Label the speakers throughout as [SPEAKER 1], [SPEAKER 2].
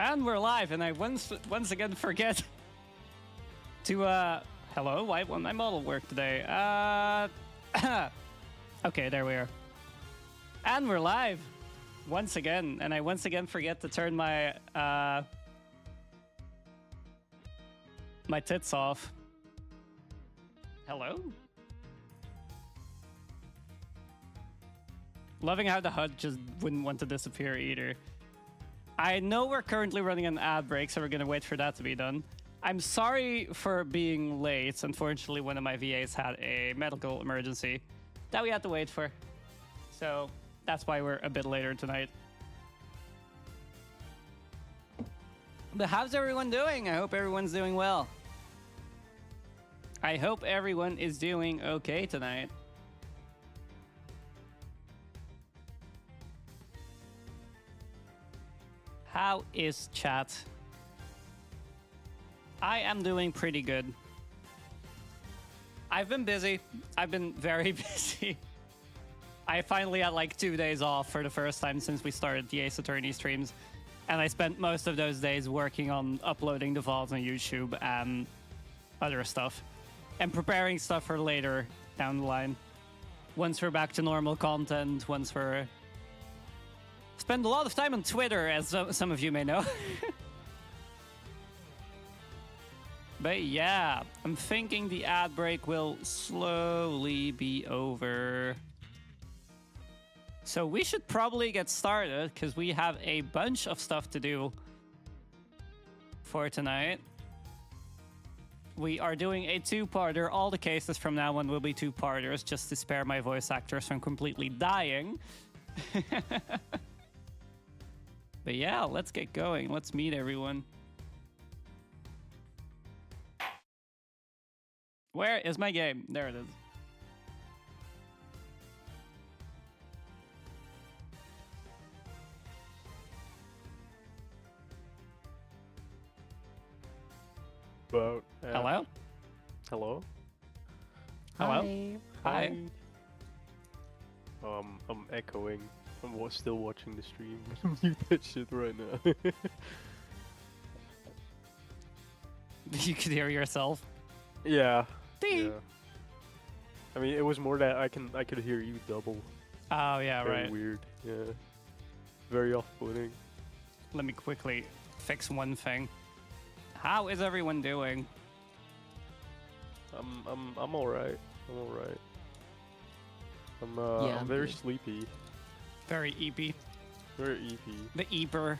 [SPEAKER 1] And we're live, and I once again forget to, hello, why won't my model work today? Okay, there we are. And we're live, once again, and I once again forget to turn my, my tits off. Hello? Loving how the HUD just wouldn't want to disappear either. I know we're currently running an ad break, so we're going to wait for that to be done. I'm sorry for being late. Unfortunately, one of my VAs had a medical emergency that we had to wait for. So that's why we're a bit later tonight. But how's everyone doing? I hope everyone's doing well. I hope everyone is doing okay tonight. How is chat? I am doing pretty good. I've been busy. I've been very busy. I finally had like 2 days off for the first time since we started the Ace Attorney streams. And I spent most of those days working on uploading the VODs on YouTube and other stuff. And preparing stuff for later down the line. Once we're back to normal content, once we're... Spend a lot of time on Twitter, as some of you may know. But yeah, I'm thinking the ad break will slowly be over. So we should probably get started, because we have a bunch of stuff to do for tonight. We are doing a two-parter. All the cases from now on will be two-parters, just to spare my voice actors from completely dying. But yeah, let's get going. Let's meet everyone. Where is my game? There it is.
[SPEAKER 2] About,
[SPEAKER 1] Hello?
[SPEAKER 2] Hello?
[SPEAKER 1] Hello? Hi.
[SPEAKER 2] I'm echoing. I'm still watching the stream. Mute that shit right now.
[SPEAKER 1] You could hear yourself.
[SPEAKER 2] Yeah.
[SPEAKER 1] Ding.
[SPEAKER 2] Yeah. I mean, it was more that I could hear you double.
[SPEAKER 1] Oh, yeah,
[SPEAKER 2] Very
[SPEAKER 1] right.
[SPEAKER 2] weird. Yeah. Very off-putting.
[SPEAKER 1] Let me quickly fix one thing. How is everyone doing?
[SPEAKER 2] I'm alright. I'm alright.
[SPEAKER 3] Yeah,
[SPEAKER 2] I'm very sleepy.
[SPEAKER 1] Very eepy.
[SPEAKER 2] Very eepy.
[SPEAKER 1] The eeper.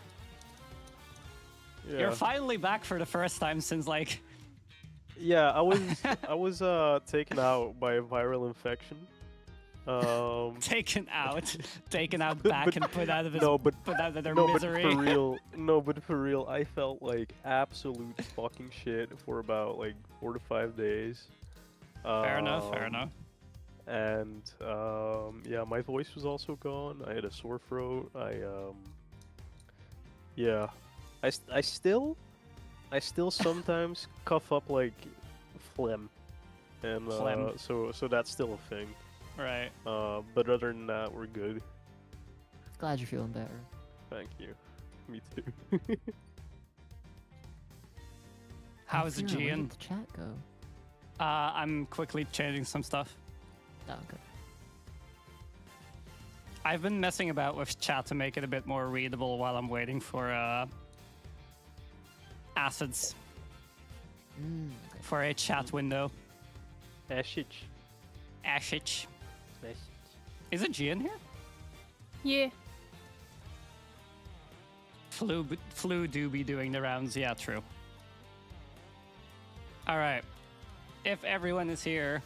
[SPEAKER 2] Yeah.
[SPEAKER 1] You're finally back for the first time since, like...
[SPEAKER 2] Yeah, I was taken out by a viral infection.
[SPEAKER 1] Taken out back and put out of his, put out of their misery.
[SPEAKER 2] But for real, no, but for real, I felt like absolute fucking shit for about like 4 to 5 days.
[SPEAKER 1] Fair enough, fair enough.
[SPEAKER 2] And yeah, my voice was also gone. I had a sore throat. Yeah, I still sometimes cough up like phlegm, and
[SPEAKER 1] Phlegm.
[SPEAKER 2] so that's still a thing.
[SPEAKER 1] Right.
[SPEAKER 2] But other than that, we're good.
[SPEAKER 3] Glad you're feeling better.
[SPEAKER 2] Thank you. Me too.
[SPEAKER 1] How is the
[SPEAKER 3] Where
[SPEAKER 1] Gian?
[SPEAKER 3] did the chat go?
[SPEAKER 1] I'm quickly changing some stuff.
[SPEAKER 3] Oh, okay.
[SPEAKER 1] I've been messing about with chat to make it a bit more readable while I'm waiting for acids
[SPEAKER 3] Okay.
[SPEAKER 1] for a chat window.
[SPEAKER 2] Ashich.
[SPEAKER 1] Ashich. Is it Gian here?
[SPEAKER 4] Yeah.
[SPEAKER 1] Flu do be doing the rounds. Yeah, true. All right. If everyone is here,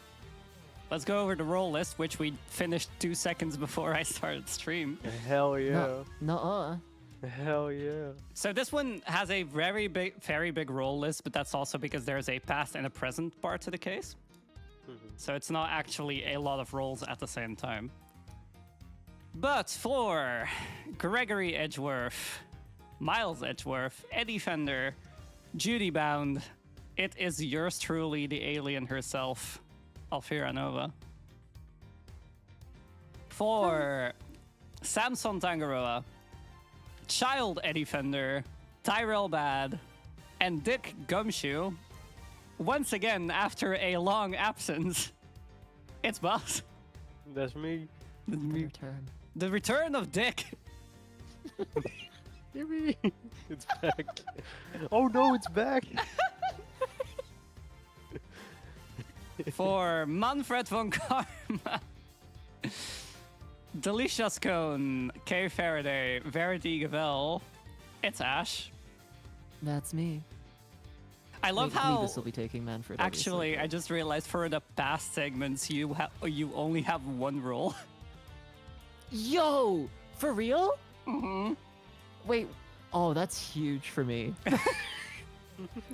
[SPEAKER 1] let's go over the roll list, which we finished 2 seconds before I started stream.
[SPEAKER 2] Hell yeah.
[SPEAKER 3] No.
[SPEAKER 2] Hell yeah.
[SPEAKER 1] So this one has a very big roll list, but that's also because there's a past and a present part to the case. So it's not actually a lot of rolls at the same time. But for Gregory Edgeworth, Miles Edgeworth, Eddie Fender, Judy Bound, it is yours truly, the alien herself, Alfira Nova. For Samson Tangaroa, Child Eddie Fender, Tyrell Bad, and Dick Gumshoe. Once again, after a long absence, it's Boss.
[SPEAKER 2] That's me.
[SPEAKER 3] The return.
[SPEAKER 1] The return of Dick.
[SPEAKER 2] Yippee! It's back. Oh no, it's back.
[SPEAKER 1] For Manfred von Karma. Delicious Cone, K. Faraday, Verity Gavel. It's Ash.
[SPEAKER 3] That's me.
[SPEAKER 1] I love
[SPEAKER 3] Wait,
[SPEAKER 1] how.
[SPEAKER 3] This will be taking Manfred.
[SPEAKER 1] Actually,
[SPEAKER 3] obviously,
[SPEAKER 1] I just realized for the past segments, you only have one role.
[SPEAKER 3] Yo, for real?
[SPEAKER 1] Mm-hmm.
[SPEAKER 3] Wait. Oh, that's huge for me.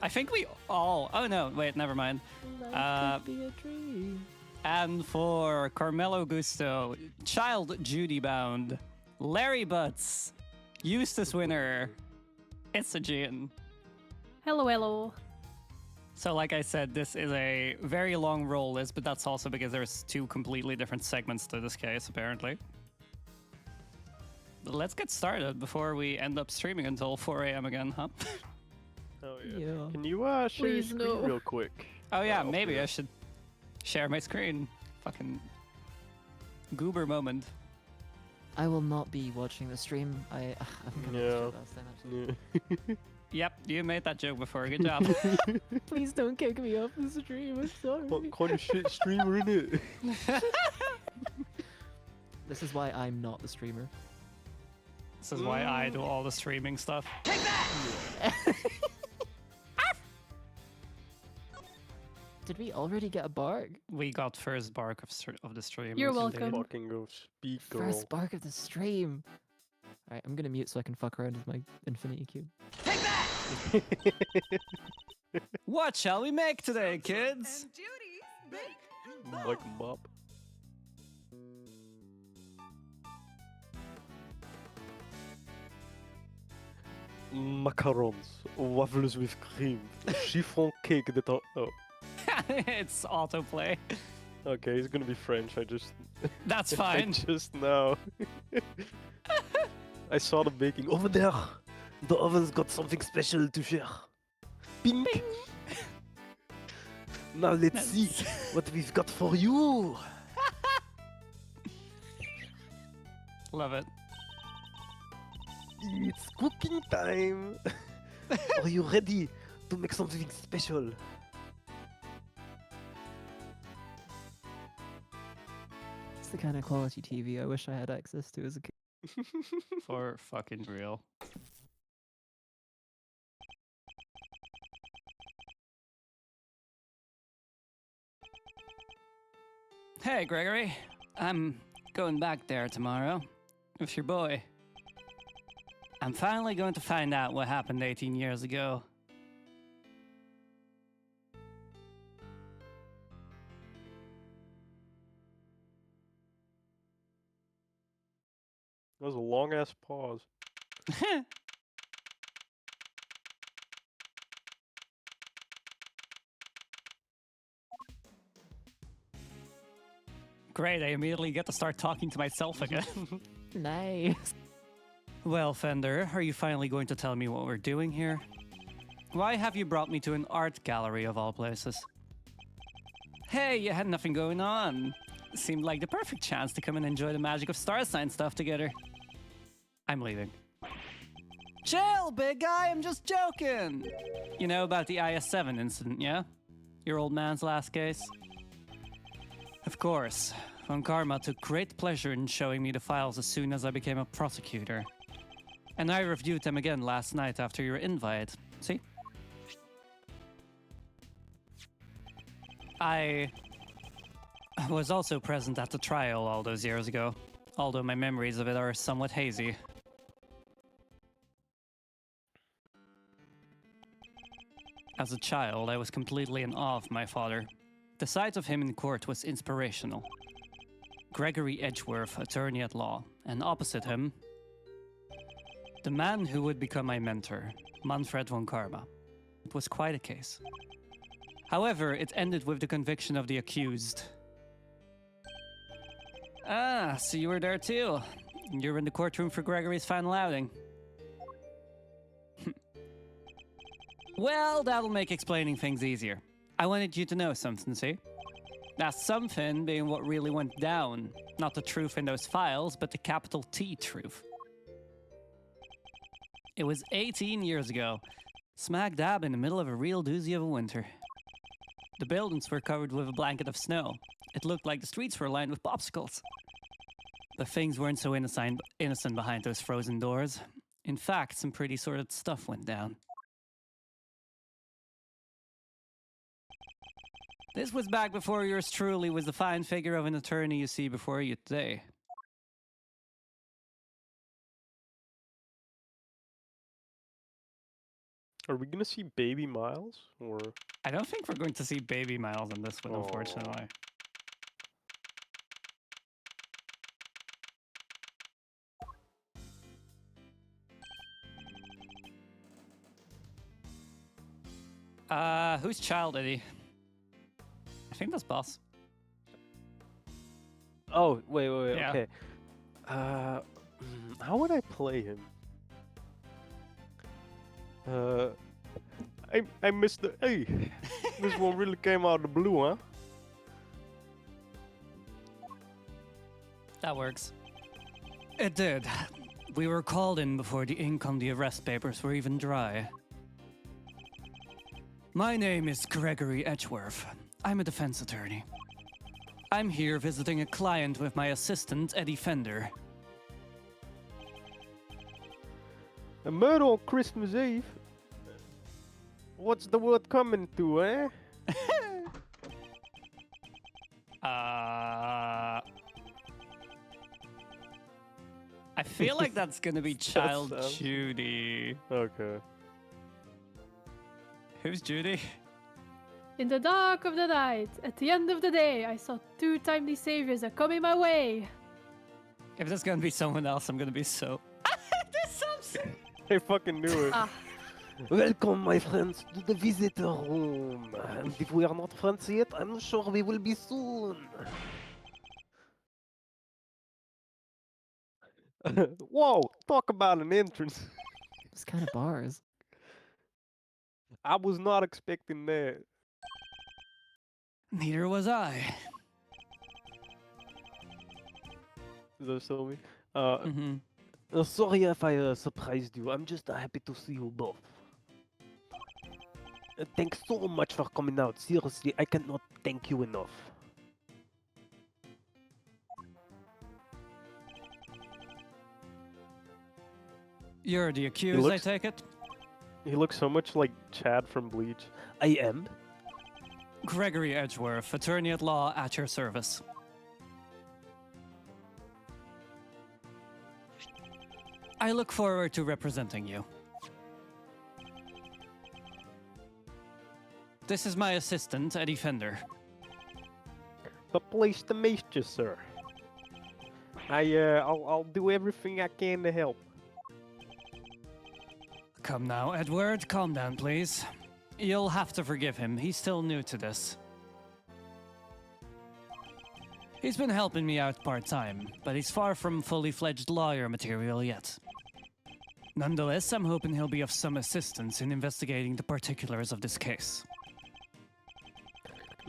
[SPEAKER 1] I think we all. Oh no, wait, never mind.
[SPEAKER 3] Life could be a dream.
[SPEAKER 1] And for Carmelo Gusto, Child Judy Bound, Larry Butts, Eustace Winner, it's a Jin.
[SPEAKER 4] Hello, hello.
[SPEAKER 1] So like I said, this is a very long roll list, but that's also because there's two completely different segments to this case, apparently. Let's get started before we end up streaming until 4 a.m. again, huh?
[SPEAKER 2] Oh yeah.
[SPEAKER 3] Yeah.
[SPEAKER 2] Can you share your
[SPEAKER 4] Please,
[SPEAKER 2] screen
[SPEAKER 4] no.
[SPEAKER 2] real quick?
[SPEAKER 1] Oh yeah,
[SPEAKER 2] I'll
[SPEAKER 1] maybe
[SPEAKER 2] do
[SPEAKER 1] I
[SPEAKER 2] it.
[SPEAKER 1] should share my screen. Fucking goober moment.
[SPEAKER 3] I will not be watching the stream. I think I made this joke last time, actually.
[SPEAKER 2] Yeah.
[SPEAKER 1] Yep, you made that joke before. Good job.
[SPEAKER 3] Please don't kick me off the stream. I'm sorry.
[SPEAKER 2] What kind of shit streamer in it?
[SPEAKER 3] This is why I'm not the streamer.
[SPEAKER 1] This is why I do all the streaming stuff.
[SPEAKER 3] Did we already get a bark?
[SPEAKER 1] We got first bark of the stream.
[SPEAKER 4] You're
[SPEAKER 1] indeed.
[SPEAKER 4] welcome.
[SPEAKER 2] Fucking go speak, girl.
[SPEAKER 3] First bark of the stream. Alright, I'm gonna mute so I can fuck around with my infinity cube.
[SPEAKER 1] What shall we make today, kids?
[SPEAKER 2] Like mop. Macarons, waffles with cream, chiffon cake that are... Oh,
[SPEAKER 1] It's autoplay.
[SPEAKER 2] okay, it's gonna be French, I just...
[SPEAKER 1] That's
[SPEAKER 2] I
[SPEAKER 1] fine.
[SPEAKER 2] just know. I saw the baking over there. The oven's got something special to share. Pink. Now let's see what we've got for you.
[SPEAKER 1] Love it.
[SPEAKER 2] It's cooking time. Are you ready to make something special?
[SPEAKER 3] It's the kind of quality TV I wish I had access to as a kid.
[SPEAKER 1] For fucking real. Hey, Gregory. I'm going back there tomorrow with your boy. I'm finally going to find out what happened 18 years ago.
[SPEAKER 2] That was a long ass pause.
[SPEAKER 1] Great, I immediately get to start talking to myself again.
[SPEAKER 3] Nice.
[SPEAKER 1] Well, Fender, are you finally going to tell me what we're doing here? Why have you brought me to an art gallery of all places? Hey, you had nothing going on. Seemed like the perfect chance to come and enjoy the magic of star sign stuff together. I'm leaving. Chill, big guy, I'm just joking! You know about the IS-7 incident, yeah? Your old man's last case? Of course. Von Karma took great pleasure in showing me the files as soon as I became a prosecutor. And I reviewed them again last night after your invite. See? I was also present at the trial all those years ago, although my memories of it are somewhat hazy. As a child, I was completely in awe of my father. The sight of him in court was inspirational. Gregory Edgeworth, attorney at law, and opposite him, the man who would become my mentor, Manfred von Karma. It was quite a case. However, it ended with the conviction of the accused. Ah, so you were there too. You were in the courtroom for Gregory's final outing. Well, that'll make explaining things easier. I wanted you to know something, see? That something being what really went down. Not the truth in those files, but the capital T truth. It was 18 years ago, smack dab in the middle of a real doozy of a winter. The buildings were covered with a blanket of snow. It looked like the streets were lined with popsicles. But things weren't so innocent behind those frozen doors. In fact, some pretty sordid stuff went down. This was back before yours truly was the fine figure of an attorney you see before you today.
[SPEAKER 2] Are we gonna see Baby Miles or?
[SPEAKER 1] I don't think we're going to see Baby Miles in this one, unfortunately. Whose child is he? I think that's Boss.
[SPEAKER 2] Oh, wait,
[SPEAKER 1] Yeah.
[SPEAKER 2] okay. How would I play him? I missed the. Hey, this one really came out of the blue, huh?
[SPEAKER 1] That works. It did. We were called in before the ink on the arrest papers were even dry. My name is Gregory Edgeworth. I'm a defense attorney. I'm here visiting a client with my assistant, Eddie Fender.
[SPEAKER 2] A murder on Christmas Eve? What's the word coming to, eh?
[SPEAKER 1] I feel like that's gonna be Child
[SPEAKER 2] sounds-
[SPEAKER 1] Judy.
[SPEAKER 2] Okay.
[SPEAKER 1] Who's Judy?
[SPEAKER 4] In the dark of the night, at the end of the day, I saw two timely saviors are coming my way.
[SPEAKER 1] If there's gonna be someone else, I'm gonna be so. There's something.
[SPEAKER 2] I fucking knew it.
[SPEAKER 4] Ah,
[SPEAKER 2] Welcome, my friends, to the visitor room. And if we are not friends yet, I'm sure we will be soon. Whoa! Talk about an entrance.
[SPEAKER 3] Those kind of bars.
[SPEAKER 2] I was not expecting that.
[SPEAKER 1] Neither was I.
[SPEAKER 2] Is that still me?
[SPEAKER 1] Mm-hmm.
[SPEAKER 2] Sorry if I surprised you. I'm just happy to see you both. Thanks so much for coming out. Seriously, I cannot thank you enough.
[SPEAKER 1] You're the accused, I take it?
[SPEAKER 2] He looks so much like Chad from Bleach. I am.
[SPEAKER 1] Gregory Edgeworth, attorney at law at your service. I look forward to representing you. This is my assistant, Eddie Fender.
[SPEAKER 2] A place to meet you, sir. I'll do everything I can to help.
[SPEAKER 1] Come now, Edward, calm down, please. You'll have to forgive him. He's still new to this. He's been helping me out part-time, but he's far from fully fledged lawyer material yet. Nonetheless, I'm hoping he'll be of some assistance in investigating the particulars of this case.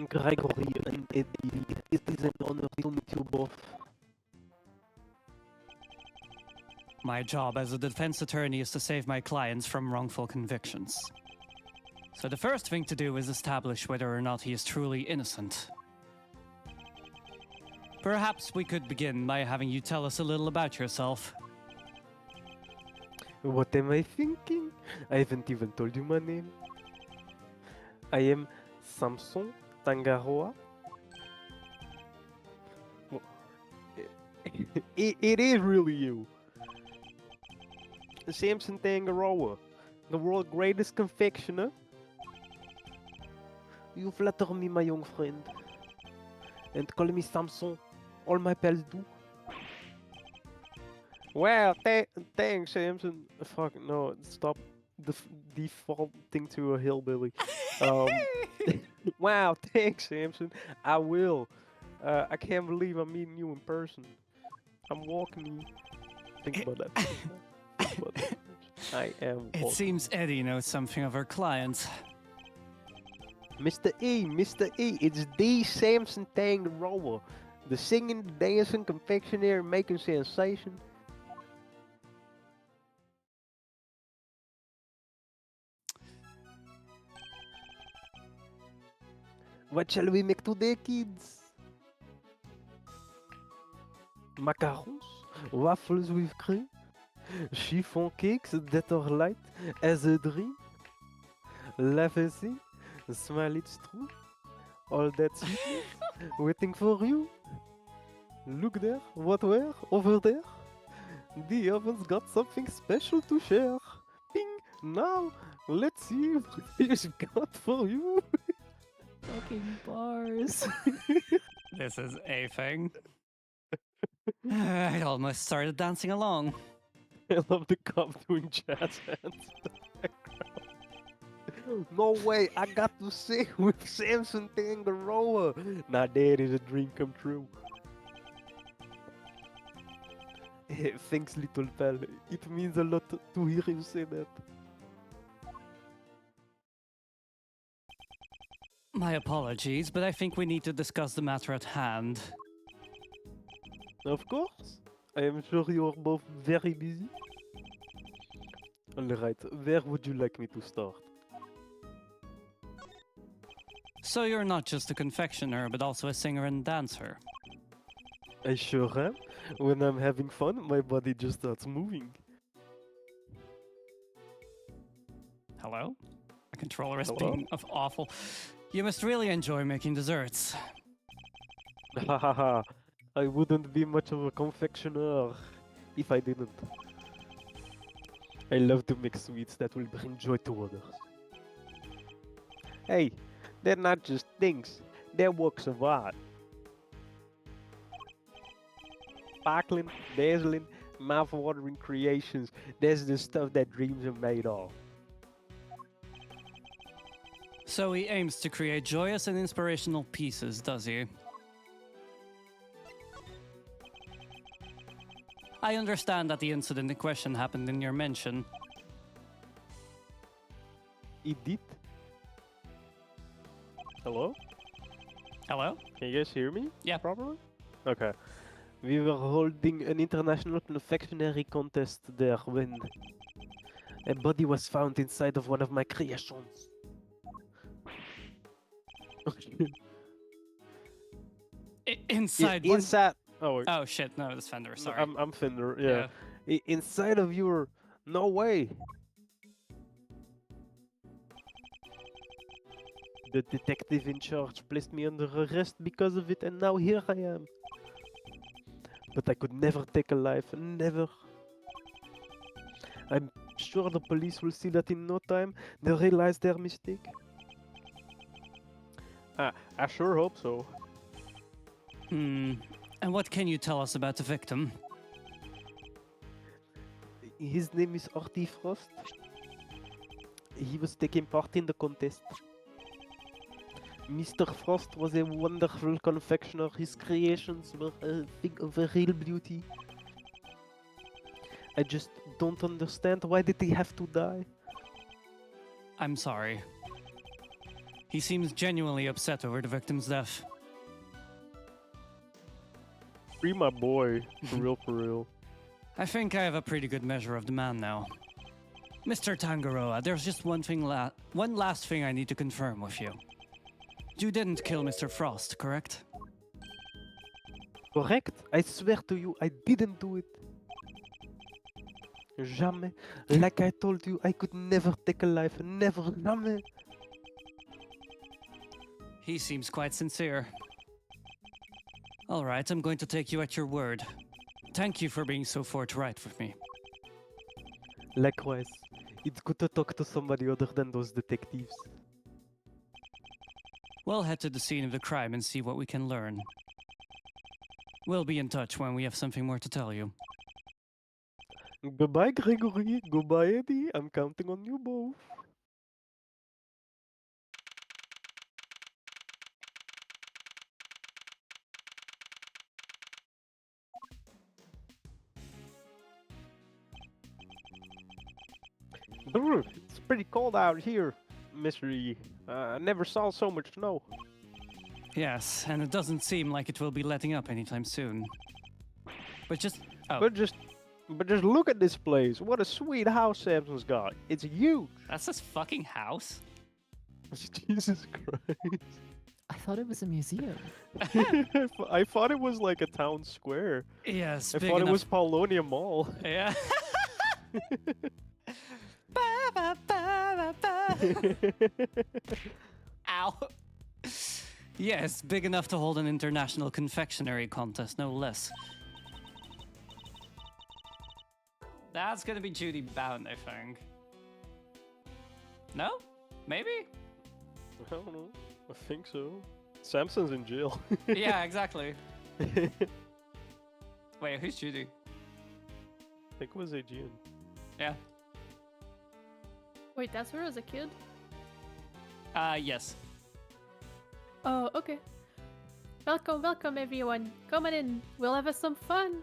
[SPEAKER 2] Gregory and Eddie, it is an honor to meet you both.
[SPEAKER 1] My job as a defense attorney is to save my clients from wrongful convictions. So the first thing to do is establish whether or not he is truly innocent. Perhaps we could begin by having you tell us a little about yourself.
[SPEAKER 2] What am I thinking? I haven't even told you my name. I am Samson Tangaroa. It is really you. Samson Tangaroa, the world's greatest confectioner. You flatter me, my young friend. And call me Samson. All my pals do. Well, thanks, Samson. Fuck, no, stop defaulting to a hillbilly. Wow, thanks, Samson. I will. I can't believe I'm meeting you in person. I'm walking you. Think about that. Think about that. I am
[SPEAKER 1] It
[SPEAKER 2] walking.
[SPEAKER 1] seems Eddie knows something of her client.
[SPEAKER 2] Mr. E, it's the Samson Tangaroa. The singing, dancing, confectioner making sensation. What shall we make today, kids? Macarons, waffles with cream, chiffon cakes that are light as a dream. Laugh smile it's true. All that sweetness waiting for you. Look there, what where, over there. The oven's got something special to share. Ping, now, let's see what he's got for you.
[SPEAKER 3] Fucking bars.
[SPEAKER 1] This is a thing. I almost started dancing along.
[SPEAKER 2] I love the cop doing jazz hands in the background. No way, I got to sing with Samson Tangaroa. Now that is a dream come true. Thanks, little pal. It means a lot to hear you say that.
[SPEAKER 1] My apologies, but I think we need to discuss the matter at hand.
[SPEAKER 2] Of course. I am sure you are both very busy. Alright, where would you like me to start?
[SPEAKER 1] So you're not just a confectioner, but also a singer and dancer.
[SPEAKER 2] I sure am. When I'm having fun, my body just starts moving.
[SPEAKER 1] Hello? The controller is
[SPEAKER 2] Hello?
[SPEAKER 1] being awful. You must really enjoy making desserts.
[SPEAKER 2] Hahaha, I wouldn't be much of a confectioner if I didn't. I love to make sweets that will bring joy to others. Hey, they're not just things, they're works of art. Sparkling, dazzling, mouth-watering creations, that's the stuff that dreams are made of.
[SPEAKER 1] So he aims to create joyous and inspirational pieces, does he? I understand that the incident in question happened in your mansion.
[SPEAKER 2] It did. Hello?
[SPEAKER 1] Hello?
[SPEAKER 2] Can you guys hear me?
[SPEAKER 1] Yeah.
[SPEAKER 2] Properly? Okay. We were holding an international confectionery contest there when a body was found inside of one of my creations.
[SPEAKER 1] Inside one...
[SPEAKER 2] Inside. Oh, wait.
[SPEAKER 1] Oh shit, no, that's Fender, sorry.
[SPEAKER 2] I'm Fender. Yeah. Inside of your. No way. The detective in charge placed me under arrest because of it, and now here I am. But I could never take a life, never. I'm sure the police will see that in no time. They'll realize their mistake. I sure hope so.
[SPEAKER 1] And what can you tell us about the victim?
[SPEAKER 2] His name is Artie Frost. He was taking part in the contest. Mr. Frost was a wonderful confectioner. His creations were a thing of a real beauty. I just don't understand, why did he have to die?
[SPEAKER 1] I'm sorry. He seems genuinely upset over the victim's death.
[SPEAKER 2] Free my boy, for real, for real.
[SPEAKER 1] I think I have a pretty good measure of the man now. Mr. Tangaroa, there's just one last thing I need to confirm with you. You didn't kill Mr. Frost, correct?
[SPEAKER 2] Correct? I swear to you, I didn't do it. Jamais. Like I told you, I could never take a life. Never, jamais.
[SPEAKER 1] He seems quite sincere. Alright, I'm going to take you at your word. Thank you for being so forthright with me.
[SPEAKER 2] Likewise. It's good to talk to somebody other than those detectives.
[SPEAKER 1] We'll head to the scene of the crime and see what we can learn. We'll be in touch when we have something more to tell you.
[SPEAKER 2] Goodbye, Gregory. Goodbye, Eddie. I'm counting on you both. It's pretty cold out here, Mr. E. I never saw so much snow.
[SPEAKER 1] Yes, and it doesn't seem like it will be letting up anytime soon. But just... Oh,
[SPEAKER 2] But just look at this place. What a sweet house Samson's got. It's huge.
[SPEAKER 1] that's this fucking house?
[SPEAKER 2] Jesus Christ.
[SPEAKER 3] I thought it was a museum.
[SPEAKER 2] I thought it was like a town square.
[SPEAKER 1] Yes,
[SPEAKER 2] I
[SPEAKER 1] big
[SPEAKER 2] thought it
[SPEAKER 1] enough.
[SPEAKER 2] was Paulonia Mall.
[SPEAKER 1] Yeah. Ba, ba, ba, ba, ba. Ow. Yes, big enough to hold an international confectionery contest, no less. That's gonna be Judy Bound, I think. No? Maybe?
[SPEAKER 2] I don't know. I think so. Samson's in jail.
[SPEAKER 1] Yeah, exactly. Wait, who's Judy?
[SPEAKER 2] I think it was Aegean.
[SPEAKER 1] Yeah.
[SPEAKER 4] Wait, that's where I was a kid?
[SPEAKER 1] Yes.
[SPEAKER 4] Oh, okay. Welcome, welcome everyone. Come on in. We'll have some fun.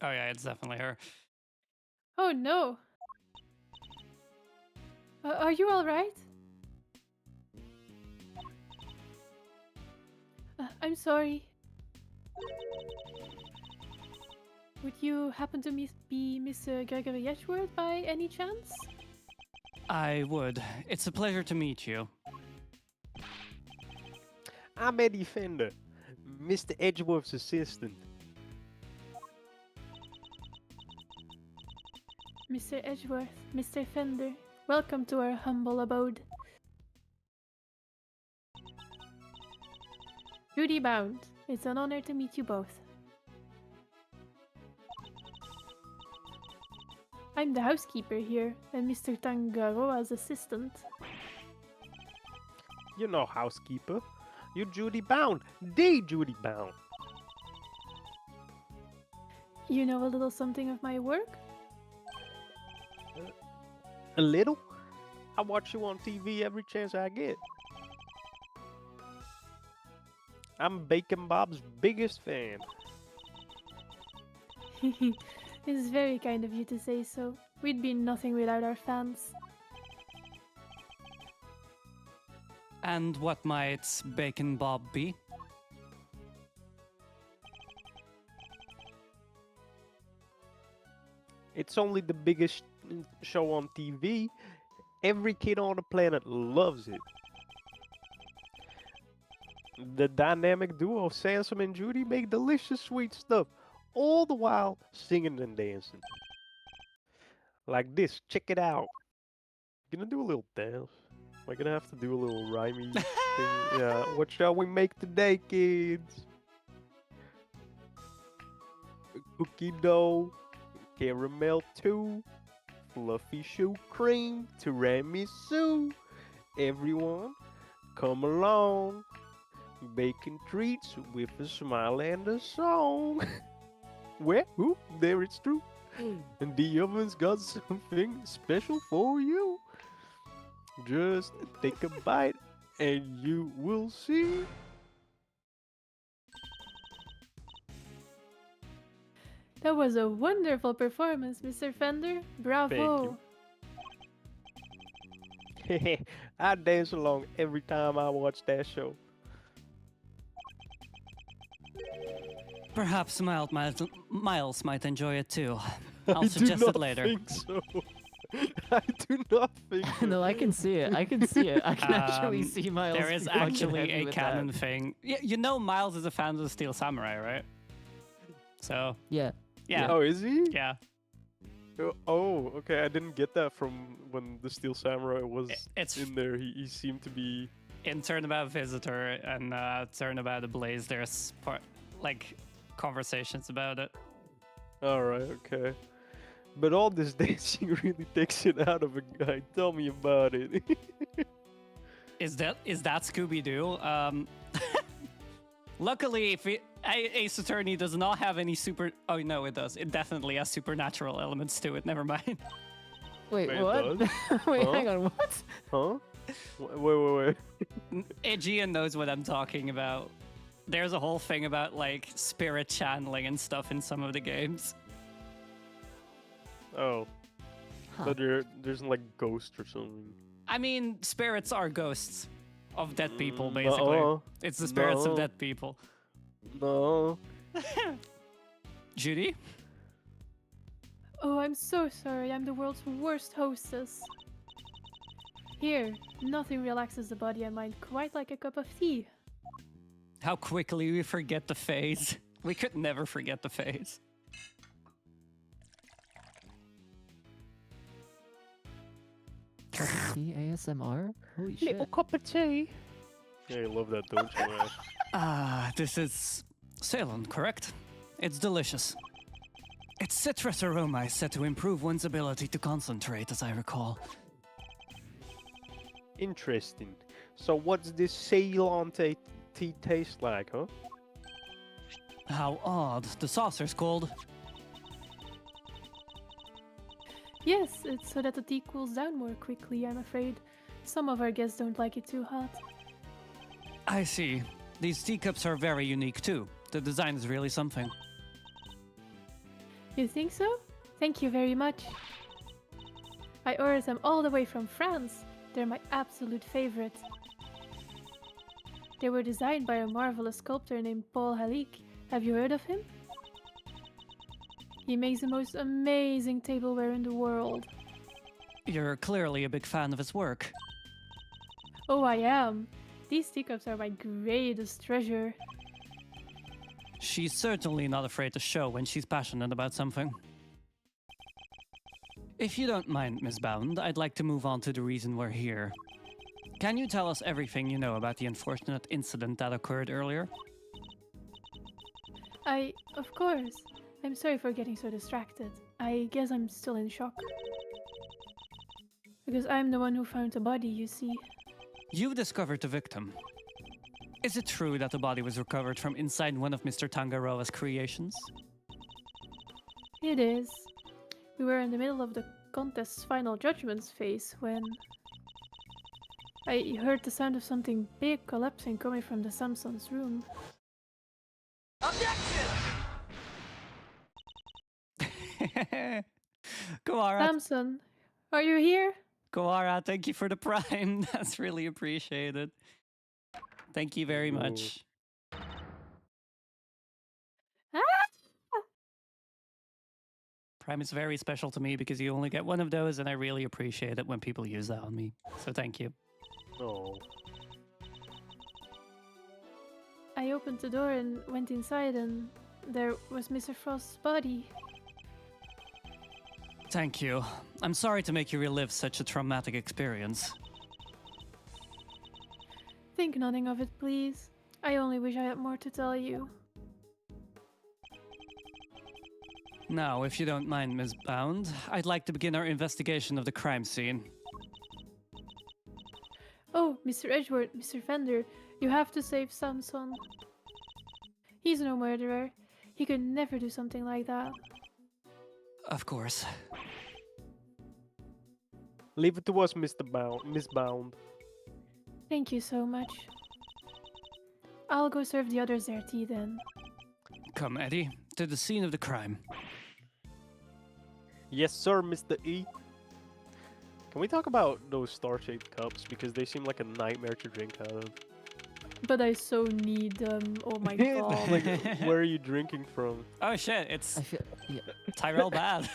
[SPEAKER 1] Oh yeah, it's definitely her.
[SPEAKER 4] Oh no. Are you alright? I'm sorry. Would you happen to be Miss Gregory Edgeworth by any chance?
[SPEAKER 1] I would. It's a pleasure to meet you.
[SPEAKER 2] I'm Eddie Fender, Mr. Edgeworth's assistant.
[SPEAKER 4] Mr. Edgeworth, Mr. Fender, welcome to our humble abode. Duty bound, it's an honor to meet you both. I'm the housekeeper here, and Mr. Tangaroa's assistant.
[SPEAKER 2] You're no housekeeper. You're Judy Bound, the Judy Bound.
[SPEAKER 4] You know a little something of my work?
[SPEAKER 2] A little? I watch you on TV every chance I get. I'm Bacon Bob's biggest fan.
[SPEAKER 4] It's very kind of you to say so. We'd be nothing without our fans.
[SPEAKER 1] And what might Bacon Bob be?
[SPEAKER 2] It's only the biggest show on TV. Every kid on the planet loves it. The dynamic duo of Sansom and Judy make delicious sweet stuff, all the while singing and dancing. Like this, check it out. Gonna do a little dance. Am I gonna have to do a little rhymey thing? Yeah, what shall we make today, kids? Cookie dough, caramel too, fluffy shoe cream, tiramisu. Everyone, come along. Bacon treats with a smile and a song. Where? Ooh, there it's true. And the oven's got something special for you. Just take a bite and you will see.
[SPEAKER 4] That was a wonderful performance, Mr. Fender. Bravo.
[SPEAKER 2] I dance along every time I watch that show.
[SPEAKER 1] Perhaps Miles might enjoy it too. I'll
[SPEAKER 2] I
[SPEAKER 1] suggest
[SPEAKER 2] do not
[SPEAKER 1] it later.
[SPEAKER 2] think so. I do not think so.
[SPEAKER 3] No, I can see it. I can see it. I can actually
[SPEAKER 1] Um,
[SPEAKER 3] see Miles.
[SPEAKER 1] There is
[SPEAKER 3] be fucking
[SPEAKER 1] actually
[SPEAKER 3] happy
[SPEAKER 1] a
[SPEAKER 3] with
[SPEAKER 1] canon
[SPEAKER 3] that.
[SPEAKER 1] thing. You know Miles is a fan of the Steel Samurai, right? So,
[SPEAKER 3] Yeah.
[SPEAKER 1] yeah.
[SPEAKER 2] Oh, is he?
[SPEAKER 1] Yeah.
[SPEAKER 2] Oh, okay. I didn't get that from when the Steel Samurai was
[SPEAKER 1] It's
[SPEAKER 2] in there. He seemed to be.
[SPEAKER 1] in Turnabout Visitor and Turnabout Ablaze, there's conversations about it.
[SPEAKER 2] All right, okay. But all this dancing really takes it out of a guy. Tell me about it.
[SPEAKER 1] Is that Scooby Doo? Luckily, if Ace Attorney does not have any super. Oh no, it does. It definitely has supernatural elements to it. Never mind.
[SPEAKER 3] Wait,
[SPEAKER 2] Wait, it
[SPEAKER 3] what?
[SPEAKER 2] does?
[SPEAKER 3] Wait,
[SPEAKER 2] Huh?
[SPEAKER 3] hang on. What?
[SPEAKER 2] Huh? Wait.
[SPEAKER 1] Aegean knows what I'm talking about. there's a whole thing about like spirit channeling and stuff in some of the games.
[SPEAKER 2] Oh,
[SPEAKER 3] Huh.
[SPEAKER 2] but there's like ghosts or something.
[SPEAKER 1] I mean, spirits are ghosts of dead people, basically.
[SPEAKER 2] No,
[SPEAKER 1] It's the spirits of
[SPEAKER 2] no.
[SPEAKER 1] dead people.
[SPEAKER 2] no.
[SPEAKER 1] Judy?
[SPEAKER 4] Oh, I'm so sorry. I'm the world's worst hostess. Here, nothing relaxes the body and mind quite like a cup of tea.
[SPEAKER 1] How quickly we forget the phase. We could never forget the phase.
[SPEAKER 3] Tea ASMR? Holy shit.
[SPEAKER 2] Little cup of tea. Yeah, you love that, don't you, man?
[SPEAKER 1] Ah, this is Ceylon, correct? It's delicious. Its citrus aroma is said to improve one's ability to concentrate, as I recall.
[SPEAKER 2] Interesting. So what's this Ceylon tea taste like, huh?
[SPEAKER 1] How odd. The saucer's cold.
[SPEAKER 4] Yes, it's so that the tea cools down more quickly, I'm afraid. Some of our guests don't like it too hot.
[SPEAKER 1] I see. These teacups are very unique too. The design is really something.
[SPEAKER 4] You think so? Thank you very much. I ordered them all the way from France. They're my absolute favorite. They were designed by a marvelous sculptor named Paul Halik. Have you heard of him? He makes the most amazing tableware in the world.
[SPEAKER 1] You're clearly a big fan of his work.
[SPEAKER 4] Oh, I am. These teacups are my greatest treasure.
[SPEAKER 1] She's certainly not afraid to show when she's passionate about something. If you don't mind, Miss Bound, I'd like to move on to the reason we're here. Can you tell us everything you know about the unfortunate incident that occurred earlier?
[SPEAKER 4] Of course. I'm sorry for getting so distracted. I guess I'm still in shock. Because I'm the one who found the body, you see.
[SPEAKER 1] You discovered the victim. Is it true that the body was recovered from inside one of Mr. Tangaroa's creations?
[SPEAKER 4] It is. We were in the middle of the contest's final judgments phase when I heard the sound of something big collapsing coming from the Samson's room.
[SPEAKER 1] Goara,
[SPEAKER 4] Samson, are you here?
[SPEAKER 1] Goara, thank you for the prime. That's really appreciated. Thank you very much.
[SPEAKER 4] Ah!
[SPEAKER 1] Prime is very special to me because you only get one of those, and I really appreciate it when people use that on me. So thank you.
[SPEAKER 2] Oh.
[SPEAKER 4] I opened the door and went inside, and there was Mr. Frost's body.
[SPEAKER 1] Thank you. I'm sorry to make you relive such a traumatic experience.
[SPEAKER 4] Think nothing of it, please. I only wish I had more to tell you.
[SPEAKER 1] Now, if you don't mind, Ms. Bound, I'd like to begin our investigation of the crime scene.
[SPEAKER 4] Oh, Mr. Edgeworth, Mr. Fender, you have to save Samson. He's no murderer. He could never do something like that.
[SPEAKER 1] Of course.
[SPEAKER 2] Leave it to us, Miss Bound.
[SPEAKER 4] Thank you so much. I'll go serve the others their tea then.
[SPEAKER 1] Come, Eddie, to the scene of the crime.
[SPEAKER 2] Yes, sir, Mr. E. Can we talk about those star-shaped cups? Because they seem like a nightmare to drink out of.
[SPEAKER 4] But I so need them. Oh my god.
[SPEAKER 2] Like, where are you drinking from?
[SPEAKER 1] Oh shit, it's
[SPEAKER 3] I feel. Yeah.
[SPEAKER 1] Tyrell Bad.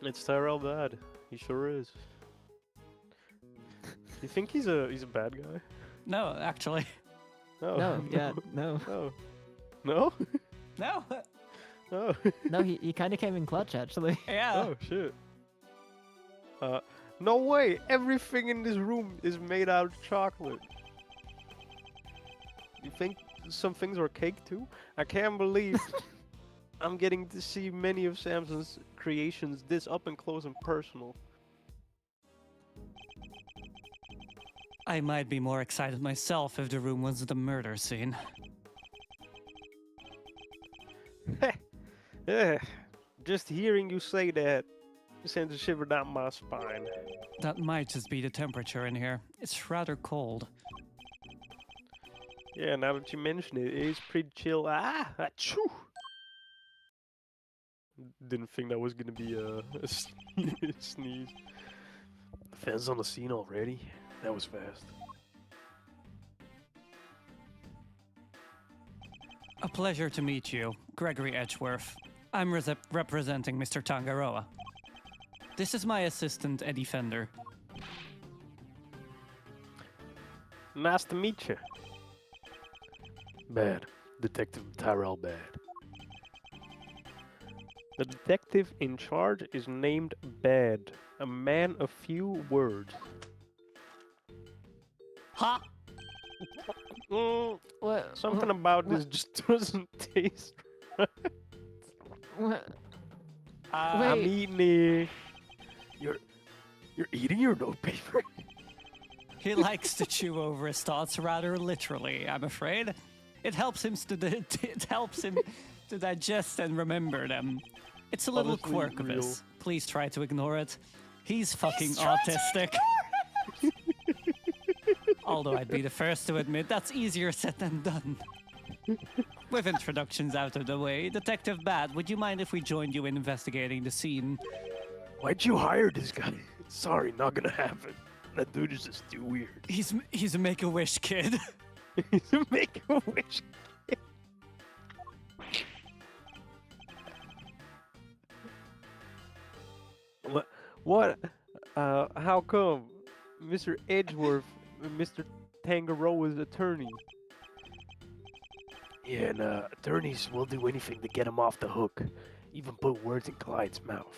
[SPEAKER 2] It's Tyrell Bad. He sure is. You think he's a bad guy?
[SPEAKER 1] No, actually.
[SPEAKER 2] Oh.
[SPEAKER 3] No, yeah, no.
[SPEAKER 2] Oh. No?
[SPEAKER 1] No.
[SPEAKER 2] Oh.
[SPEAKER 3] No, he kind of came in clutch, actually.
[SPEAKER 1] Yeah.
[SPEAKER 2] Oh, shit. No way! Everything in this room is made out of chocolate. You think some things are cake too? I can't believe I'm getting to see many of Samson's creations this up and close and personal.
[SPEAKER 1] I might be more excited myself if the room wasn't a murder scene.
[SPEAKER 2] Yeah, just hearing you say that sends a shiver down my spine.
[SPEAKER 1] That might just be the temperature in here. It's rather cold.
[SPEAKER 2] Yeah, now that you mention it, it is pretty chill. Ah, achoo! Didn't think that was gonna be a sneeze. The fans on the scene already? That was fast.
[SPEAKER 1] A pleasure to meet you, Gregory Edgeworth. I'm representing Mr. Tangaroa. This is my assistant, Eddie Fender.
[SPEAKER 2] Nice to meet you. Bad. Detective Tyrell Bad. The detective in charge is named Bad, a man of few words.
[SPEAKER 1] Ha!
[SPEAKER 3] What?
[SPEAKER 2] Something
[SPEAKER 3] what-
[SPEAKER 2] about
[SPEAKER 3] what-
[SPEAKER 2] this just doesn't taste right.
[SPEAKER 3] What?
[SPEAKER 2] I'm
[SPEAKER 3] Wait.
[SPEAKER 2] eating it. You're eating your notepaper?
[SPEAKER 1] He likes to chew over his thoughts rather literally, I'm afraid. It helps him to digest and remember them. It's a little
[SPEAKER 2] Honestly,
[SPEAKER 1] quirk of
[SPEAKER 2] real.
[SPEAKER 1] his. Please try to ignore it. He's fucking autistic. Although I'd be the first to admit that's easier said than done. With introductions out of the way, Detective Bad, would you mind if we joined you in investigating the scene?
[SPEAKER 2] Why'd you hire this guy? Sorry, not gonna happen. That dude is just too weird.
[SPEAKER 1] He's a Make-A-Wish kid.
[SPEAKER 2] He's a Make-A-Wish. What? How come Mr. Edgeworth, Mr. Tangaroa's attorney? Yeah, and attorneys will do anything to get him off the hook. Even put words in Clyde's mouth.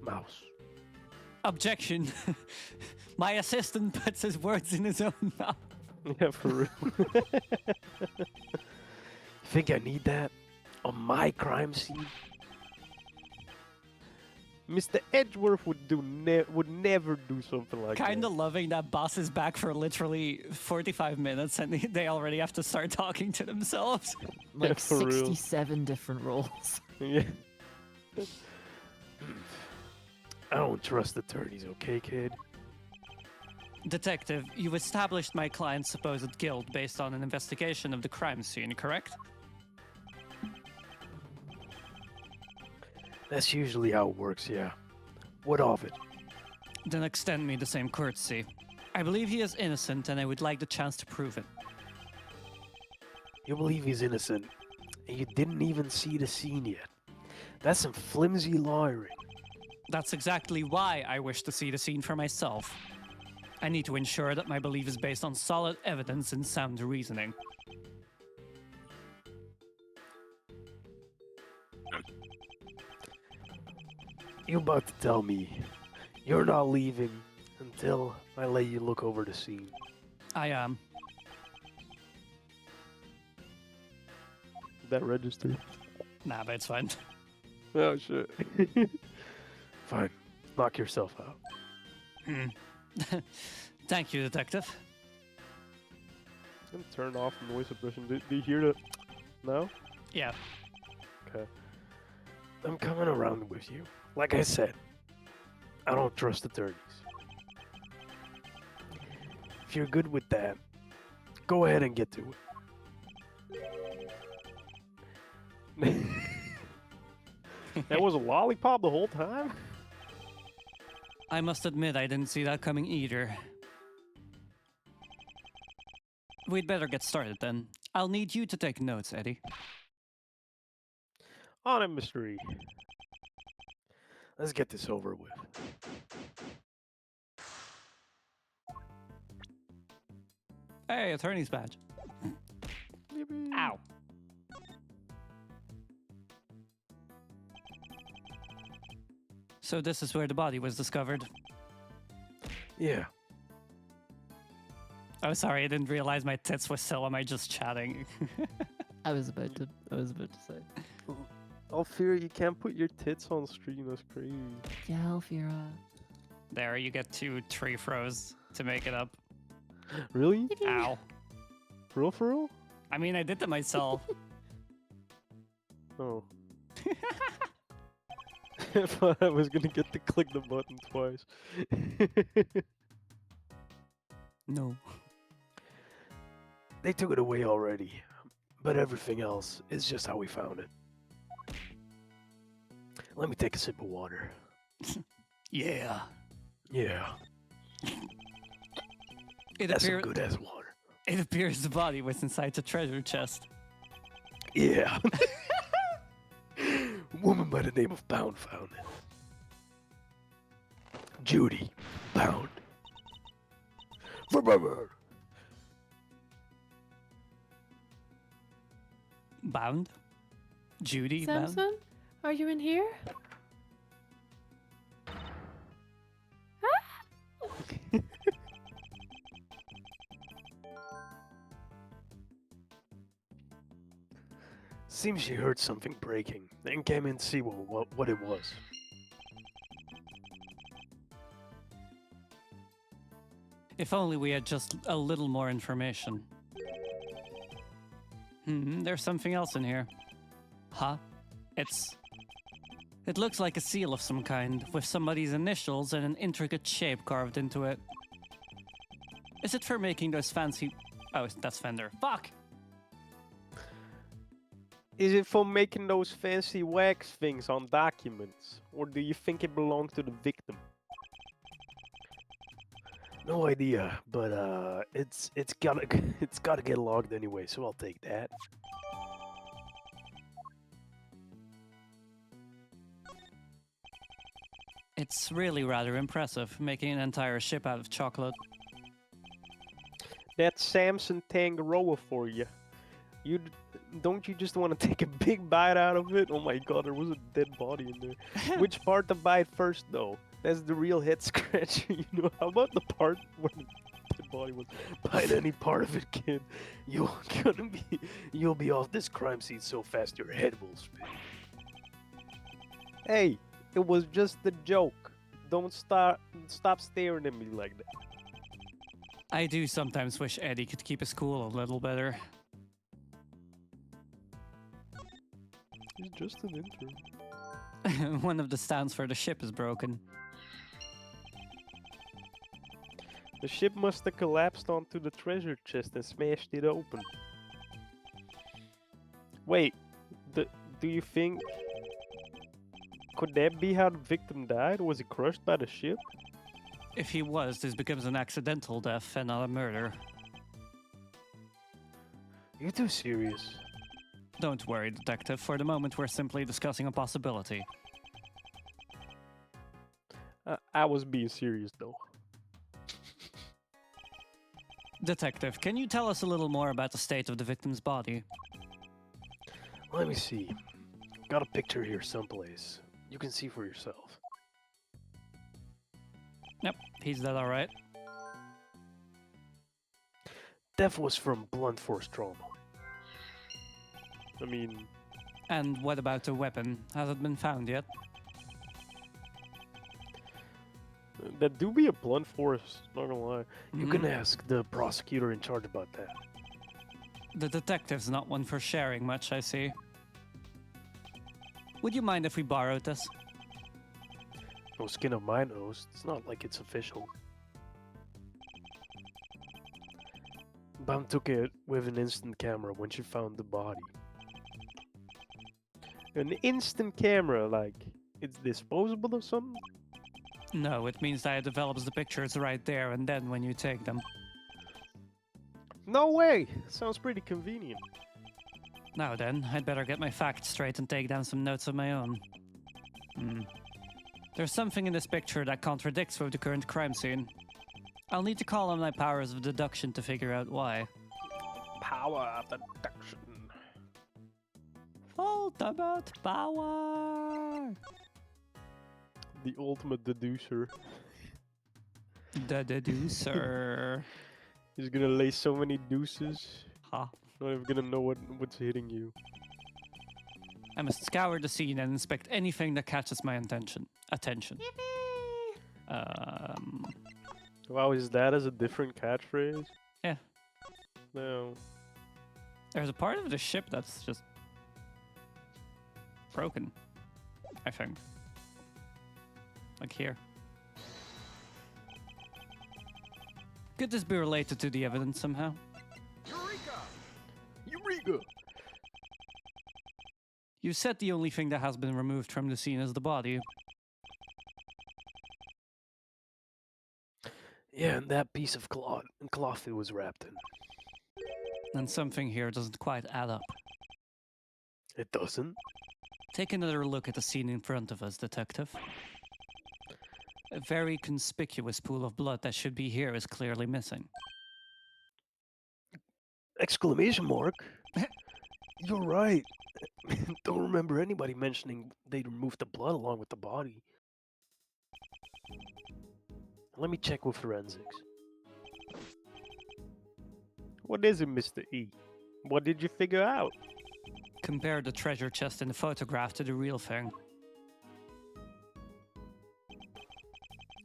[SPEAKER 2] Mouse.
[SPEAKER 1] Objection. My assistant puts his words in his own mouth.
[SPEAKER 2] Yeah, for real. You think I need that on my crime scene? Mr. Edgeworth would never do something like that.
[SPEAKER 1] Kind of loving that boss is back for literally 45 minutes and they already have to start talking to themselves.
[SPEAKER 3] Like
[SPEAKER 2] for real.
[SPEAKER 3] 67 different roles.
[SPEAKER 2] Yeah. I don't trust attorneys, okay, kid?
[SPEAKER 1] Detective, you've established my client's supposed guilt based on an investigation of the crime scene, correct?
[SPEAKER 2] That's usually how it works, yeah. What of it?
[SPEAKER 1] Then extend me the same courtesy. I believe he is innocent and I would like the chance to prove it.
[SPEAKER 2] You believe he's innocent, and you didn't even see the scene yet. That's some flimsy lawyering.
[SPEAKER 1] That's exactly why I wish to see the scene for myself. I need to ensure that my belief is based on solid evidence and sound reasoning.
[SPEAKER 2] You about to tell me you're not leaving until I let you look over the scene.
[SPEAKER 1] I am.
[SPEAKER 2] That register?
[SPEAKER 1] Nah, but it's fine.
[SPEAKER 2] Oh shit. Fine. Knock yourself out.
[SPEAKER 1] Thank you, Detective.
[SPEAKER 2] I'm gonna turn off noise suppression. Do you hear that? No?
[SPEAKER 1] Yeah.
[SPEAKER 2] Okay. I'm coming around with you. Like I said, I don't trust attorneys. If you're good with that, go ahead and get to it. That was a lollipop the whole time?
[SPEAKER 1] I must admit I didn't see that coming either. We'd better get started then. I'll need you to take notes, Eddie.
[SPEAKER 2] On it, Mr. E. Let's get this over with.
[SPEAKER 1] Hey, attorney's badge. Ow. So this is where the body was discovered.
[SPEAKER 2] Yeah.
[SPEAKER 1] Oh, sorry, I didn't realize my tits were still. Am I just chatting?
[SPEAKER 3] I was about to say.
[SPEAKER 2] Alfira, you can't put your tits on stream. That's crazy.
[SPEAKER 3] Yeah, Alfira.
[SPEAKER 1] There, you get 2 tree throws to make it up.
[SPEAKER 2] Really?
[SPEAKER 1] Ow.
[SPEAKER 2] For real?
[SPEAKER 1] I mean, I did it myself.
[SPEAKER 2] Oh. I thought I was gonna get to click the button twice.
[SPEAKER 1] No.
[SPEAKER 2] They took it away already, but everything else is just how we found it. Let me take a sip of water.
[SPEAKER 1] Yeah.
[SPEAKER 2] Yeah,
[SPEAKER 1] It,
[SPEAKER 2] that's some
[SPEAKER 1] appear-
[SPEAKER 2] good ass water.
[SPEAKER 1] it appears the body was inside the treasure chest.
[SPEAKER 2] Yeah. Woman by the name of Pound found it. Judy Pound. Forever.
[SPEAKER 1] Bound? Judy bound?
[SPEAKER 4] Samson, are you in here?
[SPEAKER 2] Seems she heard something breaking, then came in to see what it was.
[SPEAKER 1] If only we had just a little more information. There's something else in here. Huh? It looks like a seal of some kind, with somebody's initials and an intricate shape carved into it. Is it for making those fancy... Oh, that's Fender. Fuck!
[SPEAKER 2] Is it for making those fancy wax things on documents? Or do you think it belonged to the victim? No idea, but it's gotta get logged anyway, so I'll take that.
[SPEAKER 1] It's really rather impressive, making an entire ship out of chocolate.
[SPEAKER 2] That's Samson Tangaroa for you. Don't you just want to take a big bite out of it? Oh my god, there was a dead body in there. Which part to bite first, though? That's the real head scratcher, you know. How about the part where the dead body was? Bite any part of it, kid. You'll be off this crime scene so fast your head will spin. Hey, it was just a joke. Don't stop staring at me like that.
[SPEAKER 1] I do sometimes wish Eddie could keep his cool a little better.
[SPEAKER 2] He's just an intern.
[SPEAKER 1] One of the stands for the ship is broken.
[SPEAKER 2] The ship must have collapsed onto the treasure chest and smashed it open. Wait, do you think... Could that be how the victim died? Was he crushed by the ship?
[SPEAKER 1] If he was, this becomes an accidental death and not a murder.
[SPEAKER 2] You're too serious.
[SPEAKER 1] Don't worry, Detective. For the moment, we're simply discussing a possibility.
[SPEAKER 2] I was being serious, though.
[SPEAKER 1] Detective, can you tell us a little more about the state of the victim's body?
[SPEAKER 2] Let me see. Got a picture here someplace. You can see for yourself.
[SPEAKER 1] Yep, he's dead alright.
[SPEAKER 2] Death was from blunt force trauma. I mean...
[SPEAKER 1] And what about the weapon? Has it been found yet?
[SPEAKER 2] That do be a blunt force, not gonna lie. You can ask the prosecutor in charge about that.
[SPEAKER 1] The detective's not one for sharing much, I see. Would you mind if we borrowed this?
[SPEAKER 2] No skin of my nose. It's not like it's official. Bam took it with an instant camera when she found the body. An instant camera, like, it's disposable or something?
[SPEAKER 1] No, it means that it develops the pictures right there and then when you take them.
[SPEAKER 2] No way! Sounds pretty convenient.
[SPEAKER 1] Now then, I'd better get my facts straight and take down some notes of my own. There's something in this picture that contradicts with the current crime scene. I'll need to call on my powers of deduction to figure out why.
[SPEAKER 2] Power of deduction.
[SPEAKER 1] Fault about power!
[SPEAKER 2] The ultimate deducer.
[SPEAKER 1] The deducer.
[SPEAKER 2] He's gonna lay so many deuces.
[SPEAKER 1] Huh.
[SPEAKER 2] Not even gonna know what's hitting you.
[SPEAKER 1] I must scour the scene and inspect anything that catches my attention.
[SPEAKER 2] Wow, is that as a different catchphrase?
[SPEAKER 1] Yeah.
[SPEAKER 2] No.
[SPEAKER 1] There's a part of the ship that's just broken, I think. Like here. Could this be related to the evidence somehow?
[SPEAKER 5] Eureka!
[SPEAKER 1] You said the only thing that has been removed from the scene is the body.
[SPEAKER 2] Yeah, and that piece of cloth it was wrapped in.
[SPEAKER 1] And something here doesn't quite add up.
[SPEAKER 2] It doesn't?
[SPEAKER 1] Take another look at the scene in front of us, Detective. A very conspicuous pool of blood that should be here is clearly missing.
[SPEAKER 2] Exclamation mark? You're right. Don't remember anybody mentioning they'd removed the blood along with the body. Let me check with forensics. What is it, Mr. E? What did you figure out?
[SPEAKER 1] Compare the treasure chest in the photograph to the real thing.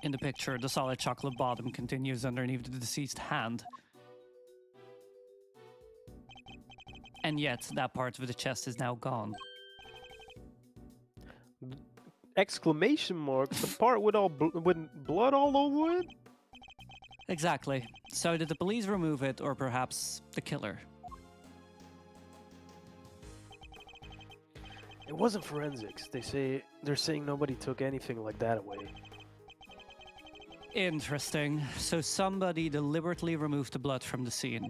[SPEAKER 1] In the picture, the solid chocolate bottom continues underneath the deceased hand. And yet, that part of the chest is now gone.
[SPEAKER 2] Exclamation mark? The part with with blood all over it?
[SPEAKER 1] Exactly. So did the police remove it, or perhaps the killer?
[SPEAKER 2] It wasn't forensics. They're saying nobody took anything like that away.
[SPEAKER 1] Interesting. So somebody deliberately removed the blood from the scene.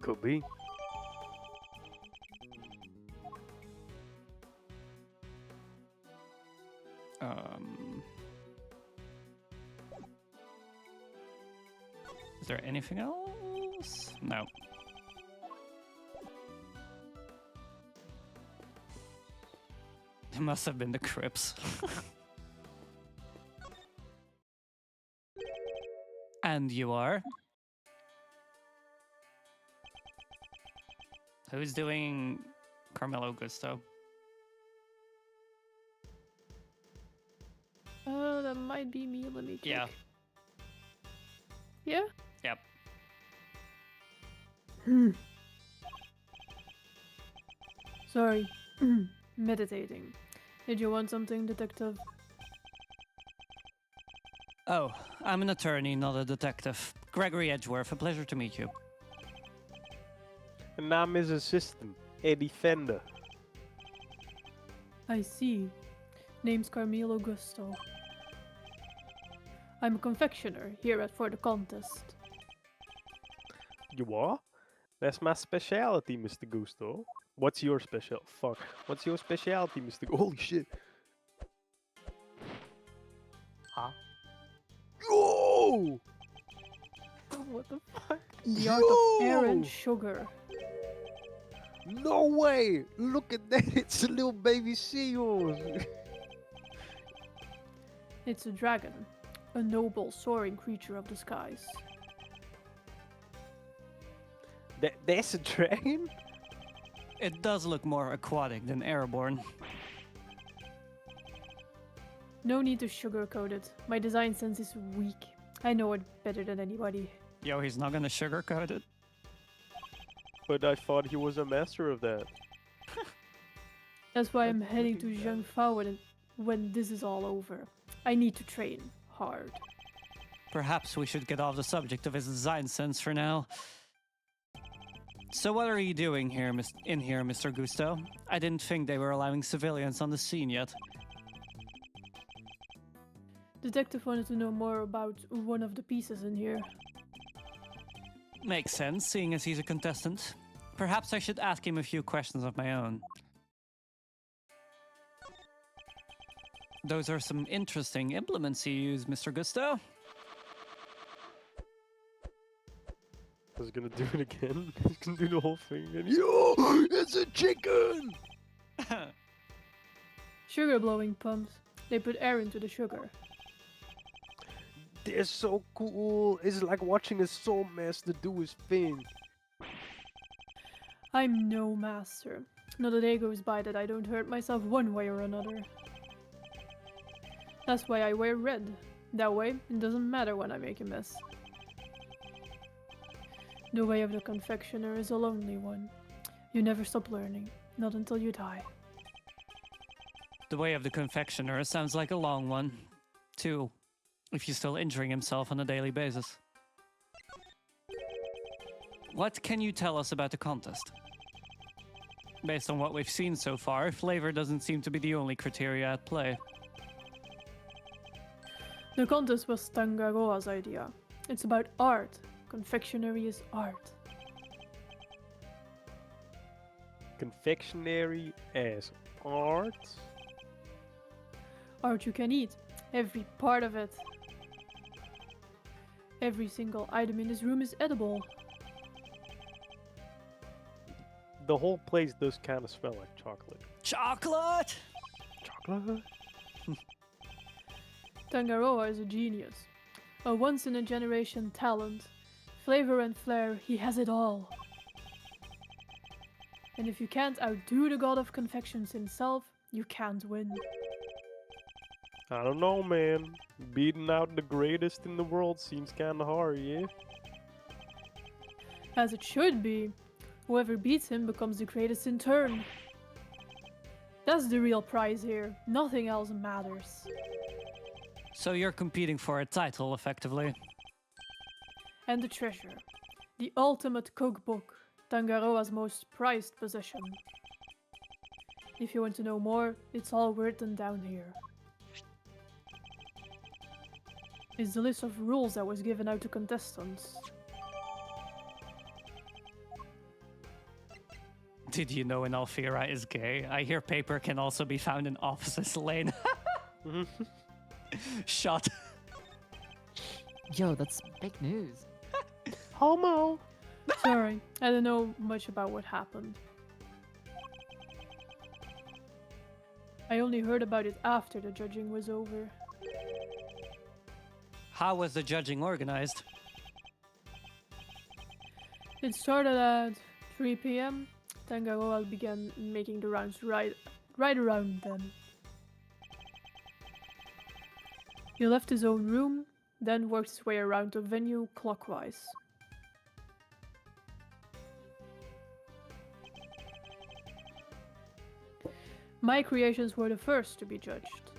[SPEAKER 2] Could be.
[SPEAKER 1] Is there anything else? No. It must have been the Crips. And you are? Who's doing Carmelo Gusto?
[SPEAKER 4] That might be me. Let me check.
[SPEAKER 1] Yeah.
[SPEAKER 4] Yeah?
[SPEAKER 1] Yep.
[SPEAKER 4] Sorry. Meditating. Did you want something, Detective?
[SPEAKER 1] Oh, I'm an attorney, not a detective. Gregory Edgeworth, a pleasure to meet you.
[SPEAKER 2] And I'm his assistant, a defender.
[SPEAKER 4] I see. Name's Carmelo Gusto. I'm a confectioner here for the contest.
[SPEAKER 2] You are? That's my specialty, Mr. Gusto. What's your special? Fuck. What's your specialty, Mr. Holy shit.
[SPEAKER 1] Huh?
[SPEAKER 2] Oh!
[SPEAKER 4] What the fuck? The art of air and sugar.
[SPEAKER 2] No way! Look at that! It's a little baby seahorse!
[SPEAKER 4] It's a dragon. A noble, soaring creature of the skies.
[SPEAKER 2] That's a dragon?
[SPEAKER 1] It does look more aquatic than airborne.
[SPEAKER 4] No need to sugarcoat it. My design sense is weak. I know it better than anybody.
[SPEAKER 1] Yo, he's not gonna sugarcoat it.
[SPEAKER 2] But I thought he was a master of that.
[SPEAKER 4] That's why I'm
[SPEAKER 2] That's
[SPEAKER 4] heading to
[SPEAKER 2] pretty bad.
[SPEAKER 4] Zhangfao when this is all over. I need to train hard.
[SPEAKER 1] Perhaps we should get off the subject of his design sense for now. So what are you doing here, Mr. Gusto? I didn't think they were allowing civilians on the scene yet.
[SPEAKER 4] Detective wanted to know more about one of the pieces in here.
[SPEAKER 1] Makes sense, seeing as he's a contestant. Perhaps I should ask him a few questions of my own. Those are some interesting implements you use, Mr. Gusto.
[SPEAKER 2] I was gonna do it again. He's gonna do the whole thing again. Yo! It's a chicken!
[SPEAKER 4] Sugar blowing pumps. They put air into the sugar.
[SPEAKER 2] They're so cool. It's like watching a soul master do his thing.
[SPEAKER 4] I'm no master. Not a day goes by that I don't hurt myself one way or another. That's why I wear red. That way, it doesn't matter when I make a mess. The way of the confectioner is a lonely one. You never stop learning, not until you die.
[SPEAKER 1] The way of the confectioner sounds like a long one, too, if he's still injuring himself on a daily basis. What can you tell us about the contest? Based on what we've seen so far, flavor doesn't seem to be the only criteria at play.
[SPEAKER 4] The contest was Tangaroa's idea. It's about art. Confectionery is art.
[SPEAKER 2] Confectionery as art?
[SPEAKER 4] Art you can eat. Every part of it. Every single item in this room is edible.
[SPEAKER 2] The whole place does kind of smell like chocolate.
[SPEAKER 1] Chocolate!
[SPEAKER 2] Chocolate?
[SPEAKER 4] Tangaroa is a genius. A once-in-a-generation talent. Flavor and flair, he has it all. And if you can't outdo the god of confections himself, you can't win.
[SPEAKER 2] I don't know, man. Beating out the greatest in the world seems kinda hard, yeah?
[SPEAKER 4] As it should be. Whoever beats him becomes the greatest in turn. That's the real prize here. Nothing else matters.
[SPEAKER 1] So you're competing for a title, effectively.
[SPEAKER 4] And the treasure. The ultimate cookbook. Tangaroa's most prized possession. If you want to know more, it's all written down here. It's the list of rules that was given out to contestants.
[SPEAKER 1] Did you know an Alfira is gay? I hear paper can also be found in Officer's Lane. Shot.
[SPEAKER 3] Yo, that's big news.
[SPEAKER 2] Homo!
[SPEAKER 4] Sorry, I don't know much about what happened. I only heard about it after the judging was over.
[SPEAKER 1] How was the judging organized?
[SPEAKER 4] It started at 3 p.m. Tangaroa began making the rounds right around then. He left his own room, then worked his way around the venue clockwise. My creations were the first to be judged.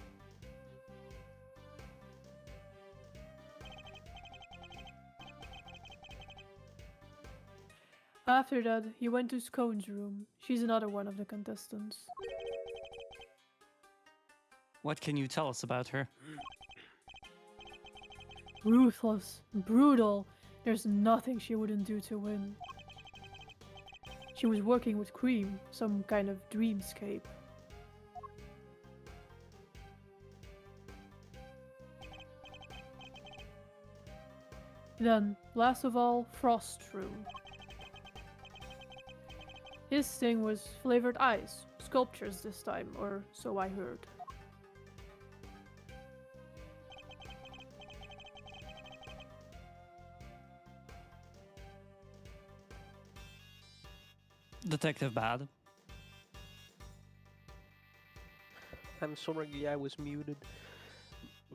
[SPEAKER 4] After that, he went to Scone's room. She's another one of the contestants.
[SPEAKER 1] What can you tell us about her?
[SPEAKER 4] Ruthless, brutal. There's nothing she wouldn't do to win. She was working with Cream, some kind of dreamscape. Then, last of all, Frost's room. His thing was flavored ice, sculptures this time, or so I heard.
[SPEAKER 1] Detective Bad.
[SPEAKER 2] I'm sorry I was muted.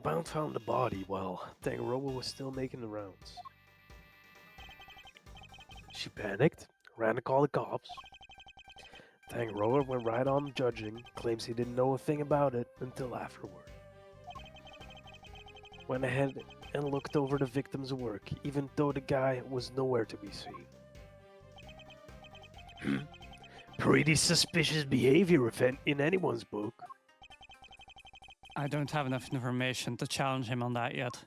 [SPEAKER 2] Bound found the body while Tangaroa was still making the rounds. She panicked, ran to call the cops. Tangaroa went right on judging, claims he didn't know a thing about it until afterward. Went ahead and looked over the victim's work, even though the guy was nowhere to be seen. Pretty suspicious behavior in anyone's book.
[SPEAKER 1] I don't have enough information to challenge him on that yet.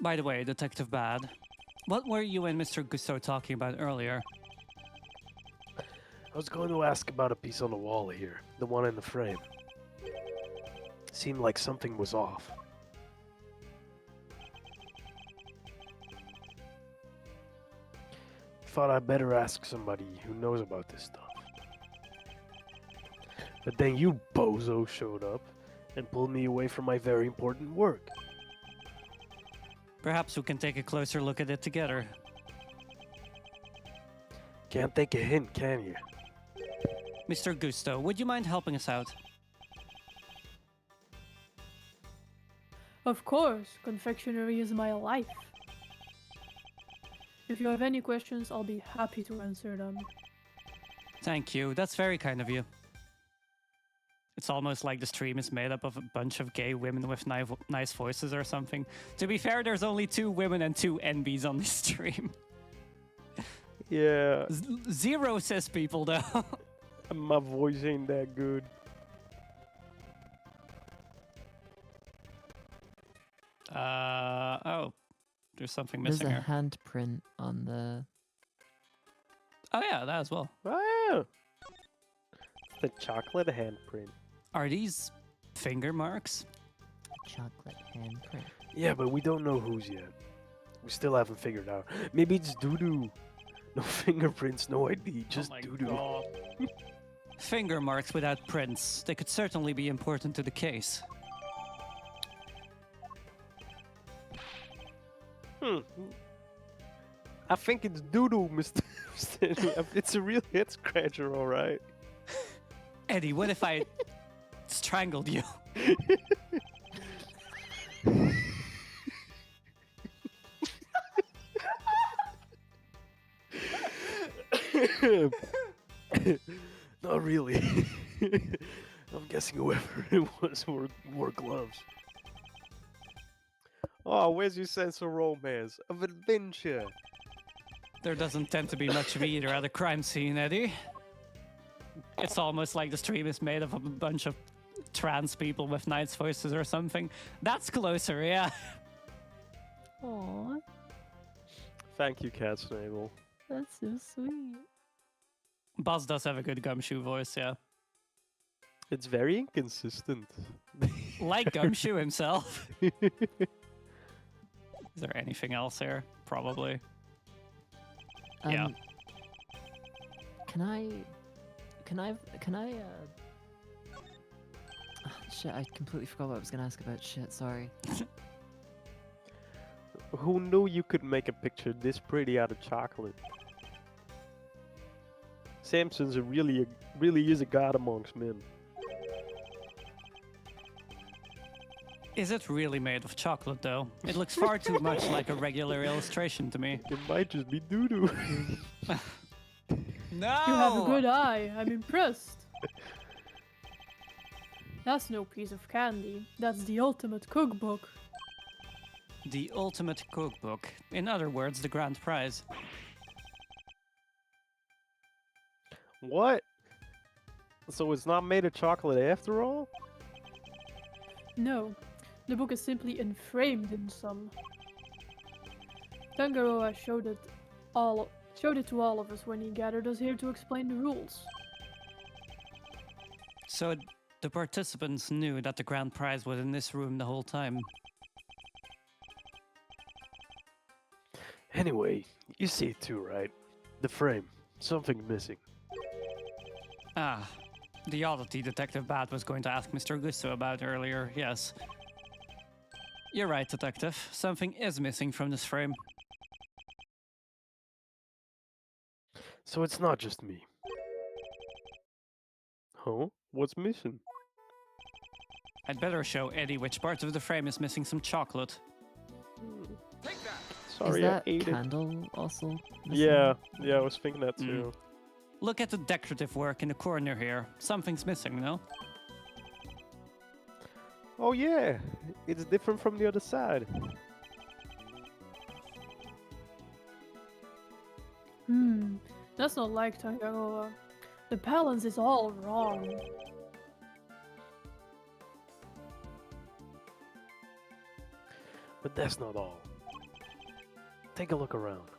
[SPEAKER 1] By the way, Detective Bad, what were you and Mr. Gusto talking about earlier?
[SPEAKER 2] I was going to ask about a piece on the wall here, the one in the frame. Seemed like something was off. Thought I'd better ask somebody who knows about this stuff. But then you bozo showed up and pulled me away from my very important work.
[SPEAKER 1] Perhaps we can take a closer look at it together.
[SPEAKER 2] Can't take a hint, can you?
[SPEAKER 1] Mr. Gusto, would you mind helping us out?
[SPEAKER 4] Of course, confectionery is my life. If you have any questions, I'll be happy to answer them.
[SPEAKER 1] Thank you, that's very kind of you. It's almost like the stream is made up of a bunch of gay women with nice voices or something. To be fair, there's only 2 women and 2 NBs on this stream.
[SPEAKER 2] Yeah,
[SPEAKER 1] Zero cis people, though.
[SPEAKER 2] my voice ain't that good.
[SPEAKER 1] Oh. There's something
[SPEAKER 3] There's
[SPEAKER 1] missing
[SPEAKER 3] a
[SPEAKER 1] here.
[SPEAKER 3] handprint on the.
[SPEAKER 1] Oh, yeah, that as well.
[SPEAKER 2] Ah, the chocolate handprint.
[SPEAKER 1] Are these finger marks?
[SPEAKER 3] Chocolate handprint.
[SPEAKER 2] Yeah, but we don't know whose yet. We still haven't figured out. Maybe it's doo-doo. No fingerprints, no ID, just
[SPEAKER 1] oh my
[SPEAKER 2] doo-doo.
[SPEAKER 1] God. Finger marks without prints. They could certainly be important to the case.
[SPEAKER 2] I think it's doo-doo, Mr. It's a real head scratcher, alright.
[SPEAKER 1] Eddie, what if I strangled you?
[SPEAKER 2] Not really. I'm guessing whoever it was wore gloves. Oh, where's your sense of romance, of adventure?
[SPEAKER 1] There doesn't tend to be much of either at a crime scene, Eddie. It's almost like the stream is made of a bunch of trans people with nice voices or something. That's closer, yeah.
[SPEAKER 3] Aw,
[SPEAKER 2] Thank you, Cat Snaggle.
[SPEAKER 3] that's so sweet.
[SPEAKER 1] Buzz does have a good Gumshoe voice, yeah.
[SPEAKER 2] It's very inconsistent.
[SPEAKER 1] Like Gumshoe himself. Is there anything else here? Probably. Yeah.
[SPEAKER 3] Can I? Shit, I completely forgot what I was gonna ask about. Shit, sorry.
[SPEAKER 2] Who knew you could make a picture this pretty out of chocolate? Samson's really is a god amongst men.
[SPEAKER 1] Is it really made of chocolate, though? It looks far too much like a regular illustration to me.
[SPEAKER 2] It might just be doo-doo.
[SPEAKER 1] No!
[SPEAKER 4] You have a good eye. I'm impressed. That's no piece of candy. That's the ultimate cookbook.
[SPEAKER 1] The ultimate cookbook. In other words, the grand prize.
[SPEAKER 2] What? So it's not made of chocolate after all?
[SPEAKER 4] No, the book is simply enframed in some. Tangaroa showed it to all of us when he gathered us here to explain the rules.
[SPEAKER 1] So the participants knew that the grand prize was in this room the whole time.
[SPEAKER 2] Anyway, you see it too, right? The frame. Something missing.
[SPEAKER 1] Ah, the oddity Detective Bat was going to ask Mr. Gusto about earlier, yes. You're right, Detective. Something is missing from this frame.
[SPEAKER 2] So it's not just me. Huh? What's missing?
[SPEAKER 1] I'd better show Eddie which part of the frame is missing some chocolate.
[SPEAKER 2] Sorry,
[SPEAKER 3] Is that
[SPEAKER 2] I ate it.
[SPEAKER 3] candle also? missing?
[SPEAKER 2] Yeah, I was thinking that too.
[SPEAKER 1] Look at the decorative work in the corner here. Something's missing, no?
[SPEAKER 2] Oh yeah, it's different from the other side.
[SPEAKER 4] That's not like Tangaroa. The balance is all wrong.
[SPEAKER 2] But that's not all. Take a look around.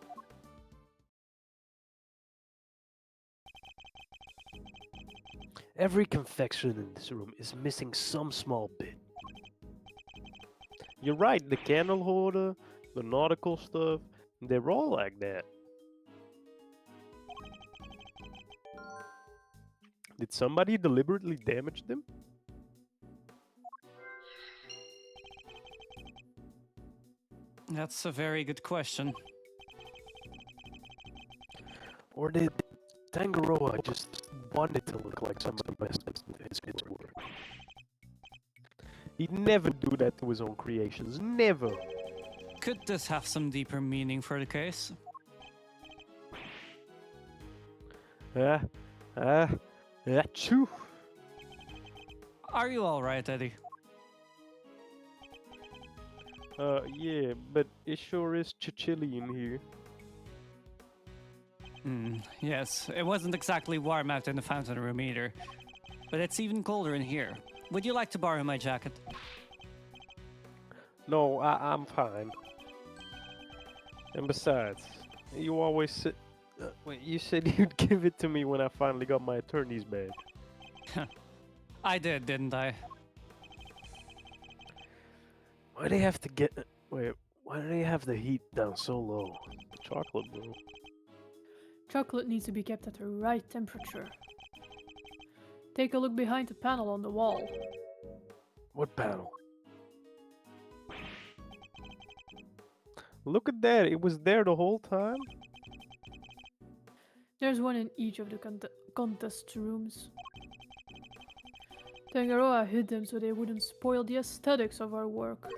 [SPEAKER 2] Every confection in this room is missing some small bit. You're right, the candle holder, the nautical stuff, they're all like that. Did somebody deliberately damage them?
[SPEAKER 1] That's a very good question.
[SPEAKER 2] Or did Tangaroa just want it to look like somebody messed up his work? He'd never do that to his own creations, never!
[SPEAKER 1] Could this have some deeper meaning for the case?
[SPEAKER 2] Achoo!
[SPEAKER 1] Are you alright, Eddie?
[SPEAKER 2] Yeah, but it sure is chilly in here.
[SPEAKER 1] Yes, it wasn't exactly warm out in the fountain room either. But it's even colder in here. Would you like to borrow my jacket?
[SPEAKER 2] No, I'm fine. And besides, you always said... wait, you said you'd give it to me when I finally got my attorney's badge.
[SPEAKER 1] I did, didn't I?
[SPEAKER 2] Why do they have to get... wait, why do they have the heat down so low? Chocolate, bro.
[SPEAKER 4] Chocolate needs to be kept at the right temperature. Take a look behind the panel on the wall.
[SPEAKER 2] What panel? Look at that, it was there the whole time?
[SPEAKER 4] There's one in each of the contest rooms. Tangaroa hid them so they wouldn't spoil the aesthetics of our work.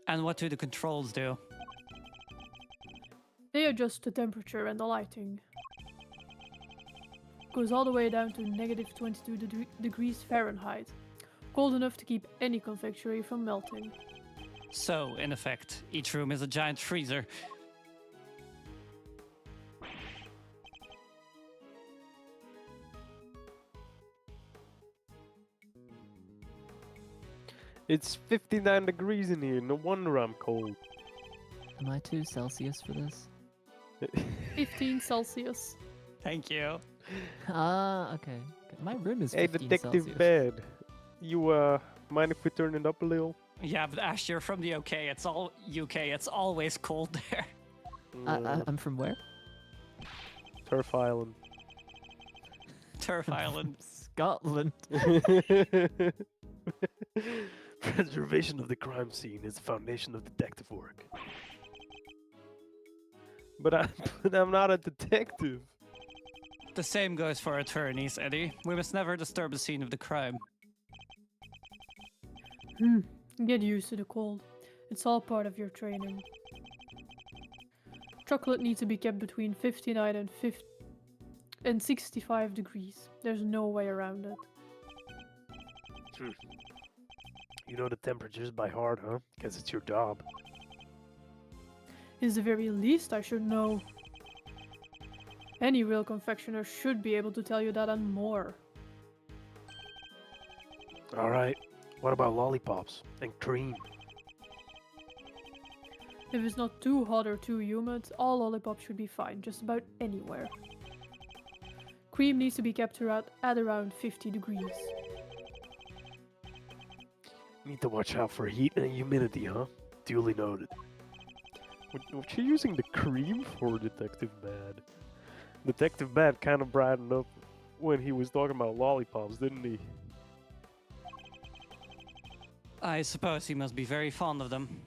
[SPEAKER 1] And what do the controls do?
[SPEAKER 4] They adjust the temperature and the lighting. Goes all the way down to negative 22 degrees Fahrenheit. Cold enough to keep any confectionery from melting.
[SPEAKER 1] So, in effect, each room is a giant freezer.
[SPEAKER 2] It's 59 degrees in here, no wonder I'm cold.
[SPEAKER 3] Am I too Celsius for this?
[SPEAKER 4] 15 Celsius.
[SPEAKER 1] Thank you.
[SPEAKER 3] Ah, okay. My room is
[SPEAKER 2] Hey,
[SPEAKER 3] 15
[SPEAKER 2] Detective
[SPEAKER 3] Celsius.
[SPEAKER 2] Bad. You, mind if we turn it up a little?
[SPEAKER 1] Yeah, but Ash, you're from the UK. It's all UK. It's always cold there.
[SPEAKER 3] I'm from where?
[SPEAKER 2] Turf Island.
[SPEAKER 1] Turf Island.
[SPEAKER 3] Scotland.
[SPEAKER 2] Preservation of the crime scene is the foundation of detective work. But I'm not a detective.
[SPEAKER 1] The same goes for attorneys, Eddie. We must never disturb the scene of the crime.
[SPEAKER 4] Get used to the cold. It's all part of your training. Chocolate needs to be kept between 59 and 65 degrees. There's no way around it.
[SPEAKER 2] You know the temperatures by heart, huh? Guess it's your job.
[SPEAKER 4] Is the very least I should know. Any real confectioner should be able to tell you that and more.
[SPEAKER 2] Alright, what about lollipops and cream?
[SPEAKER 4] If it's not too hot or too humid, all lollipops should be fine, just about anywhere. Cream needs to be kept at around 50 degrees.
[SPEAKER 2] Need to watch out for heat and humidity, huh? Duly noted. What you using the cream for, Detective Bad? Detective Bad kind of brightened up when he was talking about lollipops, didn't he?
[SPEAKER 1] I suppose he must be very fond of them.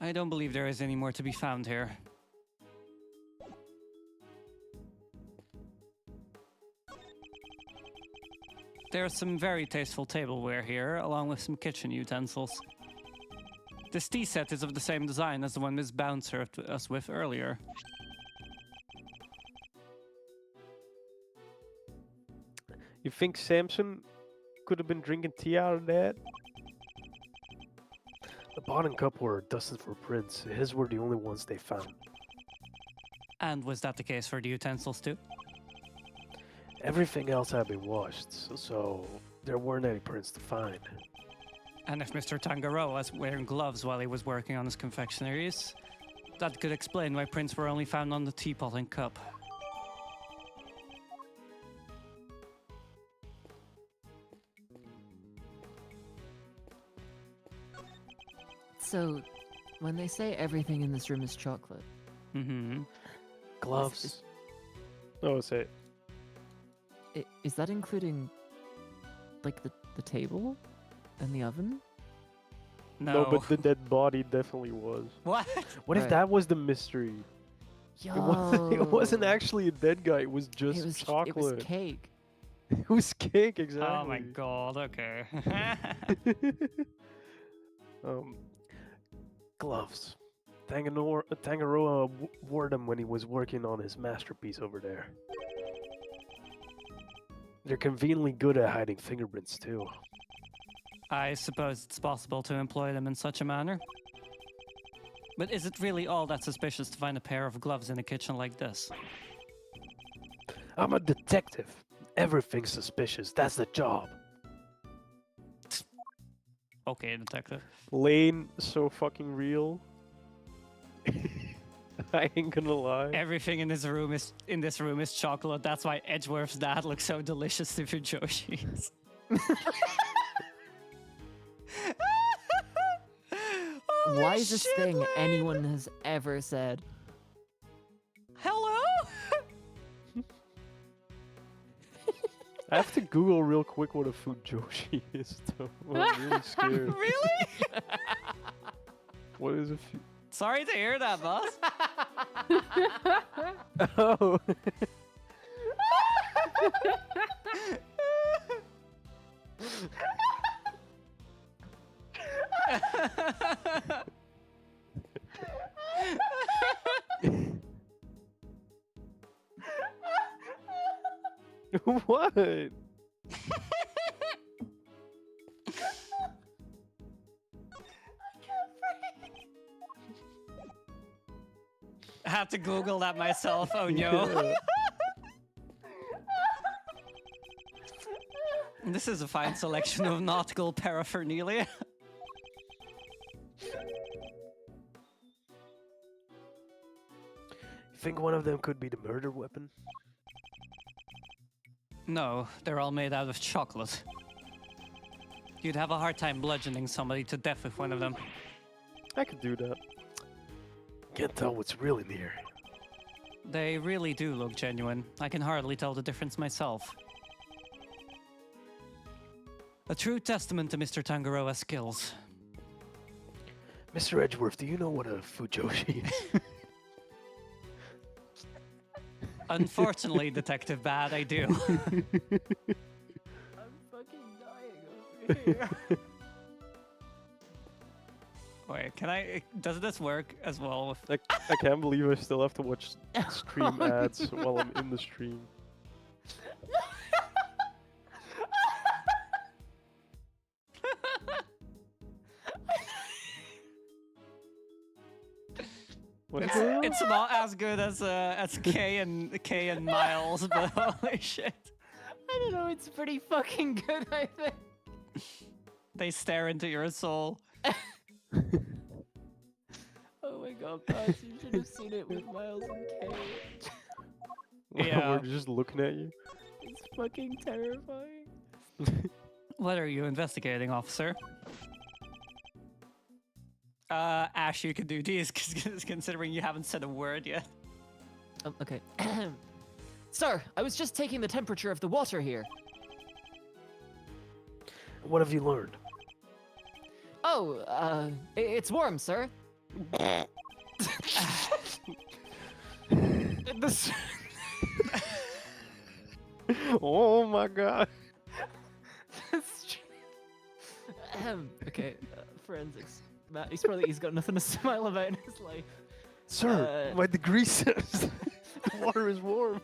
[SPEAKER 1] I don't believe there is any more to be found here. There's some very tasteful tableware here, along with some kitchen utensils. This tea set is of the same design as the one Miss Bound served us with earlier.
[SPEAKER 2] You think Samson could have been drinking tea out of that? The pot and cup were destined for Prince. His were the only ones they found.
[SPEAKER 1] And was that the case for the utensils too?
[SPEAKER 2] Everything else had been washed, so there weren't any prints to find.
[SPEAKER 1] And if Mr. Tangaroa was wearing gloves while he was working on his confectionaries, that could explain why prints were only found on the teapot and cup.
[SPEAKER 3] So, when they say everything in this room is chocolate,
[SPEAKER 1] Mm-hmm.
[SPEAKER 2] Gloves. Oh, say it.
[SPEAKER 3] is that including, like, the table and the oven?
[SPEAKER 1] No.
[SPEAKER 2] No, but the dead body definitely was.
[SPEAKER 1] What?
[SPEAKER 2] What if
[SPEAKER 3] Right.
[SPEAKER 2] that was the mystery?
[SPEAKER 3] Yo,
[SPEAKER 2] It wasn't actually a dead guy, it was just
[SPEAKER 3] It was
[SPEAKER 2] chocolate.
[SPEAKER 3] cake.
[SPEAKER 2] It was cake, exactly.
[SPEAKER 1] Oh my god, okay.
[SPEAKER 2] Gloves. Tangaroa wore them when he was working on his masterpiece over there. They're conveniently good at hiding fingerprints, too.
[SPEAKER 1] I suppose it's possible to employ them in such a manner. But is it really all that suspicious to find a pair of gloves in a kitchen like this?
[SPEAKER 2] I'm a detective. Everything's suspicious. That's the job.
[SPEAKER 1] Okay, detective.
[SPEAKER 2] Lane, so fucking real. I ain't gonna lie.
[SPEAKER 1] Everything in this room is chocolate. That's why Edgeworth's dad looks so delicious to Fujoshis.
[SPEAKER 3] Wisest thing anyone has ever said.
[SPEAKER 1] Hello?
[SPEAKER 2] I have to Google real quick what a Fujoshi is, though. I'm really scared.
[SPEAKER 1] Really?
[SPEAKER 2] What is a fu-
[SPEAKER 1] Sorry to hear that, boss.
[SPEAKER 2] Oh. What?
[SPEAKER 1] I had to Google that myself. Oh no.
[SPEAKER 2] Yeah.
[SPEAKER 1] This is a fine selection of nautical paraphernalia.
[SPEAKER 2] You think one of them could be the murder weapon?
[SPEAKER 1] No, they're all made out of chocolate. You'd have a hard time bludgeoning somebody to death with one of them.
[SPEAKER 2] I could do that. Can't tell what's real in here.
[SPEAKER 1] They really do look genuine. I can hardly tell the difference myself. A true testament to Mr. Tangaroa's skills.
[SPEAKER 2] Mr. Edgeworth, do you know what a Fujoshi is?
[SPEAKER 1] Unfortunately, Detective Bad, I do.
[SPEAKER 3] I'm fucking dying over here.
[SPEAKER 1] Wait, can I... Does this work as well with...
[SPEAKER 2] I can't believe I still have to watch stream ads while I'm in the stream. What the hell?
[SPEAKER 1] It's not as good as K and Miles, but holy shit.
[SPEAKER 3] I don't know, it's pretty fucking good, I think.
[SPEAKER 1] They stare into your soul.
[SPEAKER 3] Oh my god, Baz, you should have seen it with Miles and Kay.
[SPEAKER 1] Yeah.
[SPEAKER 2] We're just looking at you.
[SPEAKER 3] It's fucking terrifying.
[SPEAKER 1] What are you investigating, officer? Ash, you can do these, considering you haven't said a word yet.
[SPEAKER 3] Oh, okay. Sir, I was just taking the temperature of the water here.
[SPEAKER 2] What have you learned?
[SPEAKER 3] Oh, it's warm, sir. This...
[SPEAKER 2] Oh my god.
[SPEAKER 3] Okay, forensics. Matt, he's got nothing to smile about in his life.
[SPEAKER 2] Sir, my degree says the water is warm.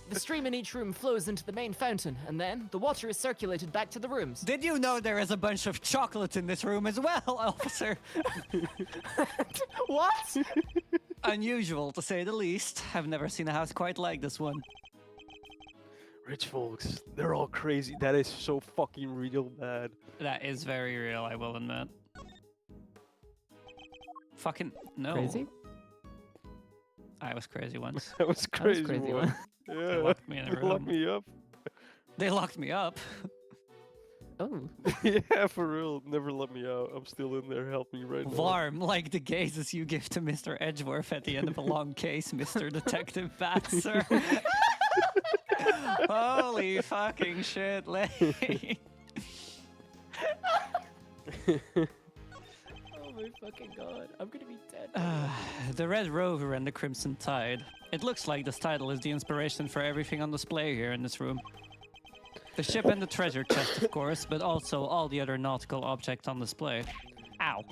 [SPEAKER 3] The stream in each room flows into the main fountain, and then the water is circulated back to the rooms.
[SPEAKER 1] Did you know there is a bunch of chocolate in this room as well, officer?
[SPEAKER 3] What?
[SPEAKER 1] Unusual, to say the least. I've never seen a house quite like this one.
[SPEAKER 2] Rich folks, they're all crazy. That is so fucking real bad.
[SPEAKER 1] That is very real, I will admit. Fucking no.
[SPEAKER 3] Crazy?
[SPEAKER 1] I was crazy once.
[SPEAKER 2] That was crazy.
[SPEAKER 3] crazy
[SPEAKER 2] boy.
[SPEAKER 3] one.
[SPEAKER 2] Yeah.
[SPEAKER 1] They locked me in a
[SPEAKER 2] They locked
[SPEAKER 1] room.
[SPEAKER 2] me up.
[SPEAKER 1] They locked me up.
[SPEAKER 3] Oh.
[SPEAKER 2] Yeah, for real. Never let me out. I'm still in there. Help me right now.
[SPEAKER 1] Varm, like the gazes you give to Mr. Edgeworth at the end of a long case, Mr. Detective Batser. Holy fucking shit, Lane.
[SPEAKER 3] Oh my fucking god. I'm gonna be dead.
[SPEAKER 1] The Red Rover and the Crimson Tide. It looks like this title is the inspiration for everything on display here in this room. The ship and the treasure chest, of course, but also all the other nautical objects on display. Ow.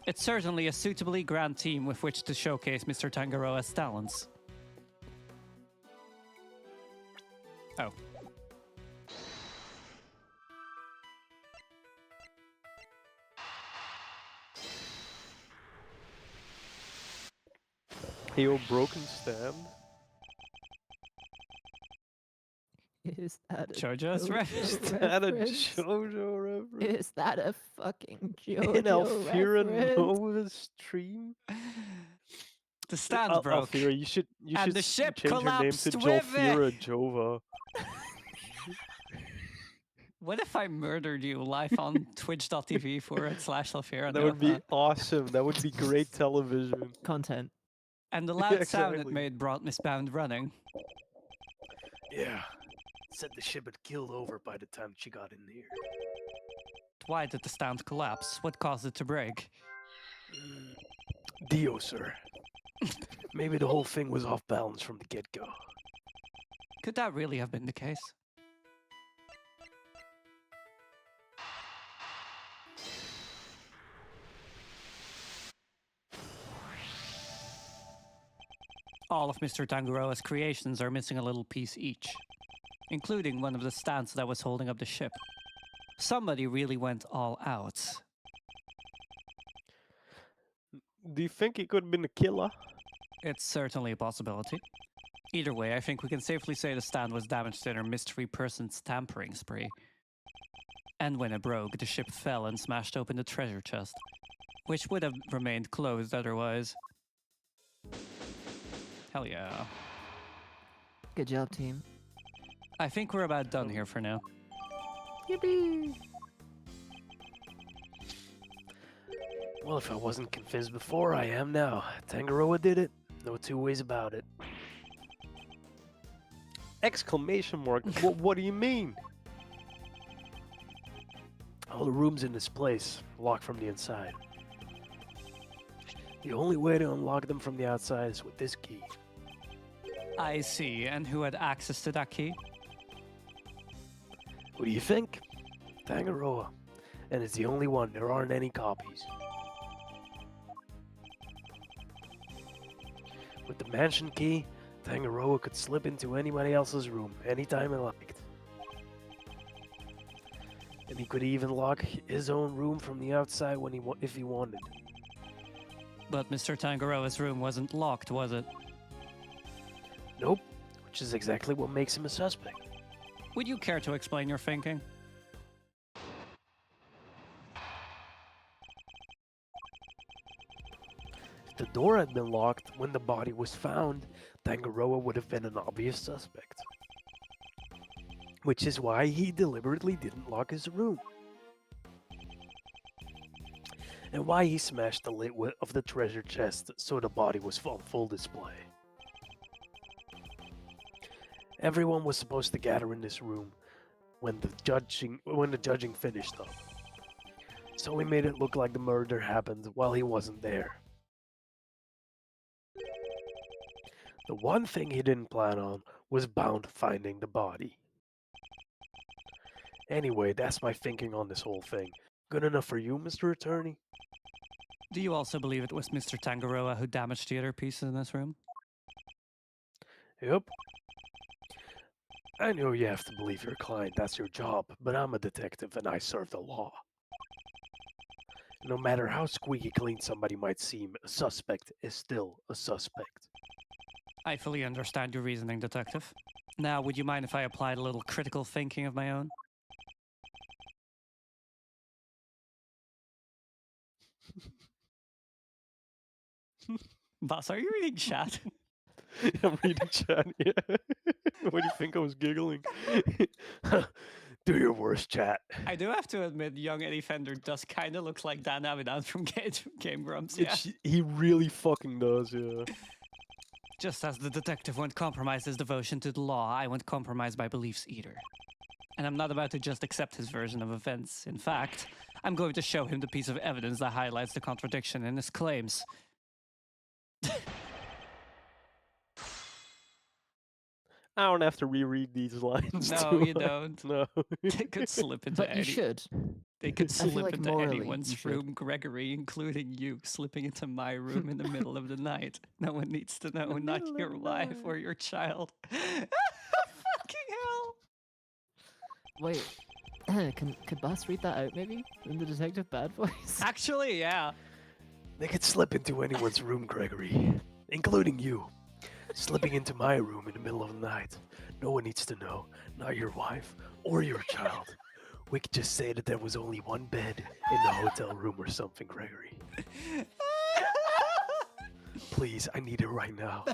[SPEAKER 1] It's certainly a suitably grand team with which to showcase Mr. Tangaroa's talents. Oh.
[SPEAKER 2] Yo, broken stand.
[SPEAKER 3] Is that a
[SPEAKER 1] JoJo's
[SPEAKER 3] JoJo
[SPEAKER 1] reference?
[SPEAKER 2] Is that a
[SPEAKER 3] reference?
[SPEAKER 2] JoJo reference?
[SPEAKER 3] Is that a fucking
[SPEAKER 2] In
[SPEAKER 3] JoJo
[SPEAKER 2] Alfira
[SPEAKER 3] reference?
[SPEAKER 2] Nova's stream?
[SPEAKER 1] The stand broke.
[SPEAKER 2] Alfira, you should
[SPEAKER 1] And the ship
[SPEAKER 2] change your name to
[SPEAKER 1] collapsed with it.
[SPEAKER 2] Jolfira Jova.
[SPEAKER 1] What if I murdered you live on twitch.tv/Alfira
[SPEAKER 2] That would be
[SPEAKER 1] Nova?
[SPEAKER 2] awesome. That would be great television.
[SPEAKER 3] Content.
[SPEAKER 1] And the loud sound it
[SPEAKER 2] exactly.
[SPEAKER 1] made brought Miss Bound running.
[SPEAKER 2] Yeah. Said the ship had killed over by the time she got in here.
[SPEAKER 1] Why did the stand collapse? What caused it to break?
[SPEAKER 2] Dio, sir. Maybe the whole thing was off balance from the get-go.
[SPEAKER 1] Could that really have been the case? All of Mr. Tangaroa's creations are missing a little piece each, including one of the stands that was holding up the ship. Somebody really went all out.
[SPEAKER 2] Do you think he could have been a killer?
[SPEAKER 1] It's certainly a possibility. Either way, I think we can safely say the stand was damaged in a mystery person's tampering spree. And when it broke, the ship fell and smashed open the treasure chest, which would have remained closed otherwise. Hell yeah.
[SPEAKER 3] Good job, team.
[SPEAKER 1] I think we're about done here for now.
[SPEAKER 2] Yippee! Well, if I wasn't convinced before, I am now. Tangaroa did it. No two ways about it. Exclamation mark. What do you mean? All the rooms in this place locked from the inside. The only way to unlock them from the outside is with this key.
[SPEAKER 1] I see. And who had access to that key?
[SPEAKER 2] Who do you think? Tangaroa. And it's the only one. There aren't any copies. With the mansion key, Tangaroa could slip into anybody else's room anytime he liked. And he could even lock his own room from the outside when if he wanted.
[SPEAKER 1] But Mr. Tangaroa's room wasn't locked, was it?
[SPEAKER 2] Nope, which is exactly what makes him a suspect.
[SPEAKER 1] Would you care to explain your thinking?
[SPEAKER 2] If the door had been locked when the body was found, Tangaroa would have been an obvious suspect. Which is why he deliberately didn't lock his room. And why he smashed the lid of the treasure chest so the body was on full display. Everyone was supposed to gather in this room when the judging finished up. So he made it look like the murder happened while he wasn't there. The one thing he didn't plan on was Bound finding the body. Anyway, that's my thinking on this whole thing. Good enough for you, Mr. Attorney?
[SPEAKER 1] Do you also believe it was Mr. Tangaroa who damaged the other pieces in this room?
[SPEAKER 2] Yep. I know you have to believe your client, that's your job, but I'm a detective and I serve the law. No matter how squeaky clean somebody might seem, a suspect is still a suspect.
[SPEAKER 1] I fully understand your reasoning, Detective. Now, would you mind if I applied a little critical thinking of my own? Boss, are you reading chat?
[SPEAKER 2] I'm reading chat, yeah. What do you think I was giggling? Do your worst, chat.
[SPEAKER 1] I do have to admit, young Eddie Fender does kind of look like Dan Avidan from Game Grumps, yeah.
[SPEAKER 2] He really fucking does, yeah.
[SPEAKER 1] Just as the detective won't compromise his devotion to the law, I won't compromise my beliefs either. And I'm not about to just accept his version of events. In fact, I'm going to show him the piece of evidence that highlights the contradiction in his claims.
[SPEAKER 2] I don't have to reread these lines.
[SPEAKER 1] No,
[SPEAKER 2] do
[SPEAKER 1] you
[SPEAKER 2] I?
[SPEAKER 1] don't.
[SPEAKER 2] No.
[SPEAKER 1] They could slip into
[SPEAKER 3] But you should.
[SPEAKER 1] They could
[SPEAKER 3] I feel
[SPEAKER 1] slip
[SPEAKER 3] like
[SPEAKER 1] into
[SPEAKER 3] morally,
[SPEAKER 1] anyone's
[SPEAKER 3] you should.
[SPEAKER 1] room, Gregory, including you, slipping into my room in the middle of the night. No one needs to know, not
[SPEAKER 3] middle of
[SPEAKER 1] your
[SPEAKER 3] the
[SPEAKER 1] wife
[SPEAKER 3] night.
[SPEAKER 1] or your child. Fucking hell.
[SPEAKER 3] Wait, could Boss read that out maybe in the detective bad voice?
[SPEAKER 1] Actually, yeah.
[SPEAKER 2] They could slip into anyone's room, Gregory. including you, slipping into my room in the middle of the night. No one needs to know, not your wife or your child. We could just say that there was only one bed in the hotel room or something, Gregory. Please, I need it right now.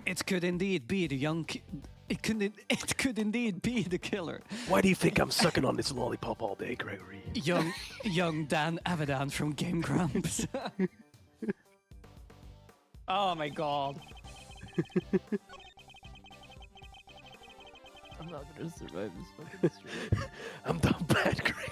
[SPEAKER 1] It could indeed be the it could indeed be the killer.
[SPEAKER 2] Why do you think I'm sucking on this lollipop all day, Gregory?
[SPEAKER 1] Young Dan Avidan from Game Grumps. Oh my god.
[SPEAKER 3] I'm not gonna survive this fucking stream.
[SPEAKER 2] I'm done bad, Gregory.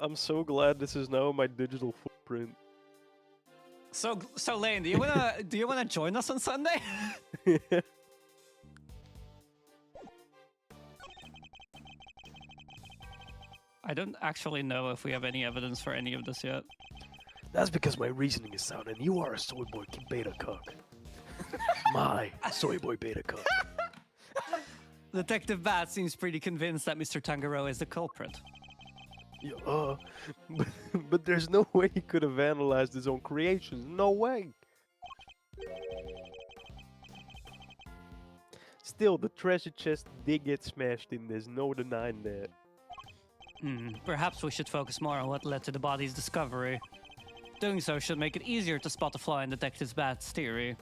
[SPEAKER 2] I'm so glad this is now my digital footprint.
[SPEAKER 1] So Lane, do you wanna join us on Sunday? I don't actually know if we have any evidence for any of this yet.
[SPEAKER 2] That's because my reasoning is sound, and you are a soy boy beta cuck. My soy boy beta cuck.
[SPEAKER 1] Detective Bat seems pretty convinced that Mr. Tangaroa is the culprit.
[SPEAKER 2] Yeah, but there's no way he could have analyzed his own creations. No way. Still, the treasure chest did get smashed in. There's no denying that.
[SPEAKER 1] Perhaps we should focus more on what led to the body's discovery. Doing so should make it easier to spot a flaw in Detective Bat's theory.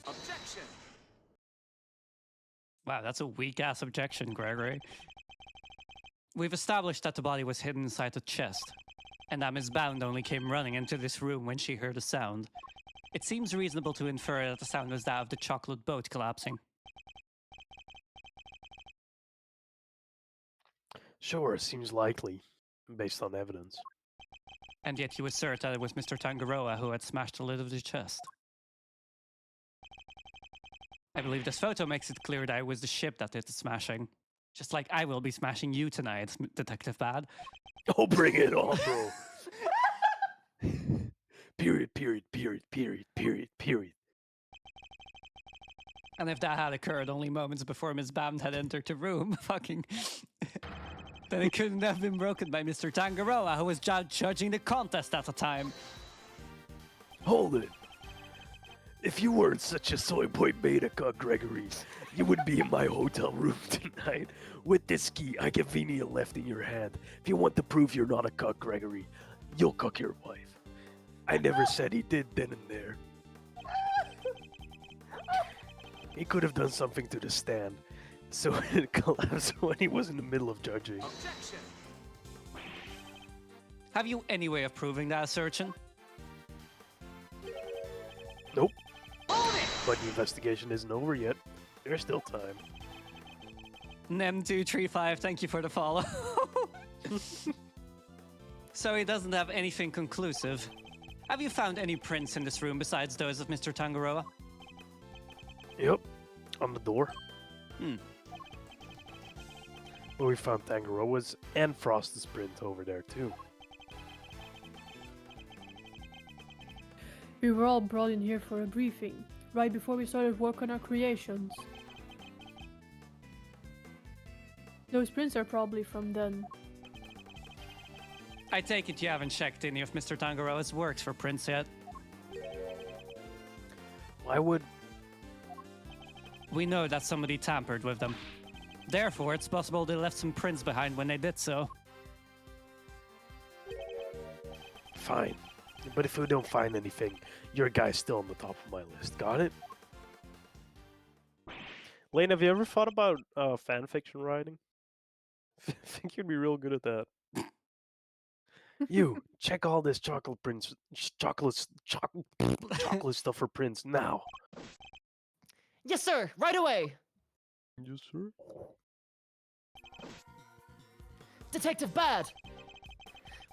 [SPEAKER 5] Objection!
[SPEAKER 1] Wow, that's a weak-ass objection, Gregory. We've established that the body was hidden inside the chest, and that Miss Bound only came running into this room when she heard a sound. It seems reasonable to infer that the sound was that of the chocolate boat collapsing.
[SPEAKER 2] Sure, seems likely, based on evidence.
[SPEAKER 1] And yet you assert that it was Mr. Tangaroa who had smashed the lid of the chest. I believe this photo makes it clear that it was the ship that did the smashing. Just like I will be smashing you tonight, Detective Bad.
[SPEAKER 2] Oh, bring it on, bro. Period, period, period, period, period, period.
[SPEAKER 1] And if that had occurred only moments before Miss Bamd had entered the room, then it couldn't have been broken by Mr. Tangaroa, who was judging the contest at the time.
[SPEAKER 2] Hold it. If you weren't such a soy boy beta cuck, Gregory, you would be in my hotel room tonight with this key I conveniently left in your hand. If you want to prove you're not a cuck, Gregory, you'll cuck your wife. I never said he did then and there. He could have done something to the stand, so it collapsed when he was in the middle of judging.
[SPEAKER 5] Objection!
[SPEAKER 1] Have you any way of proving that assertion?
[SPEAKER 2] Nope. But the investigation isn't over yet. There's still time.
[SPEAKER 1] Nem235, thank you for the follow. So he doesn't have anything conclusive. Have you found any prints in this room besides those of Mr. Tangaroa?
[SPEAKER 2] Yep. On the door.
[SPEAKER 1] Hmm.
[SPEAKER 2] But we found Tangaroa's and Frost's print over there too.
[SPEAKER 4] We were all brought in here for a briefing, right before we started work on our creations. Those prints are probably from then.
[SPEAKER 1] I take it you haven't checked any of Mr. Tangaroa's works for prints yet.
[SPEAKER 2] Why would...
[SPEAKER 1] We know that somebody tampered with them. Therefore, it's possible they left some prints behind when they did so.
[SPEAKER 2] Fine. But if we don't find anything, your guy's still on the top of my list. Got it? Lane, have you ever thought about fanfiction writing? I think you'd be real good at that. You, check all this chocolate prints, chocolate stuff for prints now.
[SPEAKER 3] Yes, sir. Right away.
[SPEAKER 2] Yes, sir.
[SPEAKER 3] Detective Bad.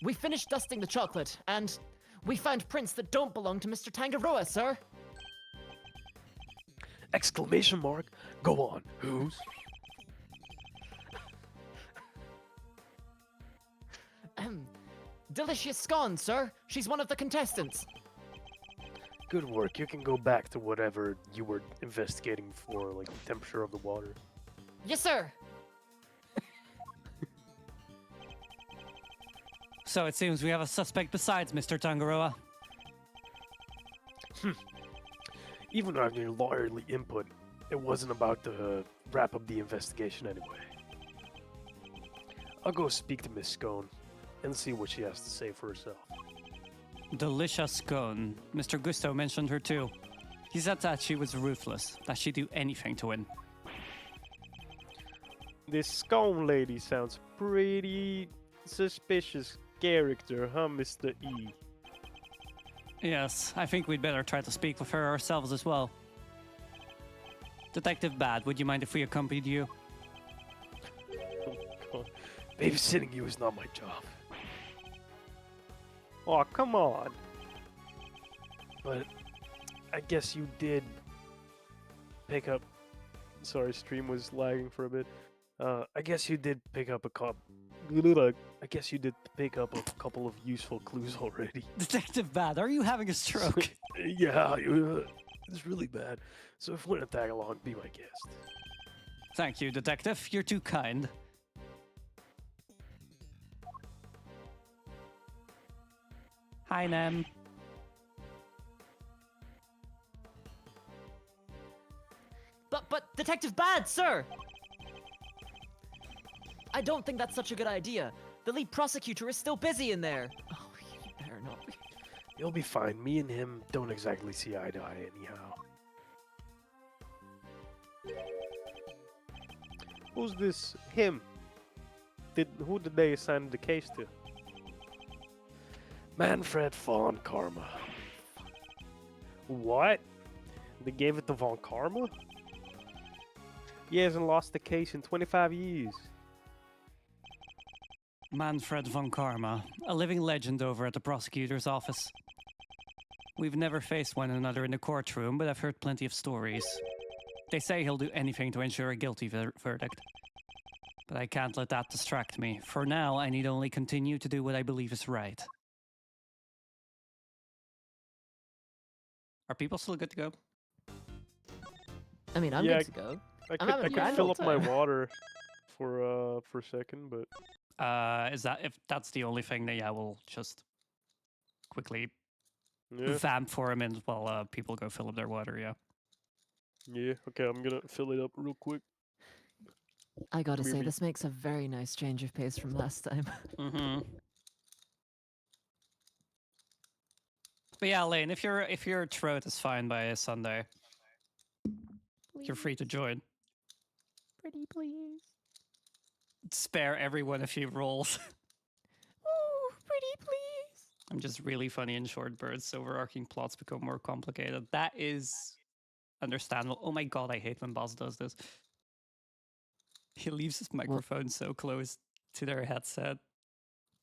[SPEAKER 3] We finished dusting the chocolate, and we found prints that don't belong to Mr. Tangaroa, sir.
[SPEAKER 2] Exclamation mark. Go on. Whose?
[SPEAKER 3] Delicious Scone, sir. She's one of the contestants.
[SPEAKER 2] Good work. You can go back to whatever you were investigating for, like the temperature of the water.
[SPEAKER 3] Yes, sir.
[SPEAKER 1] So it seems we have a suspect besides Mr. Tangaroa.
[SPEAKER 2] Even on your lawyerly input, it wasn't about to wrap up the investigation anyway. I'll go speak to Miss Scone and see what she has to say for herself.
[SPEAKER 1] Delicious Scone. Mr. Gusto mentioned her too. He said that she was ruthless, that she'd do anything to win.
[SPEAKER 2] This Scone lady sounds pretty suspicious character, huh, Mr. E?
[SPEAKER 1] Yes, I think we'd better try to speak with her ourselves as well. Detective Bad, would you mind if we accompanied you?
[SPEAKER 2] Babysitting you is not my job. Oh, come on. But I guess you did pick up. Sorry, stream was lagging for a bit. I guess you did pick up a I guess you did pick up a couple of useful clues already.
[SPEAKER 1] Detective Bad, are you having a stroke?
[SPEAKER 2] Yeah, it's really bad. So if you want to tag along, be my guest.
[SPEAKER 1] Thank you, Detective. You're too kind. Hi, Nem.
[SPEAKER 3] But Detective Bad, sir! I don't think that's such a good idea. The lead prosecutor is still busy in there. Oh, you better not be.
[SPEAKER 2] You'll be fine. Me and him don't exactly see eye to eye anyhow. Who's this him? Who did they assign the case to? Manfred von Karma. What? They gave it to von Karma? He hasn't lost the case in 25 years.
[SPEAKER 1] Manfred von Karma, a living legend over at the prosecutor's office. We've never faced one another in the courtroom, but I've heard plenty of stories. They say he'll do anything to ensure a guilty verdict. But I can't let that distract me. For now, I need only continue to do what I believe is right. Are people still good to go?
[SPEAKER 3] I mean, I'm
[SPEAKER 2] Yeah,
[SPEAKER 3] good to go.
[SPEAKER 2] I
[SPEAKER 3] I'm
[SPEAKER 2] could,
[SPEAKER 3] having
[SPEAKER 2] I
[SPEAKER 3] a
[SPEAKER 2] could
[SPEAKER 3] grand
[SPEAKER 2] fill
[SPEAKER 3] old
[SPEAKER 2] up my
[SPEAKER 3] time.
[SPEAKER 2] water for a second, but
[SPEAKER 1] Is that if that's the only thing? Then yeah, we'll just quickly
[SPEAKER 2] yeah,
[SPEAKER 1] vamp for a minute while people go fill up their water. Yeah.
[SPEAKER 2] yeah. Okay, I'm gonna fill it up real quick.
[SPEAKER 3] I gotta say,
[SPEAKER 2] Maybe.
[SPEAKER 3] this makes a very nice change of pace from last time.
[SPEAKER 1] Mm-hmm. But yeah, Lane, if your throat is fine by Sunday, you're free to join.
[SPEAKER 3] Pretty please.
[SPEAKER 1] Spare everyone a few rolls.
[SPEAKER 3] Ooh, pretty please.
[SPEAKER 1] I'm just really funny in short bursts. Overarching plots become more complicated. That is understandable. Oh my god, I hate when Boss does this. He leaves his microphone so close to their headset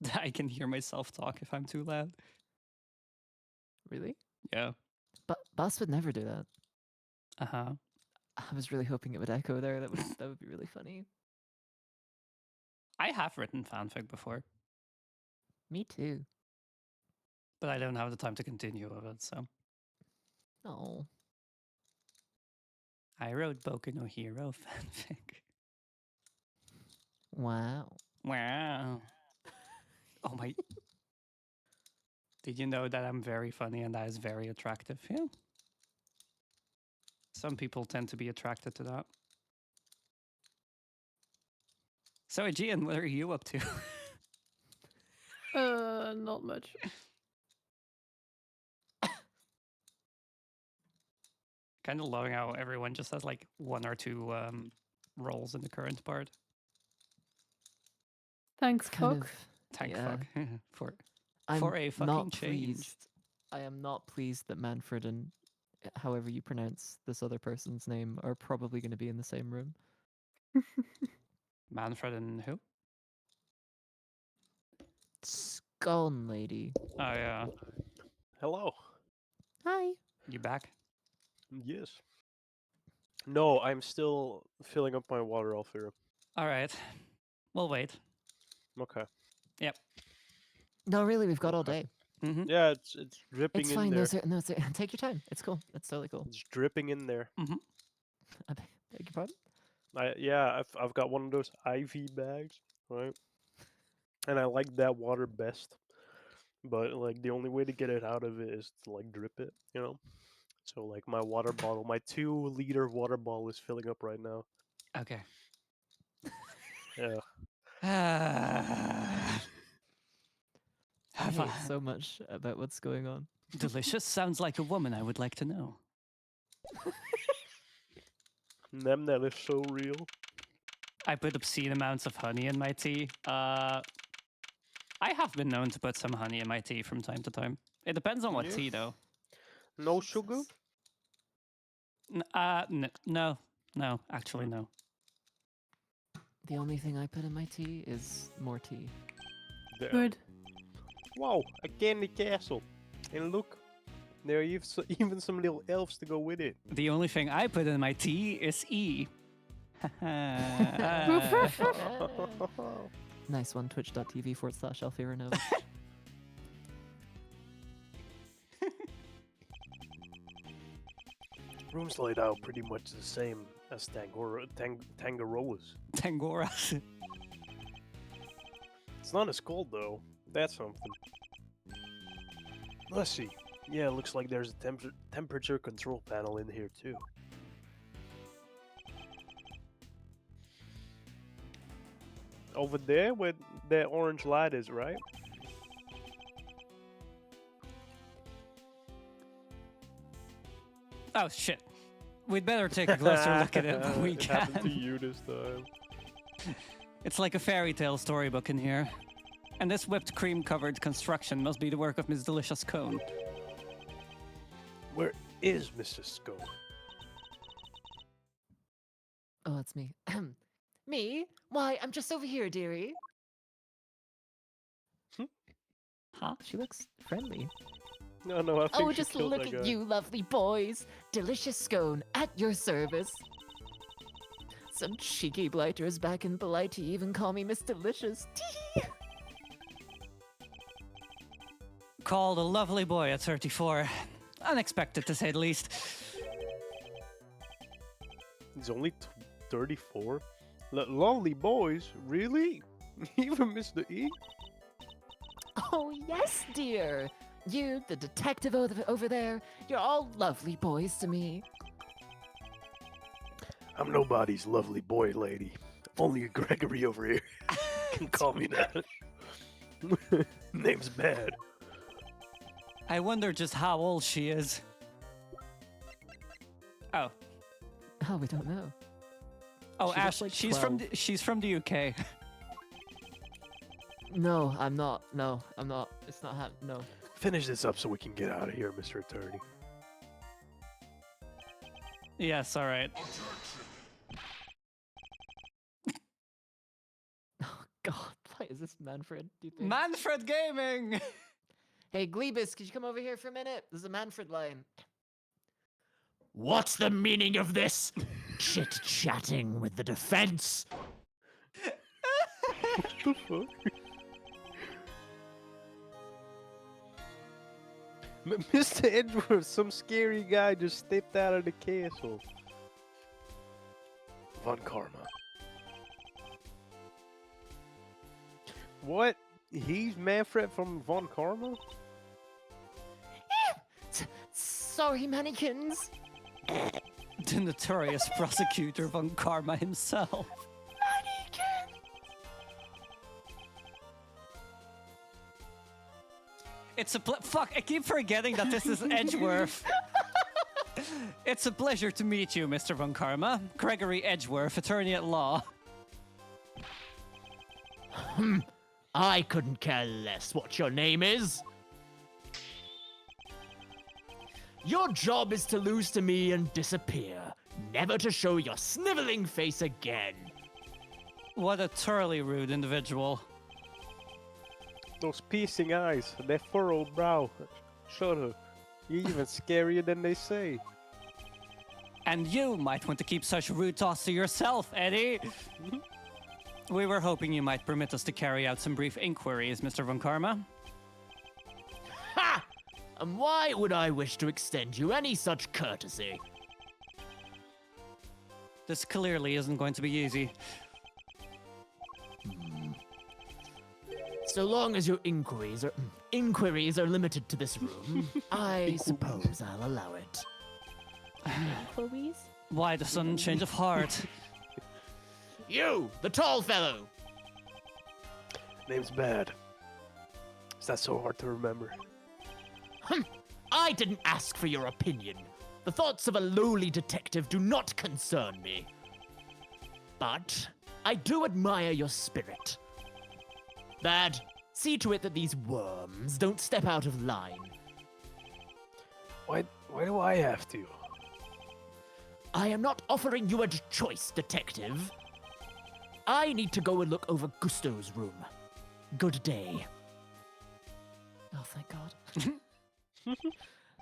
[SPEAKER 1] that I can hear myself talk if I'm too loud.
[SPEAKER 3] Really?
[SPEAKER 1] Yeah.
[SPEAKER 3] But Boss would never do that.
[SPEAKER 1] Uh-huh.
[SPEAKER 3] I was really hoping it would echo there. That would be really funny.
[SPEAKER 1] I have written fanfic before,
[SPEAKER 3] Me too.
[SPEAKER 1] but I don't have the time to continue with it, so.
[SPEAKER 3] Oh.
[SPEAKER 1] I wrote Boku no Hero fanfic.
[SPEAKER 3] Wow.
[SPEAKER 1] Wow. Oh my. Did you know that I'm very funny and that is very attractive? Yeah. Some people tend to be attracted to that. So, Aegean, what are you up to?
[SPEAKER 4] Not much.
[SPEAKER 1] Kind of loving how everyone just has like one or two roles in the current part.
[SPEAKER 4] Thanks,
[SPEAKER 3] Kind
[SPEAKER 4] Cook.
[SPEAKER 3] of.
[SPEAKER 1] Thank
[SPEAKER 3] Yeah.
[SPEAKER 1] fuck.
[SPEAKER 3] I'm
[SPEAKER 1] For a fucking
[SPEAKER 3] not
[SPEAKER 1] change.
[SPEAKER 3] pleased. I am not pleased that Manfred and however you pronounce this other person's name are probably going to be in the same room.
[SPEAKER 1] Manfred and who?
[SPEAKER 3] Gone lady.
[SPEAKER 1] Oh yeah.
[SPEAKER 2] Hello.
[SPEAKER 3] Hi.
[SPEAKER 1] You back?
[SPEAKER 2] Yes. No, I'm still filling up my water, Alfira.
[SPEAKER 1] All right. We'll wait.
[SPEAKER 2] Okay.
[SPEAKER 1] Yep.
[SPEAKER 3] No, really, we've got all
[SPEAKER 2] Okay.
[SPEAKER 3] day.
[SPEAKER 1] Mm-hmm.
[SPEAKER 2] Yeah, it's dripping
[SPEAKER 3] It's
[SPEAKER 2] in
[SPEAKER 3] fine.
[SPEAKER 2] there.
[SPEAKER 3] No, take your time. It's cool. It's totally cool.
[SPEAKER 2] It's dripping in there.
[SPEAKER 3] I beg your pardon?
[SPEAKER 2] I've got one of those IV bags, right? And I like that water best. But like the only way to get it out of it is to like drip it, you know? So like my water bottle, my 2-liter water bottle is filling up right now.
[SPEAKER 1] Okay.
[SPEAKER 2] Yeah.
[SPEAKER 1] Ah.
[SPEAKER 3] I
[SPEAKER 1] Have
[SPEAKER 3] hate
[SPEAKER 1] I-
[SPEAKER 3] so much about what's going on.
[SPEAKER 1] Delicious sounds like a woman I would like to know.
[SPEAKER 2] Them that is so real.
[SPEAKER 1] I put obscene amounts of honey in my tea. I have been known to put some honey in my tea from time to time. It depends on what
[SPEAKER 2] Yeah.
[SPEAKER 1] tea, though.
[SPEAKER 2] No sugar?
[SPEAKER 3] Jesus.
[SPEAKER 1] No, actually no.
[SPEAKER 3] The only thing I put in my tea is more tea.
[SPEAKER 2] Damn.
[SPEAKER 4] Good.
[SPEAKER 2] Wow, a candy castle. And look, there are even some little elves to go with it.
[SPEAKER 1] The only thing I put in my tea is E.
[SPEAKER 3] Nice one, twitch.tv/Alfira
[SPEAKER 2] Room's laid out pretty much the same as Tangaroa's.
[SPEAKER 1] Tangora.
[SPEAKER 2] It's not as cold though. That's something. Let's see. Yeah, looks like there's a temperature control panel in here too. Over there where that orange light is, right?
[SPEAKER 1] Oh shit. We'd better take a closer look at it when we
[SPEAKER 2] It happened to
[SPEAKER 1] can.
[SPEAKER 2] you this time.
[SPEAKER 1] It's like a fairy tale storybook in here. And this whipped cream covered construction must be the work of Miss Delicious Cone.
[SPEAKER 2] Where is Mrs. Scone?
[SPEAKER 3] Oh, it's me. Me? Why, I'm just over here, dearie.
[SPEAKER 1] Huh?
[SPEAKER 3] She looks friendly.
[SPEAKER 2] No, I think
[SPEAKER 3] Oh,
[SPEAKER 2] she
[SPEAKER 3] just
[SPEAKER 2] killed
[SPEAKER 3] look
[SPEAKER 2] that
[SPEAKER 3] at
[SPEAKER 2] guy.
[SPEAKER 3] you, lovely boys. Delicious scone at your service. Some cheeky blighters back in Blighty even call me Miss Delicious. Tee.
[SPEAKER 1] Called a lovely boy at 34. Unexpected to say the least.
[SPEAKER 2] He's only 34? Lovely boys? Really? Even Mr. E?
[SPEAKER 3] Oh, yes, dear. You, the detective over there, you're all lovely boys to me.
[SPEAKER 2] I'm nobody's lovely boy, lady. Only Gregory over here can call me that. Name's bad.
[SPEAKER 1] I wonder just how old she is. Oh.
[SPEAKER 3] Oh, we don't know.
[SPEAKER 1] Oh,
[SPEAKER 3] She looks
[SPEAKER 1] Ash,
[SPEAKER 3] like
[SPEAKER 1] she's from the UK.
[SPEAKER 3] No, I'm not. No, I'm not. It's not no.
[SPEAKER 2] Finish this up so we can get out of here, Mr. Attorney.
[SPEAKER 1] Yes, all right.
[SPEAKER 3] Oh, God. Why is this Manfred, do you think?
[SPEAKER 1] Manfred Gaming!
[SPEAKER 3] Hey, Glebus, could you come over here for a minute? This is a Manfred line. What's the meaning of this? Chit-chatting with the defense?
[SPEAKER 2] What the fuck? Mr. Edgeworth, some scary guy just stepped out of the castle. Von Karma. What? He's Manfred from Von Karma?
[SPEAKER 3] Sorry, mannequins.
[SPEAKER 1] The notorious prosecutor Von Karma himself.
[SPEAKER 3] Mannequin.
[SPEAKER 1] It's a fuck, I keep forgetting that this is Edgeworth. It's a pleasure to meet you, Mr. Von Karma. Gregory Edgeworth, attorney at law.
[SPEAKER 3] I couldn't care less what your name is. Your job is to lose to me and disappear, never to show your sniveling face again.
[SPEAKER 1] What a thoroughly rude individual.
[SPEAKER 2] Those piercing eyes, that furrowed brow. Shudder. You're even scarier than they say.
[SPEAKER 1] And you might want to keep such rude thoughts to yourself, Eddie. We were hoping you might permit us to carry out some brief inquiries, Mr. Von Karma.
[SPEAKER 3] Ha! And why would I wish to extend you any such courtesy?
[SPEAKER 1] This clearly isn't going to be easy.
[SPEAKER 3] So long as your inquiries are limited to this room, I suppose I'll allow it.
[SPEAKER 5] Inquiries?
[SPEAKER 1] Why the sudden change of heart?
[SPEAKER 3] You, the tall fellow!
[SPEAKER 2] Name's bad. Is that so hard to remember?
[SPEAKER 3] I didn't ask for your opinion. The thoughts of a lowly detective do not concern me. But I do admire your spirit. Bad, see to it that these worms don't step out of line.
[SPEAKER 2] Why do I have to?
[SPEAKER 3] I am not offering you a choice, detective. I need to go and look over Gusto's room. Good day.
[SPEAKER 5] Oh, thank God.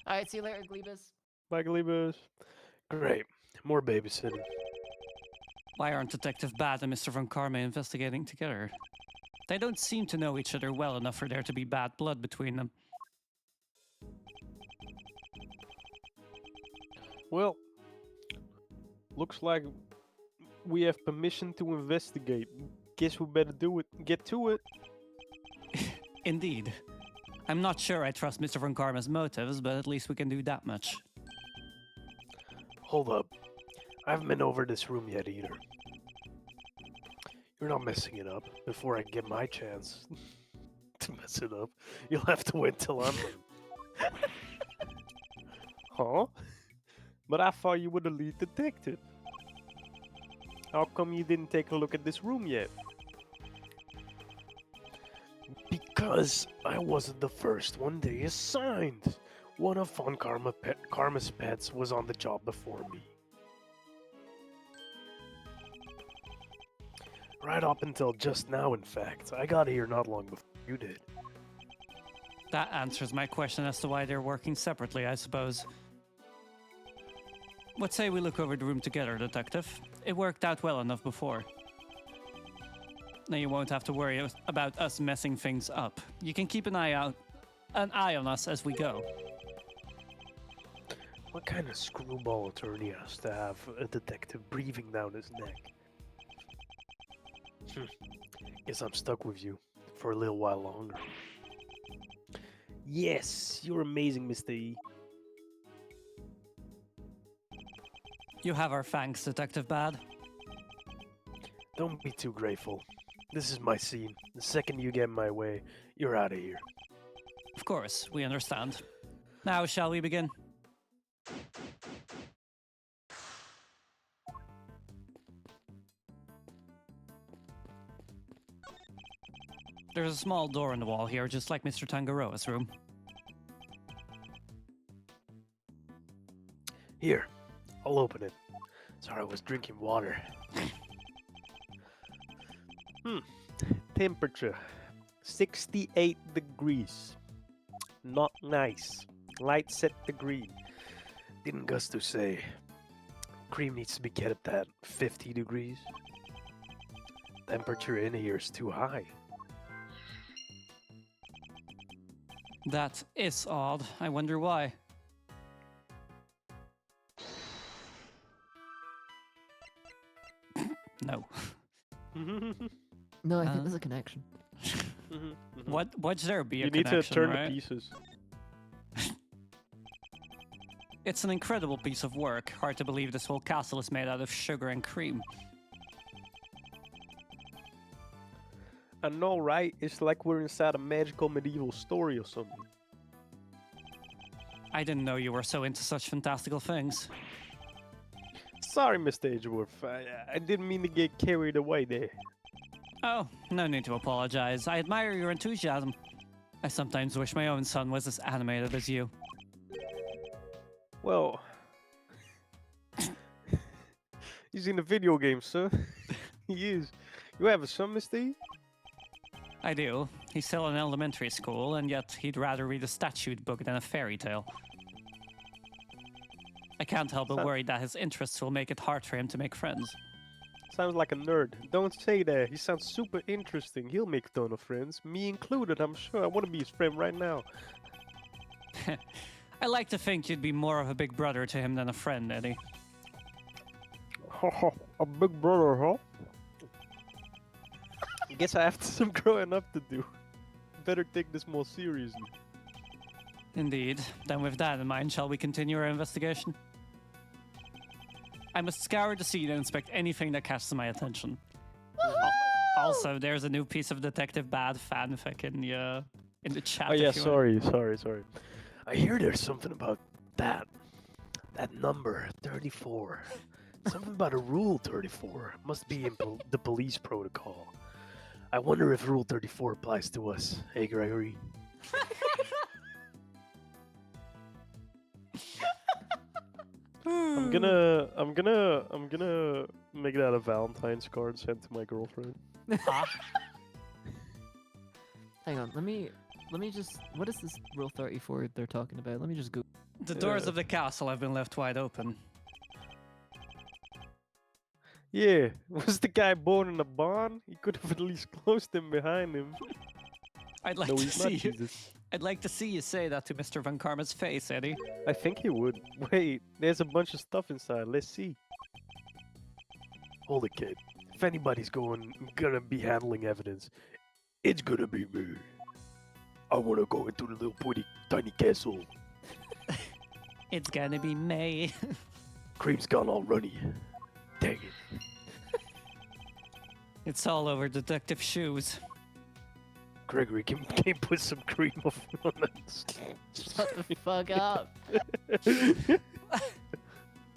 [SPEAKER 5] Alright, see you later, Glebus.
[SPEAKER 2] Bye, Glebus. Great. More babysitting.
[SPEAKER 1] Why aren't Detective Bad and Mr. Von Karma investigating together? They don't seem to know each other well enough for there to be bad blood between them.
[SPEAKER 2] Well, looks like we have permission to investigate. Guess we better do it. Get to it.
[SPEAKER 1] Indeed. I'm not sure I trust Mr. Von Karma's motives, but at least we can do that much.
[SPEAKER 2] Hold up. I haven't been over this room yet either. You're not messing it up. Before I get my chance to mess it up, you'll have to wait till I'm done. Huh? But I thought you were the lead detective. How come you didn't take a look at this room yet? Because I wasn't the first one they assigned. One of Von Karma's pets was on the job before me. Right up until just now, in fact. I got here not long before you did.
[SPEAKER 1] That answers my question as to why they're working separately, I suppose. What say we look over the room together, Detective? It worked out well enough before. Now you won't have to worry about us messing things up. You can keep an eye on us as we go.
[SPEAKER 2] What kind of screwball attorney has to have a detective breathing down his neck? Guess I'm stuck with you for a little while longer. Yes, you're amazing, Mr. E.
[SPEAKER 1] You have our thanks, Detective Bad.
[SPEAKER 2] Don't be too grateful. This is my scene. The second you get in my way, you're out of here.
[SPEAKER 1] Of course, we understand. Now, shall we begin? There's a small door in the wall here, just like Mr. Tangaroa's room.
[SPEAKER 2] Here, I'll open it. Sorry, I was drinking water. Temperature 68 degrees. Not nice. Light set to green. Didn't Gusto say cream needs to be kept at 50 degrees? Temperature in here is too high.
[SPEAKER 1] That is odd. I wonder why. No.
[SPEAKER 3] No, I think there's a connection.
[SPEAKER 1] What's there be a
[SPEAKER 2] You need
[SPEAKER 1] connection,
[SPEAKER 2] to turn
[SPEAKER 1] right?
[SPEAKER 2] the pieces.
[SPEAKER 1] It's an incredible piece of work. Hard to believe this whole castle is made out of sugar and cream.
[SPEAKER 2] I know, right? It's like we're inside a magical medieval story or something.
[SPEAKER 1] I didn't know you were so into such fantastical things.
[SPEAKER 2] Sorry, Mr. Edgeworth. I didn't mean to get carried away there.
[SPEAKER 1] Oh, no need to apologize. I admire your enthusiasm. I sometimes wish my own son was as animated as you.
[SPEAKER 2] Well, he's in the video game, sir. He is. You have a son, Mr. E?
[SPEAKER 1] I do. He's still in elementary school, and yet he'd rather read a statute book than a fairy tale. I can't help but worry that his interests will make it hard for him to make friends.
[SPEAKER 2] Sounds like a nerd. Don't say that. He sounds super interesting. He'll make a ton of friends. Me included, I'm sure. I want to be his friend right now.
[SPEAKER 1] I like to think you'd be more of a big brother to him than a friend, Eddie.
[SPEAKER 2] A big brother, huh? I guess I have some growing up to do. Better take this more seriously.
[SPEAKER 1] Indeed. Then with that in mind, shall we continue our investigation? I must scour the scene and inspect anything that catches my attention. Also, there's a new piece of Detective Bad fanfic in the chat.
[SPEAKER 2] Oh yeah,
[SPEAKER 1] if you want.
[SPEAKER 2] sorry. I hear there's something about that number 34. Something about a rule 34. Must be in the police protocol. I wonder if rule 34 applies to us. Hey, Gregory. I'm gonna make that a Valentine's card sent to my girlfriend.
[SPEAKER 5] Hang on, let me just. What is this Rule 34 they're talking about? Let me just go.
[SPEAKER 1] The doors of the castle have been left wide open.
[SPEAKER 2] Yeah, was the guy born in a barn? He could have at least closed them behind him.
[SPEAKER 1] I'd like
[SPEAKER 2] No,
[SPEAKER 1] to
[SPEAKER 2] he's not
[SPEAKER 1] see you.
[SPEAKER 2] Jesus.
[SPEAKER 1] I'd like to see you say that to Mr. Von Karma's face, Eddie.
[SPEAKER 2] I think he would. Wait, there's a bunch of stuff inside. Let's see. Hold it, kid. If anybody's gonna be handling evidence, it's gonna be me. I wanna go into the little tiny castle.
[SPEAKER 1] It's gonna be May.
[SPEAKER 2] Cream's gone all runny. Dang it.
[SPEAKER 1] It's all over Detective Shoes.
[SPEAKER 2] Gregory, can you put some cream on that?
[SPEAKER 5] Shut the fuck up.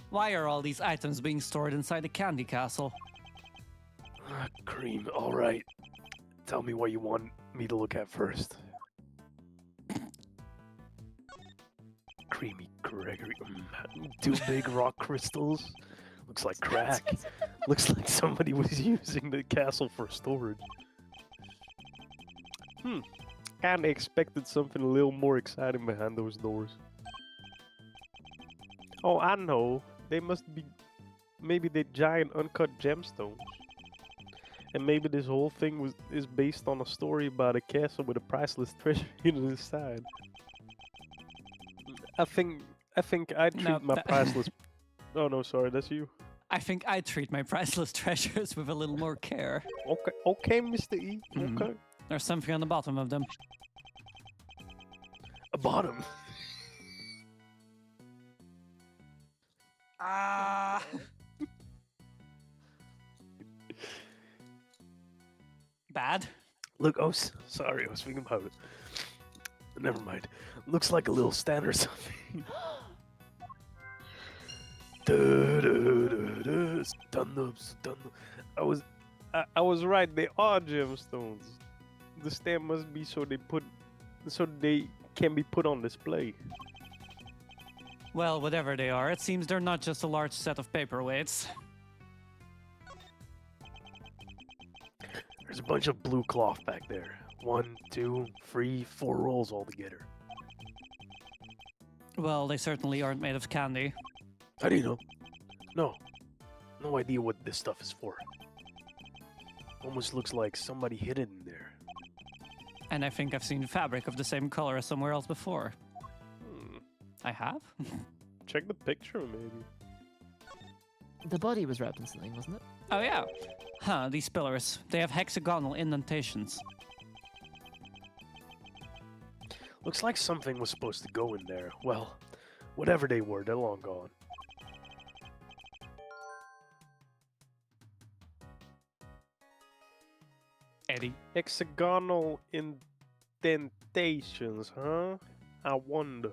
[SPEAKER 1] Why are all these items being stored inside the candy castle?
[SPEAKER 2] Cream, alright. Tell me what you want me to look at first. Creamy Gregory. 2 big rock crystals. Looks like crack. Looks like somebody was using the castle for storage. Kinda expected something a little more exciting behind those doors. Oh, I know. They must be... Maybe they're giant uncut gemstones. And maybe this whole thing is based on a story about a castle with a priceless treasure hidden inside. I think I'd treat my priceless... Oh no, sorry, that's you.
[SPEAKER 1] I think I treat my priceless treasures with a little more care.
[SPEAKER 2] Okay, Mr. E. Okay.
[SPEAKER 1] There's something on the bottom of them.
[SPEAKER 2] A bottom.
[SPEAKER 1] Ah. Bad?
[SPEAKER 2] Look, oh, sorry, I was thinking about it. Never mind. Looks like a little stand or something. I was right. They are gemstones. The stamp must be so they can be put on display.
[SPEAKER 1] Well, whatever they are, it seems they're not just a large set of paperweights.
[SPEAKER 2] There's a bunch of blue cloth back there. 1, 2, 3, 4 rolls altogether.
[SPEAKER 1] Well, they certainly aren't made of candy.
[SPEAKER 2] How do you know? No idea what this stuff is for. Almost looks like somebody hid it in there.
[SPEAKER 1] And I think I've seen fabric of the same color somewhere else before. I have?
[SPEAKER 2] Check the picture, maybe.
[SPEAKER 5] The body was wrapped in something, wasn't it?
[SPEAKER 1] Oh yeah. Huh, these pillars. They have hexagonal indentations.
[SPEAKER 2] Looks like something was supposed to go in there. Well, whatever they were, they're long gone.
[SPEAKER 1] Eddie.
[SPEAKER 2] Hexagonal indentations, huh? I wonder.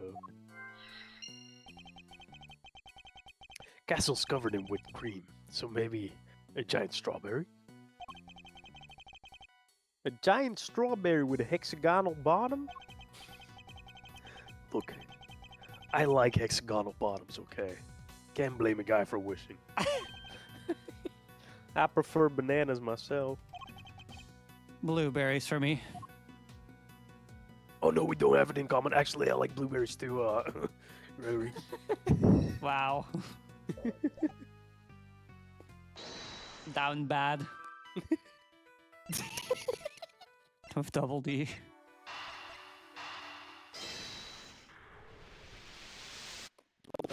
[SPEAKER 2] Castle's covered in whipped cream, so maybe a giant strawberry? A giant strawberry with a hexagonal bottom? Look, I like hexagonal bottoms, okay? Can't blame a guy for wishing. I prefer bananas myself.
[SPEAKER 1] Blueberries for me.
[SPEAKER 2] Oh no, we don't have it in common. Actually, I like blueberries too. Gregory.
[SPEAKER 1] Wow. Down bad. With double D.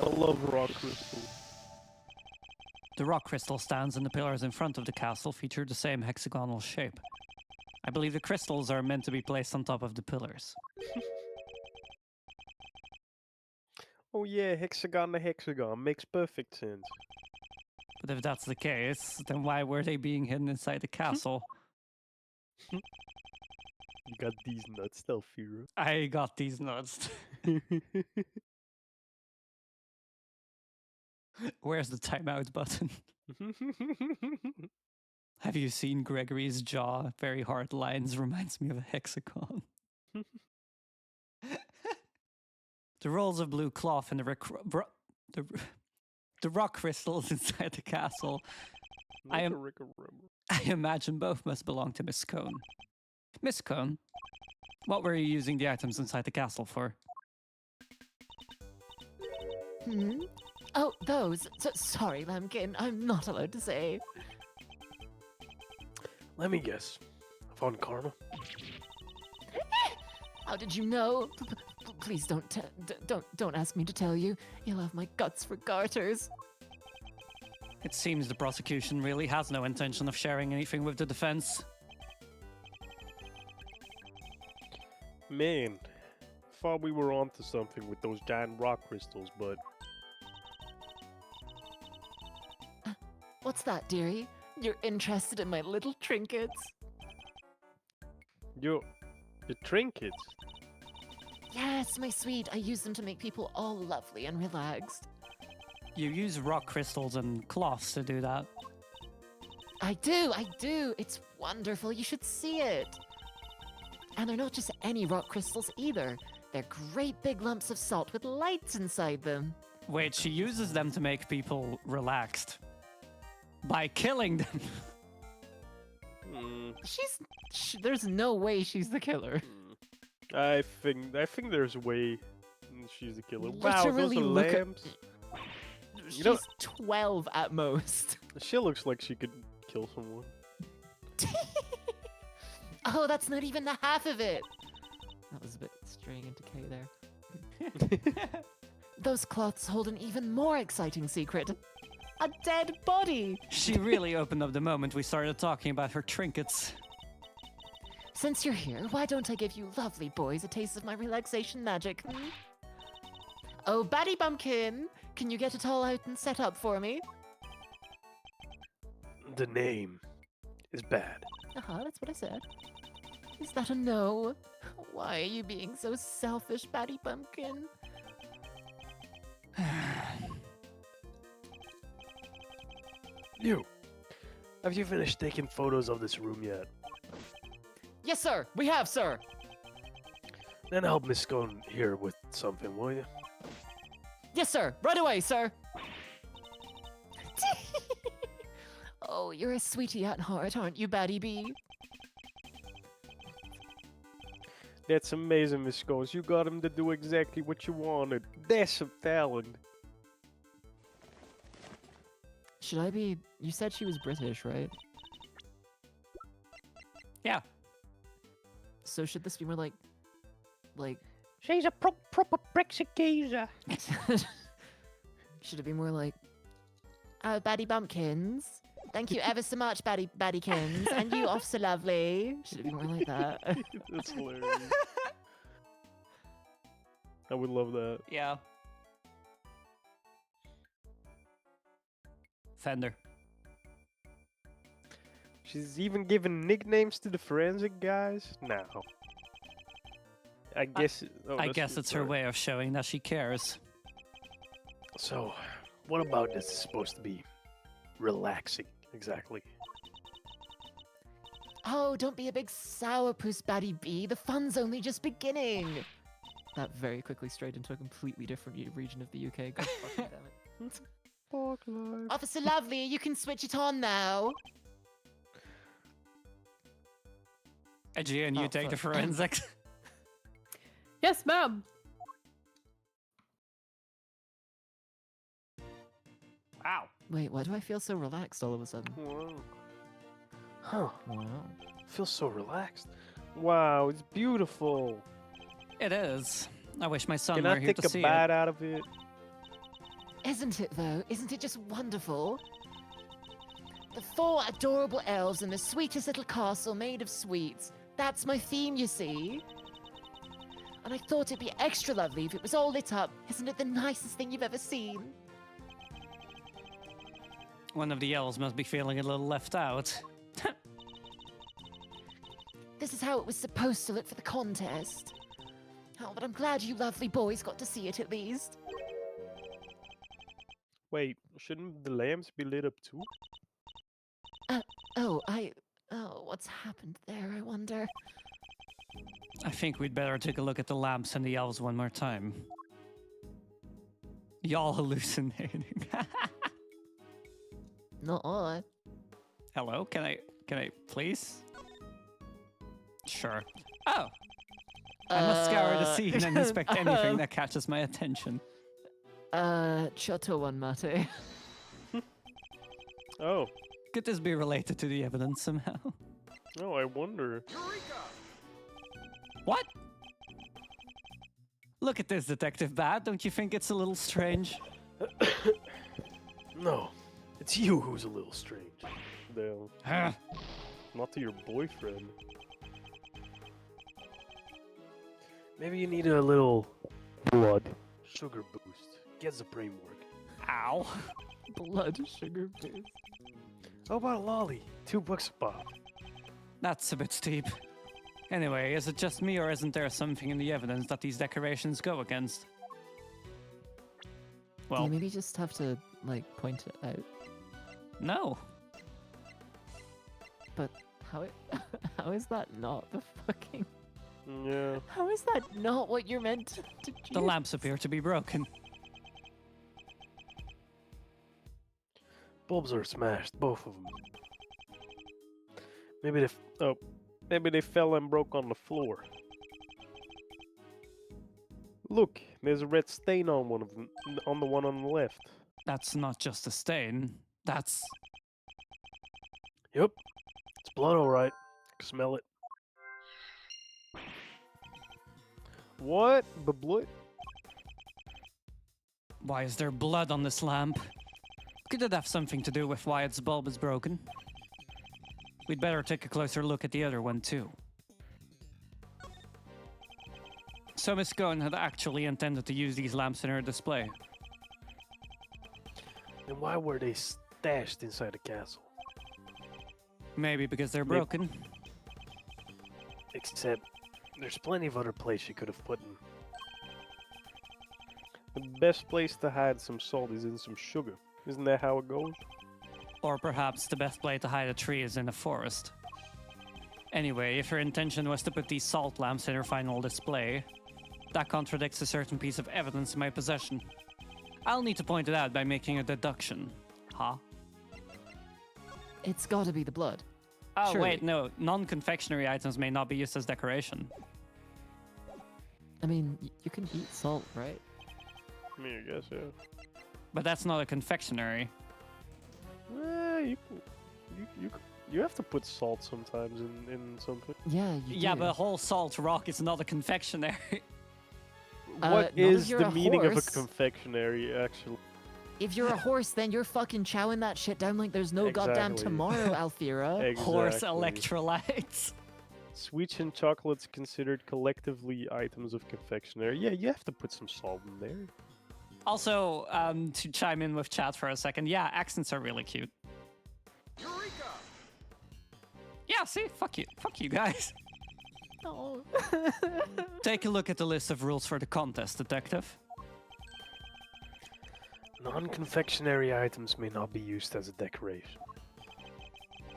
[SPEAKER 2] I love rock crystal.
[SPEAKER 1] The rock crystal stands and the pillars in front of the castle feature the same hexagonal shape. I believe the crystals are meant to be placed on top of the pillars.
[SPEAKER 2] Oh yeah, hexagon to hexagon makes perfect sense.
[SPEAKER 1] But if that's the case, then why were they being hidden inside the castle?
[SPEAKER 2] You got these nuts, Delphira.
[SPEAKER 1] I got these nuts. Where's the timeout button? Have you seen Gregory's jaw? Very hard lines reminds me of a hexagon. The rolls of blue cloth and the rock crystals inside the castle. I imagine both must belong to Miss Cone. Miss Cone, what were you using the items inside the castle for?
[SPEAKER 3] Hmm? Oh, those. Sorry, Lambkin. I'm not allowed to say.
[SPEAKER 2] Let me guess. Von Karma?
[SPEAKER 3] How did you know? Please don't ask me to tell you. You'll have my guts for garters.
[SPEAKER 1] It seems the prosecution really has no intention of sharing anything with the defense.
[SPEAKER 2] Man, thought we were onto something with those giant rock crystals, but
[SPEAKER 3] What's that, dearie? You're interested in my little trinkets?
[SPEAKER 2] the trinkets.
[SPEAKER 3] Yes, my sweet. I use them to make people all lovely and relaxed.
[SPEAKER 1] You use rock crystals and cloths to do that.
[SPEAKER 3] I do. It's wonderful. You should see it. And they're not just any rock crystals either. They're great big lumps of salt with lights inside them.
[SPEAKER 1] Wait, she uses them to make people relaxed. By killing them.
[SPEAKER 3] There's no way she's the killer.
[SPEAKER 2] I think there's a way she's the killer. Wow, those
[SPEAKER 3] Literally
[SPEAKER 2] are
[SPEAKER 3] look at-
[SPEAKER 2] lamps.
[SPEAKER 3] She's
[SPEAKER 2] know-
[SPEAKER 3] 12 at most.
[SPEAKER 2] She looks like she could kill someone.
[SPEAKER 3] Oh, that's not even the half of it. That was a bit straying into K there. Those cloths hold an even more exciting secret. A dead body!
[SPEAKER 1] She really opened up the moment we started talking about her trinkets.
[SPEAKER 3] Since you're here, why don't I give you lovely boys a taste of my relaxation magic? Hmm? Oh, Batty Bumpkin! Can you get it all out and set up for me?
[SPEAKER 2] The name is bad.
[SPEAKER 3] That's what I said. Is that a no? Why are you being so selfish, Batty Bumpkin?
[SPEAKER 2] You, have you finished taking photos of this room yet?
[SPEAKER 3] Yes, sir! We have, sir!
[SPEAKER 2] Then help Miss Scone here with something, will you?
[SPEAKER 3] Yes, sir! Right away, sir! Oh, you're a sweetie at heart, aren't you, Batty Bee?
[SPEAKER 2] That's amazing, Miss Scones. You got him to do exactly what you wanted. That's some talent.
[SPEAKER 3] Should I be... You said she was British, right?
[SPEAKER 1] Yeah.
[SPEAKER 3] So should this be more like...
[SPEAKER 2] She's a proper Brexit geezer.
[SPEAKER 3] Should it be more like... Batty Bumpkins? Thank you ever so much, Battykins. And you, Officer Lovely. Should it be more like that?
[SPEAKER 2] That's hilarious. I would love that.
[SPEAKER 1] Yeah. Fender.
[SPEAKER 2] She's even giving nicknames to the forensic guys? No. I guess...
[SPEAKER 1] I guess it's her way of showing that she cares.
[SPEAKER 2] So, what about this is supposed to be relaxing, exactly?
[SPEAKER 3] Oh, don't be a big sourpuss, Batty Bee. The fun's only just beginning. That very quickly strayed into a completely different region of the UK. God fucking damn it.
[SPEAKER 2] Fuck life.
[SPEAKER 3] Officer Lovely, you can switch it on now.
[SPEAKER 1] Aegean, you
[SPEAKER 5] Oh,
[SPEAKER 1] take the
[SPEAKER 5] fuck.
[SPEAKER 1] forensics.
[SPEAKER 4] Yes, ma'am.
[SPEAKER 1] Wow.
[SPEAKER 5] Wait, why do I feel so relaxed all of a sudden?
[SPEAKER 2] Wow. Huh.
[SPEAKER 5] Wow.
[SPEAKER 2] Feels so relaxed. Wow, it's beautiful.
[SPEAKER 1] It is. I wish my son
[SPEAKER 2] Can
[SPEAKER 1] were
[SPEAKER 2] I
[SPEAKER 1] here
[SPEAKER 2] take
[SPEAKER 1] to
[SPEAKER 2] a
[SPEAKER 1] see
[SPEAKER 2] bite
[SPEAKER 1] it.
[SPEAKER 2] out of it?
[SPEAKER 3] Isn't it, though? Isn't it just wonderful? The 4 adorable elves in the sweetest little castle made of sweets. That's my theme, you see. And I thought it'd be extra lovely if it was all lit up. Isn't it the nicest thing you've ever seen?
[SPEAKER 1] One of the elves must be feeling a little left out.
[SPEAKER 3] This is how it was supposed to look for the contest. Oh, but I'm glad you lovely boys got to see it at least.
[SPEAKER 2] Wait, shouldn't the lamps be lit up too?
[SPEAKER 3] Oh, what's happened there, I wonder?
[SPEAKER 1] I think we'd better take a look at the lamps and the elves one more time. Y'all hallucinating.
[SPEAKER 3] Not I.
[SPEAKER 1] Hello, can I please? Sure. Oh! I must scour the scene and inspect anything that catches my attention.
[SPEAKER 3] Chateau one mate.
[SPEAKER 2] Oh,
[SPEAKER 1] Could this be related to the evidence somehow?
[SPEAKER 2] no, I wonder.
[SPEAKER 1] What? Look at this, Detective Bat. Don't you think it's a little strange?
[SPEAKER 2] No, it's you who's a little strange. No,
[SPEAKER 1] Huh.
[SPEAKER 2] not to your boyfriend. Maybe you need a little blood sugar boost. Gets the brain working.
[SPEAKER 1] Ow.
[SPEAKER 5] Blood sugar boost.
[SPEAKER 2] How about a lolly? $2 a pop.
[SPEAKER 1] That's a bit steep. Anyway, is it just me or isn't there something in the evidence that these decorations go against?
[SPEAKER 5] Do
[SPEAKER 1] Well,
[SPEAKER 5] you maybe just have to, like, point it out?
[SPEAKER 1] no.
[SPEAKER 5] But how how is that not the fucking...
[SPEAKER 2] Yeah.
[SPEAKER 5] How is that not what you're meant to do?
[SPEAKER 1] The lamps appear to be broken.
[SPEAKER 2] Bulbs are smashed, both of them. Maybe they fell and broke on the floor. Look, there's a red stain on one of them, on the one on the left.
[SPEAKER 1] That's not just a stain. That's...
[SPEAKER 2] Yep, it's blood, all right. I can smell it. What? The blood?
[SPEAKER 1] Why is there blood on this lamp? Could it have something to do with why its bulb is broken? We'd better take a closer look at the other one too. So Miss Cohen had actually intended to use these lamps in her display.
[SPEAKER 2] Then why were they stashed inside the castle?
[SPEAKER 1] Maybe because they're
[SPEAKER 2] Maybe-
[SPEAKER 1] broken.
[SPEAKER 2] Except, there's plenty of other places you could have put them. The best place to hide some salt is in some sugar. Isn't that how it goes?
[SPEAKER 1] Or perhaps the best place to hide a tree is in a forest. Anyway, if her intention was to put these salt lamps in her final display, that contradicts a certain piece of evidence in my possession. I'll need to point it out by making a deduction. Huh?
[SPEAKER 5] It's gotta be the blood.
[SPEAKER 1] Oh,
[SPEAKER 5] Surely.
[SPEAKER 1] wait, no. Non-confectionery items may not be used as decoration.
[SPEAKER 5] I mean, you can eat salt, right?
[SPEAKER 2] I mean, I guess, yeah.
[SPEAKER 1] But that's not a confectionery.
[SPEAKER 2] You have to put salt sometimes in something.
[SPEAKER 5] Yeah, you
[SPEAKER 1] Yeah,
[SPEAKER 5] do.
[SPEAKER 1] but a whole salt rock is not a confectionery.
[SPEAKER 5] not
[SPEAKER 2] What
[SPEAKER 5] if
[SPEAKER 2] is
[SPEAKER 5] you're
[SPEAKER 2] the
[SPEAKER 5] a
[SPEAKER 2] meaning of a
[SPEAKER 5] horse.
[SPEAKER 2] confectionery, actually?
[SPEAKER 3] If you're a horse, then you're fucking chowing that shit down like there's no goddamn
[SPEAKER 2] Exactly.
[SPEAKER 3] tomorrow, Althira.
[SPEAKER 1] Horse
[SPEAKER 2] Exactly.
[SPEAKER 1] electrolytes.
[SPEAKER 2] Sweets and chocolates considered collectively items of confectionery. Yeah, you have to put some salt in there.
[SPEAKER 1] Also, to chime in with chat for a second, yeah, accents are really cute. Yeah, see? Fuck you guys.
[SPEAKER 5] Oh.
[SPEAKER 1] Take a look at the list of rules for the contest, Detective.
[SPEAKER 2] Non-confectionery items may not be used as a decoration.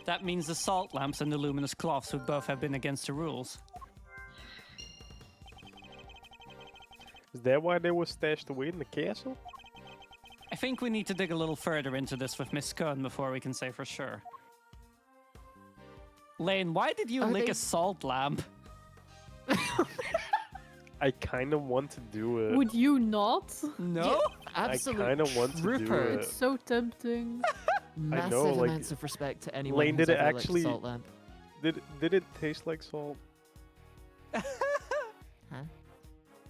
[SPEAKER 1] That means the salt lamps and the luminous cloths would both have been against the rules.
[SPEAKER 2] Is that why they were stashed away in the castle?
[SPEAKER 1] I think we need to dig a little further into this with Miss Cohn before we can say for sure. Lane, why did you
[SPEAKER 3] Are
[SPEAKER 1] lick
[SPEAKER 3] they-
[SPEAKER 1] a salt lamp?
[SPEAKER 2] I kind of want to do it.
[SPEAKER 4] Would you not?
[SPEAKER 1] No?
[SPEAKER 3] Absolute
[SPEAKER 2] I kind of want to do
[SPEAKER 3] trooper.
[SPEAKER 2] it.
[SPEAKER 4] It's so tempting.
[SPEAKER 3] Massive
[SPEAKER 2] like,
[SPEAKER 3] amounts of respect to anyone
[SPEAKER 2] Lane,
[SPEAKER 3] who's
[SPEAKER 2] did it
[SPEAKER 3] ever licked a
[SPEAKER 2] actually-
[SPEAKER 3] salt lamp.
[SPEAKER 2] Did it taste like salt?
[SPEAKER 3] Huh?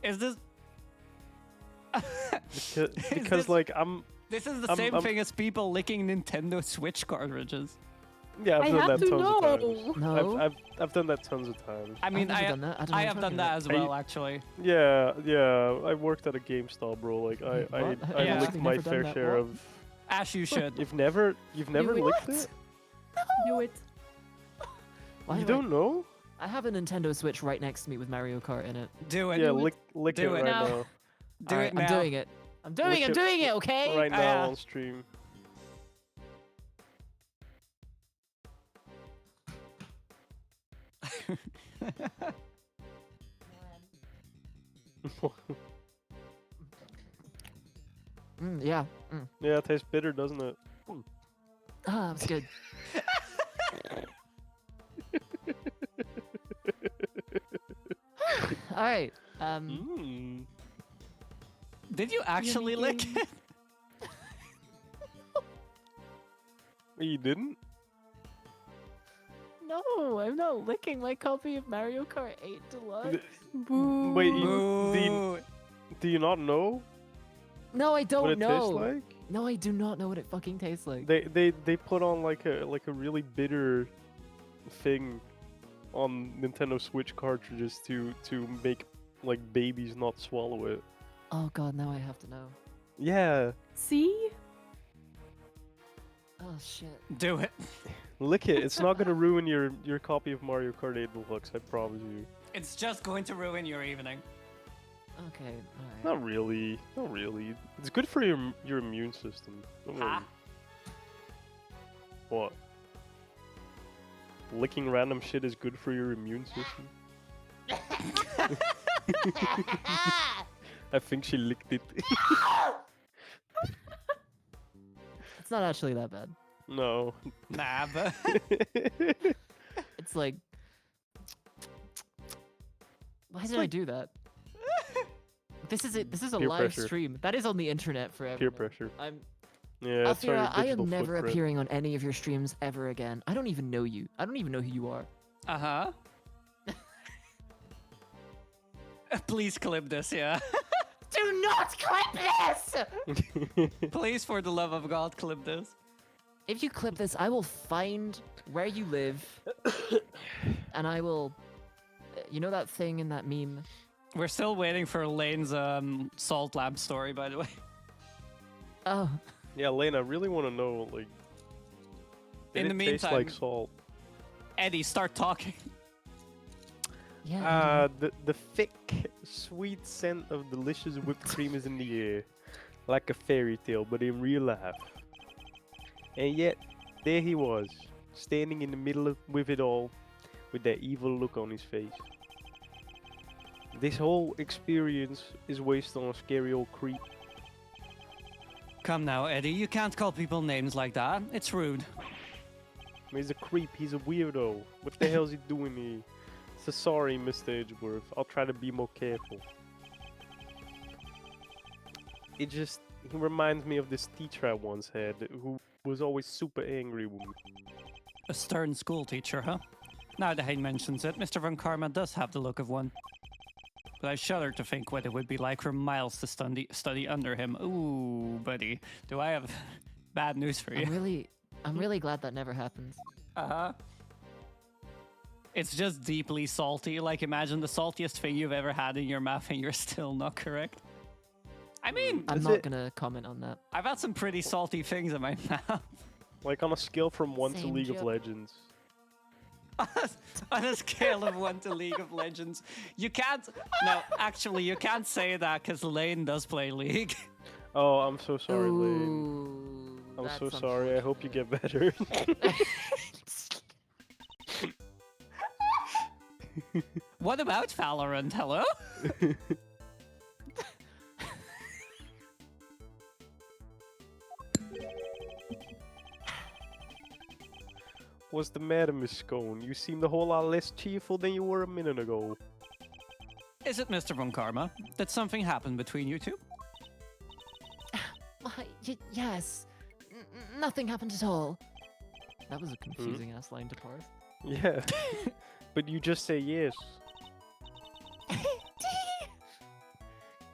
[SPEAKER 1] Is this...
[SPEAKER 2] Because
[SPEAKER 1] this-
[SPEAKER 2] like I'm
[SPEAKER 1] This is the
[SPEAKER 2] I'm-
[SPEAKER 1] same
[SPEAKER 2] I'm-
[SPEAKER 1] thing as people licking Nintendo Switch cartridges.
[SPEAKER 2] yeah, I've
[SPEAKER 4] I
[SPEAKER 2] done
[SPEAKER 4] have
[SPEAKER 2] that
[SPEAKER 4] to
[SPEAKER 2] tons of
[SPEAKER 4] know.
[SPEAKER 2] times.
[SPEAKER 3] No.
[SPEAKER 2] I've done that tons of times.
[SPEAKER 1] I mean,
[SPEAKER 3] I've never
[SPEAKER 1] I
[SPEAKER 3] done that. I, don't know
[SPEAKER 1] I
[SPEAKER 3] what
[SPEAKER 1] have
[SPEAKER 3] you're
[SPEAKER 1] done
[SPEAKER 3] talking
[SPEAKER 1] that
[SPEAKER 3] about.
[SPEAKER 1] as
[SPEAKER 2] Are you-
[SPEAKER 1] well, actually.
[SPEAKER 2] Yeah, I worked at a GameStop, bro. Like I
[SPEAKER 3] Wait, what?
[SPEAKER 2] I
[SPEAKER 1] Yeah.
[SPEAKER 2] licked my
[SPEAKER 3] Never done
[SPEAKER 2] fair
[SPEAKER 3] that,
[SPEAKER 2] share
[SPEAKER 3] what?
[SPEAKER 2] of.
[SPEAKER 1] Ash, you should.
[SPEAKER 2] You've never licked
[SPEAKER 3] What?
[SPEAKER 2] it?
[SPEAKER 4] Do it.
[SPEAKER 3] Why
[SPEAKER 2] You
[SPEAKER 3] do I-
[SPEAKER 2] don't know?
[SPEAKER 3] I have a Nintendo Switch right next to me with Mario Kart in it.
[SPEAKER 1] Do it.
[SPEAKER 2] Yeah,
[SPEAKER 4] do it.
[SPEAKER 2] lick
[SPEAKER 1] Do
[SPEAKER 2] it
[SPEAKER 1] it
[SPEAKER 2] right
[SPEAKER 4] now.
[SPEAKER 2] now.
[SPEAKER 1] Do
[SPEAKER 3] Alright,
[SPEAKER 1] it now.
[SPEAKER 3] I'm doing it. I'm doing it, okay?
[SPEAKER 2] Right now
[SPEAKER 1] Yeah.
[SPEAKER 2] on stream.
[SPEAKER 3] Yeah.
[SPEAKER 2] Yeah, it tastes bitter, doesn't it?
[SPEAKER 3] Ah, that's good. Alright.
[SPEAKER 2] Mm.
[SPEAKER 1] Did you actually lick
[SPEAKER 3] game.
[SPEAKER 1] it?
[SPEAKER 2] You didn't?
[SPEAKER 3] No, I'm not licking my copy of Mario Kart 8 Deluxe.
[SPEAKER 4] Boo.
[SPEAKER 2] Wait, do you not know
[SPEAKER 3] No, I
[SPEAKER 2] what
[SPEAKER 3] don't
[SPEAKER 2] it
[SPEAKER 3] know.
[SPEAKER 2] tastes like?
[SPEAKER 3] No, I do not know what it fucking tastes like.
[SPEAKER 2] They put on like a really bitter thing on Nintendo Switch cartridges to make like babies not swallow it.
[SPEAKER 3] Oh god, now I have to know.
[SPEAKER 2] Yeah,
[SPEAKER 4] See?
[SPEAKER 3] Oh shit.
[SPEAKER 1] Do it.
[SPEAKER 2] lick it. It's not gonna ruin your copy of Mario Kart 8 Deluxe. I promise you.
[SPEAKER 1] It's just going to ruin your evening.
[SPEAKER 3] Okay, alright.
[SPEAKER 2] Not really. Not really. It's good for your immune system. Don't worry.
[SPEAKER 1] Huh?
[SPEAKER 2] What? Licking random shit is good for your immune system. I think she licked it.
[SPEAKER 3] It's not actually that bad.
[SPEAKER 2] No.
[SPEAKER 1] Nah, but
[SPEAKER 3] It's like. Why did I
[SPEAKER 2] like-
[SPEAKER 3] do that? This is it. This is a
[SPEAKER 2] Peer
[SPEAKER 3] live
[SPEAKER 2] pressure.
[SPEAKER 3] stream. That is on the internet forever.
[SPEAKER 2] Peer
[SPEAKER 3] now.
[SPEAKER 2] pressure.
[SPEAKER 3] I'm.
[SPEAKER 2] Yeah, it's on your
[SPEAKER 3] Alfira, I
[SPEAKER 2] digital
[SPEAKER 3] am never
[SPEAKER 2] footprint.
[SPEAKER 3] appearing on any of your streams ever again. I don't even know you. I don't even know who you are.
[SPEAKER 1] uh-huh. Please clip this, yeah.
[SPEAKER 3] Do not clip this!
[SPEAKER 1] Please, for the love of God, clip this.
[SPEAKER 3] If you clip this, I will find where you live, and I will. You know that thing in that meme?
[SPEAKER 1] We're still waiting for Lane's salt lamp story, by the way.
[SPEAKER 3] Oh,
[SPEAKER 2] Yeah, Lane, I really want to know, like, did
[SPEAKER 1] In the
[SPEAKER 2] it taste like
[SPEAKER 1] meantime-
[SPEAKER 2] salt?
[SPEAKER 1] Eddie, start talking.
[SPEAKER 3] yeah.
[SPEAKER 2] The thick, sweet scent of delicious whipped cream is in the air, like a fairy tale, but in real life. And yet, there he was, standing in the middle with it all, with that evil look on his face. This whole experience is wasted on a scary old creep.
[SPEAKER 1] Come now, Eddie, you can't call people names like that. It's rude.
[SPEAKER 2] He's a creep, he's a weirdo. What the hell's he doing here? So sorry, Mr. Edgeworth. I'll try to be more careful. He reminds me of this teacher I once had, who was always super angry with me.
[SPEAKER 1] A stern school teacher, huh? Now that he mentions it, Mr. Von Karma does have the look of one. But I shudder to think what it would be like for Miles to study under him. Ooh, buddy. Do I have bad news for you?
[SPEAKER 3] I'm really glad that never happens.
[SPEAKER 1] Uh-huh. It's just deeply salty. Like, imagine the saltiest thing you've ever had in your mouth and you're still not correct. I mean,
[SPEAKER 3] I'm
[SPEAKER 2] Is
[SPEAKER 3] not
[SPEAKER 2] it-
[SPEAKER 3] gonna comment on that.
[SPEAKER 1] I've had some pretty salty things in my mouth.
[SPEAKER 2] Like on a scale from 1 to
[SPEAKER 3] Same
[SPEAKER 2] League of
[SPEAKER 3] joke.
[SPEAKER 2] Legends.
[SPEAKER 1] On a scale of 1 to League of Legends. You can't... No, actually, you can't say that because Lane does play League.
[SPEAKER 2] Oh, I'm so sorry, Lane.
[SPEAKER 3] Ooh,
[SPEAKER 2] I'm so
[SPEAKER 3] that's
[SPEAKER 2] sorry. I hope you get better.
[SPEAKER 1] What about Valorant? Hello?
[SPEAKER 2] What's the matter, Miss Scone? You seemed a whole lot less cheerful than you were a minute ago.
[SPEAKER 1] Is it Mr. Von Karma? Did something happen between you two?
[SPEAKER 5] Why, yes. Nothing happened at all.
[SPEAKER 3] That was a confusing ass line to parse.
[SPEAKER 2] Yeah. But you just say yes.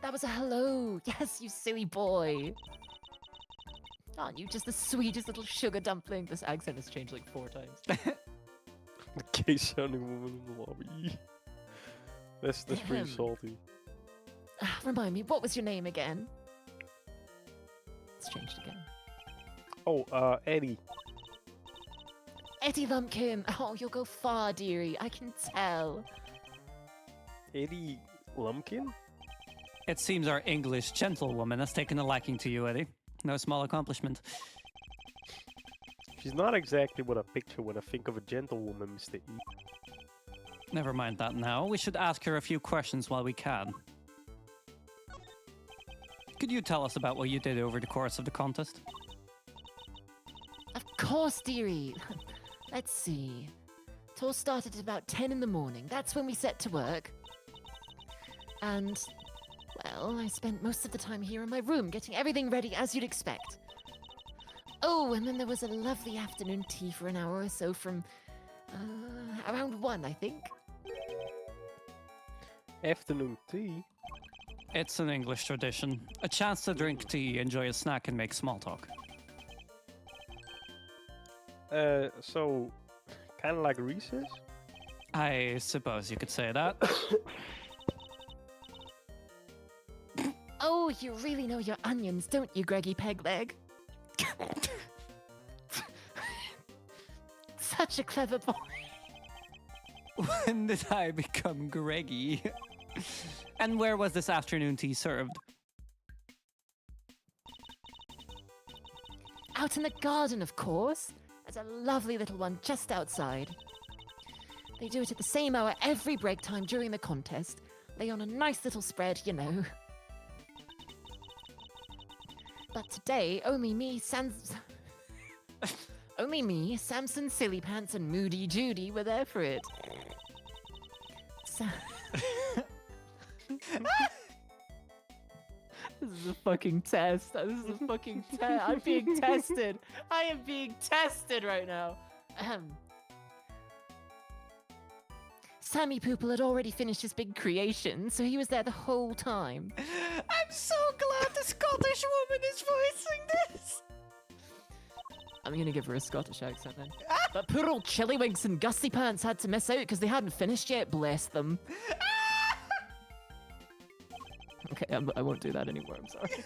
[SPEAKER 5] That was a hello. Yes, you silly boy. Aren't you just the sweetest little sugar dumpling?
[SPEAKER 3] This accent has changed like 4 times.
[SPEAKER 2] The gay sounding woman in the lobby. That's pretty salty.
[SPEAKER 5] Remind me, what was your name again? It's changed again.
[SPEAKER 2] Oh, Eddie.
[SPEAKER 5] Eddie Lumpkin. Oh, you'll go far, dearie. I can tell.
[SPEAKER 2] Eddie Lumpkin?
[SPEAKER 1] It seems our English gentlewoman has taken a liking to you, Eddie. No small accomplishment.
[SPEAKER 2] She's not exactly what I picture when I think of a gentlewoman, Mr. E.
[SPEAKER 1] Never mind that now. We should ask her a few questions while we can. Could you tell us about what you did over the course of the contest?
[SPEAKER 5] Of course, dearie. Let's see. It all started at about 10 in the morning. That's when we set to work. And, well, I spent most of the time here in my room getting everything ready as you'd expect. Oh, and then there was a lovely afternoon tea for an hour or so from around 1, I think.
[SPEAKER 2] Afternoon tea?
[SPEAKER 1] It's an English tradition. A chance to drink tea, enjoy a snack, and make small talk.
[SPEAKER 2] So, kind of like recess?
[SPEAKER 1] I suppose you could say that.
[SPEAKER 5] Oh, you really know your onions, don't you, Greggy Pegleg? Such a clever boy.
[SPEAKER 1] When did I become Greggy? And where was this afternoon tea served?
[SPEAKER 5] Out in the garden, of course. There's a lovely little one just outside. They do it at the same hour every break time during the contest. Lay on a nice little spread, you know. But today, only me, Samson Silly Pants, and Moody Judy were there for it.
[SPEAKER 3] This is a fucking test. This is a fucking test. I'm being tested. I am being tested right now.
[SPEAKER 5] Sammy Poople had already finished his big creation, so he was there the whole time.
[SPEAKER 1] I'm so glad the Scottish woman is voicing this!
[SPEAKER 3] I'm gonna give her a Scottish accent then.
[SPEAKER 5] But poor old Chillywinks and Gusty Pants had to miss out because they hadn't finished yet, bless them.
[SPEAKER 3] Okay, I won't do that anymore, I'm sorry.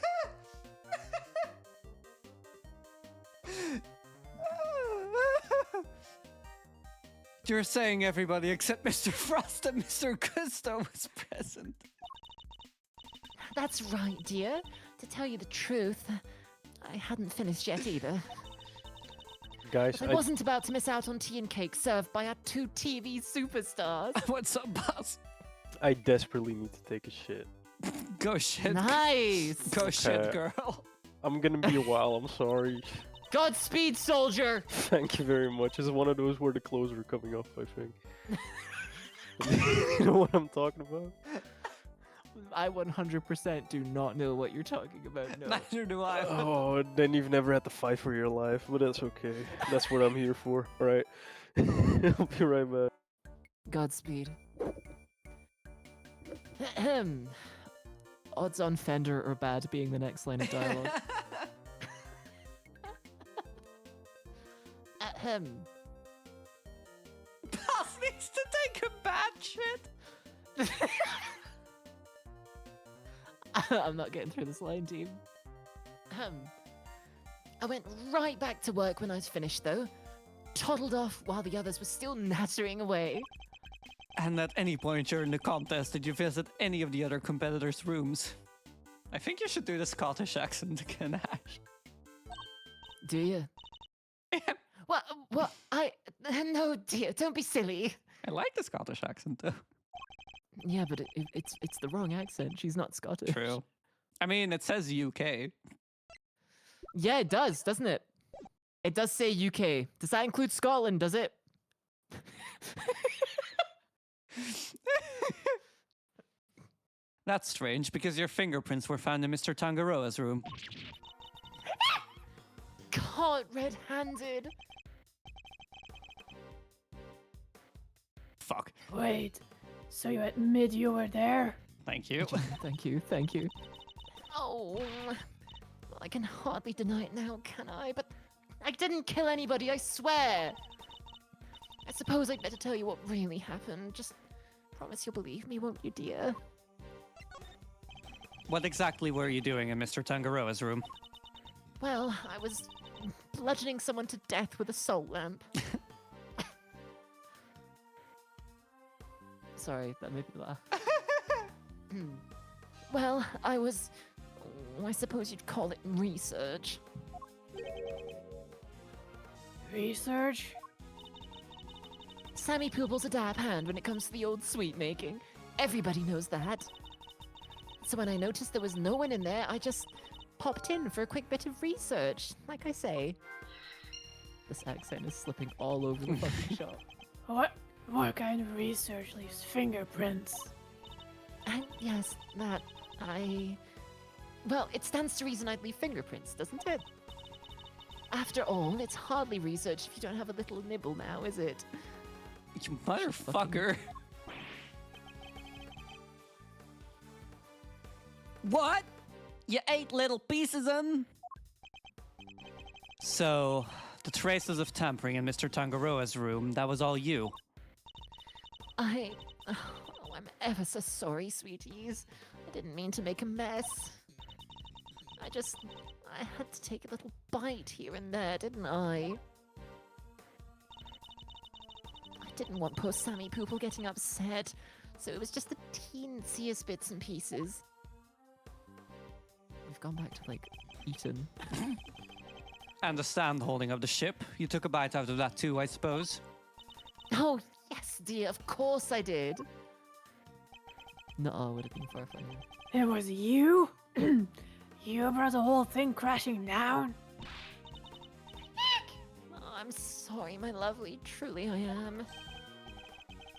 [SPEAKER 1] You're saying everybody except Mr. Frost and Mr. Gusto was present.
[SPEAKER 5] That's right, dear. To tell you the truth, I hadn't finished yet either.
[SPEAKER 2] Guys,
[SPEAKER 5] But I wasn't about to miss out on tea and cake served by our 2 TV superstars.
[SPEAKER 1] What's up, boss?
[SPEAKER 2] I desperately need to take a shit.
[SPEAKER 1] Go shit.
[SPEAKER 5] Nice!
[SPEAKER 1] Go shit,
[SPEAKER 2] Okay.
[SPEAKER 1] girl.
[SPEAKER 2] I'm gonna be a while, I'm sorry.
[SPEAKER 5] Godspeed, soldier!
[SPEAKER 2] Thank you very much. It's one of those where the clothes are coming off, I think. You know what I'm talking about?
[SPEAKER 3] I 100% do not know what you're talking about, no.
[SPEAKER 1] Neither do I.
[SPEAKER 2] Oh, then you've never had to fight for your life, but that's okay. That's what I'm here for. Alright. I'll be right back.
[SPEAKER 5] Godspeed.
[SPEAKER 3] Odds on Fender or bad being the next line of dialogue.
[SPEAKER 1] Boss needs to take a bad shit.
[SPEAKER 3] I'm not getting through this line, team.
[SPEAKER 5] I went right back to work when I was finished, though. Toddled off while the others were still nattering away.
[SPEAKER 1] And at any point during the contest, did you visit any of the other competitors' rooms? I think you should do the Scottish accent again, Ash.
[SPEAKER 5] Do you? Well, no, dear, don't be silly.
[SPEAKER 1] I like the Scottish accent, though.
[SPEAKER 3] Yeah, but it's the wrong accent. She's not Scottish.
[SPEAKER 1] True. I mean, it says UK.
[SPEAKER 3] Yeah, it does, doesn't it? It does say UK. Does that include Scotland, does it?
[SPEAKER 1] That's strange, because your fingerprints were found in Mr. Tangaroa's room.
[SPEAKER 5] Caught red-handed.
[SPEAKER 1] Fuck.
[SPEAKER 4] Wait, so you admit you were there?
[SPEAKER 1] Thank you.
[SPEAKER 3] Thank you, thank you.
[SPEAKER 5] Oh, well, I can hardly deny it now, can I? But I didn't kill anybody, I swear. I suppose I'd better tell you what really happened. Just promise you'll believe me, won't you, dear?
[SPEAKER 1] What exactly were you doing in Mr. Tangaroa's room?
[SPEAKER 5] Well, I was bludgeoning someone to death with a salt lamp.
[SPEAKER 3] Sorry, that made me laugh.
[SPEAKER 5] Well, I was... I suppose you'd call it research.
[SPEAKER 4] Research?
[SPEAKER 5] Sammy Pooble's a dab hand when it comes to the old sweet making. Everybody knows that. So when I noticed there was no one in there, I just popped in for a quick bit of research, like I say.
[SPEAKER 3] This accent is slipping all over the fucking shop.
[SPEAKER 4] What kind of research leaves fingerprints?
[SPEAKER 5] And yes, that I... Well, it stands to reason I'd leave fingerprints, doesn't it? After all, it's hardly research if you don't have a little nibble now, is it?
[SPEAKER 1] You motherfucker. What? You ate little pieces of them? So, the traces of tampering in Mr. Tangaroa's room, that was all you?
[SPEAKER 5] Oh, I'm ever so sorry, sweeties. I didn't mean to make a mess. I had to take a little bite here and there, didn't I? I didn't want poor Sammy Poople getting upset, so it was just the teensiest bits and pieces.
[SPEAKER 3] We've gone back to, like, Eton.
[SPEAKER 1] And the stand holding of the ship, you took a bite out of that too, I suppose?
[SPEAKER 5] Oh, yes, dear, of course I did.
[SPEAKER 3] No, would have been far funnier.
[SPEAKER 4] It was you? You brought the whole thing crashing down?
[SPEAKER 5] Oh, I'm sorry, my lovely, truly I am.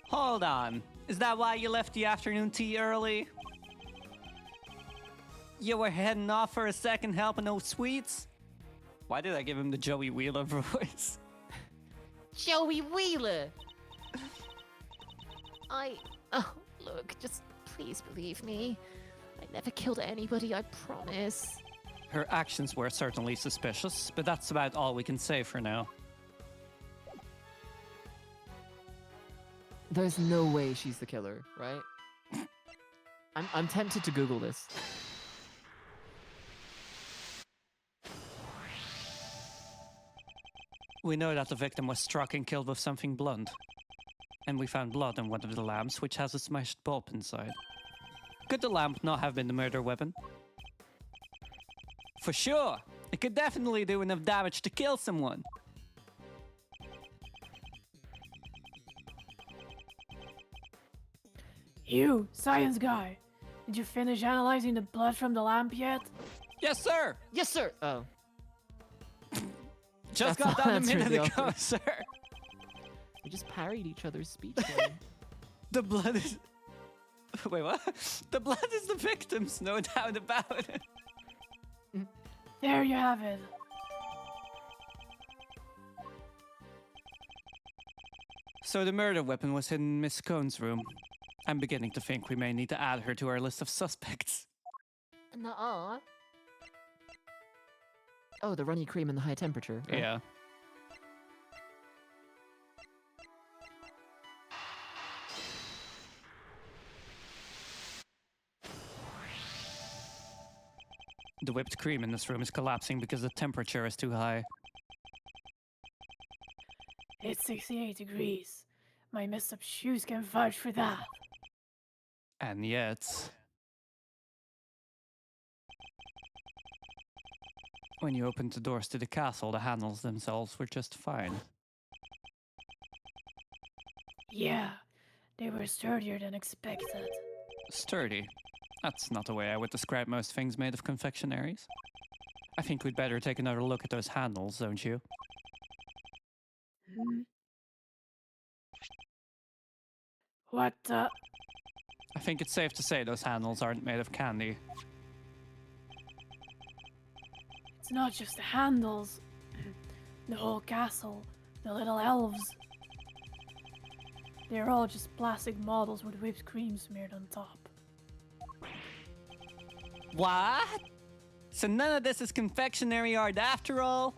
[SPEAKER 1] Hold on. Is that why you left the afternoon tea early? You were heading off for a second helping those sweets? Why did I give him the Joey Wheeler voice?
[SPEAKER 5] Joey Wheeler! Oh, look, just please believe me. I never killed anybody, I promise.
[SPEAKER 1] Her actions were certainly suspicious, but that's about all we can say for now.
[SPEAKER 3] There's no way she's the killer, right? I'm tempted to Google this.
[SPEAKER 1] We know that the victim was struck and killed with something blunt. And we found blood on one of the lamps, which has a smashed bulb inside. Could the lamp not have been the murder weapon? For sure! It could definitely do enough damage to kill someone.
[SPEAKER 4] You, science guy. Did you finish analyzing the blood from the lamp yet?
[SPEAKER 1] Yes, sir!
[SPEAKER 5] Yes, sir!
[SPEAKER 3] Oh.
[SPEAKER 1] Just
[SPEAKER 3] That's-
[SPEAKER 1] got done a
[SPEAKER 3] that's
[SPEAKER 1] minute
[SPEAKER 3] really
[SPEAKER 1] ago,
[SPEAKER 3] awkward.
[SPEAKER 1] sir.
[SPEAKER 3] We just parried each other's speech. there.
[SPEAKER 1] The blood is... Wait, what? The blood is the victim's, no doubt about it.
[SPEAKER 4] There you have it.
[SPEAKER 1] So the murder weapon was hidden in Miss Cohn's room. I'm beginning to think we may need to add her to our list of suspects.
[SPEAKER 5] Nuh-uh.
[SPEAKER 3] Oh, the runny cream and the high temperature. Oh.
[SPEAKER 1] Yeah. The whipped cream in this room is collapsing because the temperature is too high.
[SPEAKER 4] It's 68 degrees. My messed up shoes can vouch for that.
[SPEAKER 1] And yet... When you opened the doors to the castle, the handles themselves were just fine.
[SPEAKER 4] Yeah, they were sturdier than expected.
[SPEAKER 1] Sturdy. That's not the way I would describe most things made of confectionaries. I think we'd better take another look at those handles, don't you?
[SPEAKER 4] What,
[SPEAKER 1] I think it's safe to say those handles aren't made of candy.
[SPEAKER 4] It's not just the handles. The whole castle, the little elves. They're all just plastic models with whipped cream smeared on top.
[SPEAKER 1] What? So none of this is confectionery art after all?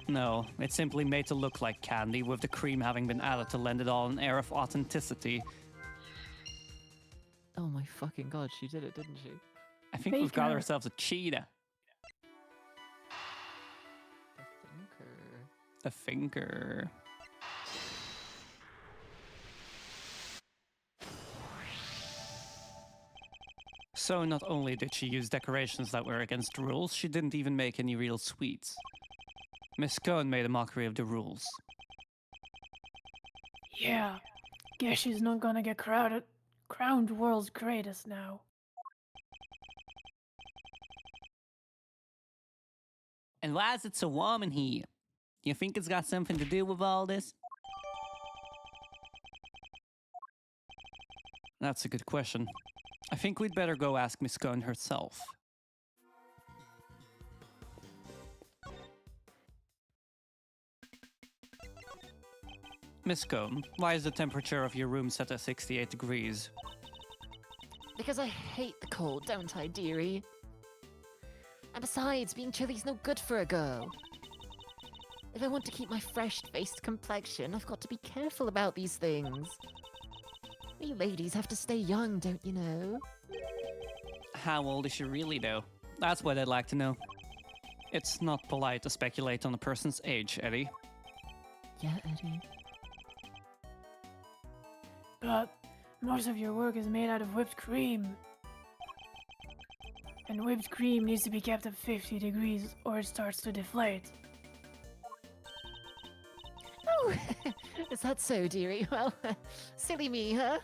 [SPEAKER 1] No, it's simply made to look like candy, with the cream having been added to lend it all an air of authenticity.
[SPEAKER 5] Oh my fucking god, she did it, didn't she?
[SPEAKER 1] I think we've got
[SPEAKER 4] Baker.
[SPEAKER 1] ourselves a cheetah.
[SPEAKER 5] The thinker.
[SPEAKER 1] A thinker. So not only did she use decorations that were against rules, she didn't even make any real sweets. Miss Cohn made a mockery of the rules.
[SPEAKER 4] Yeah, guess she's not gonna get crowned world's greatest now.
[SPEAKER 1] And why is it so warm in here? You think it's got something to do with all this? That's a good question. I think we'd better go ask Miss Cohn herself. Miss Cohn, why is the temperature of your room set at 68 degrees?
[SPEAKER 5] Because I hate the cold, don't I, dearie? And besides, being chilly's no good for a girl. If I want to keep my fresh-faced complexion, I've got to be careful about these things. We ladies have to stay young, don't you know?
[SPEAKER 1] How old is she really, though? That's what I'd like to know. It's not polite to speculate on a person's age, Eddie.
[SPEAKER 5] Yeah, Eddie.
[SPEAKER 4] But most of your work is made out of whipped cream. And whipped cream needs to be kept at 50 degrees or it starts to deflate.
[SPEAKER 5] Oh, is that so, dearie? Well, silly me, huh?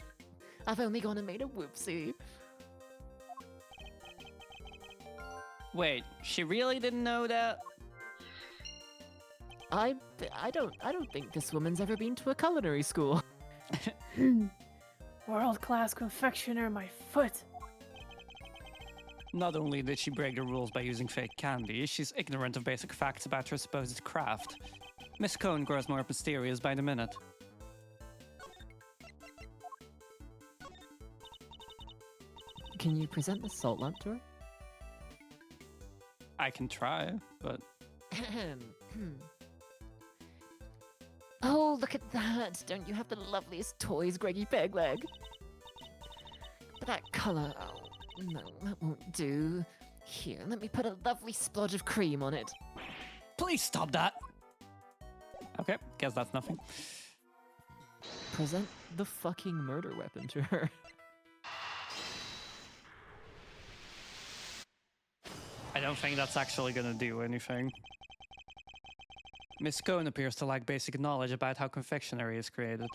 [SPEAKER 5] I've only gone and made a whoopsie.
[SPEAKER 1] Wait, she really didn't know that?
[SPEAKER 5] I don't think this woman's ever been to a culinary school.
[SPEAKER 4] World-class confectioner, my foot.
[SPEAKER 1] Not only did she break the rules by using fake candy, she's ignorant of basic facts about her supposed craft. Miss Cohn grows more mysterious by the minute.
[SPEAKER 5] Can you present the salt lamp to her?
[SPEAKER 1] I can try, but
[SPEAKER 5] Oh, look at that! Don't you have the loveliest toys, Greggy Pegleg? But that colour, oh, no, that won't do. Here, let me put a lovely splodge of cream on it.
[SPEAKER 1] please stop that! Okay, guess that's nothing.
[SPEAKER 5] Present the fucking murder weapon to her.
[SPEAKER 1] I don't think that's actually gonna do anything. Miss Cohn appears to lack basic knowledge about how confectionery is created.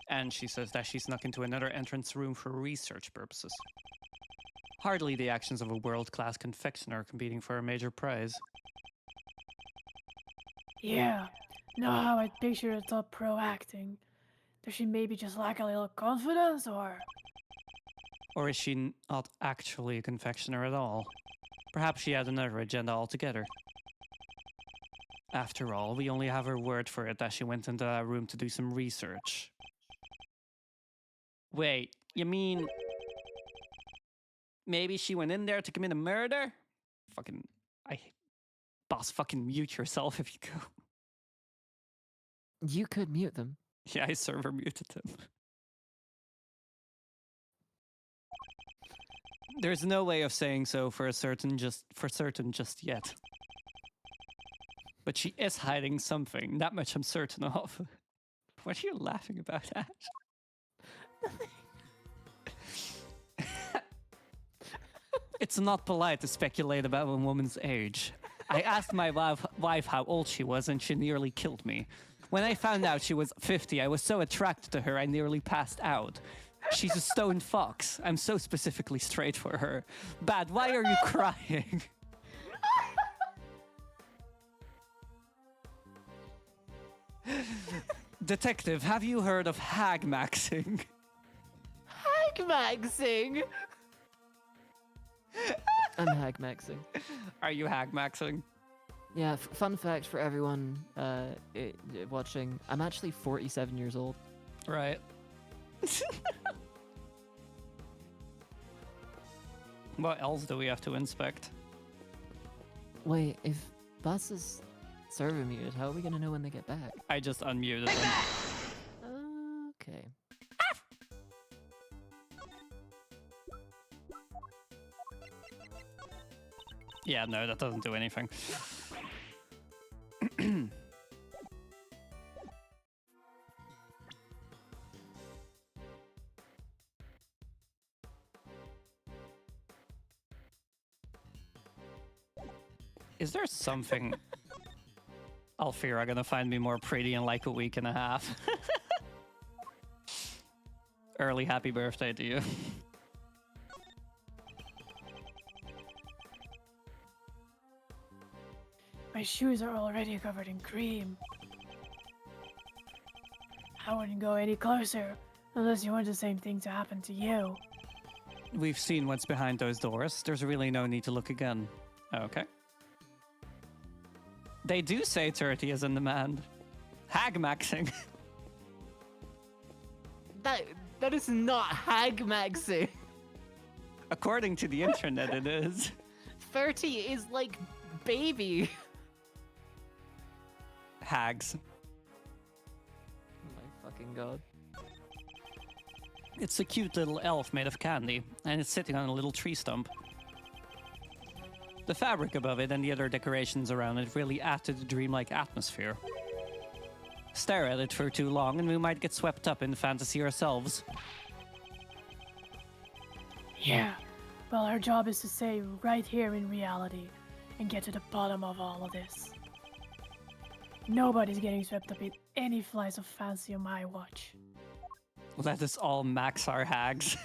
[SPEAKER 1] And she says that she snuck into another entrance room for research purposes. Hardly the actions of a world-class confectioner competing for a major prize.
[SPEAKER 4] Yeah, know how I'd picture a top pro acting. Does she maybe just lack a little confidence, or?
[SPEAKER 1] Or is she not actually a confectioner at all? Perhaps she had another agenda altogether. After all, we only have her word for it that she went into that room to do some research. Wait, you mean... maybe she went in there to commit a murder? Boss, fucking mute yourself if you go.
[SPEAKER 5] You could mute them.
[SPEAKER 1] Yeah, I server muted him. There's no way of saying so for certain just yet. But she is hiding something. That much I'm certain of. What are you laughing about, Ash? It's not polite to speculate about a woman's age. I asked my wife how old she was, and she nearly killed me. When I found out she was 50, I was so attracted to her I nearly passed out. She's a stone fox. I'm so specifically straight for her. Bad, why are you crying? Detective, have you heard of hag maxing?
[SPEAKER 5] Hag maxing. I'm hag maxing.
[SPEAKER 1] Are you hag maxing?
[SPEAKER 5] Yeah, fun fact for everyone watching, I'm actually 47 years old.
[SPEAKER 1] Right. What else do we have to inspect?
[SPEAKER 5] Wait, if Bus is server muted, how are we gonna know when they get back?
[SPEAKER 1] I just unmuted them.
[SPEAKER 5] Okay.
[SPEAKER 1] Yeah, no, that doesn't do anything. Is there something Alfira gonna find me more pretty in like a week and a half? Early happy birthday to you.
[SPEAKER 4] My shoes are already covered in cream. I wouldn't go any closer unless you want the same thing to happen to you.
[SPEAKER 1] We've seen what's behind those doors. There's really no need to look again. Okay. They do say 30 is in demand. Hag maxing.
[SPEAKER 5] That is not hag maxing.
[SPEAKER 1] According to the internet, it is.
[SPEAKER 5] 30 is like baby.
[SPEAKER 1] Hags.
[SPEAKER 5] Oh my fucking god.
[SPEAKER 1] It's a cute little elf made of candy, and it's sitting on a little tree stump. The fabric above it and the other decorations around it really add to the dreamlike atmosphere. Stare at it for too long and we might get swept up in the fantasy ourselves.
[SPEAKER 4] Yeah, well, our job is to stay right here in reality and get to the bottom of all of this. Nobody's getting swept up in any flights of fancy on my watch.
[SPEAKER 1] Let us all max our hags.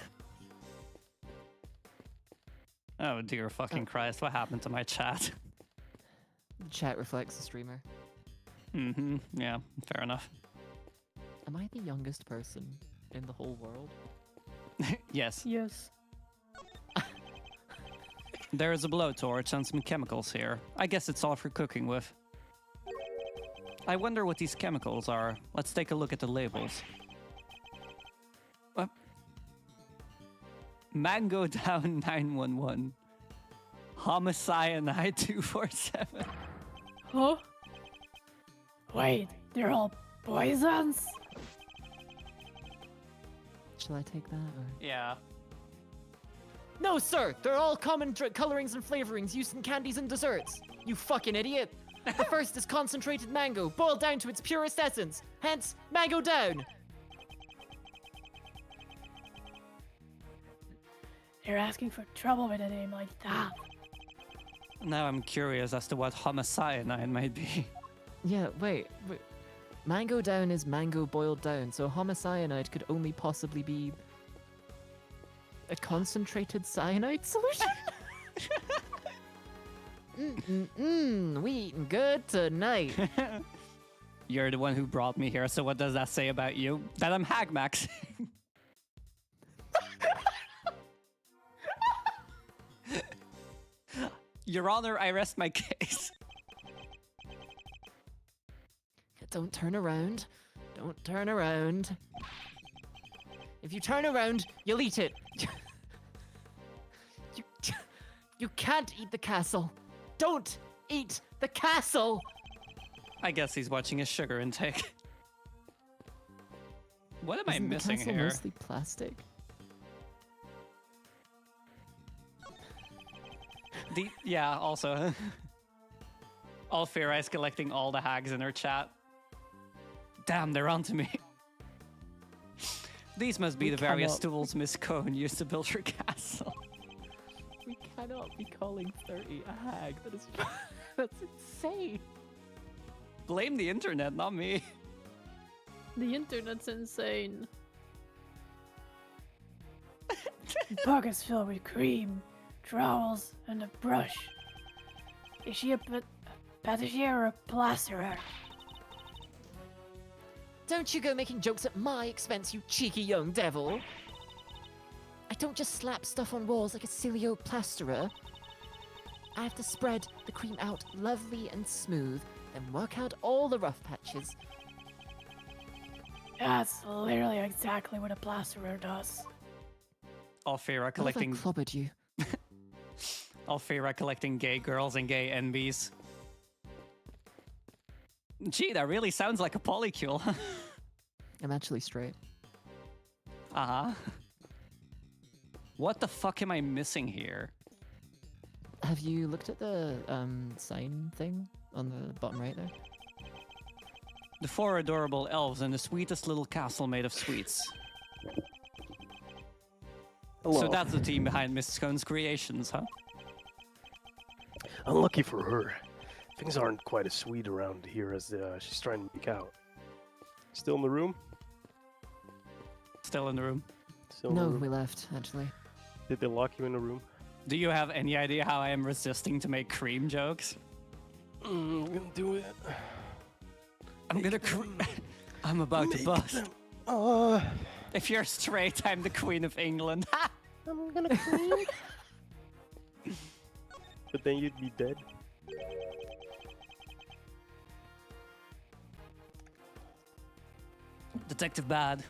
[SPEAKER 1] Oh dear fucking Christ, what happened to my chat?
[SPEAKER 5] The chat reflects the streamer.
[SPEAKER 1] Mm-hmm, yeah, fair enough.
[SPEAKER 5] Am I the youngest person in the whole world?
[SPEAKER 1] Yes.
[SPEAKER 4] Yes.
[SPEAKER 1] There is a blowtorch and some chemicals here. I guess it's all for cooking with. I wonder what these chemicals are. Let's take a look at the labels. Mango Down 911. Homicyanide 247.
[SPEAKER 4] Huh? Wait, they're all poisons?
[SPEAKER 5] Shall I take that or?
[SPEAKER 1] Yeah.
[SPEAKER 5] No, sir! They're all common colorings and flavorings used in candies and desserts. You fucking idiot! The first is concentrated mango, boiled down to its purest essence. Hence, Mango Down.
[SPEAKER 4] They're asking for trouble with a name like that.
[SPEAKER 1] Now I'm curious as to what homicyanide might be.
[SPEAKER 5] Yeah, wait. Mango Down is mango boiled down, so homicyanide could only possibly be a concentrated cyanide solution? We eating good tonight.
[SPEAKER 1] You're the one who brought me here, so what does that say about you? That I'm hag maxing. Your Honor, I rest my case.
[SPEAKER 5] Don't turn around. Don't turn around. If you turn around, you'll eat it. You can't eat the castle. Don't eat the castle.
[SPEAKER 1] I guess he's watching his sugar intake. What am I
[SPEAKER 5] Isn't
[SPEAKER 1] missing
[SPEAKER 5] the castle
[SPEAKER 1] here?
[SPEAKER 5] mostly plastic?
[SPEAKER 1] Yeah, also. Alfira is collecting all the hags in her chat. Damn, they're onto me. These must be
[SPEAKER 5] We
[SPEAKER 1] the various
[SPEAKER 5] cannot-
[SPEAKER 1] tools Miss Cohn used to build her castle.
[SPEAKER 5] We cannot be calling 30 a hag. That is that's insane.
[SPEAKER 1] Blame the internet, not me.
[SPEAKER 4] The internet's insane. The bug is filled with cream, trowels, and a brush. Is she a patissier or a plasterer?
[SPEAKER 5] Don't you go making jokes at my expense, you cheeky young devil. I don't just slap stuff on walls like a silly old plasterer. I have to spread the cream out lovely and smooth, then work out all the rough patches.
[SPEAKER 4] That's literally exactly what a plasterer does.
[SPEAKER 1] Alfira
[SPEAKER 5] What if I
[SPEAKER 1] collecting
[SPEAKER 5] clobbered you?
[SPEAKER 1] Alfira collecting gay girls and gay NBs. Gee, that really sounds like a polycule.
[SPEAKER 5] I'm actually straight.
[SPEAKER 1] Uh-huh. What the fuck am I missing here?
[SPEAKER 5] Have you looked at the sign thing on the bottom right there?
[SPEAKER 1] The 4 adorable elves in the sweetest little castle made of sweets.
[SPEAKER 2] Hello.
[SPEAKER 1] So that's the team behind Miss Scone's creations, huh?
[SPEAKER 2] Unlucky for her. Things aren't quite as sweet around here as she's trying to make out. Still in the room?
[SPEAKER 1] Still in the room.
[SPEAKER 2] Still in the
[SPEAKER 5] No,
[SPEAKER 2] room?
[SPEAKER 5] we left, actually.
[SPEAKER 2] Did they lock you in the room?
[SPEAKER 1] Do you have any idea how I am resisting to make cream jokes?
[SPEAKER 2] I'm gonna do it.
[SPEAKER 1] I'm gonna I'm about to bust. If you're straight, I'm the Queen of England.
[SPEAKER 2] I'm gonna cream. But then you'd be dead.
[SPEAKER 1] Detective Bad.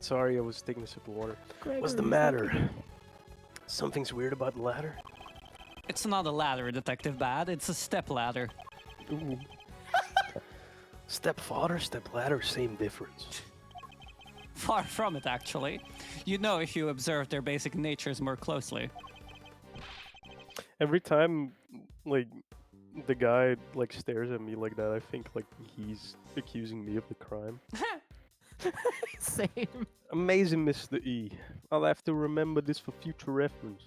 [SPEAKER 2] Sorry, I was taking a sip of water. What's the matter? Something's weird about the ladder?
[SPEAKER 1] It's not a ladder, Detective Bad. It's a step ladder.
[SPEAKER 2] Ooh. Stepfather, stepladder, same difference.
[SPEAKER 1] Far from it, actually. You'd know if you observed their basic natures more closely.
[SPEAKER 2] Every time, like, the guy, like, stares at me like that, I think, like, he's accusing me of the crime.
[SPEAKER 5] Same.
[SPEAKER 2] Amazing, Mr. E. I'll have to remember this for future reference.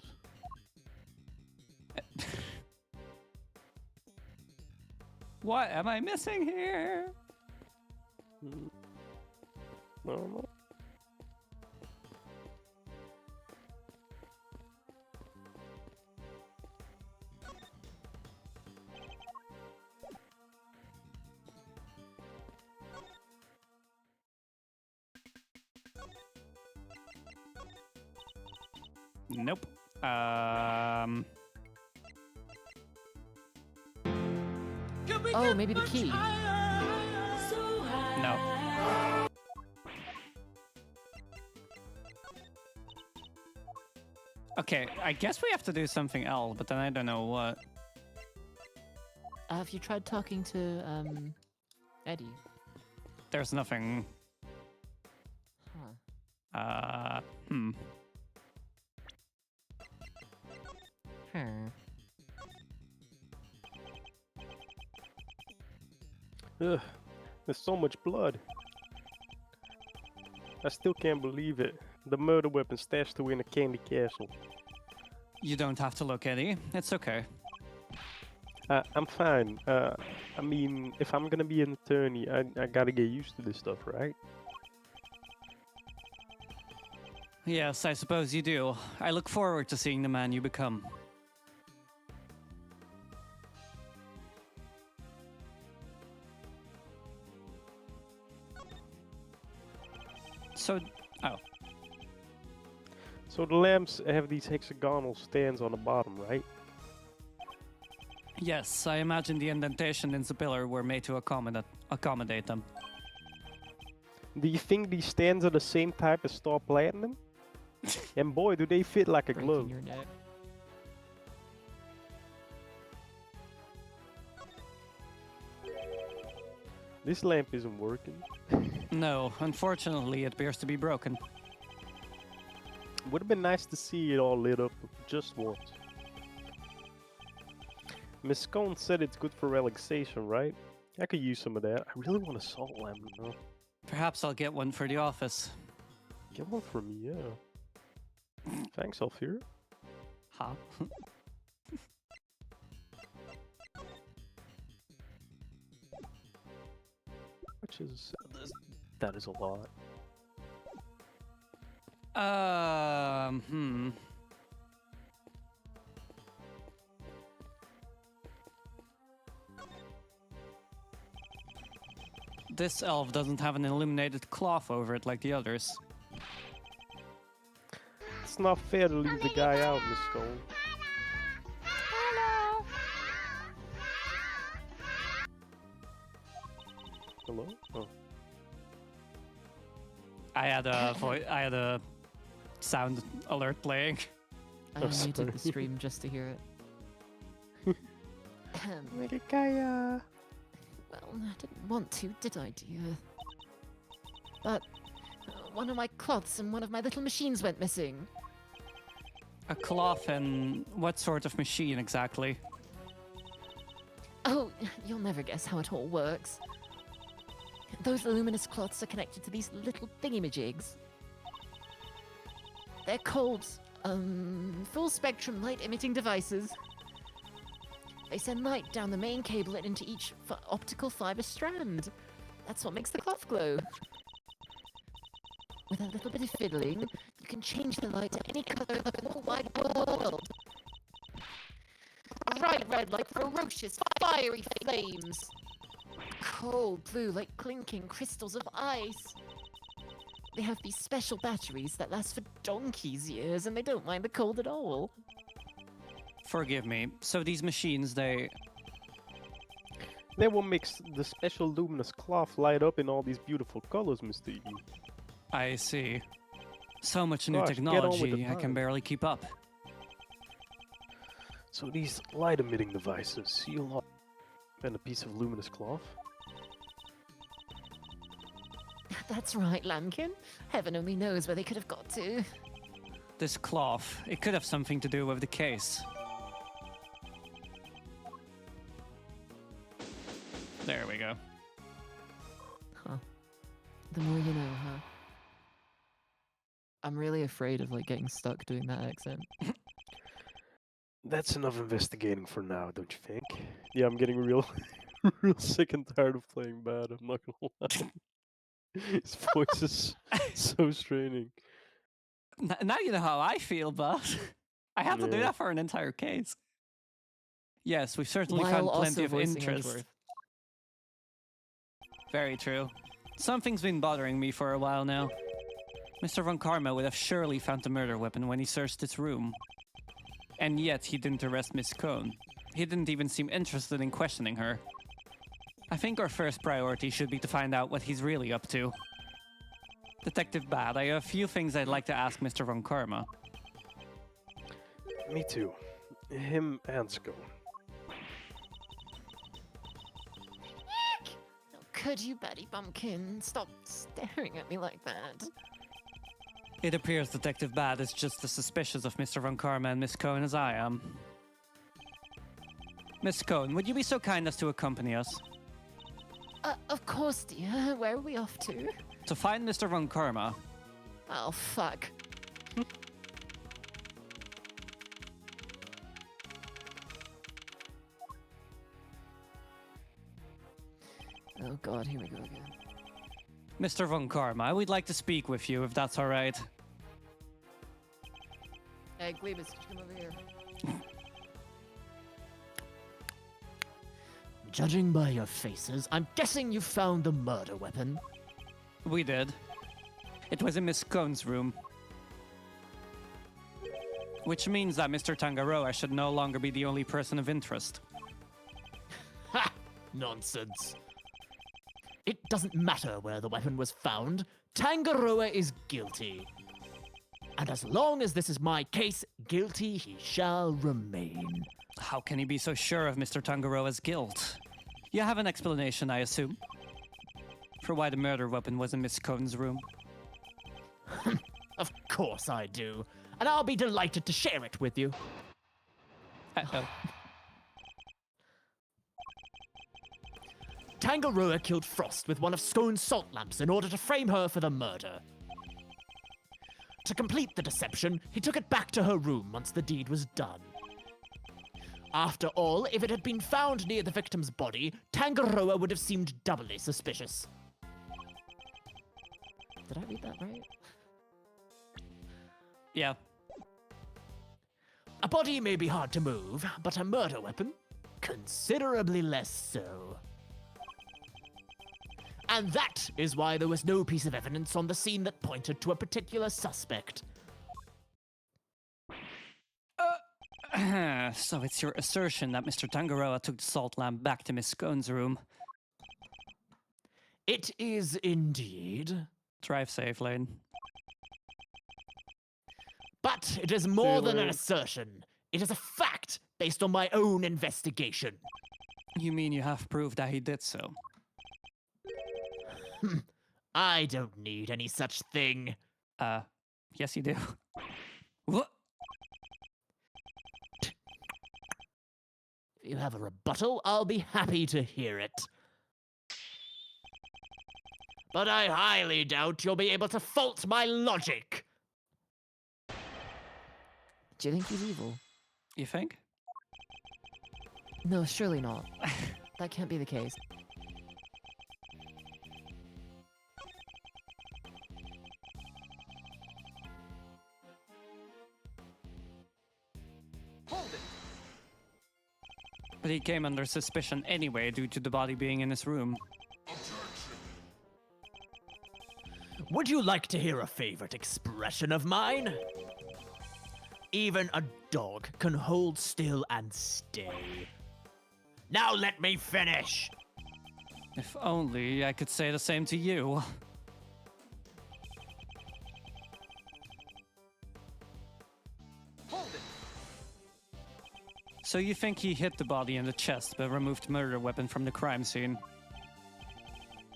[SPEAKER 1] What am I missing here?
[SPEAKER 2] I don't know.
[SPEAKER 1] Nope.
[SPEAKER 5] Oh, maybe the key.
[SPEAKER 1] No. Okay, I guess we have to do something else, but then I don't know what.
[SPEAKER 5] Have you tried talking to, Eddie?
[SPEAKER 1] There's nothing.
[SPEAKER 5] Huh.
[SPEAKER 1] Hmm.
[SPEAKER 2] Ugh, there's so much blood. I still can't believe it. The murder weapon stashed away in a candy castle.
[SPEAKER 1] You don't have to look, Eddie. It's okay.
[SPEAKER 2] I'm fine. I mean, if I'm gonna be an attorney, I gotta get used to this stuff, right?
[SPEAKER 1] Yes, I suppose you do. I look forward to seeing the man you become. So, oh.
[SPEAKER 2] So the lamps have these hexagonal stands on the bottom, right?
[SPEAKER 1] Yes, I imagine the indentation in the pillar were made to accommodate them.
[SPEAKER 2] Do you think these stands are the same type as Star Platinum? And boy, do they fit like a
[SPEAKER 5] Breaking
[SPEAKER 2] glove.
[SPEAKER 5] your neck.
[SPEAKER 2] This lamp isn't working.
[SPEAKER 1] No, unfortunately, it appears to be broken.
[SPEAKER 2] Would have been nice to see it all lit up just once. Miss Scone said it's good for relaxation, right? I could use some of that. I really want a salt lamp, though.
[SPEAKER 1] Perhaps I'll get one for the office.
[SPEAKER 2] Get one for me, yeah. Thanks, Alfira.
[SPEAKER 1] Huh?
[SPEAKER 2] Which is... that is a lot.
[SPEAKER 1] Hmm. This elf doesn't have an illuminated cloth over it like the others.
[SPEAKER 2] It's not fair to leave the guy out, Miss Scone. Hello? Oh.
[SPEAKER 1] I had a sound alert playing.
[SPEAKER 5] I
[SPEAKER 2] Oh,
[SPEAKER 5] muted
[SPEAKER 2] sorry.
[SPEAKER 5] the stream just to hear it.
[SPEAKER 2] Kaya.
[SPEAKER 5] Well, I didn't want to, did I, dear? But one of my cloths and one of my little machines went missing.
[SPEAKER 1] A cloth and what sort of machine exactly?
[SPEAKER 5] Oh, you'll never guess how it all works. Those luminous cloths are connected to these little thingamajigs. They're called, full spectrum light emitting devices. They send light down the main cable and into each optical fiber strand. That's what makes the cloth glow. With a little bit of fiddling, you can change the light to any color of the whole wide world. Bright red like ferocious, fiery flames. Cold blue like clinking crystals of ice. They have these special batteries that last for donkey's years and they don't mind the cold at all.
[SPEAKER 1] Forgive me. So these machines, they
[SPEAKER 2] What makes the special luminous cloth light up in all these beautiful colors, Mr. E.
[SPEAKER 1] I see. So much new
[SPEAKER 2] Gosh, get on with the
[SPEAKER 1] technology, I can
[SPEAKER 2] time.
[SPEAKER 1] barely keep up.
[SPEAKER 2] So these light emitting devices seal up and a piece of luminous cloth?
[SPEAKER 5] That's right, Lambkin. Heaven only knows where they could have got to.
[SPEAKER 1] This cloth, it could have something to do with the case. There we go.
[SPEAKER 5] Huh. The more you know, huh? I'm really afraid of, like, getting stuck doing that accent.
[SPEAKER 2] That's enough investigating for now, don't you think? Yeah, I'm getting real, real sick and tired of playing bad. I'm not gonna lie. His voice is so straining.
[SPEAKER 1] Now you know how I feel, but I had to do
[SPEAKER 2] Yeah.
[SPEAKER 1] that for an entire case. Yes, we've certainly
[SPEAKER 5] While
[SPEAKER 1] found
[SPEAKER 5] also
[SPEAKER 1] plenty of
[SPEAKER 5] voicing
[SPEAKER 1] interest.
[SPEAKER 5] Edgeworth.
[SPEAKER 1] Very true. Something's been bothering me for a while now. Mr. Von Karma would have surely found the murder weapon when he searched its room. And yet he didn't arrest Miss Cohn. He didn't even seem interested in questioning her. I think our first priority should be to find out what he's really up to. Detective Bad, I have a few things I'd like to ask Mr. Von Karma.
[SPEAKER 2] Me too. Him and Scone.
[SPEAKER 5] Oh, could you, Betty Bumpkin, stop staring at me like that?
[SPEAKER 1] It appears Detective Bad is just as suspicious of Mr. Von Karma and Miss Cohn as I am. Miss Cohn, would you be so kind as to accompany us?
[SPEAKER 5] Of course, dear. Where are we off to?
[SPEAKER 1] To find Mr. Von Karma.
[SPEAKER 5] Oh, fuck. Oh god, here we go again.
[SPEAKER 1] Mr. Von Karma, we'd like to speak with you, if that's alright.
[SPEAKER 5] Hey, Glebus, come over here.
[SPEAKER 3] Judging by your faces, I'm guessing you found the murder weapon.
[SPEAKER 1] We did. It was in Miss Cohn's room. Which means that Mr. Tangaroa should no longer be the only person of interest.
[SPEAKER 3] Ha! Nonsense. It doesn't matter where the weapon was found. Tangaroa is guilty. And as long as this is my case, guilty he shall remain.
[SPEAKER 1] How can he be so sure of Mr. Tangaroa's guilt? You have an explanation, I assume, for why the murder weapon was in Miss Cohn's room.
[SPEAKER 3] Of course I do. And I'll be delighted to share it with you. Tangaroa killed Frost with one of Scone's salt lamps in order to frame her for the murder. To complete the deception, he took it back to her room once the deed was done. After all, if it had been found near the victim's body, Tangaroa would have seemed doubly suspicious.
[SPEAKER 5] Did I read that right?
[SPEAKER 1] Yeah.
[SPEAKER 3] A body may be hard to move, but a murder weapon? Considerably less so. And that is why there was no piece of evidence on the scene that pointed to a particular suspect.
[SPEAKER 1] So it's your assertion that Mr. Tangaroa took the salt lamp back to Miss Scone's room.
[SPEAKER 3] It is indeed.
[SPEAKER 1] Drive safe, Lane.
[SPEAKER 3] But it is more than an
[SPEAKER 2] Lane.
[SPEAKER 3] assertion. It is a fact based on my own investigation.
[SPEAKER 1] You mean you have proof that he did so?
[SPEAKER 3] I don't need any such thing.
[SPEAKER 1] Yes you do. What?
[SPEAKER 3] If you have a rebuttal, I'll be happy to hear it. But I highly doubt you'll be able to fault my logic.
[SPEAKER 5] Do you think he's evil?
[SPEAKER 1] You think?
[SPEAKER 5] No, surely not. That can't be the case.
[SPEAKER 1] But he came under suspicion anyway due to the body being in his room.
[SPEAKER 3] Would you like to hear a favorite expression of mine? Even a dog can hold still and stay. Now let me finish.
[SPEAKER 1] If only I could say the same to you. So you think he hit the body in the chest but removed the murder weapon from the crime scene?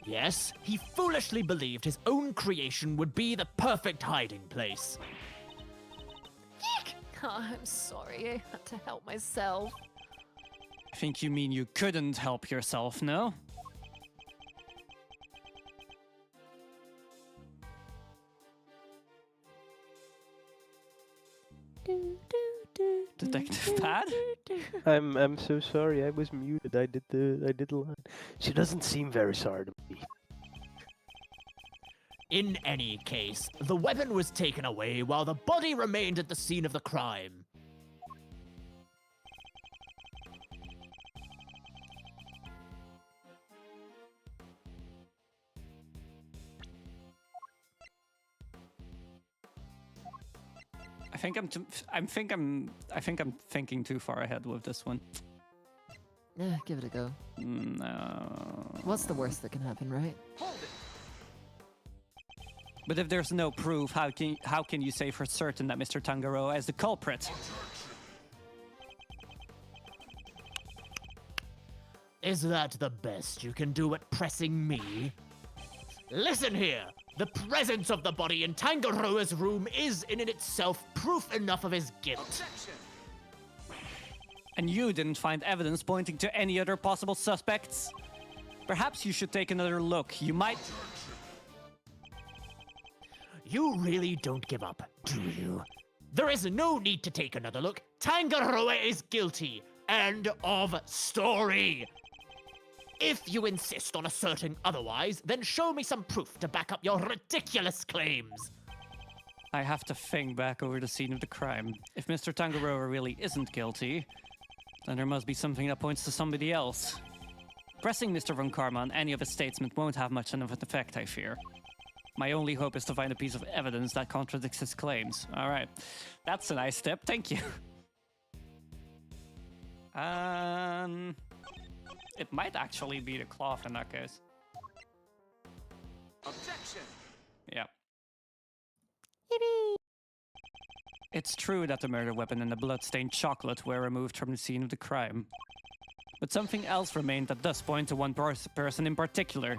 [SPEAKER 3] Yes, he foolishly believed his own creation would be the perfect hiding place.
[SPEAKER 5] Oh, I'm sorry. I had to help myself.
[SPEAKER 1] I think you mean you couldn't help yourself, no? Detective Pad?
[SPEAKER 2] I'm so sorry. I was muted. I did the line. She doesn't seem very sorry to me.
[SPEAKER 3] In any case, the weapon was taken away while the body remained at the scene of the crime.
[SPEAKER 1] I think I'm thinking too far ahead with this one.
[SPEAKER 5] Give it a go.
[SPEAKER 1] No.
[SPEAKER 5] What's the worst that can happen, right?
[SPEAKER 1] But if there's no proof, how can you say for certain that Mr. Tangaroa is the culprit?
[SPEAKER 3] Is that the best you can do at pressing me? Listen here! The presence of the body in Tangaroa's room is in itself proof enough of his guilt.
[SPEAKER 1] And you didn't find evidence pointing to any other possible suspects? Perhaps you should take another look. You might...
[SPEAKER 3] You really don't give up, do you? There is no need to take another look. Tangaroa is guilty. End of story. If you insist on asserting otherwise, then show me some proof to back up your ridiculous claims.
[SPEAKER 1] I have to think back over the scene of the crime. If Mr. Tangaroa really isn't guilty, then there must be something that points to somebody else. Pressing Mr. Von Karma on any of his statements won't have much of an effect, I fear. My only hope is to find a piece of evidence that contradicts his claims. All right. That's a nice step. Thank you. It might actually be the cloth in that case.
[SPEAKER 6] Objection!
[SPEAKER 1] Yeah. It's true that the murder weapon and the blood-stained chocolate were removed from the scene of the crime. But something else remained that does point to one person in particular.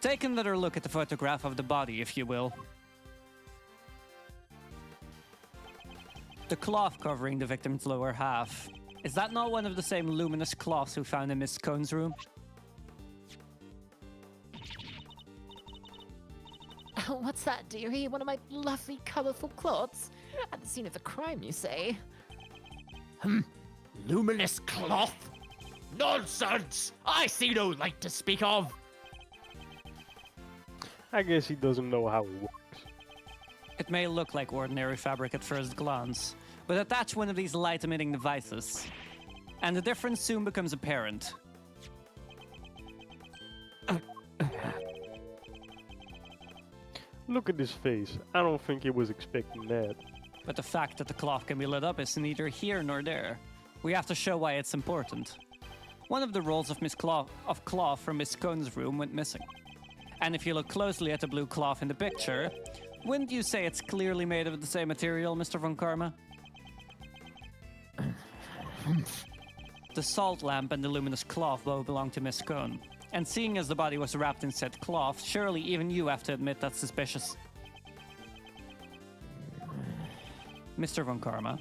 [SPEAKER 1] Take another look at the photograph of the body, if you will. The cloth covering the victim's lower half. Is that not one of the same luminous cloths we found in Miss Cone's room?
[SPEAKER 5] What's that, dearie? One of my lovely, colourful cloths? At the scene of the crime, you say?
[SPEAKER 3] Luminous cloth? Nonsense! I see no light to speak of.
[SPEAKER 2] I guess he doesn't know how it works.
[SPEAKER 1] It may look like ordinary fabric at first glance, but attach one of these light-emitting devices, and the difference soon becomes apparent.
[SPEAKER 2] Look at his face. I don't think he was expecting that.
[SPEAKER 1] But the fact that the cloth can be lit up is neither here nor there. We have to show why it's important. One of the rolls of cloth from Miss Cone's room went missing. And if you look closely at the blue cloth in the picture, wouldn't you say it's clearly made of the same material, Mr. Von Karma? The salt lamp and the luminous cloth both belong to Miss Cone. And seeing as the body was wrapped in said cloth, surely even you have to admit that's suspicious. Mr. Von Karma,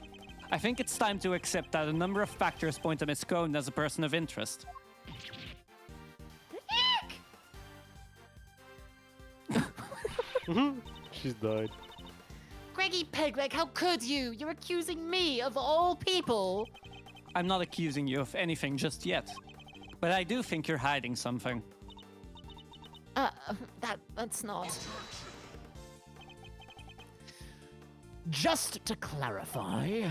[SPEAKER 1] I think it's time to accept that a number of factors point to Miss Cone as a person of interest.
[SPEAKER 2] She's died.
[SPEAKER 5] Greggy Pegleg, how could you? You're accusing me of all people.
[SPEAKER 1] I'm not accusing you of anything just yet, but I do think you're hiding something.
[SPEAKER 5] That's not.
[SPEAKER 3] Just to clarify,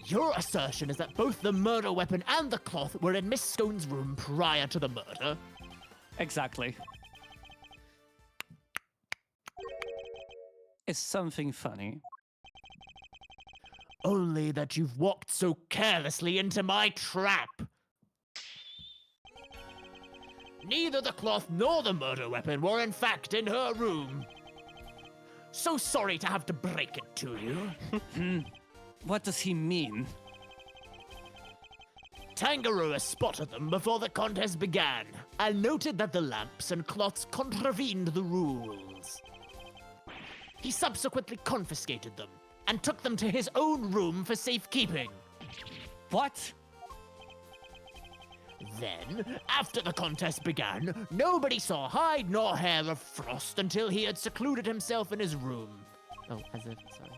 [SPEAKER 3] your assertion is that both the murder weapon and the cloth were in Miss Stone's room prior to the murder.
[SPEAKER 1] Exactly. Is something funny?
[SPEAKER 3] Only that you've walked so carelessly into my trap. Neither the cloth nor the murder weapon were in fact in her room. So sorry to have to break it to you.
[SPEAKER 1] What does he mean?
[SPEAKER 3] Tangaroa spotted them before the contest began and noted that the lamps and cloths contravened the rules. He subsequently confiscated them and took them to his own room for safekeeping.
[SPEAKER 1] What?
[SPEAKER 3] Then, after the contest began, nobody saw hide nor hair of Frost until he had secluded himself in his room.
[SPEAKER 5] Oh, as if, sorry.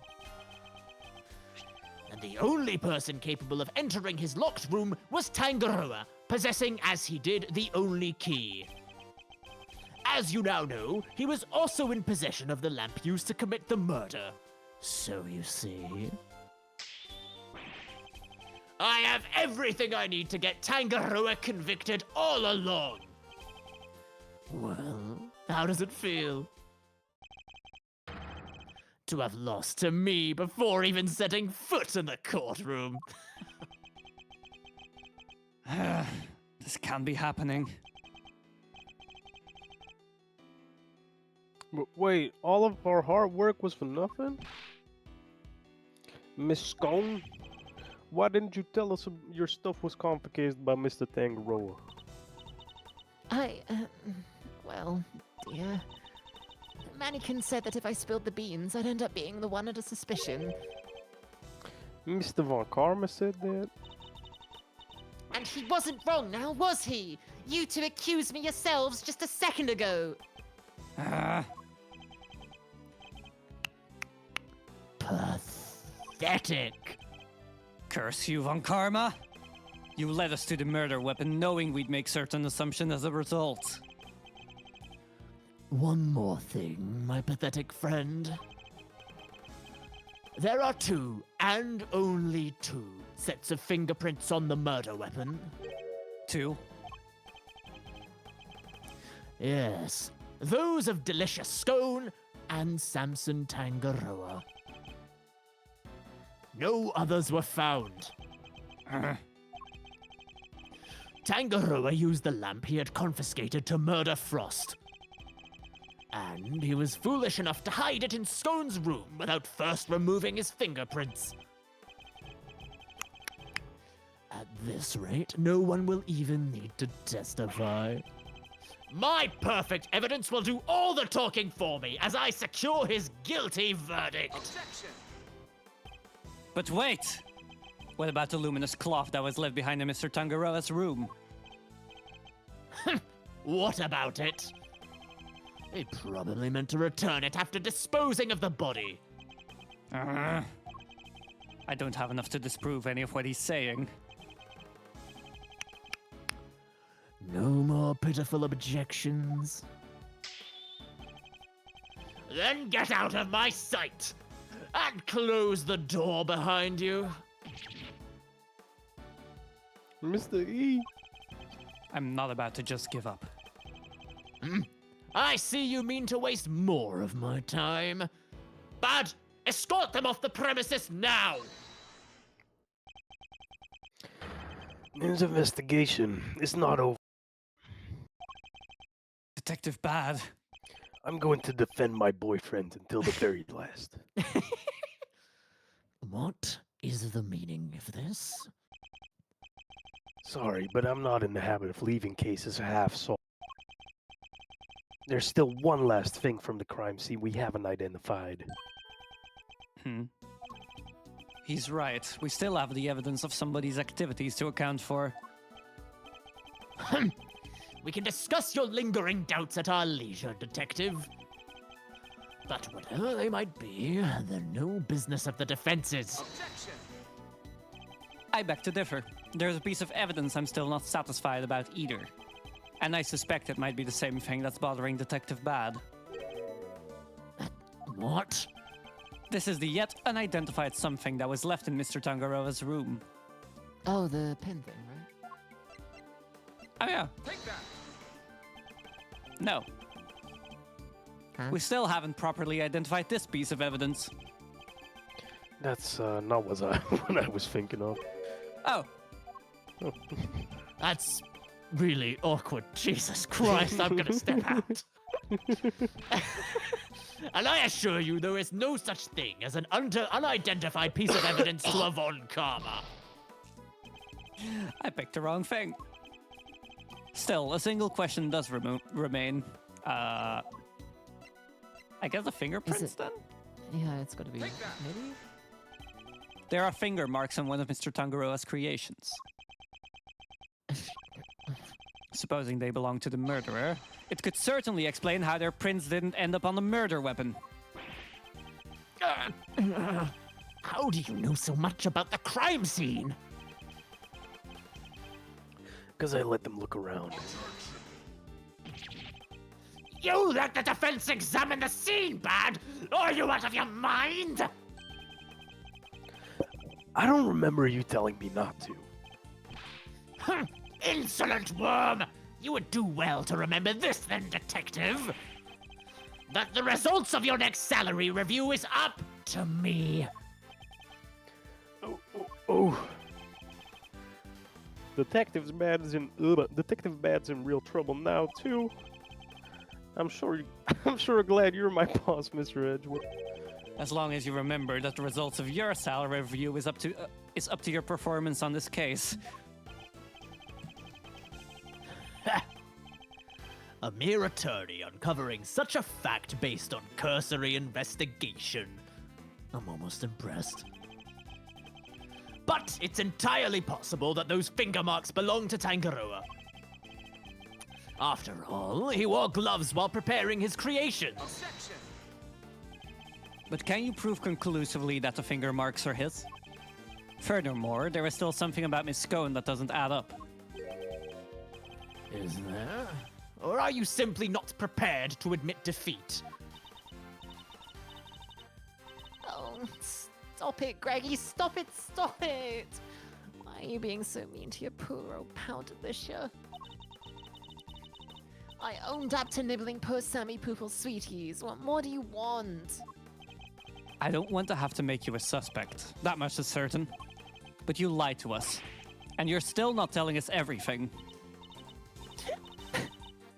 [SPEAKER 3] And the only person capable of entering his locked room was Tangaroa, possessing, as he did, the only key. As you now know, he was also in possession of the lamp used to commit the murder. So you see... I have everything I need to get Tangaroa convicted all along. Well, how does it feel? To have lost to me before even setting foot in the courtroom.
[SPEAKER 1] This can't be happening.
[SPEAKER 2] Wait, all of our hard work was for nothing? Miss Scone? Why didn't you tell us your stuff was confiscated by Mr. Tangaroa?
[SPEAKER 5] Well, dear. Mannequin said that if I spilled the beans, I'd end up being the one under suspicion.
[SPEAKER 2] Mr. Von Karma said that?
[SPEAKER 5] And he wasn't wrong now, was he? You two accused me yourselves just a second ago.
[SPEAKER 3] Pathetic.
[SPEAKER 1] Curse you, Von Karma! You led us to the murder weapon knowing we'd make certain assumptions as a result.
[SPEAKER 3] One more thing, my pathetic friend. There are 2, and only 2, sets of fingerprints on the murder weapon.
[SPEAKER 1] 2.
[SPEAKER 3] Yes, those of Delicious Scone and Samson Tangaroa. No others were found. Tangaroa used the lamp he had confiscated to murder Frost. And he was foolish enough to hide it in Scone's room without first removing his fingerprints. At this rate, no one will even need to testify. My perfect evidence will do all the talking for me as I secure his guilty verdict.
[SPEAKER 6] Objection!
[SPEAKER 1] But wait! What about the luminous cloth that was left behind in Mr. Tangaroa's room?
[SPEAKER 3] What about it? They probably meant to return it after disposing of the body.
[SPEAKER 1] I don't have enough to disprove any of what he's saying.
[SPEAKER 3] No more pitiful objections. Then get out of my sight! And close the door behind you.
[SPEAKER 2] Mr. E?
[SPEAKER 1] I'm not about to just give up.
[SPEAKER 3] I see you mean to waste more of my time. Bad, escort them off the premises now!
[SPEAKER 2] This investigation is not over.
[SPEAKER 1] Detective Bad.
[SPEAKER 2] I'm going to defend my boyfriend until the very last.
[SPEAKER 3] What is the meaning of this?
[SPEAKER 2] Sorry, but I'm not in the habit of leaving cases half-solved. There's still one last thing from the crime scene we haven't identified.
[SPEAKER 1] He's right. We still have the evidence of somebody's activities to account for.
[SPEAKER 3] We can discuss your lingering doubts at our leisure, Detective. But whatever they might be, they're no business of the defense's.
[SPEAKER 1] I beg to differ. There's a piece of evidence I'm still not satisfied about either. And I suspect it might be the same thing that's bothering Detective Bad.
[SPEAKER 3] What?
[SPEAKER 1] This is the yet unidentified something that was left in Mr. Tangaroa's room.
[SPEAKER 5] Oh, the pen thing, right?
[SPEAKER 1] Oh yeah.
[SPEAKER 6] Take that.
[SPEAKER 1] No.
[SPEAKER 5] Huh?
[SPEAKER 1] We still haven't properly identified this piece of evidence.
[SPEAKER 2] That's not what I was thinking of.
[SPEAKER 1] Oh,
[SPEAKER 3] That's really awkward. Jesus Christ, I'm gonna step out. And I assure you, there is no such thing as an unidentified piece of evidence to a Von Karma.
[SPEAKER 1] I picked the wrong thing. Still, a single question does remain. I guess the fingerprints
[SPEAKER 5] it-
[SPEAKER 1] then?
[SPEAKER 5] Yeah, it's gotta be.
[SPEAKER 6] Take that.
[SPEAKER 5] Maybe?
[SPEAKER 1] There are finger marks on one of Mr. Tangaroa's creations. Supposing they belong to the murderer, it could certainly explain how their prints didn't end up on the murder weapon.
[SPEAKER 3] How do you know so much about the crime scene?
[SPEAKER 2] Because I let them look around.
[SPEAKER 3] You let the defense examine the scene, Bad? Are you out of your mind?
[SPEAKER 2] I don't remember you telling me not to.
[SPEAKER 3] Insolent worm! You would do well to remember this then, Detective. That the results of your next salary review is up to me.
[SPEAKER 2] Oh. Detective Bad's in real trouble now too. I'm sure glad you're my boss, Mr. Edgewood.
[SPEAKER 1] As long as you remember that the results of your salary review is up to your performance on this case.
[SPEAKER 3] A mere attorney uncovering such a fact based on cursory investigation. I'm almost impressed. But it's entirely possible that those finger marks belong to Tangaroa. After all, he wore gloves while preparing his creations.
[SPEAKER 6] Objection.
[SPEAKER 1] But can you prove conclusively that the finger marks are his? Furthermore, there is still something about Miss Scone that doesn't add up.
[SPEAKER 3] Is there? Or are you simply not prepared to admit defeat?
[SPEAKER 5] Oh, stop it, Greggy. Stop it, stop it. Why are you being so mean to your poor old pal Delicious? I owned up to nibbling poor Sammy Poople's sweeties. What more do you want?
[SPEAKER 1] I don't want to have to make you a suspect. That much is certain. But you lied to us. And you're still not telling us everything.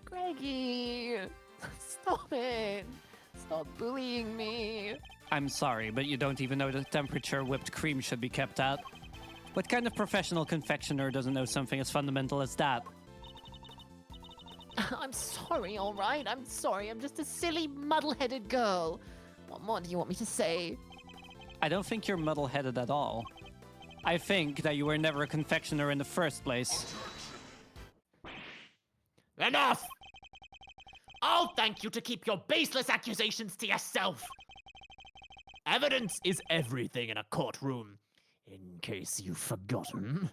[SPEAKER 5] Greggy, stop it. Stop bullying me.
[SPEAKER 1] I'm sorry, but you don't even know the temperature whipped cream should be kept at. What kind of professional confectioner doesn't know something as fundamental as that?
[SPEAKER 5] I'm sorry, all right? I'm sorry. I'm just a silly, muddle-headed girl. What more do you want me to say?
[SPEAKER 1] I don't think you're muddle-headed at all. I think that you were never a confectioner in the first place.
[SPEAKER 3] Enough! I'll thank you to keep your baseless accusations to yourself. Evidence is everything in a courtroom, in case you've forgotten.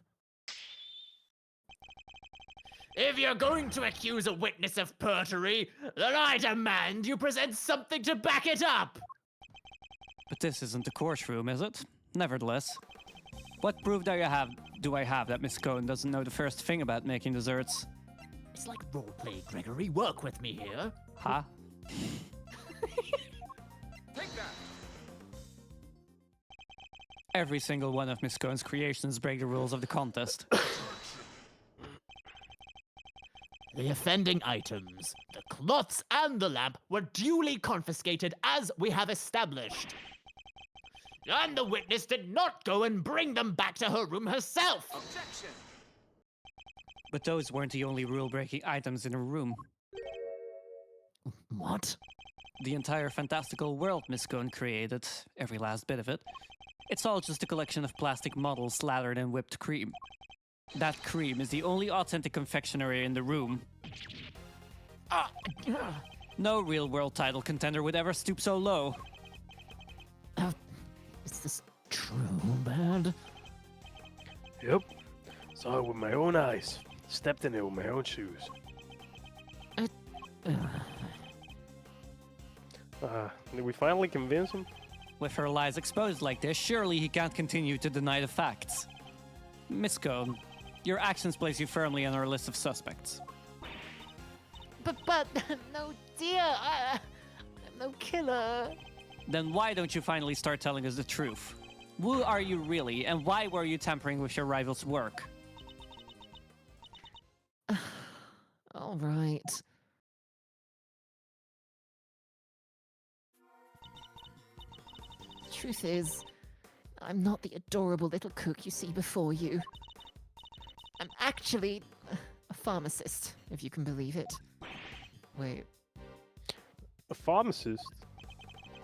[SPEAKER 3] If you're going to accuse a witness of perjury, then I demand you present something to back it up.
[SPEAKER 1] But this isn't the courtroom, is it? Nevertheless. What proof do I have that Miss Cohn doesn't know the first thing about making desserts?
[SPEAKER 3] It's like roleplay, Gregory. Work with me here.
[SPEAKER 1] Huh? Every single one of Miss Cohen's creations break the rules of the contest.
[SPEAKER 3] The offending items, the cloths and the lamp, were duly confiscated as we have established. And the witness did not go and bring them back to her room herself.
[SPEAKER 1] But those weren't the only rule-breaking items in her room.
[SPEAKER 3] What?
[SPEAKER 1] The entire fantastical world Miss Cohen created, every last bit of it, it's all just a collection of plastic models slathered in whipped cream. That cream is the only authentic confectionery in the room. No real-world title contender would ever stoop so low.
[SPEAKER 3] Is this true, Bad?
[SPEAKER 2] Yep. Saw it with my own eyes. Stepped in it with my own shoes. Did we finally convince him?
[SPEAKER 1] With her lies exposed like this, surely he can't continue to deny the facts. Miss Cohen, your actions place you firmly on our list of suspects.
[SPEAKER 5] But, no, dear, I'm no killer.
[SPEAKER 1] Then why don't you finally start telling us the truth? Who are you really, and why were you tampering with your rival's work?
[SPEAKER 5] All right. Truth is, I'm not the adorable little cook you see before you. I'm actually a pharmacist, if you can believe it. Wait.
[SPEAKER 2] A pharmacist?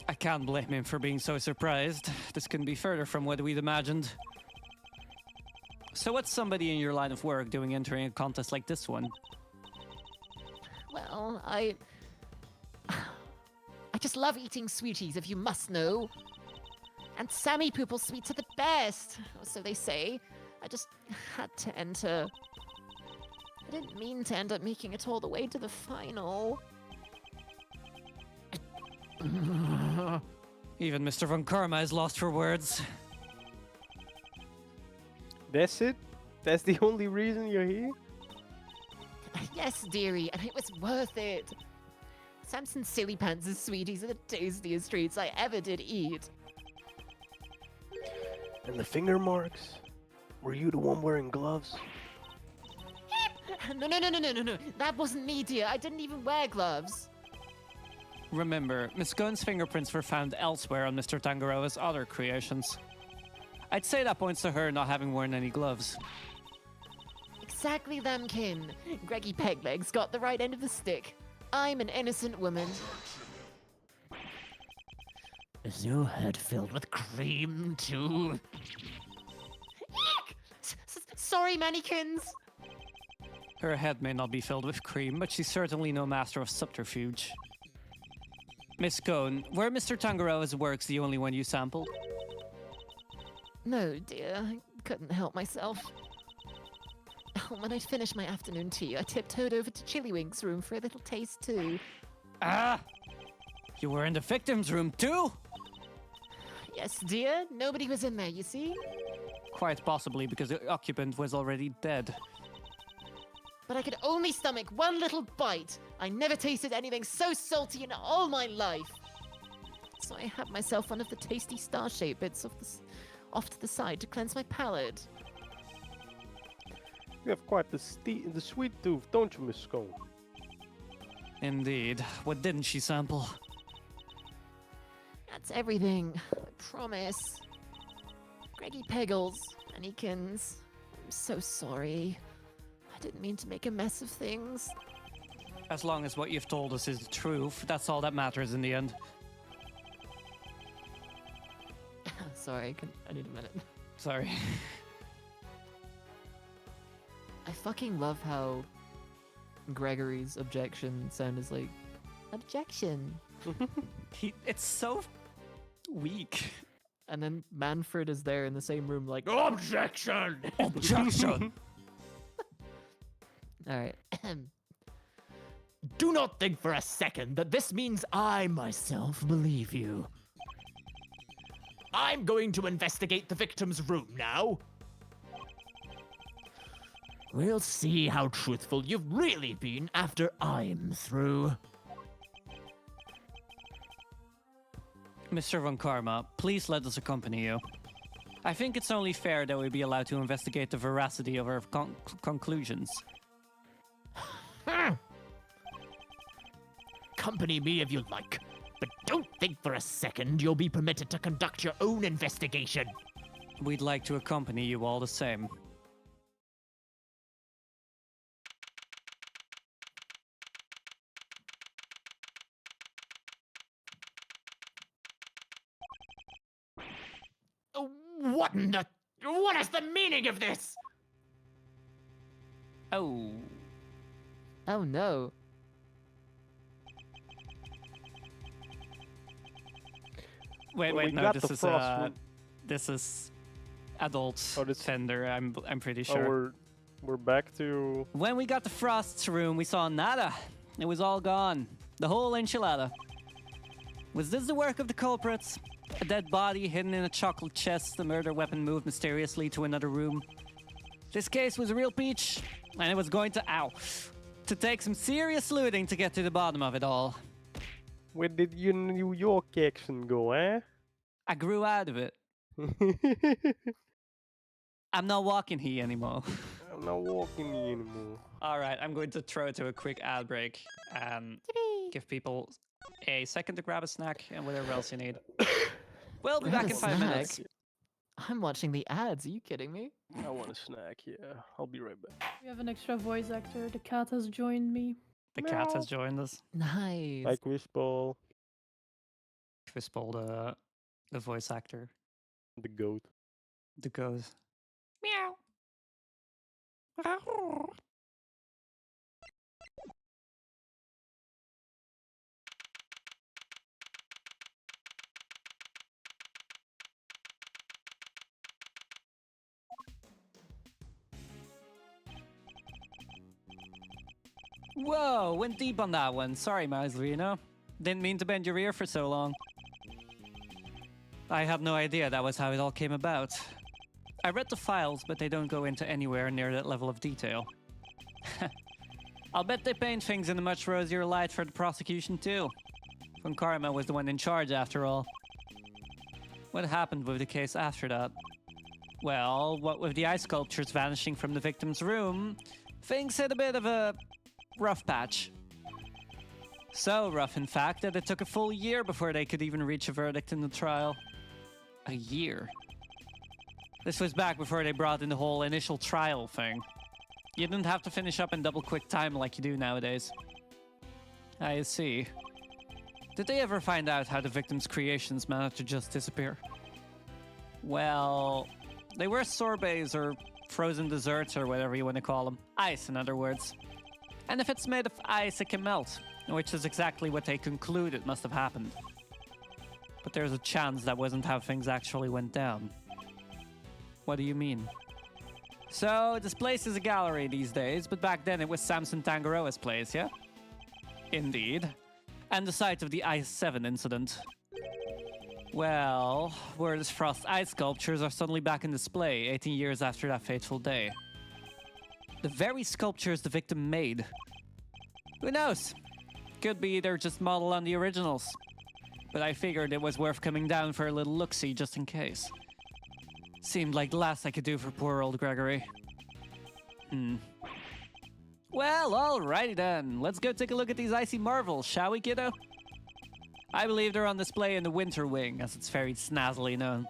[SPEAKER 1] I can't blame him for being so surprised. This couldn't be further from what we'd imagined. So what's somebody in your line of work doing entering a contest like this one?
[SPEAKER 5] Well, I just love eating sweeties, if you must know. And Sammy Poople sweets are the best, or so they say. I just had to enter. I didn't mean to end up making it all the way to the final.
[SPEAKER 1] Even Mr. Von Karma is lost for words.
[SPEAKER 2] That's it? That's the only reason you're here?
[SPEAKER 5] Yes, dearie, and it was worth it. Samson's Silly Pants' sweeties are the tastiest treats I ever did eat.
[SPEAKER 2] And the finger marks? Were you the one wearing gloves?
[SPEAKER 5] No. That wasn't me, dear. I didn't even wear gloves.
[SPEAKER 1] Remember, Miss Cohen's fingerprints were found elsewhere on Mr. Tangaroa's other creations. I'd say that points to her not having worn any gloves.
[SPEAKER 5] Exactly them, kin. Greggy Peglegs got the right end of the stick. I'm an innocent woman.
[SPEAKER 3] Is your head filled with cream, too?
[SPEAKER 5] Sorry, mannequins.
[SPEAKER 1] Her head may not be filled with cream, but she's certainly no master of subterfuge. Miss Cohen, were Mr. Tangaroa's works the only one you sampled?
[SPEAKER 5] No, dear. I couldn't help myself. When I'd finished my afternoon tea, I tiptoed over to Chillywink's room for a little taste, too.
[SPEAKER 1] Ah! You were in the victim's room, too?
[SPEAKER 5] Yes, dear. Nobody was in there, you see?
[SPEAKER 1] Quite possibly because the occupant was already dead.
[SPEAKER 5] But I could only stomach one little bite. I never tasted anything so salty in all my life. So I had myself one of the tasty star-shaped bits off to the side to cleanse my palate.
[SPEAKER 2] You have quite the sweet tooth, don't you, Miss Scone?
[SPEAKER 1] Indeed. What didn't she sample?
[SPEAKER 5] That's everything. I promise. Greggy Peggles, Mannequins. I'm so sorry. I didn't mean to make a mess of things.
[SPEAKER 1] As long as what you've told us is the truth, that's all that matters in the end.
[SPEAKER 5] Sorry, I need a minute.
[SPEAKER 1] Sorry.
[SPEAKER 5] I fucking love how Gregory's objection sounded like objection.
[SPEAKER 1] It's so weak.
[SPEAKER 5] And then Manfred is there in the same room like, objection!
[SPEAKER 1] Objection!
[SPEAKER 5] Alright.
[SPEAKER 3] Do not think for a second that this means I myself believe you. I'm going to investigate the victim's room now. We'll see how truthful you've really been after I'm through.
[SPEAKER 1] Mr. Von Karma, please let us accompany you. I think it's only fair that we be allowed to investigate the veracity of our conclusions.
[SPEAKER 3] Company me if you like, but don't think for a second you'll be permitted to conduct your own investigation.
[SPEAKER 1] We'd like to accompany you all the same.
[SPEAKER 3] What in the... What is the meaning of this?
[SPEAKER 1] Oh.
[SPEAKER 5] Oh no.
[SPEAKER 1] Wait,
[SPEAKER 2] Well, we
[SPEAKER 1] no,
[SPEAKER 2] got
[SPEAKER 1] this
[SPEAKER 2] the
[SPEAKER 1] is
[SPEAKER 2] frost room.
[SPEAKER 1] this is adult
[SPEAKER 2] Oh, this-
[SPEAKER 1] Fender, I'm pretty
[SPEAKER 2] Oh,
[SPEAKER 1] sure.
[SPEAKER 2] we're back to.
[SPEAKER 1] When we got the Frost's room, we saw nada. It was all gone. The whole enchilada. Was this the work of the culprits? A dead body hidden in a chocolate chest, the murder weapon moved mysteriously to another room. This case was a real peach, and it was going to take some serious looting to get to the bottom of it all.
[SPEAKER 2] Where did your New York accent go, eh?
[SPEAKER 1] I grew out of it. I'm not walking here anymore.
[SPEAKER 2] I'm not walking anymore.
[SPEAKER 1] All right, I'm going to throw to a quick ad break and give people a second to grab a snack and whatever else you need. We'll be
[SPEAKER 5] Grab
[SPEAKER 1] back
[SPEAKER 5] a
[SPEAKER 1] in 5
[SPEAKER 5] snack?
[SPEAKER 1] minutes.
[SPEAKER 5] I'm watching the ads. Are you kidding me?
[SPEAKER 2] I want a snack, yeah. I'll be right back.
[SPEAKER 4] We have an extra voice actor. The cat has joined me.
[SPEAKER 1] The cat has joined us.
[SPEAKER 5] Nice.
[SPEAKER 2] Like Wishball,
[SPEAKER 1] Crispal, the voice actor,
[SPEAKER 2] the goat.
[SPEAKER 1] the goes. Meow. Whoa, went deep on that one. Sorry, Mazrino. Didn't mean to bend your ear for so long. I had no idea that was how it all came about. I read the files, but they don't go into anywhere near that level of detail. I'll bet they paint things in a much rosier light for the prosecution too. Von Karma was the one in charge after all. What happened with the case after that? Well, what with the ice sculptures vanishing from the victim's room, things hit a bit of a rough patch. So rough, in fact, that it took a full year before they could even reach a verdict in the trial. A year. This was back before they brought in the whole initial trial thing. You didn't have to finish up in double quick time like you do nowadays. I see. Did they ever find out how the victim's creations managed to just disappear? Well, they were sorbets or frozen desserts or whatever you want to call them. Ice, in other words. And if it's made of ice, it can melt, which is exactly what they concluded must have happened. But there's a chance that wasn't how things actually went down. What do you mean? So, this place is a gallery these days, but back then it was Samson Tangaroa's place, yeah? Indeed. And the site of the Ice 7 incident. Well, Word's Frost ice sculptures are suddenly back in display 18 years after that fateful day. The very sculptures the victim made. Who knows? Could be they're just modeled on the originals. But I figured it was worth coming down for a little look-see just in case. Seemed like the last I could do for poor old Gregory. Well, alrighty then. Let's go take a look at these icy marvels, shall we, kiddo? I believe they're on display in the Winter Wing, as it's very snazzily known.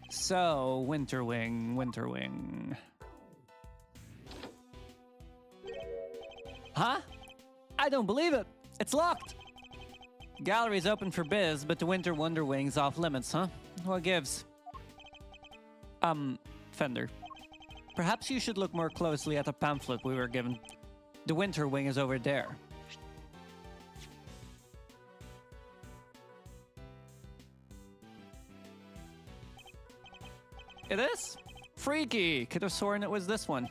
[SPEAKER 1] So, Winter Wing, Winter Wing. Huh? I don't believe it. It's locked. Gallery's open for biz, but the Winter Wonder Wing's off limits, huh? What gives? Fender. Perhaps you should look more closely at the pamphlet we were given. The Winter Wing is over there. It is? Freaky! Could have sworn it was this one.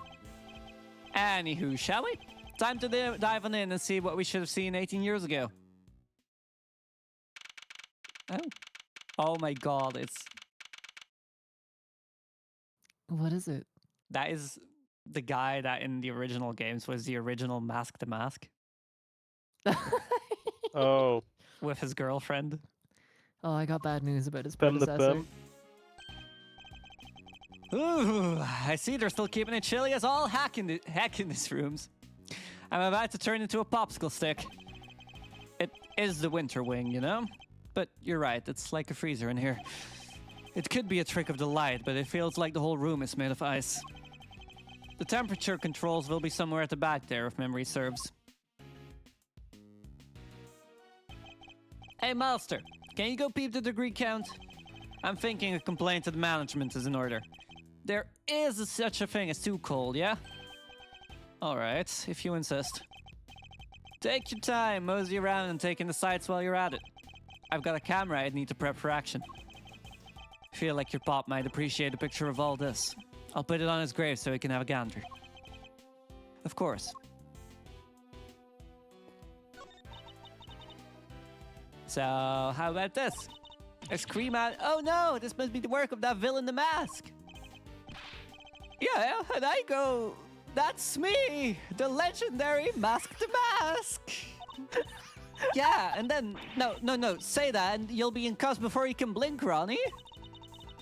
[SPEAKER 1] Anywho, shall we? Time to dive on in and see what we should have seen 18 years ago. Oh. Oh my god, it's...
[SPEAKER 5] What is it?
[SPEAKER 1] That is the guy that in the original games was the original Mask the Mask
[SPEAKER 2] Oh,
[SPEAKER 1] with his girlfriend.
[SPEAKER 5] Oh, I got bad news about his
[SPEAKER 2] Pem the
[SPEAKER 5] predecessor.
[SPEAKER 2] Pem.
[SPEAKER 1] Ooh, I see they're still keeping it chilly as all heck in these rooms. I'm about to turn into a popsicle stick. It is the winter wing, you know? But you're right, it's like a freezer in here. It could be a trick of the light, but it feels like the whole room is made of ice. The temperature controls will be somewhere at the back there, if memory serves. Hey, Master, can you go peep the degree count? I'm thinking a complaint to the management is in order. There is such a thing as too cold, yeah? Alright, if you insist. Take your time, mosey around and take in the sights while you're at it. I've got a camera I'd need to prep for action. Feel like your pop might appreciate a picture of all this. I'll put it on his grave so he can have a gander. Of course. So, how about this? I scream out, oh no, this must be the work of that villain the mask. Yeah, and I go, that's me, the legendary Mask the Mask. Yeah, and then, no, say that and you'll be in cuffs before you can blink, Ronnie.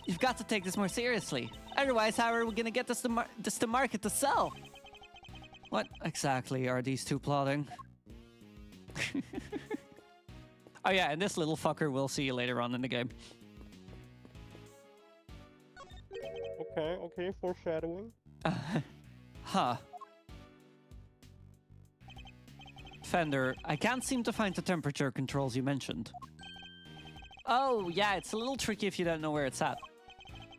[SPEAKER 1] You've got to take this more seriously. Otherwise, how are we gonna get this to market to sell? What exactly are these two plotting? Oh yeah, and this little fucker we'll see you later on in the game.
[SPEAKER 2] Okay, foreshadowing.
[SPEAKER 1] Huh. Fender, I can't seem to find the temperature controls you mentioned. Oh, yeah, it's a little tricky if you don't know where it's at.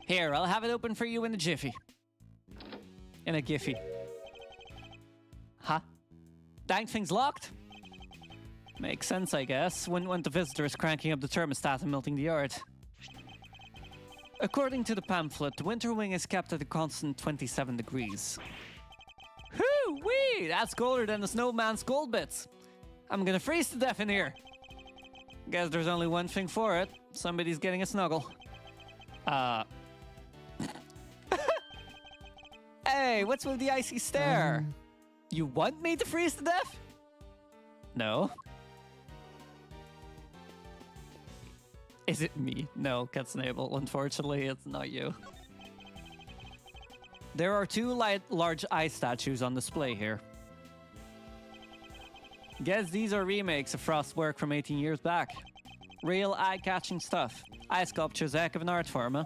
[SPEAKER 1] Here, I'll have it open for you in a jiffy. In a giffy. Huh? Dang thing's locked? Makes sense, I guess. Wouldn't want the visitors cranking up the thermostat and melting the art. According to the pamphlet, the winter wing is kept at a constant 27 degrees. Hoo-wee! That's colder than the snowman's gold bits. I'm gonna freeze to death in here. Guess there's only one thing for it. Somebody's getting a snuggle. Hey, what's with the icy stare? You want me to freeze to death? No. Is it me? No, Catsnable. Unfortunately, it's not you. There are two large ice statues on display here. Guess these are remakes of Frost's work from 18 years back. Real eye-catching stuff. Ice sculpture's a heck of an art form, huh?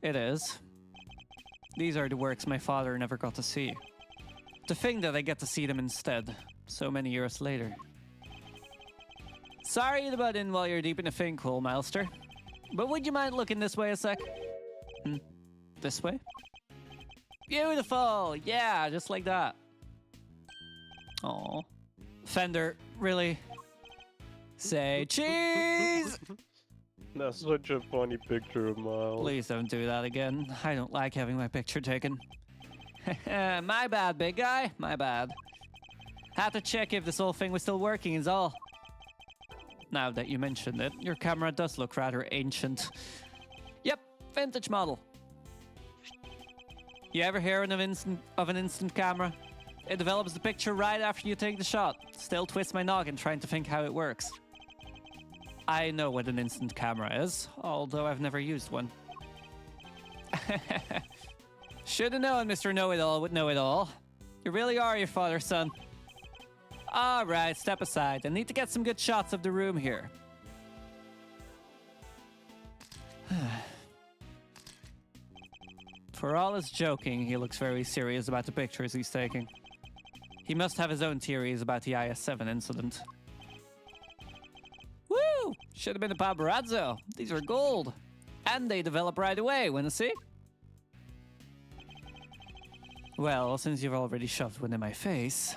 [SPEAKER 1] It is. These are the works my father never got to see. To think that I get to see them instead, so many years later. Sorry to butt in while you're deep in a thinkhole, Milester. But would you mind looking this way a sec? This way? Beautiful! Yeah, just like that. Aw. Fender, really? Say cheese!
[SPEAKER 2] That's such a funny picture of Miles.
[SPEAKER 1] Please don't do that again. I don't like having my picture taken. My bad, big guy. My bad. Had to check if this whole thing was still working is all. Now that you mentioned it, your camera does look rather ancient. Yep, vintage model. You ever hear of an instant camera? It develops the picture right after you take the shot. Still twist my noggin trying to think how it works. I know what an instant camera is, although I've never used one. Should have known Mr. Know-It-All would know it all. You really are your father's son. Alright, step aside. I need to get some good shots of the room here. For all his joking, he looks very serious about the pictures he's taking. He must have his own theories about the IS-7 incident. Woo! Should have been a paparazzo. These are gold. And they develop right away, wanna see? Well, since you've already shoved one in my face...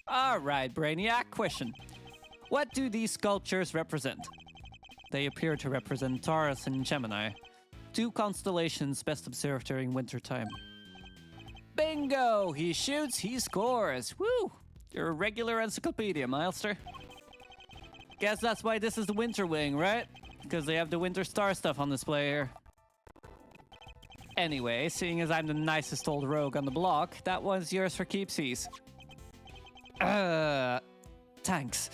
[SPEAKER 1] Alright, Brainiac, question. What do these sculptures represent? They appear to represent Taurus and Gemini, two constellations best observed during wintertime. Bingo! He shoots, he scores! Woo! You're a regular encyclopedia, Milester. Guess that's why this is the winter wing, right? Because they have the winter star stuff on display here. Anyway, seeing as I'm the nicest old rogue on the block, that one's yours for keepsies. Thanks.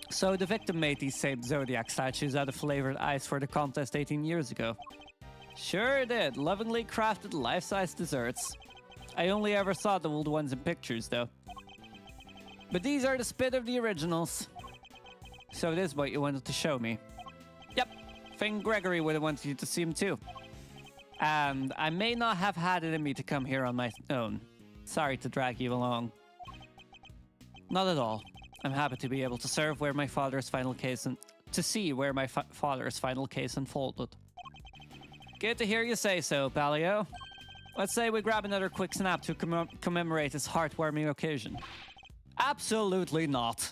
[SPEAKER 1] So the victim made these same Zodiac statues out of flavored ice for the contest 18 years ago. Sure did. Lovingly crafted life-size desserts. I only ever saw the old ones in pictures, though. But these are the spit of the originals. So this is what you wanted to show me. Yep, Finn Gregory would have wanted you to see him too. And I may not have had it in me to come here on my own. Sorry to drag you along. Not at all. I'm happy to be able to serve where my father's final case and to see where my father's final case unfolded. Good to hear you say so, Palio. Let's say we grab another quick snap to commemorate this heartwarming occasion. Absolutely not.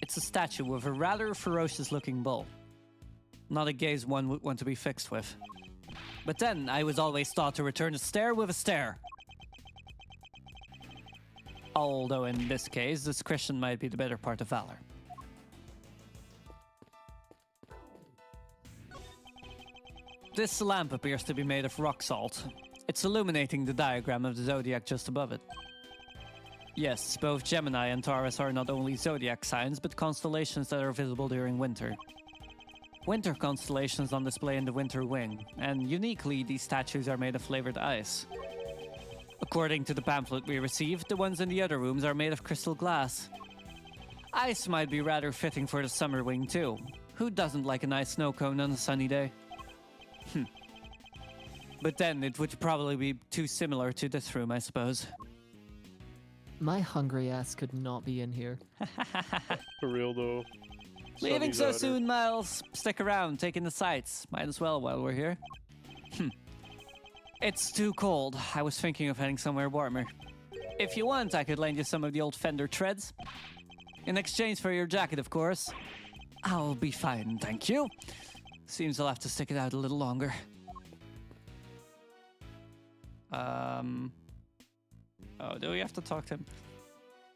[SPEAKER 1] It's a statue with a rather ferocious-looking bull. Not a gaze one would want to be fixed with. But then, I was always taught to return a stare with a stare. Although in this case, discretion might be the better part of valor. This lamp appears to be made of rock salt. It's illuminating the diagram of the zodiac just above it. Yes, both Gemini and Taurus are not only zodiac signs, but constellations that are visible during winter. Winter constellations on display in the winter wing, and uniquely, these statues are made of flavored ice. According to the pamphlet we received, the ones in the other rooms are made of crystal glass. Ice might be rather fitting for the summer wing too. Who doesn't like a nice snow cone on a sunny day? But then it would probably be too similar to this room, I suppose.
[SPEAKER 5] My hungry ass could not be in here.
[SPEAKER 2] For real though.
[SPEAKER 1] Leaving
[SPEAKER 2] Sunny's
[SPEAKER 1] so
[SPEAKER 2] out here.
[SPEAKER 1] soon, Miles. Stick around, taking the sights. Might as well while we're here. It's too cold. I was thinking of heading somewhere warmer. If you want, I could lend you some of the old Fender treads. In exchange for your jacket, of course. I'll be fine, thank you. Seems I'll have to stick it out a little longer. Oh, do we have to talk to him?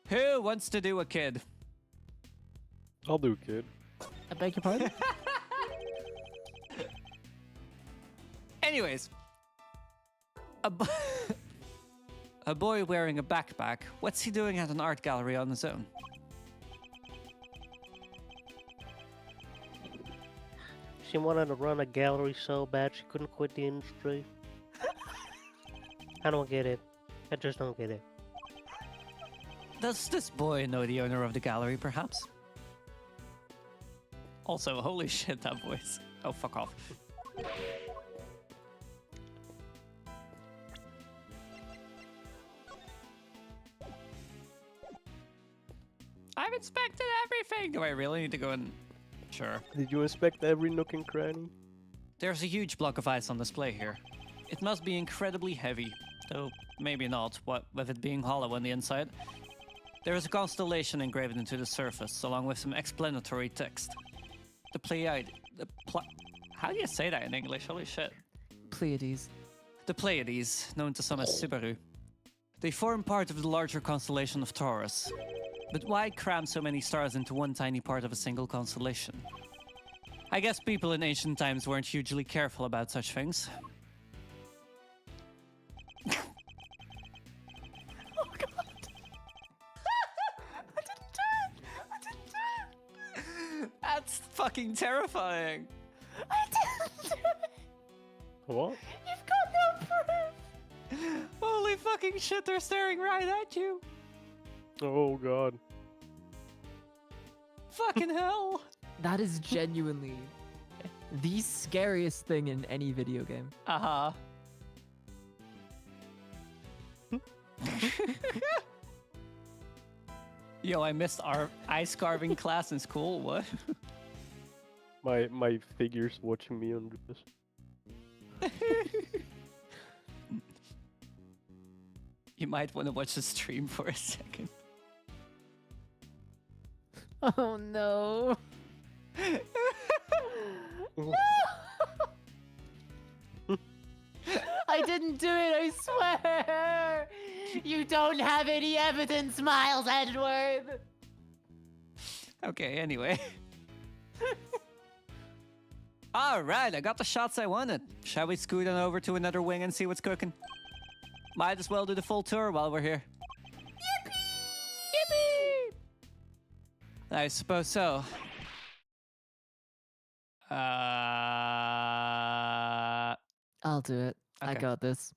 [SPEAKER 1] Who wants to do a kid?
[SPEAKER 2] I'll do, kid.
[SPEAKER 5] I beg your pardon?
[SPEAKER 1] Anyways. A boy wearing a backpack. What's he doing at an art gallery on his own?
[SPEAKER 6] She wanted to run a gallery so bad she couldn't quit the industry. I don't get it. I just don't get it.
[SPEAKER 1] Does this boy know the owner of the gallery, perhaps? Also, holy shit, that voice. Oh, fuck off. I've inspected everything! Do I really need to go in? Sure.
[SPEAKER 2] Did you inspect every nook and cranny?
[SPEAKER 1] There's a huge block of ice on display here. It must be incredibly heavy, though maybe not, what with it being hollow on the inside. There is a constellation engraved into the surface, along with some explanatory text. The Pleiad... How do you say that in English? Holy shit.
[SPEAKER 5] Pleiades.
[SPEAKER 1] The Pleiades, known to some as Subaru. They form part of the larger constellation of Taurus. But why cram so many stars into one tiny part of a single constellation? I guess people in ancient times weren't hugely careful about such things.
[SPEAKER 5] Oh god! I didn't do it! I didn't do it!
[SPEAKER 1] That's fucking terrifying.
[SPEAKER 5] I didn't do it!
[SPEAKER 2] What?
[SPEAKER 5] You've got no proof!
[SPEAKER 1] Holy fucking shit, they're staring right at you.
[SPEAKER 2] Oh god.
[SPEAKER 1] Fucking hell.
[SPEAKER 5] That is genuinely the scariest thing in any video game.
[SPEAKER 1] Uh-huh. Yo, I missed our ice carving class in school. What?
[SPEAKER 2] My figure's watching me on this.
[SPEAKER 1] You might want to watch the stream for a second.
[SPEAKER 5] Oh no. I didn't do it, I swear! You don't have any evidence, Miles Edgeworth!
[SPEAKER 1] Okay, anyway. Alright, I got the shots I wanted. Shall we scoot on over to another wing and see what's cooking? Might as well do the full tour while we're here. Yippee! I suppose so.
[SPEAKER 5] I'll do it. I
[SPEAKER 1] Okay.
[SPEAKER 5] got this.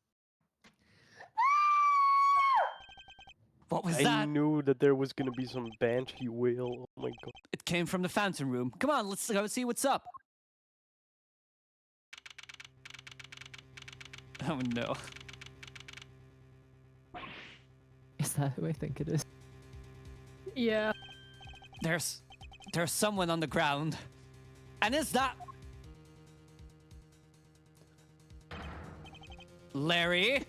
[SPEAKER 1] What was
[SPEAKER 2] I
[SPEAKER 1] that?
[SPEAKER 2] knew that there was gonna be some banshee wail. Oh my god.
[SPEAKER 1] It came from the fountain room. Come on, let's go see what's up. Oh no.
[SPEAKER 5] Is that who I think it is?
[SPEAKER 4] Yeah.
[SPEAKER 1] There's someone on the ground. And is that Larry?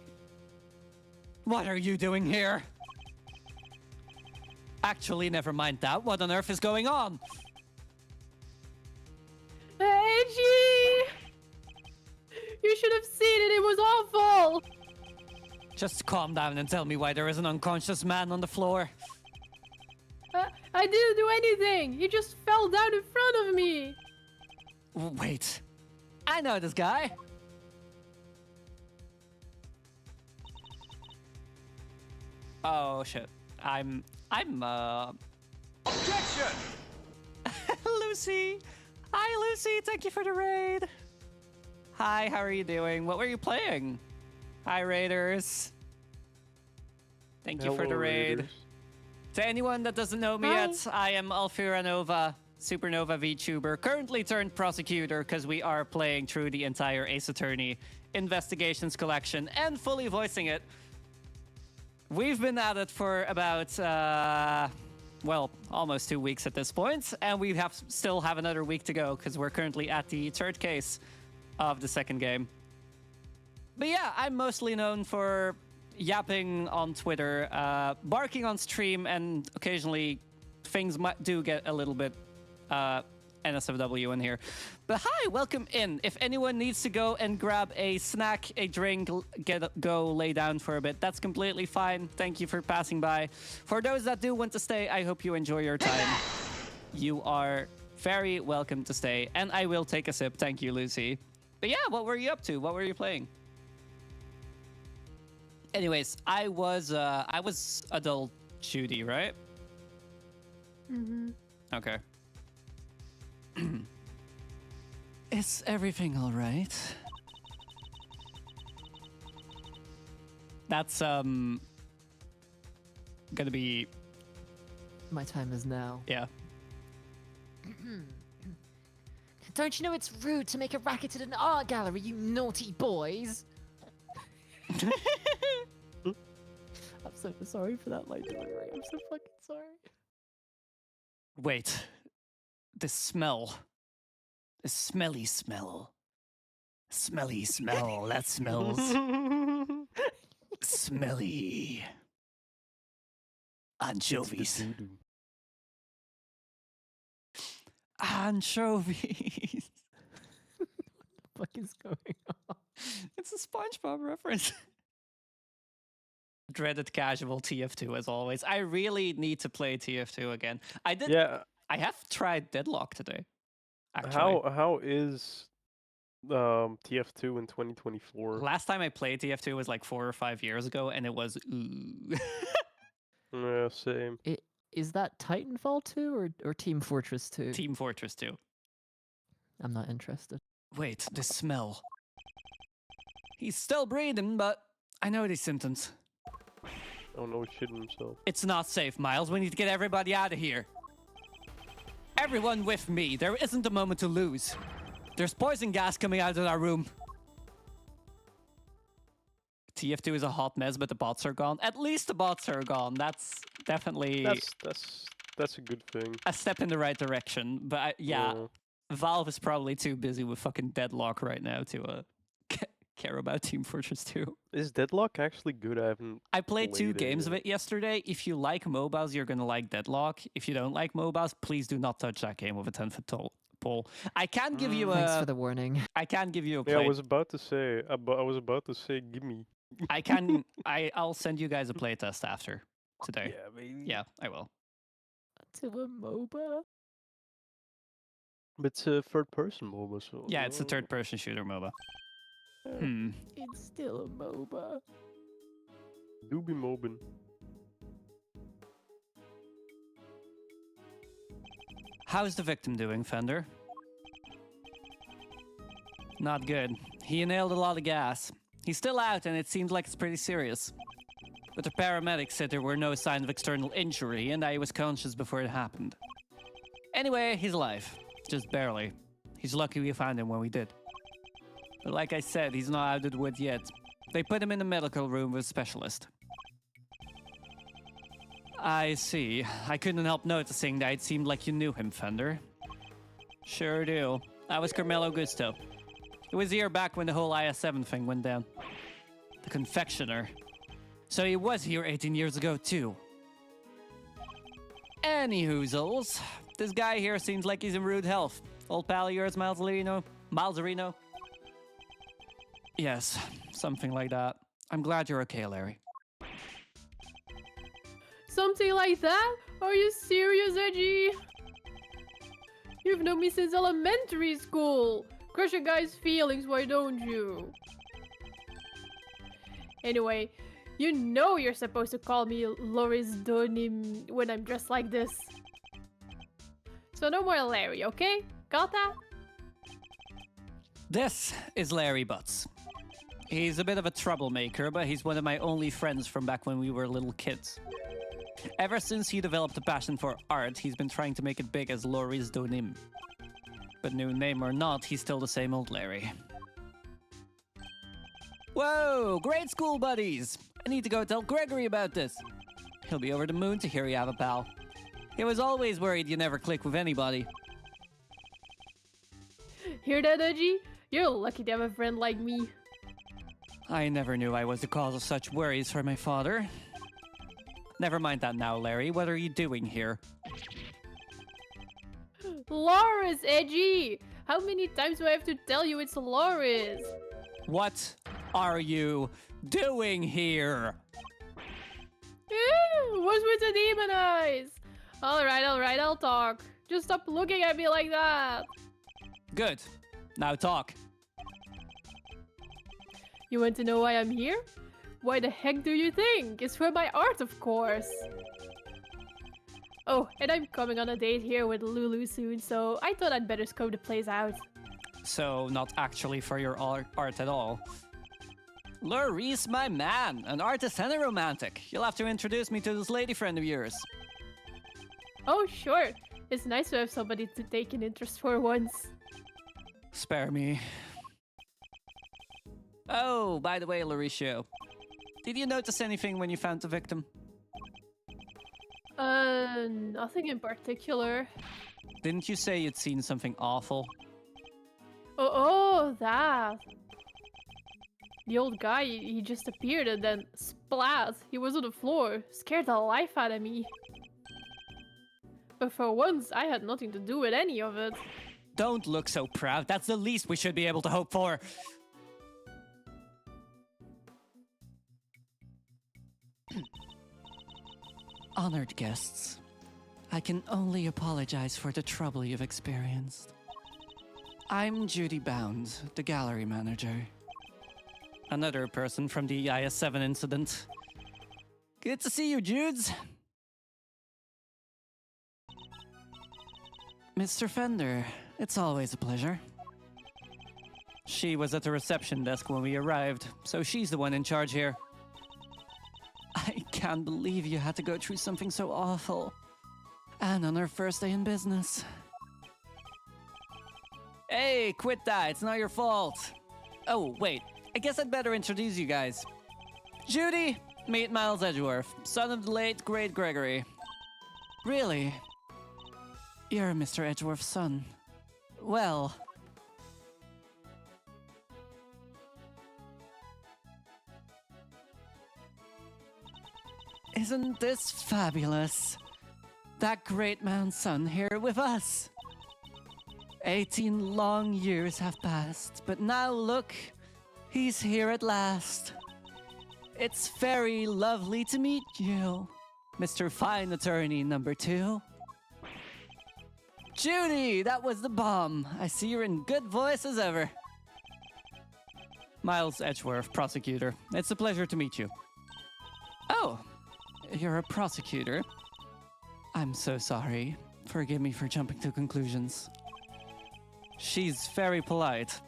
[SPEAKER 1] What are you doing here? Actually, never mind that. What on earth is going on?
[SPEAKER 4] Eiji! You should have seen it. It was awful.
[SPEAKER 1] Just calm down and tell me why there is an unconscious man on the floor.
[SPEAKER 4] I didn't do anything. He just fell down in front of me.
[SPEAKER 1] Wait. I know this guy. Oh shit. I'm
[SPEAKER 7] Objection!
[SPEAKER 1] Lucy. Hi Lucy, thank you for the raid. Hi, how are you doing? What were you playing? Hi Raiders. Thank you for the
[SPEAKER 2] Hello,
[SPEAKER 1] raid.
[SPEAKER 2] Raiders.
[SPEAKER 1] To anyone that doesn't know me yet, I am Alfiranova, Supernova VTuber, currently turned prosecutor because we are playing through the entire Ace Attorney Investigations collection and fully voicing it. We've been at it for about, well, almost 2 weeks at this point, and we still have another week to go because we're currently at the third case of the second game. But yeah, I'm mostly known for yapping on Twitter, barking on stream, and occasionally things do get a little bit NSFW in here. But hi, welcome in. If anyone needs to go and grab a snack, a drink, go lay down for a bit, that's completely fine. Thank you for passing by. For those that do want to stay, I hope you enjoy your time. You are very welcome to stay, and I will take a sip. Thank you, Lucy. But yeah, what were you up to? What were you playing? Anyways, I was adult Judy, right?
[SPEAKER 4] Mm-hmm.
[SPEAKER 1] Okay. Is everything all right? That's gonna be
[SPEAKER 5] My time is now.
[SPEAKER 1] yeah.
[SPEAKER 5] Don't you know it's rude to make a racket at an art gallery, you naughty boys? I'm so sorry for that light delivery. I'm so fucking sorry.
[SPEAKER 1] Wait. The smell. The smelly smell. Smelly smell. That smells smelly. Anchovies. Anchovies.
[SPEAKER 5] What the fuck is going on?
[SPEAKER 1] It's a SpongeBob reference. Dreaded casual TF2 as always. I really need to play TF2 again. I did.
[SPEAKER 2] Yeah.
[SPEAKER 1] I have tried Deadlock today. Actually,
[SPEAKER 2] How is TF2 in 2024?
[SPEAKER 1] last time I played TF2 was like 4 or 5 years ago, and it was ooh.
[SPEAKER 2] Yeah, same.
[SPEAKER 5] Is that Titanfall 2 or Team Fortress 2?
[SPEAKER 1] Team Fortress 2.
[SPEAKER 5] I'm not interested.
[SPEAKER 1] Wait, the smell. He's still breathing, but I know these symptoms.
[SPEAKER 2] Oh no, he shit himself.
[SPEAKER 1] It's not safe, Miles. We need to get everybody out of here. Everyone with me. There isn't a moment to lose. There's poison gas coming out of our room. TF2 is a hot mess, but the bots are gone. At least the bots are gone. That's definitely
[SPEAKER 2] That's a good thing.
[SPEAKER 1] a step in the right direction. But yeah, Valve is probably too busy with fucking Deadlock right now to care about Team Fortress 2.
[SPEAKER 2] Is Deadlock actually good? I haven't.
[SPEAKER 1] I played 2
[SPEAKER 2] played it
[SPEAKER 1] games of
[SPEAKER 2] yet.
[SPEAKER 1] it yesterday. If you like MOBAs, you're going to like Deadlock. If you don't like MOBAs, please do not touch that game with a 10-foot pole. I can give you
[SPEAKER 5] Thanks
[SPEAKER 1] a
[SPEAKER 5] for the warning.
[SPEAKER 1] I can give you a play.
[SPEAKER 2] Yeah, I was about to say. I was about to say, gimme.
[SPEAKER 1] I'll send you guys a playtest after today.
[SPEAKER 2] Yeah, baby.
[SPEAKER 1] Yeah, I will.
[SPEAKER 5] to a MOBA?
[SPEAKER 2] It's a third-person MOBA, so...
[SPEAKER 1] Yeah, it's a third-person shooter MOBA.
[SPEAKER 5] It's still a MOBA.
[SPEAKER 2] Do be mobbing.
[SPEAKER 1] How's the victim doing, Fender? Not good. He inhaled a lot of gas. He's still out, and it seems like it's pretty serious. But the paramedics said there were no signs of external injury, and that he was conscious before it happened. Anyway, he's alive. Just barely. He's lucky we found him when we did. But like I said, he's not out of the woods yet. They put him in the medical room with a specialist. I see. I couldn't help noticing that it seemed like you knew him, Fender. Sure do. I was Carmelo Gusto. He was here back when the whole IS-7 thing went down. The confectioner. So he was here 18 years ago, too. Anyhoozles, this guy here seems like he's in rude health. Old pal of yours, Malzarino? Yes, something like that. I'm glad you're okay, Larry.
[SPEAKER 4] Something like that? Are you serious, Edgy? You've known me since elementary school. Crush a guy's feelings, why don't you? Anyway, you know you're supposed to call me Loris Donim when I'm dressed like this. So no more Larry, okay? Got that?
[SPEAKER 1] This is Larry Butts. He's a bit of a troublemaker, but he's one of my only friends from back when we were little kids. Ever since he developed a passion for art, he's been trying to make it big as Loris Donim. But new name or not, he's still the same old Larry. Whoa, grade school buddies! I need to go tell Gregory about this. He'll be over the moon to hear you have a pal. He was always worried you never click with anybody.
[SPEAKER 4] Hear that, Edgy? You're lucky to have a friend like me.
[SPEAKER 1] I never knew I was the cause of such worries for my father. Never mind that now, Larry. What are you doing here?
[SPEAKER 4] Loris, Edgy! How many times do I have to tell you it's Loris?
[SPEAKER 1] What are you doing here?
[SPEAKER 4] What's with the demon eyes? Alright, I'll talk. Just stop looking at me like that.
[SPEAKER 1] Good. Now talk.
[SPEAKER 4] You want to know why I'm here? Why the heck do you think? It's for my art, of course. Oh, and I'm coming on a date here with Lulu soon, so I thought I'd better scope the place out.
[SPEAKER 1] So, not actually for your art at all. Lurie's my man, an artist and a romantic. You'll have to introduce me to this lady friend of yours.
[SPEAKER 4] Oh, sure. It's nice to have somebody to take an interest for once.
[SPEAKER 1] Spare me. Oh, by the way, Lauricio. Did you notice anything when you found the victim?
[SPEAKER 4] Nothing in particular.
[SPEAKER 1] Didn't you say you'd seen something awful?
[SPEAKER 4] Oh, that. The old guy, he just appeared and then splat. He was on the floor, scared the life out of me. But for once, I had nothing to do with any of it.
[SPEAKER 1] Don't look so proud. That's the least we should be able to hope for. Honored guests, I can only apologize for the trouble you've experienced. I'm Judy Bound, the gallery manager. Another person from the IS-7 incident. Good to see you, Judes. Mr. Fender, it's always a pleasure. She was at the reception desk when we arrived, so she's the one in charge here. I can't believe you had to go through something so awful. And on our first day in business. Hey, quit that. It's not your fault. Oh, wait. I guess I'd better introduce you guys. Judy, meet Miles Edgeworth, son of the late, great Gregory. Really? You're Mr. Edgeworth's son. Well... Isn't this fabulous? That great man's son here with us. 18 long years have passed, but now look, he's here at last. It's very lovely to meet you, Mr. Fine Attorney number 2. Judy, that was the bomb. I see you're in good voice as ever. Miles Edgeworth, prosecutor. It's a pleasure to meet you. Oh, you're a prosecutor. I'm so sorry. Forgive me for jumping to conclusions. She's very polite,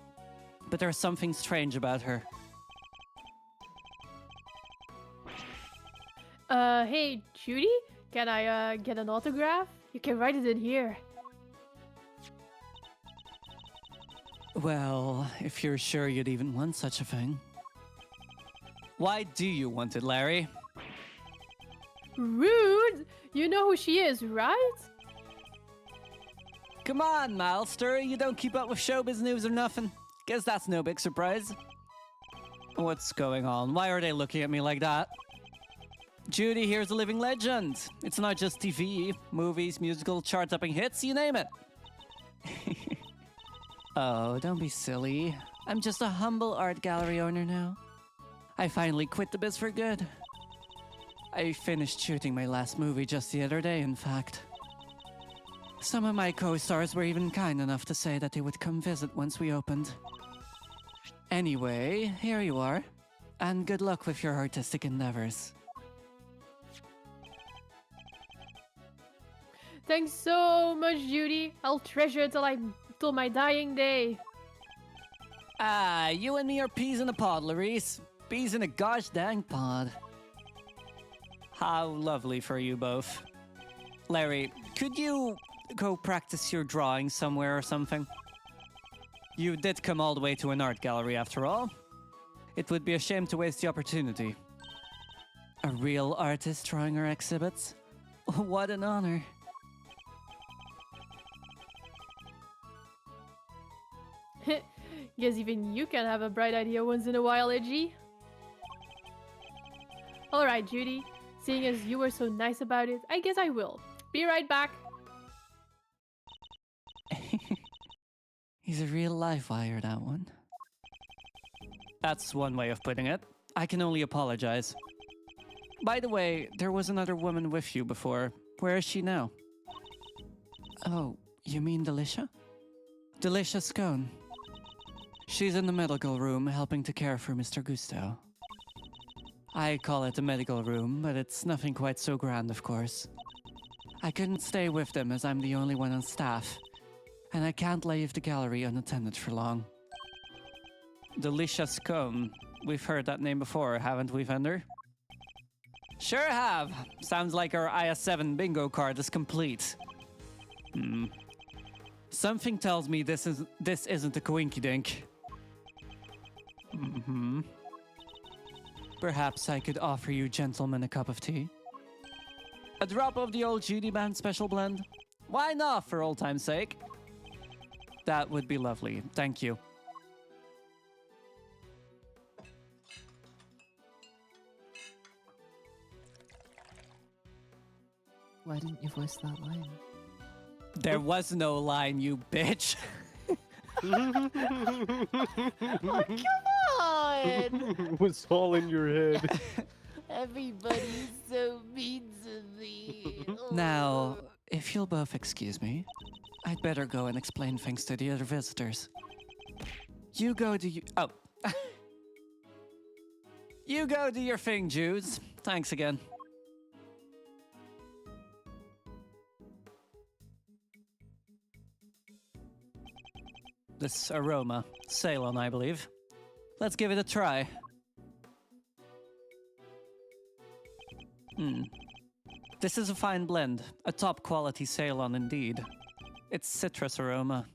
[SPEAKER 1] but there's something strange about her.
[SPEAKER 4] Hey, Judy? Can I, get an autograph? You can write it in here.
[SPEAKER 1] Well, if you're sure you'd even want such a thing. Why do you want it, Larry?
[SPEAKER 4] Rude! You know who she is, right?
[SPEAKER 1] Come on, Milester, you don't keep up with showbiz news or nothing. Guess that's no big surprise. What's going on? Why are they looking at me like that? Judy here's a living legend. It's not just TV, movies, musical, chart-topping hits, you name it. Oh, don't be silly. I'm just a humble art gallery owner now. I finally quit the biz for good. I finished shooting my last movie just the other day, in fact. Some of my co-stars were even kind enough to say that they would come visit once we opened. Anyway, here you are. And good luck with your artistic endeavors.
[SPEAKER 4] Thanks so much, Judy. I'll treasure it till my dying day.
[SPEAKER 1] Ah, you and me are peas in a pod, Larice. Peas in a gosh dang pod. How lovely for you both. Larry, could you go practice your drawing somewhere or something? You did come all the way to an art gallery after all. It would be a shame to waste the opportunity. A real artist drawing our exhibits? What an honor.
[SPEAKER 4] Guess even you can have a bright idea once in a while, Edgy. Alright, Judy. Seeing as you were so nice about it, I guess I will. Be right back.
[SPEAKER 1] He's a real live wire, that one. That's one way of putting it. I can only apologize. By the way, there was another woman with you before. Where is she now? Oh, you mean Delicia? Delicia Scone. She's in the medical room helping to care for Mr. Gusto. I call it the medical room, but it's nothing quite so grand, of course. I couldn't stay with them as I'm the only one on staff, and I can't leave the gallery unattended for long. Delicia Scone. We've heard that name before, haven't we, Fender? Sure have. Sounds like our IS-7 bingo card is complete. Something tells me this isn't a coinkydink. Perhaps I could offer you gentlemen a cup of tea? A drop of the old Judy Band special blend? Why not, for old time's sake? That would be lovely, thank you.
[SPEAKER 5] Why didn't you voice that line?
[SPEAKER 1] There was no line, you bitch.
[SPEAKER 5] Oh, come on!
[SPEAKER 2] It was all in your head.
[SPEAKER 5] Everybody's so mean to me.
[SPEAKER 1] Now, if you'll both excuse me, I'd better go and explain things to the other visitors. You go do you... Oh. You go do your thing, Jews. Thanks again. This aroma. Ceylon, I believe. Let's give it a try. This is a fine blend. A top quality Ceylon indeed. Its citrus aroma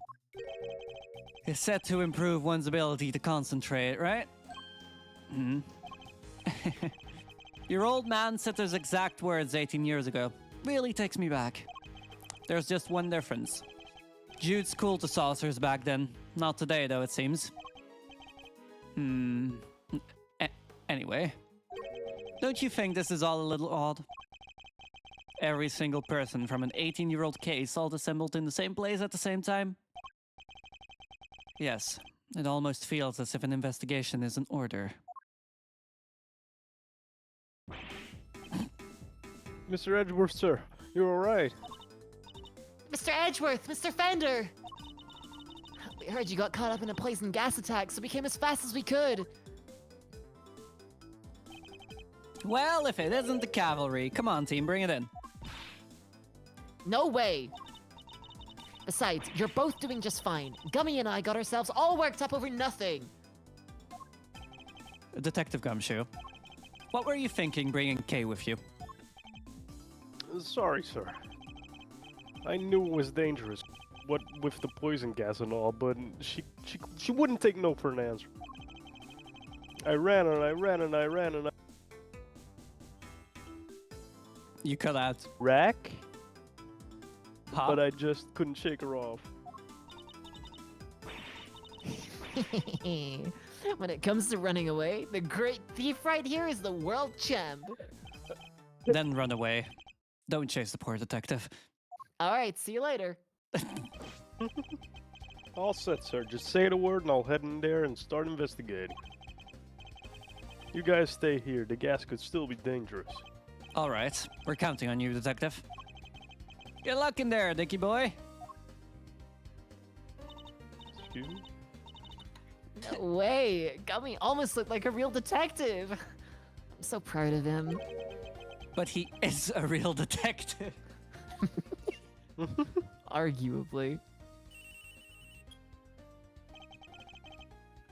[SPEAKER 1] is set to improve one's ability to concentrate, right? Your old man said those exact words 18 years ago. Really takes me back. There's just one difference. Jude's cool to saucers back then. Not today, though, it seems. Anyway. Don't you think this is all a little odd? Every single person from an 18-year-old case all assembled in the same place at the same time? Yes, it almost feels as if an investigation is in order.
[SPEAKER 2] Mr. Edgeworth, sir, you're alright.
[SPEAKER 5] Mr. Mr. Edgeworth, Mr. Fender! We heard you got caught up in a poison gas attack, so we came as fast as we could.
[SPEAKER 1] Well, if it isn't the cavalry, come on, team, bring it in.
[SPEAKER 5] No way! Besides, you're both doing just fine. Gummy and I got ourselves all worked up over nothing.
[SPEAKER 1] Detective Gumshoe, what were you thinking bringing Kay with you?
[SPEAKER 2] Sorry, sir. I knew it was dangerous, what with the poison gas and all, but she wouldn't take no for an answer. I ran and I ran and I ran and I
[SPEAKER 1] You cut out.
[SPEAKER 2] rack,
[SPEAKER 1] Huh?
[SPEAKER 2] but I just couldn't shake her off.
[SPEAKER 5] When it comes to running away, the great thief right here is the world champ.
[SPEAKER 1] Then run away. Don't chase the poor detective.
[SPEAKER 5] Alright, see you later.
[SPEAKER 2] All set, sir. Just say the word and I'll head in there and start investigating. You guys stay here. The gas could still be dangerous.
[SPEAKER 1] All right, we're counting on you, detective. Good luck in there, Dickie boy.
[SPEAKER 2] Excuse me?
[SPEAKER 5] No way. Gummy almost looked like a real detective. I'm so proud of him.
[SPEAKER 1] But he is a real detective.
[SPEAKER 5] Arguably.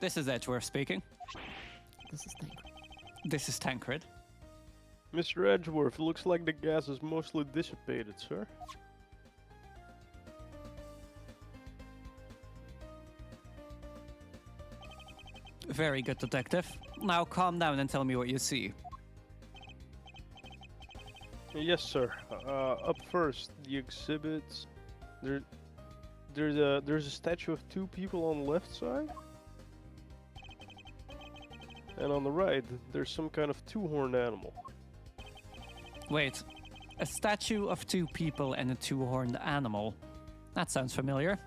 [SPEAKER 1] This is Edgeworth speaking.
[SPEAKER 5] This is Tancred.
[SPEAKER 1] This is Tancred.
[SPEAKER 2] Mr. Edgeworth, looks like the gas is mostly dissipated, sir.
[SPEAKER 1] Very good, detective. Now calm down and tell me what you see.
[SPEAKER 2] Yes, sir. Up first, the exhibits. There's a statue of two people on the left side, and on the right, there's some kind of two-horned animal.
[SPEAKER 1] Wait, a statue of two people and a two-horned animal. That sounds familiar.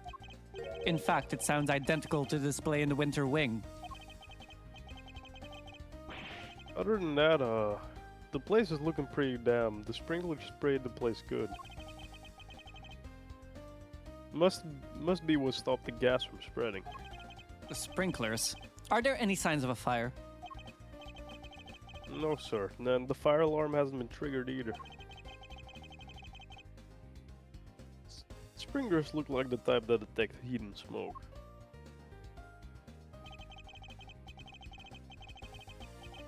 [SPEAKER 1] In fact, it sounds identical to the display in the Winter Wing.
[SPEAKER 2] Other than that, the place is looking pretty damn. The sprinkler sprayed the place good. Must be what stopped the gas from spreading.
[SPEAKER 1] The sprinklers. Are there any signs of a fire?
[SPEAKER 2] No, sir. And the fire alarm hasn't been triggered either. Sprinklers look like the type that detect heat and smoke.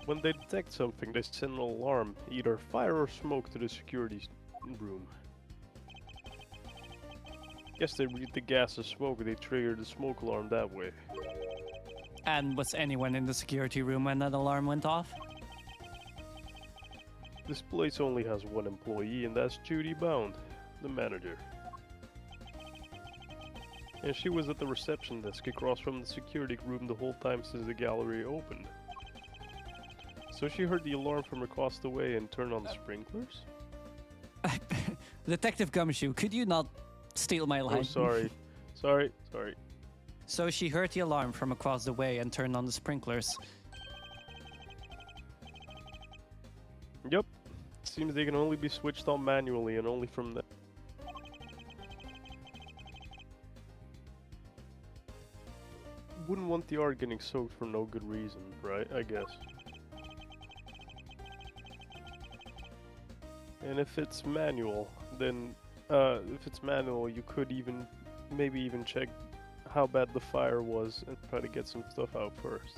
[SPEAKER 2] When they detect something, they send an alarm, either fire or smoke, to the security room. Guess they read the gas as smoke, they trigger the smoke alarm that way.
[SPEAKER 1] And was anyone in the security room when that alarm went off?
[SPEAKER 2] This place only has one employee, and that's Judy Bound, the manager. And she was at the reception desk across from the security room the whole time since the gallery opened. So she heard the alarm from across the way and turned on the sprinklers?
[SPEAKER 1] Detective Gumshoe, could you not steal my line?
[SPEAKER 2] Oh, sorry. Sorry.
[SPEAKER 1] So she heard the alarm from across the way and turned on the sprinklers.
[SPEAKER 2] Yep. Seems they can only be switched on manually and only from the... Wouldn't want the art getting soaked for no good reason, right? I guess. And if it's manual, then you could maybe even check how bad the fire was and try to get some stuff out first.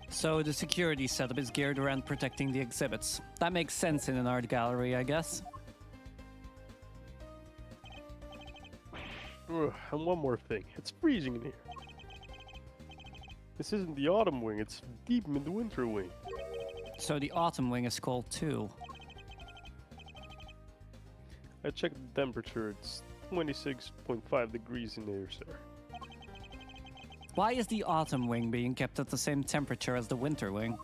[SPEAKER 1] So the security setup is geared around protecting the exhibits. That makes sense in an art gallery, I guess.
[SPEAKER 2] Ugh, and one more thing, it's freezing in here. This isn't the autumn wing, it's deep in the winter wing.
[SPEAKER 1] So the autumn wing is cold too.
[SPEAKER 2] I checked the temperature, it's 26.5 degrees in here, sir.
[SPEAKER 1] Why is the autumn wing being kept at the same temperature as the winter wing?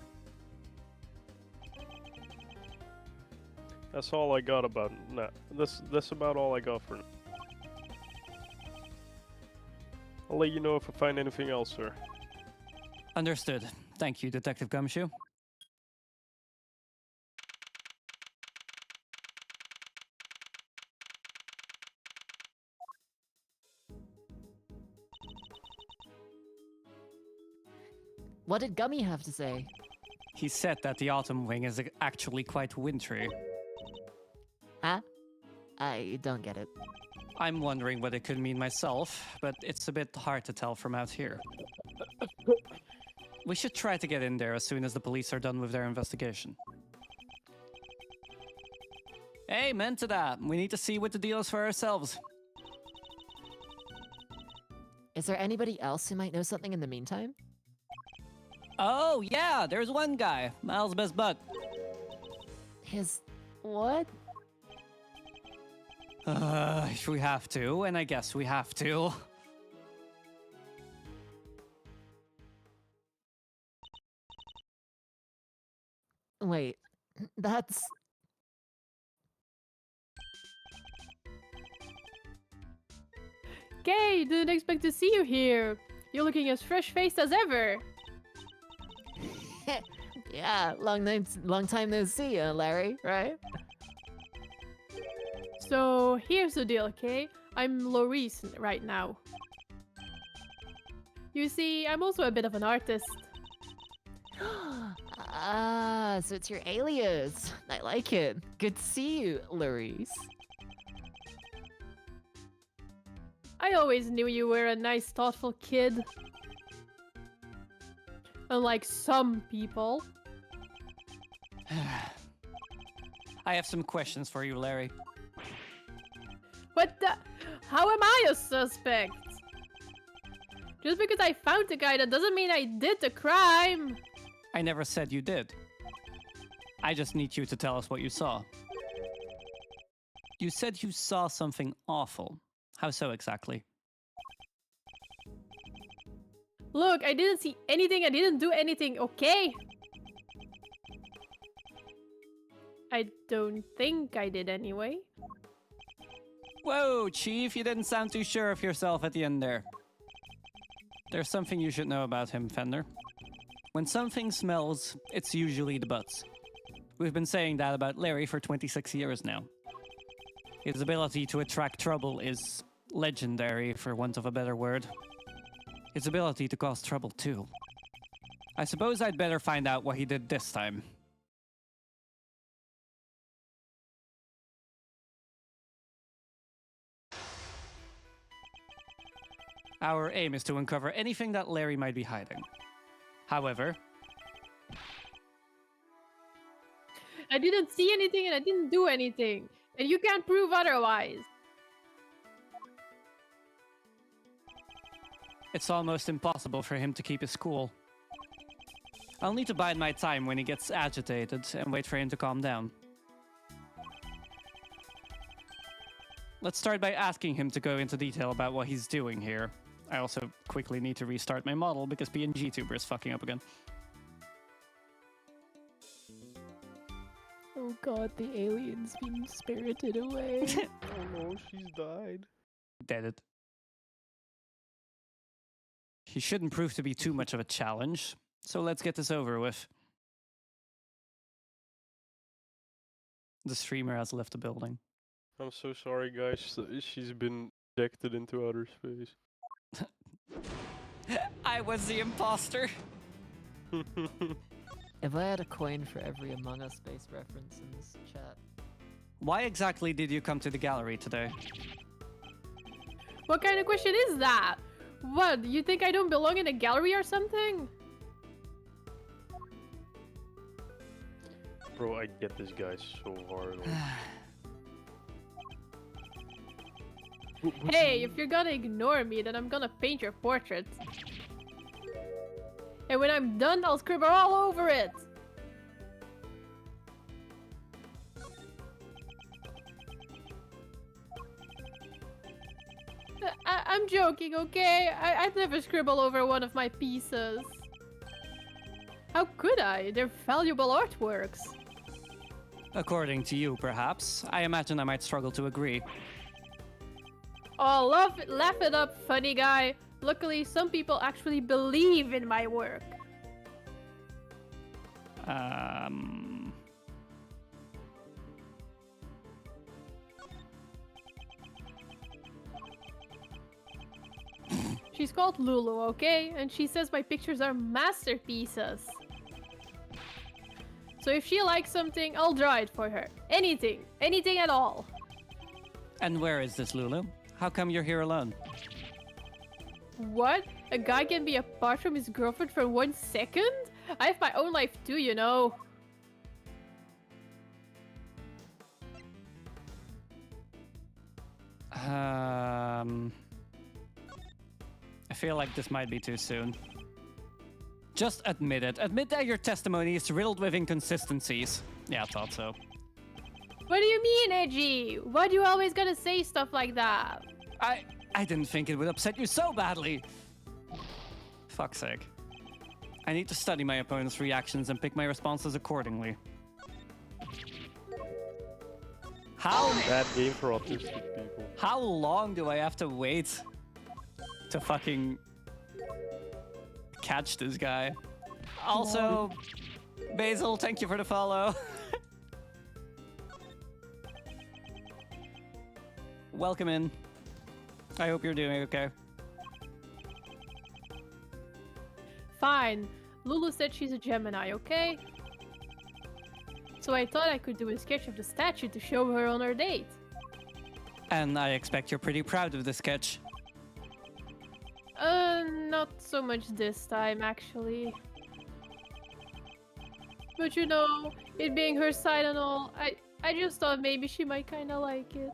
[SPEAKER 2] That's all I got about that. That's about all I got for now. I'll let you know if I find anything else, sir.
[SPEAKER 1] Understood. Thank you, Detective Gumshoe.
[SPEAKER 5] What did Gummy have to say?
[SPEAKER 1] He said that the autumn wing is actually quite wintry.
[SPEAKER 5] Huh? I don't get it.
[SPEAKER 1] I'm wondering what it could mean myself, but it's a bit hard to tell from out here. We should try to get in there as soon as the police are done with their investigation. Amen to that. We need to see what the deal is for ourselves.
[SPEAKER 5] Is there anybody else who might know something in the meantime?
[SPEAKER 1] Oh, yeah, there's one guy. Miles' best bud.
[SPEAKER 5] His what?
[SPEAKER 1] If we have to, and I guess we have to.
[SPEAKER 5] Wait, that's...
[SPEAKER 4] Kay, didn't expect to see you here. You're looking as fresh-faced as ever.
[SPEAKER 5] Yeah, long time no see, Larry, right?
[SPEAKER 4] So here's the deal, okay? I'm Loris right now. You see, I'm also a bit of an artist.
[SPEAKER 5] Ah, so it's your alias. I like it. Good to see you, Larice.
[SPEAKER 4] I always knew you were a nice, thoughtful kid. Unlike some people.
[SPEAKER 1] I have some questions for you, Larry.
[SPEAKER 4] What the? How am I a suspect? Just because I found the guy, that doesn't mean I did the crime.
[SPEAKER 1] I never said you did. I just need you to tell us what you saw. You said you saw something awful. How so exactly?
[SPEAKER 4] Look, I didn't see anything, I didn't do anything, okay? I don't think I did anyway.
[SPEAKER 1] Whoa, Chief, you didn't sound too sure of yourself at the end there. There's something you should know about him, Fender. When something smells, it's usually the butts. We've been saying that about Larry for 26 years now. His ability to attract trouble is legendary, for want of a better word. His ability to cause trouble, too. I suppose I'd better find out what he did this time. Our aim is to uncover anything that Larry might be hiding. However,
[SPEAKER 4] I didn't see anything and I didn't do anything. And you can't prove otherwise.
[SPEAKER 1] it's almost impossible for him to keep his cool. I'll need to bide my time when he gets agitated and wait for him to calm down. Let's start by asking him to go into detail about what he's doing here. I also quickly need to restart my model because Vtuber is fucking up again.
[SPEAKER 5] Oh god, the alien's been spirited away.
[SPEAKER 2] Oh no, she's died.
[SPEAKER 1] Dead it. He shouldn't prove to be too much of a challenge, so let's get this over with. The streamer has left the building.
[SPEAKER 2] I'm so sorry, guys. She's been ejected into outer space.
[SPEAKER 1] I was the imposter.
[SPEAKER 5] If I had a coin for every Among Us based reference in this chat.
[SPEAKER 1] Why exactly did you come to the gallery today?
[SPEAKER 4] What kind of question is that? What, you think I don't belong in a gallery or something?
[SPEAKER 2] Bro, I get this guy so hard.
[SPEAKER 4] Hey, if you're gonna ignore me, then I'm gonna paint your portrait. And when I'm done, I'll scribble all over it! I'm joking, okay? I'd never scribble over one of my pieces. How could I? They're valuable artworks.
[SPEAKER 1] According to you, perhaps. I imagine I might struggle to agree.
[SPEAKER 4] Oh, laugh it up, funny guy. Luckily, some people actually believe in my work. She's called Lulu, okay? And she says my pictures are masterpieces. So if she likes something, I'll draw it for her. Anything. Anything at all.
[SPEAKER 1] And where is this Lulu? How come you're here alone?
[SPEAKER 4] What? A guy can be apart from his girlfriend for 1 second? I have my own life too, you know.
[SPEAKER 1] I feel like this might be too soon. Just admit it. Admit that your testimony is riddled with inconsistencies. Yeah, I thought so.
[SPEAKER 4] What do you mean, Edgy? Why do you always gotta say stuff like that?
[SPEAKER 1] I didn't think it would upset you so badly. Fuck's sake. I need to study my opponent's reactions and pick my responses accordingly. How
[SPEAKER 2] Bad game for autistic people.
[SPEAKER 1] How long do I have to wait to fucking catch this guy? Also, Basil, thank you for the follow. Welcome in. I hope you're doing okay.
[SPEAKER 4] Fine. Lulu said she's a Gemini, okay? So I thought I could do a sketch of the statue to show her on our date.
[SPEAKER 1] And I expect you're pretty proud of the sketch.
[SPEAKER 4] Not so much this time, actually. But you know, it being her side and all, I just thought maybe she might kinda like it.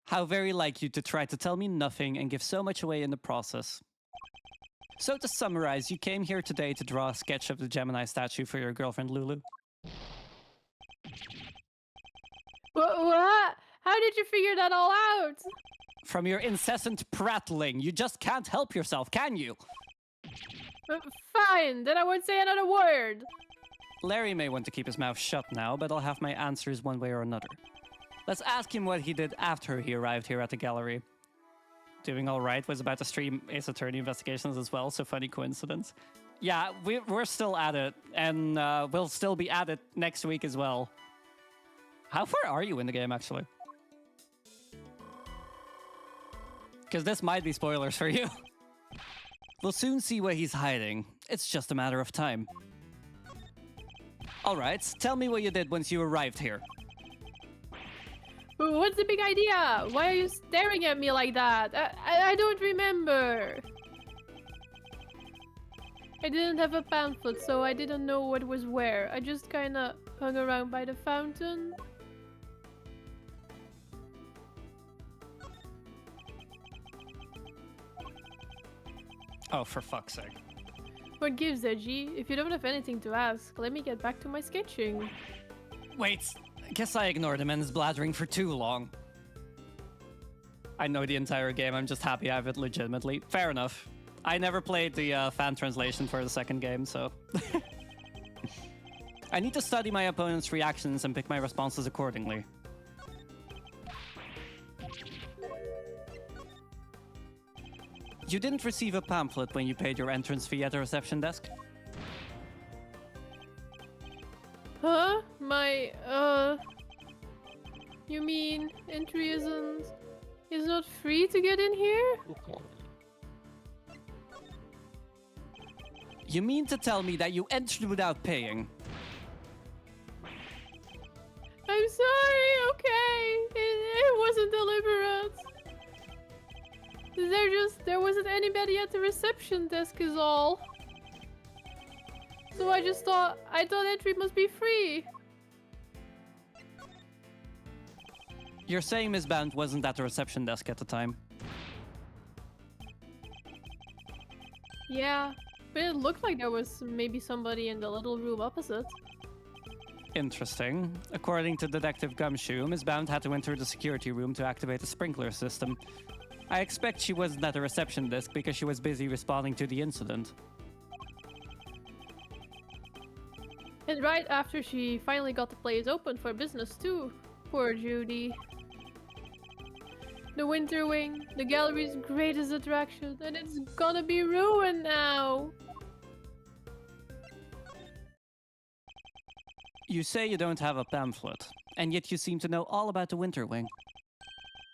[SPEAKER 1] How very like you to try to tell me nothing and give so much away in the process. So to summarize, you came here today to draw a sketch of the Gemini statue for your girlfriend Lulu.
[SPEAKER 4] What? How did you figure that all out?
[SPEAKER 1] From your incessant prattling, you just can't help yourself, can you?
[SPEAKER 4] Fine, then I won't say another word.
[SPEAKER 1] Larry may want to keep his mouth shut now, but I'll have my answers one way or another. Let's ask him what he did after he arrived here at the gallery. Doing all right, was about to stream Ace Attorney Investigations as well, so funny coincidence. Yeah, we're still at it, and we'll still be at it next week as well. How far are you in the game, actually? Because this might be spoilers for you. We'll soon see where he's hiding. It's just a matter of time. Alright, tell me what you did once you arrived here.
[SPEAKER 4] What's the big idea? Why are you staring at me like that? I don't remember. I didn't have a pamphlet, so I didn't know what was where. I just kinda hung around by the fountain.
[SPEAKER 1] Oh, for fuck's sake.
[SPEAKER 4] What gives, Edgy? If you don't have anything to ask, let me get back to my sketching.
[SPEAKER 1] Wait, I guess I ignored him and his blathering for too long. I know the entire game, I'm just happy I have it legitimately. Fair enough. I never played the fan translation for the second game, so... I need to study my opponent's reactions and pick my responses accordingly. You didn't receive a pamphlet when you paid your entrance fee at the reception desk?
[SPEAKER 4] Huh? You mean entry is not free to get in here?
[SPEAKER 1] You mean to tell me that you entered without paying?
[SPEAKER 4] I'm sorry, okay. It wasn't deliberate. There wasn't anybody at the reception desk is all. So I thought entry must be free.
[SPEAKER 1] You're saying Miss Band wasn't at the reception desk at the time?
[SPEAKER 4] Yeah, but it looked like there was maybe somebody in the little room opposite.
[SPEAKER 1] Interesting. According to Detective Gumshoe, Miss Bound had to enter the security room to activate the sprinkler system. I expect she wasn't at the reception desk because she was busy responding to the incident.
[SPEAKER 4] And right after she finally got the place open for business too. Poor Judy. The Winter Wing, the gallery's greatest attraction, and it's gonna be ruined now.
[SPEAKER 1] You say you don't have a pamphlet, and yet you seem to know all about the Winter Wing.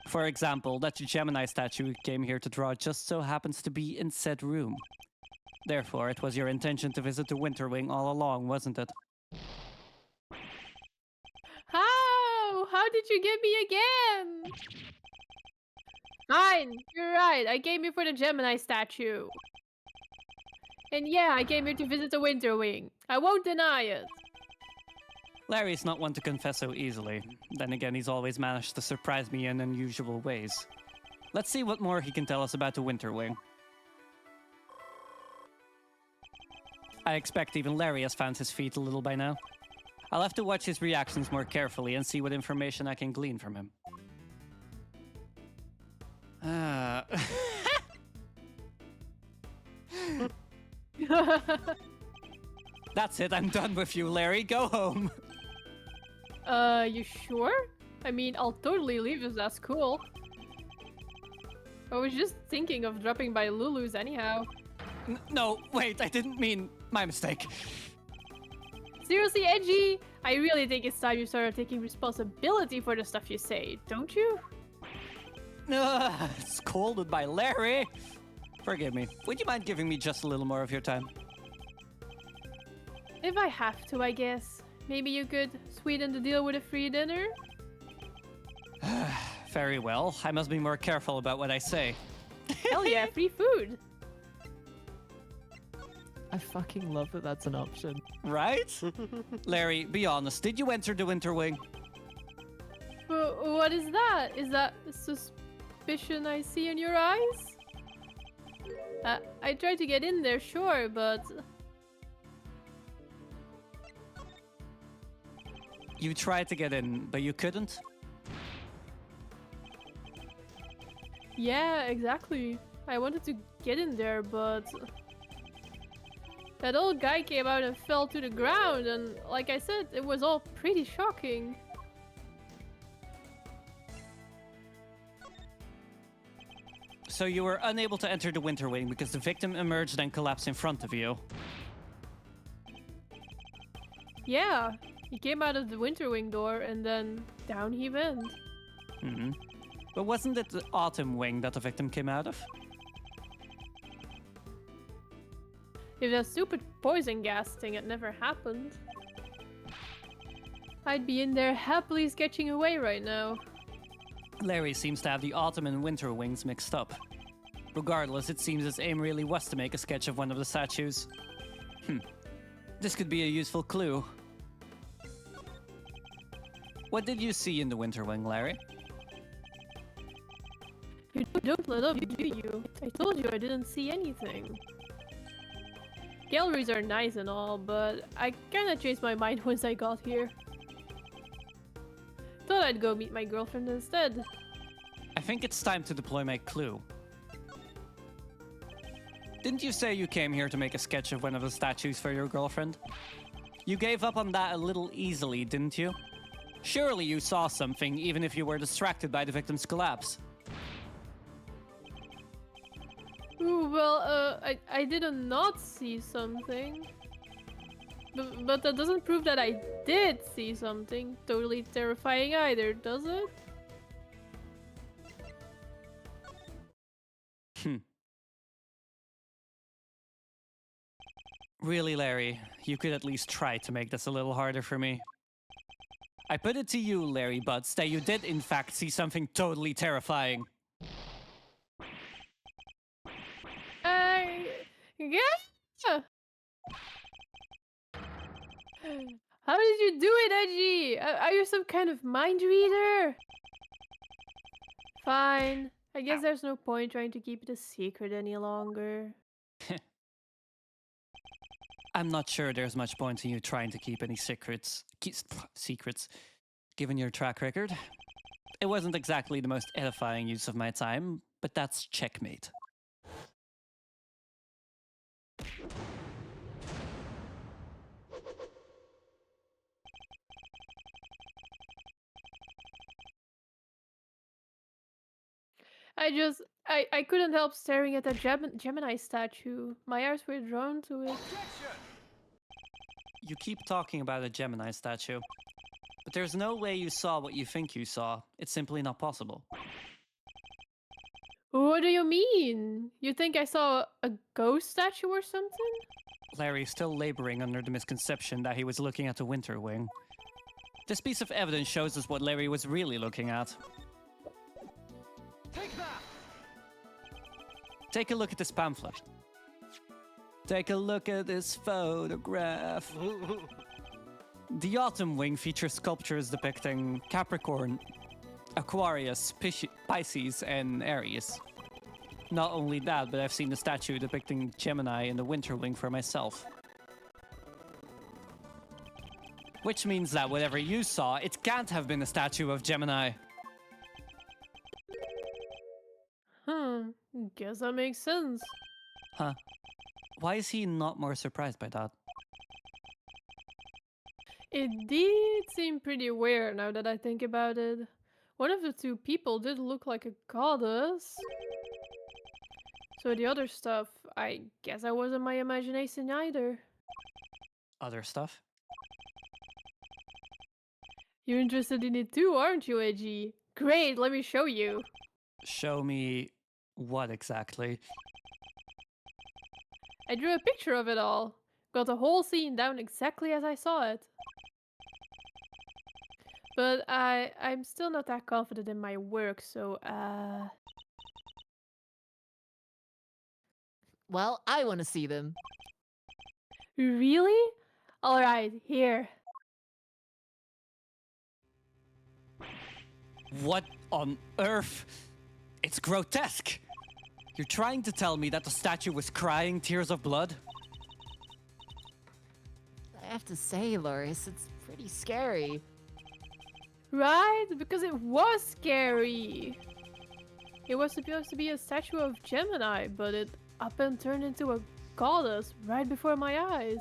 [SPEAKER 1] For example, that Gemini statue you came here to draw just so happens to be in said room. Therefore, it was your intention to visit the Winter Wing all along, wasn't it?
[SPEAKER 4] How? How did you get me again? Fine, you're right. I came here for the Gemini statue. And yeah, I came here to visit the Winter Wing. I won't deny it.
[SPEAKER 1] Larry's not one to confess so easily. Then again, he's always managed to surprise me in unusual ways. Let's see what more he can tell us about the Winter Wing. I expect even Larry has found his feet a little by now. I'll have to watch his reactions more carefully and see what information I can glean from him. That's it, I'm done with you, Larry. Go home.
[SPEAKER 4] You sure? I mean, I'll totally leave if that's cool. I was just thinking of dropping by Lulu's anyhow.
[SPEAKER 1] No, wait, I didn't mean... My mistake.
[SPEAKER 4] Seriously, Edgy? I really think it's time you started taking responsibility for the stuff you say, don't you?
[SPEAKER 1] Scolded by Larry. Forgive me. Would you mind giving me just a little more of your time?
[SPEAKER 4] If I have to, I guess. Maybe you could sweeten the deal with a free dinner?
[SPEAKER 1] Very well. I must be more careful about what I say.
[SPEAKER 4] Hell yeah, free food!
[SPEAKER 7] I fucking love that that's an option.
[SPEAKER 1] Right? Larry, be honest. Did you enter the Winter Wing?
[SPEAKER 4] What is that? Is that suspicion I see in your eyes? I tried to get in there, sure, but...
[SPEAKER 1] You tried to get in, but you couldn't?
[SPEAKER 4] Yeah, exactly. I wanted to get in there, but... That old guy came out and fell to the ground, and like I said, it was all pretty shocking.
[SPEAKER 1] So you were unable to enter the Winter Wing because the victim emerged and collapsed in front of you?
[SPEAKER 4] Yeah, he came out of the Winter Wing door and then down he went.
[SPEAKER 1] Hmm. But wasn't it the Autumn Wing that the victim came out of?
[SPEAKER 4] If that stupid poison gas thing had never happened, I'd be in there happily sketching away right now.
[SPEAKER 1] Larry seems to have the Autumn and Winter Wings mixed up. Regardless, it seems his aim really was to make a sketch of one of the statues. This could be a useful clue. What did you see in the Winter Wing, Larry?
[SPEAKER 4] You don't let up, do you? I told you I didn't see anything. Galleries are nice and all, but I kinda changed my mind once I got here. Thought I'd go meet my girlfriend instead.
[SPEAKER 1] I think it's time to deploy my clue. Didn't you say you came here to make a sketch of one of the statues for your girlfriend? You gave up on that a little easily, didn't you? Surely you saw something, even if you were distracted by the victim's collapse.
[SPEAKER 4] Ooh, well, I did not see something. But that doesn't prove that I did see something totally terrifying either, does it?
[SPEAKER 1] Really, Larry, you could at least try to make this a little harder for me. I put it to you, Larry Butts, that you did in fact see something totally terrifying.
[SPEAKER 4] Yeah. How did you do it, Edgy? Are you some kind of mind reader? Fine. I guess there's no point trying to keep it a secret any longer.
[SPEAKER 1] I'm not sure there's much point in you trying to keep any secrets, given your track record. It wasn't exactly the most edifying use of my time, but that's checkmate.
[SPEAKER 4] I couldn't help staring at that Gemini statue. My eyes were drawn to it.
[SPEAKER 1] You keep talking about a Gemini statue. But there's no way you saw what you think you saw. It's simply not possible.
[SPEAKER 4] What do you mean? You think I saw a ghost statue or something?
[SPEAKER 1] Larry's still laboring under the misconception that he was looking at the Winter Wing. This piece of evidence shows us what Larry was really looking at.
[SPEAKER 2] Take that!
[SPEAKER 1] Take a look at this pamphlet. Take a look at this photograph. The Autumn Wing features sculptures depicting Capricorn, Aquarius, Pisces, and Aries. Not only that, but I've seen the statue depicting Gemini in the Winter Wing for myself. Which means that whatever you saw, it can't have been a statue of Gemini.
[SPEAKER 4] Guess that makes sense.
[SPEAKER 1] Huh. Why is he not more surprised by that?
[SPEAKER 4] It did seem pretty weird now that I think about it. One of the two people did look like a goddess. So the other stuff, I guess I wasn't my imagination either.
[SPEAKER 1] Other stuff?
[SPEAKER 4] You're interested in it too, aren't you, Edgy? Great, let me show you.
[SPEAKER 1] Show me what exactly?
[SPEAKER 4] I drew a picture of it all. Got the whole scene down exactly as I saw it. But I'm still not that confident in my work, so
[SPEAKER 5] Well, I want to see them.
[SPEAKER 4] Really? Alright, here.
[SPEAKER 1] What on earth? It's grotesque! You're trying to tell me that the statue was crying tears of blood?
[SPEAKER 5] I have to say, Loris, it's pretty scary.
[SPEAKER 4] Right? Because it was scary. It was supposed to be a statue of Gemini, but it up and turned into a goddess right before my eyes.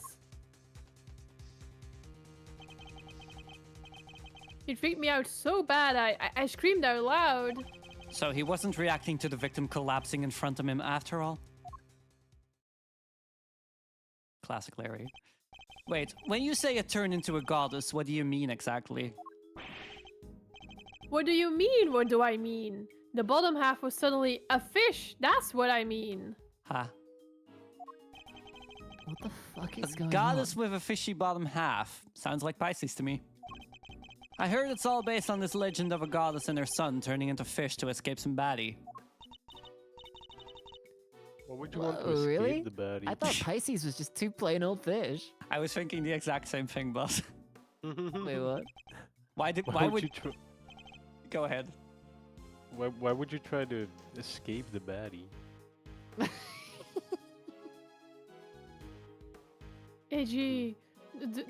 [SPEAKER 4] It freaked me out so bad I screamed out loud.
[SPEAKER 1] So he wasn't reacting to the victim collapsing in front of him after all? Classic Larry. Wait, when you say it turned into a goddess, what do you mean exactly?
[SPEAKER 4] What do you mean? What do I mean? The bottom half was suddenly a fish. That's what I mean.
[SPEAKER 1] Huh.
[SPEAKER 7] What the fuck
[SPEAKER 1] A
[SPEAKER 7] is going
[SPEAKER 1] goddess
[SPEAKER 7] on?
[SPEAKER 1] with a fishy bottom half. Sounds like Pisces to me. I heard it's all based on this legend of a goddess and her son turning into fish to escape some baddie.
[SPEAKER 2] What would you want to
[SPEAKER 5] Whoa,
[SPEAKER 2] escape
[SPEAKER 5] really?
[SPEAKER 2] the baddie?
[SPEAKER 5] I thought Pisces was just two plain old fish.
[SPEAKER 1] I was thinking the exact same thing, boss.
[SPEAKER 5] Wait, what?
[SPEAKER 1] Why would
[SPEAKER 2] you try?
[SPEAKER 1] Go ahead.
[SPEAKER 2] Why would you try to escape the baddie?
[SPEAKER 4] Edgy,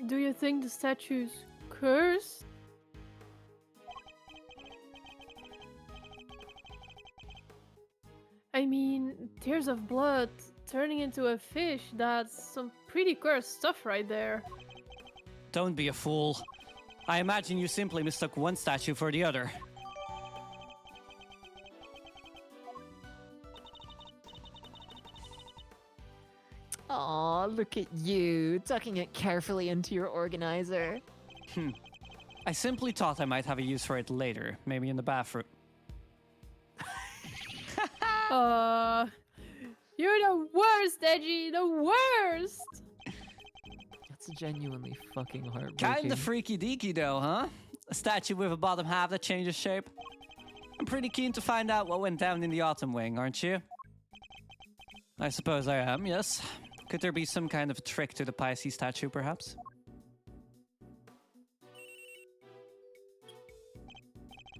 [SPEAKER 4] do you think the statue's cursed? I mean, tears of blood turning into a fish, that's some pretty cursed stuff right there.
[SPEAKER 1] Don't be a fool. I imagine you simply mistook one statue for the other.
[SPEAKER 5] Aw, look at you, tucking it carefully into your organizer.
[SPEAKER 1] I simply thought I might have a use for it later, maybe in the bathroom.
[SPEAKER 4] You're the worst, Edgy, the worst!
[SPEAKER 7] That's genuinely fucking heartbreaking.
[SPEAKER 1] Kinda freaky deaky though, huh? A statue with a bottom half that changes shape. I'm pretty keen to find out what went down in the Autumn Wing, aren't you? I suppose I am, yes. Could there be some kind of trick to the Pisces statue, perhaps?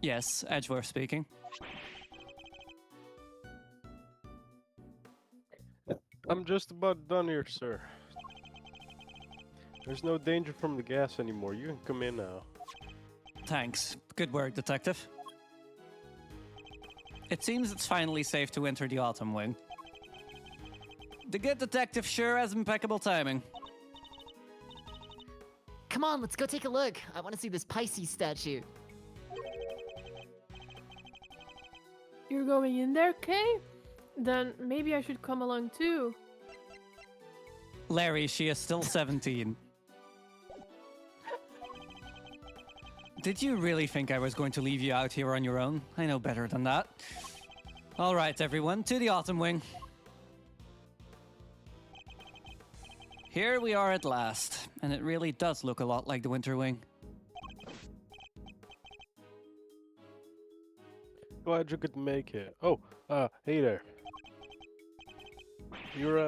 [SPEAKER 1] Yes, Edgeworth speaking.
[SPEAKER 2] I'm just about done here, sir. There's no danger from the gas anymore. You can come in now.
[SPEAKER 1] Thanks. Good work, Detective. It seems it's finally safe to enter the Autumn Wing. The good detective sure has impeccable timing.
[SPEAKER 5] Come on, let's go take a look. I want to see this Pisces statue.
[SPEAKER 4] You're going in there, Kay? Then maybe I should come along too.
[SPEAKER 1] Larry, she is still 17. Did you really think I was going to leave you out here on your own? I know better than that. All right, everyone, to the Autumn Wing. Here we are at last, and it really does look a lot like the Winter Wing.
[SPEAKER 2] Glad you could make it. Oh, hey there. You're,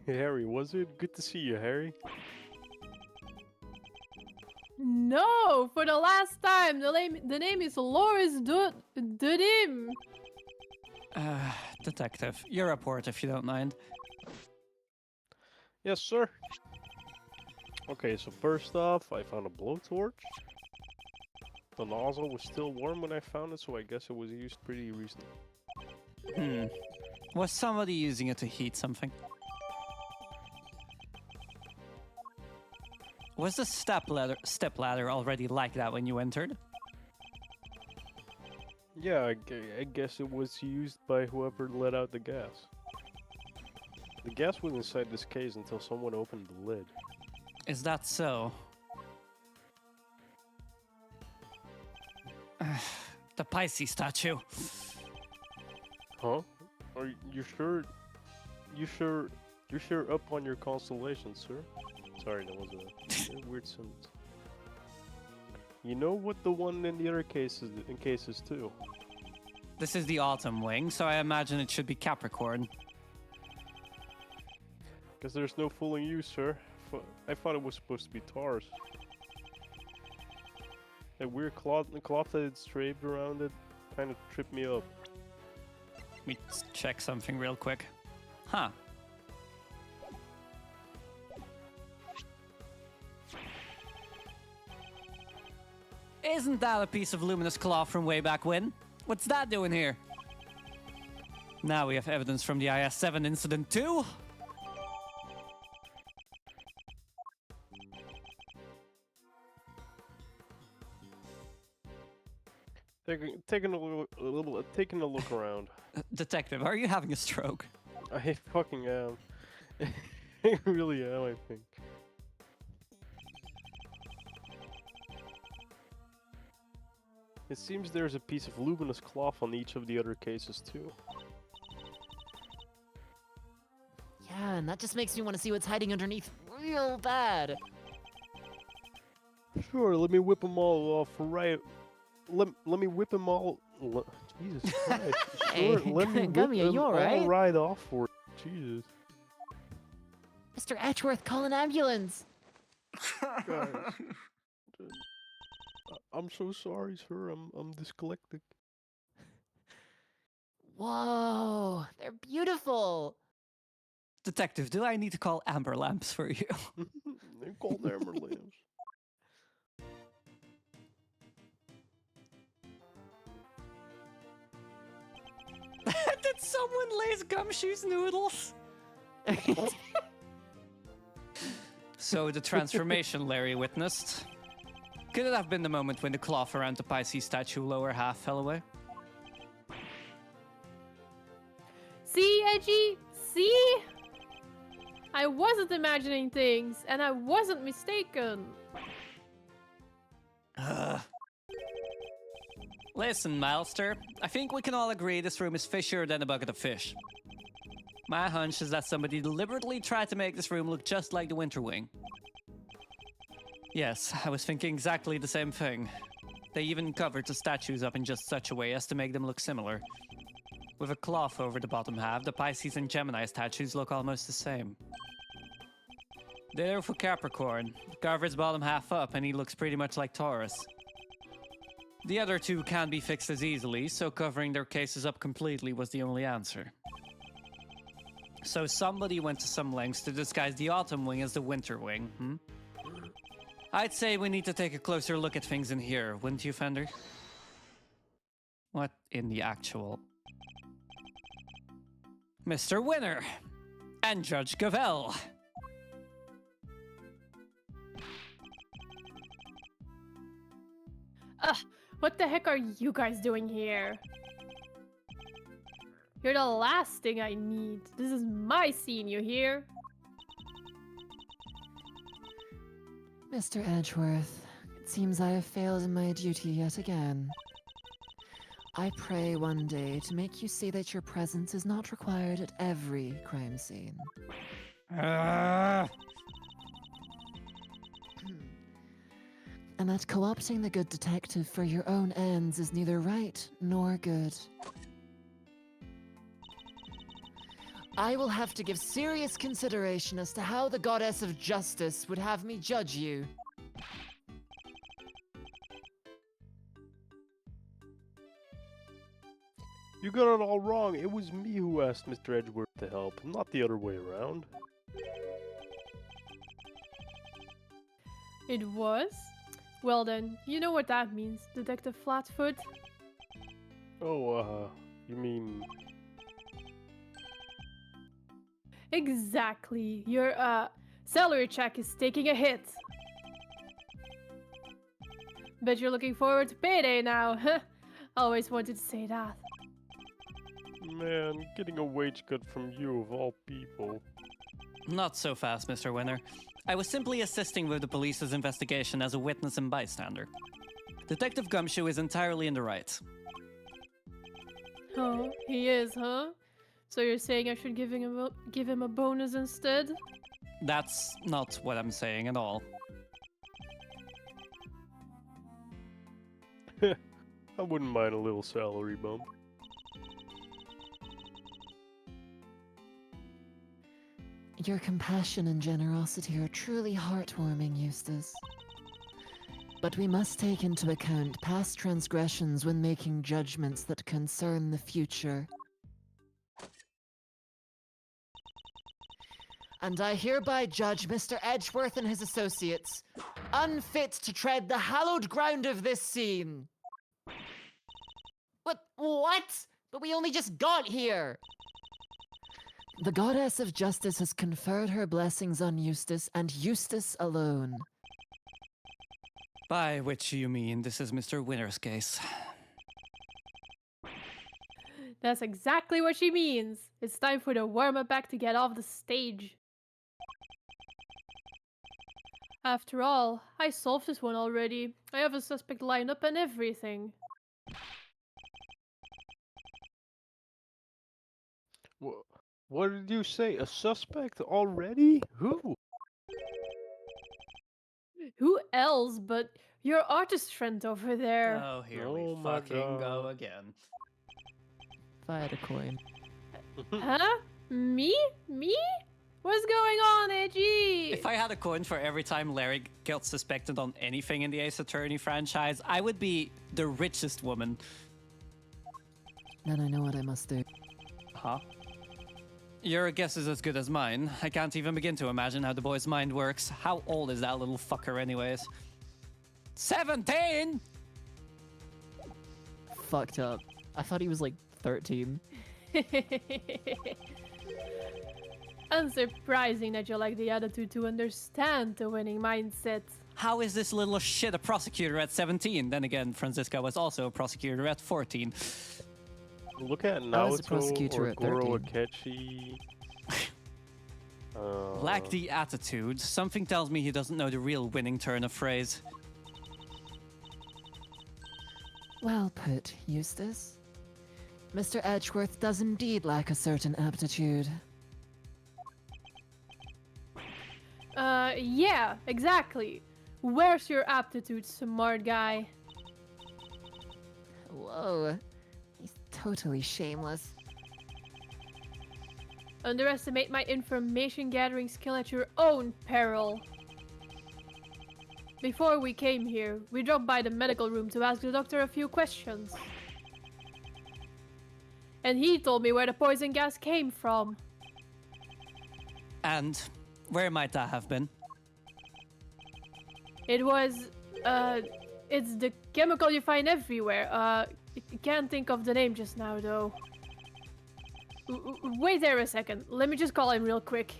[SPEAKER 2] Harry, was it? Good to see you, Harry.
[SPEAKER 4] No, for the last time. The name is Loris Dudim.
[SPEAKER 1] Detective, your report if you don't mind.
[SPEAKER 2] Yes, sir. Okay, so first off, I found a blowtorch. The nozzle was still warm when I found it, so I guess it was used pretty recently.
[SPEAKER 1] Was somebody using it to heat something? Was the step ladder already like that when you entered?
[SPEAKER 2] Yeah, I guess it was used by whoever let out the gas. The gas was inside this case until someone opened the lid.
[SPEAKER 1] Is that so? The Pisces statue.
[SPEAKER 2] Huh? Are you sure? You're sure up on your constellation, sir? Sorry, that was a weird sentence. You know what the one in the other cases too.
[SPEAKER 1] This is the Autumn Wing, so I imagine it should be Capricorn.
[SPEAKER 2] Guess there's no fooling you, sir. I thought it was supposed to be Taurus. That weird cloth that it's draped around it kind of tripped me up.
[SPEAKER 1] Let me check something real quick. Huh. Isn't that a piece of luminous cloth from way back when? What's that doing here? Now we have evidence from the IS-7 incident too.
[SPEAKER 2] Taking a look around.
[SPEAKER 1] Detective, are you having a stroke?
[SPEAKER 2] I fucking am. I really am, I think. It seems there's a piece of luminous cloth on each of the other cases too.
[SPEAKER 5] Yeah, and that just makes me want to see what's hiding underneath real bad.
[SPEAKER 2] Sure, let me whip them all off right. Let me whip them all. Jesus Christ.
[SPEAKER 5] Hey,
[SPEAKER 2] Sure, let me whip
[SPEAKER 5] Gummy, are
[SPEAKER 2] them
[SPEAKER 5] you
[SPEAKER 2] all
[SPEAKER 5] alright?
[SPEAKER 2] right off for it. Jesus.
[SPEAKER 5] Mr. Edgeworth, call an ambulance.
[SPEAKER 2] Guys. I'm so sorry, sir. I'm dyslexic.
[SPEAKER 5] Whoa, they're beautiful.
[SPEAKER 1] Detective, do I need to call amber lamps for you?
[SPEAKER 2] They're called amber lamps.
[SPEAKER 1] Did someone lace gumshoes noodles? So the transformation Larry witnessed. Could it have been the moment when the cloth around the Pisces statue lower half fell away?
[SPEAKER 4] See, Edgy? See? I wasn't imagining things, and I wasn't mistaken.
[SPEAKER 1] Listen, Milester, I think we can all agree this room is fishier than a bucket of fish. My hunch is that somebody deliberately tried to make this room look just like the Winter Wing. Yes, I was thinking exactly the same thing. They even covered the statues up in just such a way as to make them look similar. With a cloth over the bottom half, the Pisces and Gemini statues look almost the same. Ditto for Capricorn. Cover his bottom half up and he looks pretty much like Taurus. The other two can't be fixed as easily, so covering their cases up completely was the only answer. So somebody went to some lengths to disguise the Autumn Wing as the Winter Wing, hmm? I'd say we need to take a closer look at things in here, wouldn't you, Fender? What in the actual... Mr. Winner! And Judge Gavel!
[SPEAKER 4] What the heck are you guys doing here? You're the last thing I need. This is my scene, you hear?
[SPEAKER 7] Mr. Edgeworth,
[SPEAKER 5] It seems I have failed in my duty yet again. I pray one day to make you see that your presence is not required at every crime scene. And that co-opting the good detective for your own ends is neither right nor good. I will have to give serious consideration as to how the goddess of justice would have me judge you.
[SPEAKER 2] You got it all wrong. It was me who asked Mr. Edgeworth to help, not the other way around.
[SPEAKER 4] It was? Well then, you know what that means, Detective Flatfoot.
[SPEAKER 2] Oh, you mean...
[SPEAKER 4] Exactly. Your, salary check is taking a hit. Bet you're looking forward to payday now, huh? Always wanted to say that.
[SPEAKER 2] Man, getting a wage cut from you of all people.
[SPEAKER 1] Not so fast, Mr. Winner. I was simply assisting with the police's investigation as a witness and bystander. Detective Gumshoe is entirely in the right.
[SPEAKER 4] Oh, he is, huh? So you're saying I should give him a bonus instead?
[SPEAKER 1] That's not what I'm saying at all.
[SPEAKER 2] I wouldn't mind a little salary bump.
[SPEAKER 5] Your compassion and generosity are truly heartwarming, Eustace. But we must take into account past transgressions when making judgments that concern the future. And I hereby judge Mr. Edgeworth and his associates unfit to tread the hallowed ground of this scene. What? But we only just got here! The goddess of justice has conferred her blessings on Eustace, and Eustace alone.
[SPEAKER 1] By which you mean this is Mr. Winner's case.
[SPEAKER 4] That's exactly what she means. It's time for the warm-up act to get off the stage. After all, I solved this one already. I have a suspect lined up and everything.
[SPEAKER 2] What did you say? A suspect already? Who?
[SPEAKER 4] Who else but your artist friend over there?
[SPEAKER 1] Oh, here
[SPEAKER 2] Oh
[SPEAKER 1] we
[SPEAKER 2] my
[SPEAKER 1] fucking go
[SPEAKER 2] God.
[SPEAKER 1] again.
[SPEAKER 7] If I had a coin.
[SPEAKER 4] Huh? Me? Me? What's going on, AG?
[SPEAKER 1] If I had a coin for every time Larry got suspected on anything in the Ace Attorney franchise, I would be the richest woman.
[SPEAKER 5] Then I know what I must do.
[SPEAKER 1] Huh? Your guess is as good as mine. I can't even begin to imagine how the boy's mind works. How old is that little fucker anyways? 17?!
[SPEAKER 7] Fucked up. I thought he was like 13.
[SPEAKER 4] Unsurprising that you like the attitude to understand the winning mindset.
[SPEAKER 1] How is this little shit a prosecutor at 17? Then again, Franziska was also a prosecutor at 14.
[SPEAKER 2] Look at
[SPEAKER 7] I was a
[SPEAKER 2] Naoto
[SPEAKER 7] prosecutor
[SPEAKER 2] or
[SPEAKER 7] at
[SPEAKER 2] Goro
[SPEAKER 7] 13.
[SPEAKER 2] Akechi.
[SPEAKER 1] Lack the attitude. Something tells me he doesn't know the real winning turn of phrase.
[SPEAKER 5] Well put, Eustace. Mr. Edgeworth does indeed lack a certain aptitude.
[SPEAKER 4] Yeah, exactly. Where's your aptitude, smart guy?
[SPEAKER 5] Whoa. He's totally shameless.
[SPEAKER 4] Underestimate my information gathering skill at your own peril. Before we came here, we dropped by the medical room to ask the doctor a few questions. And he told me where the poison gas came from.
[SPEAKER 1] And where might that have been?
[SPEAKER 4] It was, it's the chemical you find everywhere. I can't think of the name just now, though. Wait there a second. Let me just call him real quick.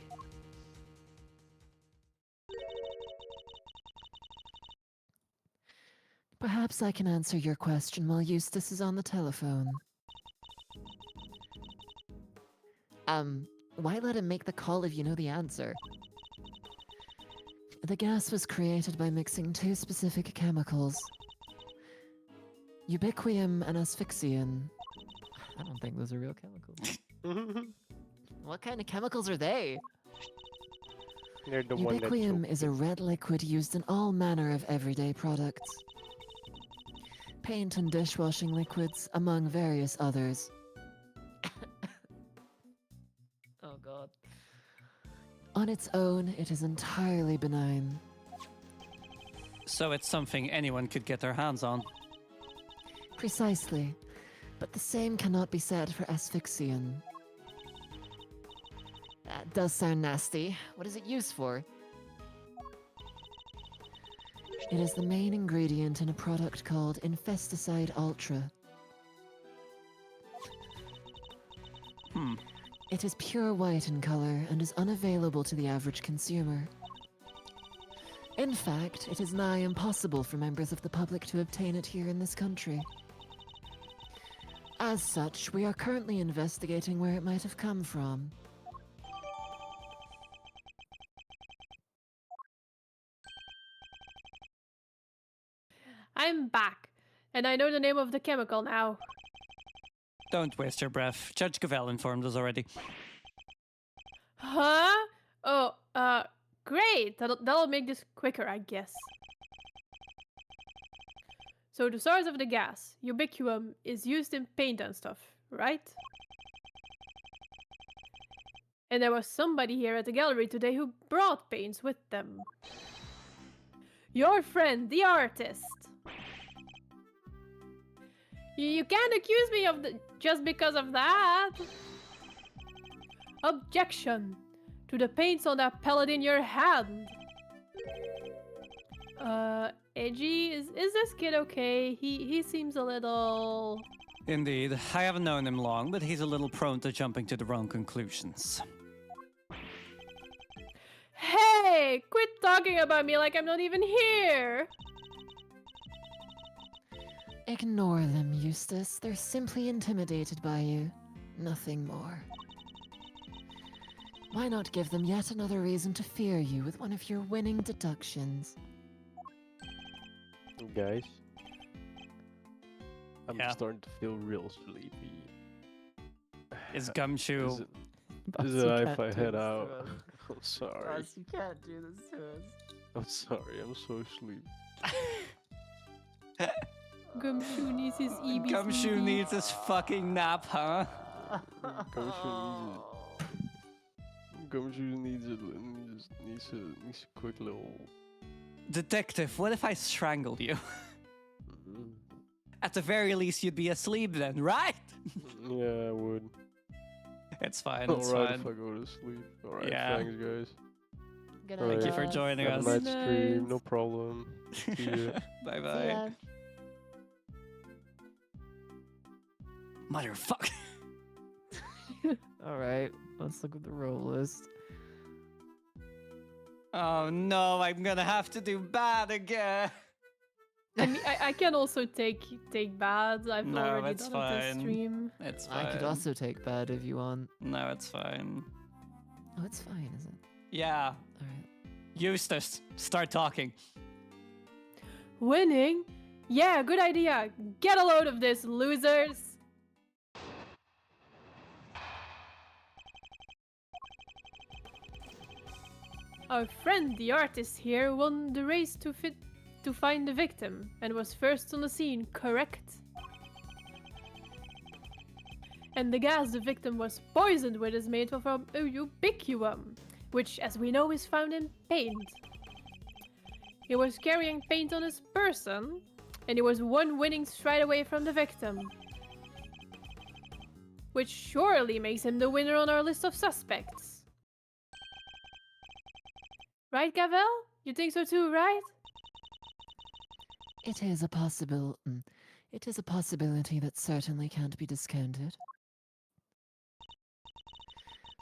[SPEAKER 5] Perhaps I can answer your question while Eustace is on the telephone. Why let him make the call if you know the answer? The gas was created by mixing two specific chemicals, ubiquium and asphyxian.
[SPEAKER 7] I don't think those are real chemicals.
[SPEAKER 5] What kind of chemicals are they?
[SPEAKER 2] They're the one that
[SPEAKER 5] Ubiquium
[SPEAKER 2] choke
[SPEAKER 5] is a red liquid used in all manner of everyday products. Paint and dishwashing liquids, among various others.
[SPEAKER 7] Oh god.
[SPEAKER 5] On its own, it is entirely benign.
[SPEAKER 1] So it's something anyone could get their hands on.
[SPEAKER 5] Precisely. But the same cannot be said for asphyxian. That does sound nasty. What is it used for? It is the main ingredient in a product called Infesticide Ultra.
[SPEAKER 1] Hmm.
[SPEAKER 5] It is pure white in color and is unavailable to the average consumer. In fact, it is nigh impossible for members of the public to obtain it here in this country. As such, we are currently investigating where it might have come from.
[SPEAKER 4] I'm back, and I know the name of the chemical now.
[SPEAKER 1] Don't waste your breath. Judge Cavell informed us already.
[SPEAKER 4] Huh? Oh, great. That'll make this quicker, I guess. So the source of the gas, ubiquium, is used in paint and stuff, right? And there was somebody here at the gallery today who brought paints with them. Your friend, the artist. You can't accuse me of just because of that. Objection to the paints on that pellet in your hand. Edgy, is this kid okay? He seems a little...
[SPEAKER 1] Indeed. I haven't known him long, but he's a little prone to jumping to the wrong conclusions.
[SPEAKER 4] Hey, quit talking about me like I'm not even here.
[SPEAKER 5] Ignore them, Eustace. They're simply intimidated by you. Nothing more. Why not give them yet another reason to fear you with one of your winning deductions?
[SPEAKER 2] Guys, I'm
[SPEAKER 1] Yeah.
[SPEAKER 2] starting to feel real sleepy.
[SPEAKER 1] Is Gumshoe...
[SPEAKER 2] Is it
[SPEAKER 7] Boss,
[SPEAKER 2] is
[SPEAKER 7] you
[SPEAKER 2] it if
[SPEAKER 7] can't
[SPEAKER 2] I
[SPEAKER 7] do
[SPEAKER 2] head
[SPEAKER 7] this to
[SPEAKER 2] out?
[SPEAKER 7] us.
[SPEAKER 2] I'm sorry.
[SPEAKER 7] Boss, you can't do this to us.
[SPEAKER 2] I'm sorry. I'm so sleepy.
[SPEAKER 4] Gumshoe needs his EBs.
[SPEAKER 1] Gumshoe needs his fucking nap, huh?
[SPEAKER 2] Gumshoe needs a quick little.
[SPEAKER 1] Detective, what if I strangled you? At the very least, you'd be asleep then, right?
[SPEAKER 2] Yeah, I would.
[SPEAKER 1] It's fine,
[SPEAKER 2] Alright
[SPEAKER 1] it's
[SPEAKER 2] if I
[SPEAKER 1] fine.
[SPEAKER 2] go to sleep. Alright,
[SPEAKER 1] Yeah.
[SPEAKER 2] thanks guys.
[SPEAKER 5] Good
[SPEAKER 2] Thank you
[SPEAKER 1] for
[SPEAKER 5] guys.
[SPEAKER 1] joining
[SPEAKER 2] Have
[SPEAKER 1] us.
[SPEAKER 2] a nice
[SPEAKER 4] Good
[SPEAKER 2] stream,
[SPEAKER 4] night.
[SPEAKER 2] no problem. See ya.
[SPEAKER 1] Bye
[SPEAKER 5] See
[SPEAKER 1] bye.
[SPEAKER 5] ya.
[SPEAKER 1] Motherfucker.
[SPEAKER 7] Alright, let's look at the roll list.
[SPEAKER 1] Oh no, I'm gonna have to do bad again.
[SPEAKER 4] I mean, I can also take baths. I've
[SPEAKER 1] No,
[SPEAKER 4] already
[SPEAKER 1] it's
[SPEAKER 4] done it this
[SPEAKER 1] fine.
[SPEAKER 4] stream.
[SPEAKER 1] It's fine.
[SPEAKER 7] I could also take bad if you want.
[SPEAKER 1] No, it's fine.
[SPEAKER 5] Oh, it's fine, is it?
[SPEAKER 1] Yeah.
[SPEAKER 5] Alright.
[SPEAKER 1] Eustace, start talking.
[SPEAKER 4] Winning? Yeah, good idea. Get a load of this, losers. Our friend, the artist here, won the race to find the victim and was first on the scene, correct? And the gas the victim was poisoned with is made from a ubiquium, which, as we know, is found in paint. He was carrying paint on his person, and he was one winning stride away from the victim. Which surely makes him the winner on our list of suspects. Right, Gavel? You think so too, right?
[SPEAKER 5] It is a possibility that certainly can't be discounted.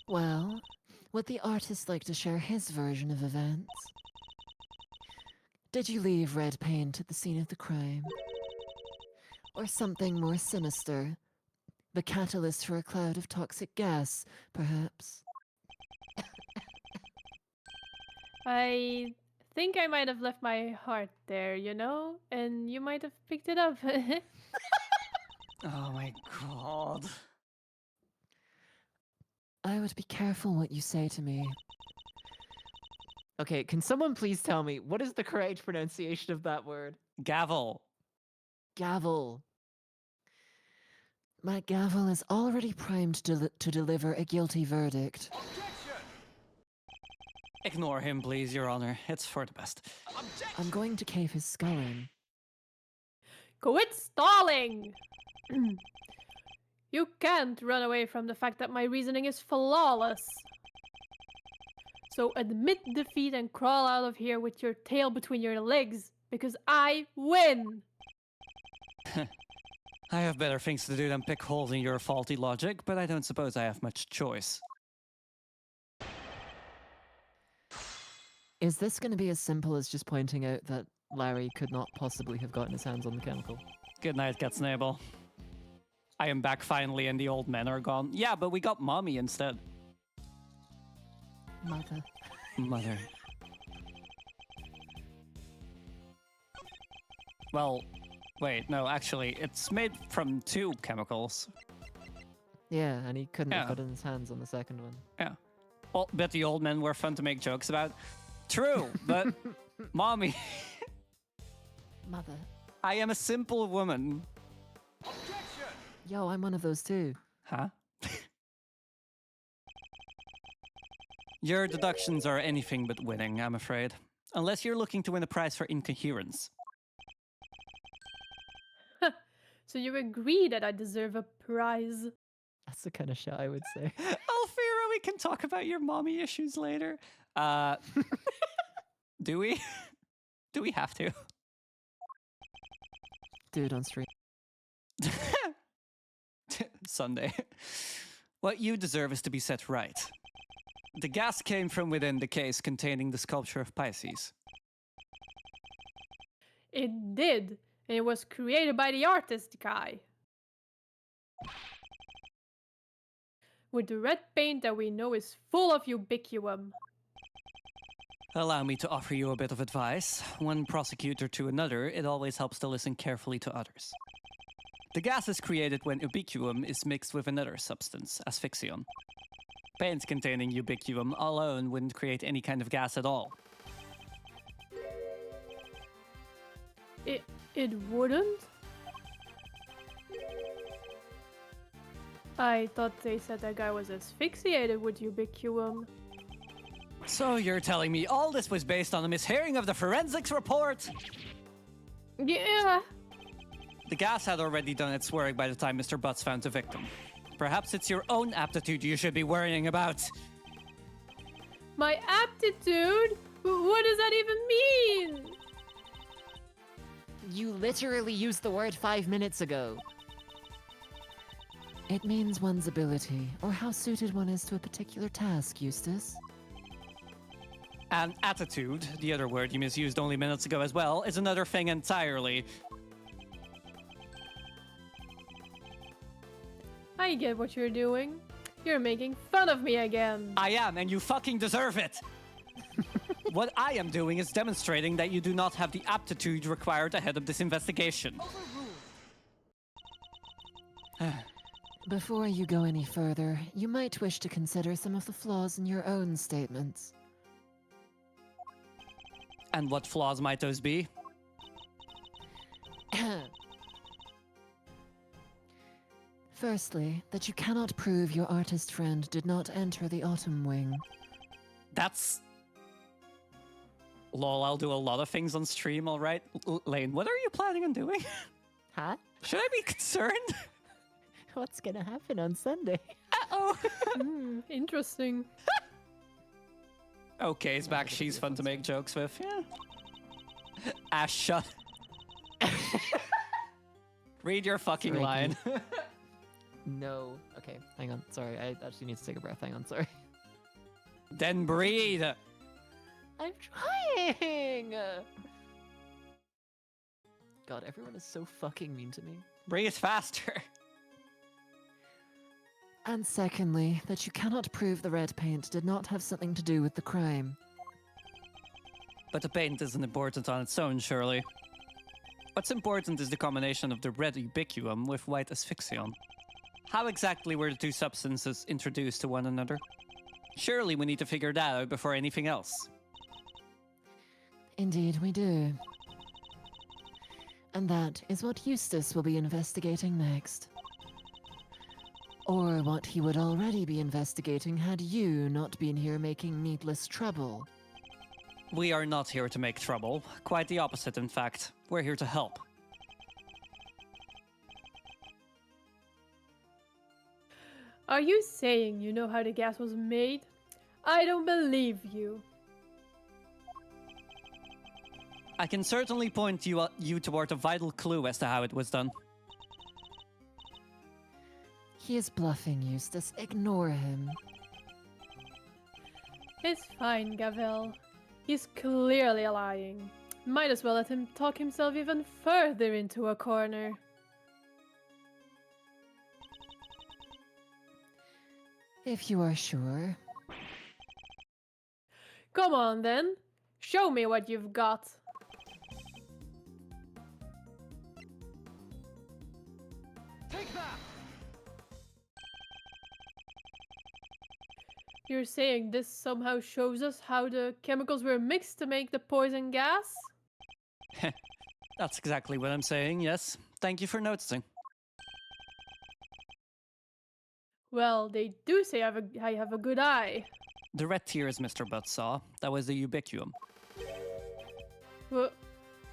[SPEAKER 5] Well, would the artist like to share his version of events? Did you leave red paint at the scene of the crime? Or something more sinister? The catalyst for a cloud of toxic gas, perhaps?
[SPEAKER 4] I think I might have left my heart there, you know? And you might have picked it up.
[SPEAKER 1] Oh my god.
[SPEAKER 7] I would be careful what you say to me. Okay, can someone please tell me what is the correct pronunciation of that word?
[SPEAKER 1] Gavel.
[SPEAKER 7] Gavel. My gavel is already primed to deliver a guilty verdict.
[SPEAKER 1] Ignore him, please, Your Honor. It's for the best.
[SPEAKER 7] I'm going to cave his skull in.
[SPEAKER 4] Quit stalling! You can't run away from the fact that my reasoning is flawless. So admit defeat and crawl out of here with your tail between your legs, because I win!
[SPEAKER 1] I have better things to do than pick holes in your faulty logic, but I don't suppose I have much choice.
[SPEAKER 7] Is this going to be as simple as just pointing out that Larry could not possibly have gotten his hands on the chemical?
[SPEAKER 1] Good night, Gatsnable. I am back finally and the old men are gone. Yeah, but we got Mommy instead.
[SPEAKER 7] Mother.
[SPEAKER 1] Mother. Well, wait, no, actually, it's made from 2 chemicals.
[SPEAKER 7] Yeah, and he couldn't
[SPEAKER 1] Yeah.
[SPEAKER 7] have gotten his hands on the second one.
[SPEAKER 1] Yeah. Well, bet the old men were fun to make jokes about. True, but Mommy,
[SPEAKER 7] Mother.
[SPEAKER 1] I am a simple woman.
[SPEAKER 7] Yo, I'm one of those too.
[SPEAKER 1] Huh? Your deductions are anything but winning, I'm afraid. Unless you're looking to win a prize for incoherence.
[SPEAKER 4] So you agree that I deserve a prize?
[SPEAKER 7] That's the kind of shit I would say.
[SPEAKER 1] Alfira, we can talk about your mommy issues later. Do we? Do we have to?
[SPEAKER 7] Do it on stream.
[SPEAKER 1] Sunday. What you deserve is to be set right. The gas came from within the case containing the sculpture of Pisces.
[SPEAKER 4] It did, and it was created by the artist guy. With the red paint that we know is full of ubiquitum.
[SPEAKER 1] Allow me to offer you a bit of advice. One prosecutor to another, it always helps to listen carefully to others. The gas is created when ubiquitum is mixed with another substance, asphyxion. Paint containing ubiquitum alone wouldn't create any kind of gas at all.
[SPEAKER 4] It wouldn't? I thought they said that guy was asphyxiated with ubiquitum.
[SPEAKER 1] So you're telling me all this was based on a mishearing of the forensics report?
[SPEAKER 4] Yeah.
[SPEAKER 1] The gas had already done its work by the time Mr. Butts found the victim. Perhaps it's your own aptitude you should be worrying about.
[SPEAKER 4] My aptitude? What does that even mean?
[SPEAKER 5] You literally used the word 5 minutes ago.
[SPEAKER 7] It means one's ability, or how suited one is to a particular task, Eustace.
[SPEAKER 1] And attitude, the other word you misused only minutes ago as well, is another thing entirely.
[SPEAKER 4] I get what you're doing. You're making fun of me again.
[SPEAKER 1] I am, and you fucking deserve it! What I am doing is demonstrating that you do not have the aptitude required ahead of this investigation.
[SPEAKER 7] Before you go any further, you might wish to consider some of the flaws in your own statements.
[SPEAKER 1] And what flaws might those be?
[SPEAKER 7] Firstly, that you cannot prove your artist friend did not enter the Autumn Wing.
[SPEAKER 1] That's... Lol, I'll do a lot of things on stream, alright? Lane, what are you planning on doing?
[SPEAKER 7] Huh?
[SPEAKER 1] Should I be concerned?
[SPEAKER 7] What's gonna happen on Sunday?
[SPEAKER 1] Uh-oh.
[SPEAKER 4] Interesting.
[SPEAKER 1] Okay, it's back. She's fun to make jokes with. Yeah. Ash, shut. Read your fucking
[SPEAKER 7] Sorry,
[SPEAKER 1] line.
[SPEAKER 7] No. Okay, hang on. Sorry, I actually need to take a breath. Hang on, sorry.
[SPEAKER 1] Then breathe.
[SPEAKER 7] I'm trying! God, everyone is so fucking mean to me.
[SPEAKER 1] Breathe faster.
[SPEAKER 7] And secondly, that you cannot prove the red paint did not have something to do with the crime.
[SPEAKER 1] But the paint isn't important on its own, surely. What's important is the combination of the red ubiquitum with white asphyxion. How exactly were the two substances introduced to one another? Surely we need to figure that out before anything else.
[SPEAKER 5] Indeed, we do. And that is what Eustace will be investigating next. Or what he would already be investigating had you not been here making needless trouble.
[SPEAKER 1] We are not here to make trouble. Quite the opposite, in fact. We're here to help.
[SPEAKER 4] Are you saying you know how the gas was made? I don't believe you.
[SPEAKER 1] I can certainly point you toward a vital clue as to how it was done.
[SPEAKER 5] He is bluffing, Eustace. Ignore him.
[SPEAKER 4] It's fine, Gavel. He's clearly lying. Might as well let him talk himself even further into a corner.
[SPEAKER 5] If you are sure.
[SPEAKER 4] Come on then. Show me what you've got.
[SPEAKER 2] Take that!
[SPEAKER 4] You're saying this somehow shows us how the chemicals were mixed to make the poison gas?
[SPEAKER 1] That's exactly what I'm saying, yes. Thank you for noticing.
[SPEAKER 4] Well, they do say I have a good eye.
[SPEAKER 1] The red tears Mr. Butt saw, that was the ubiquitum.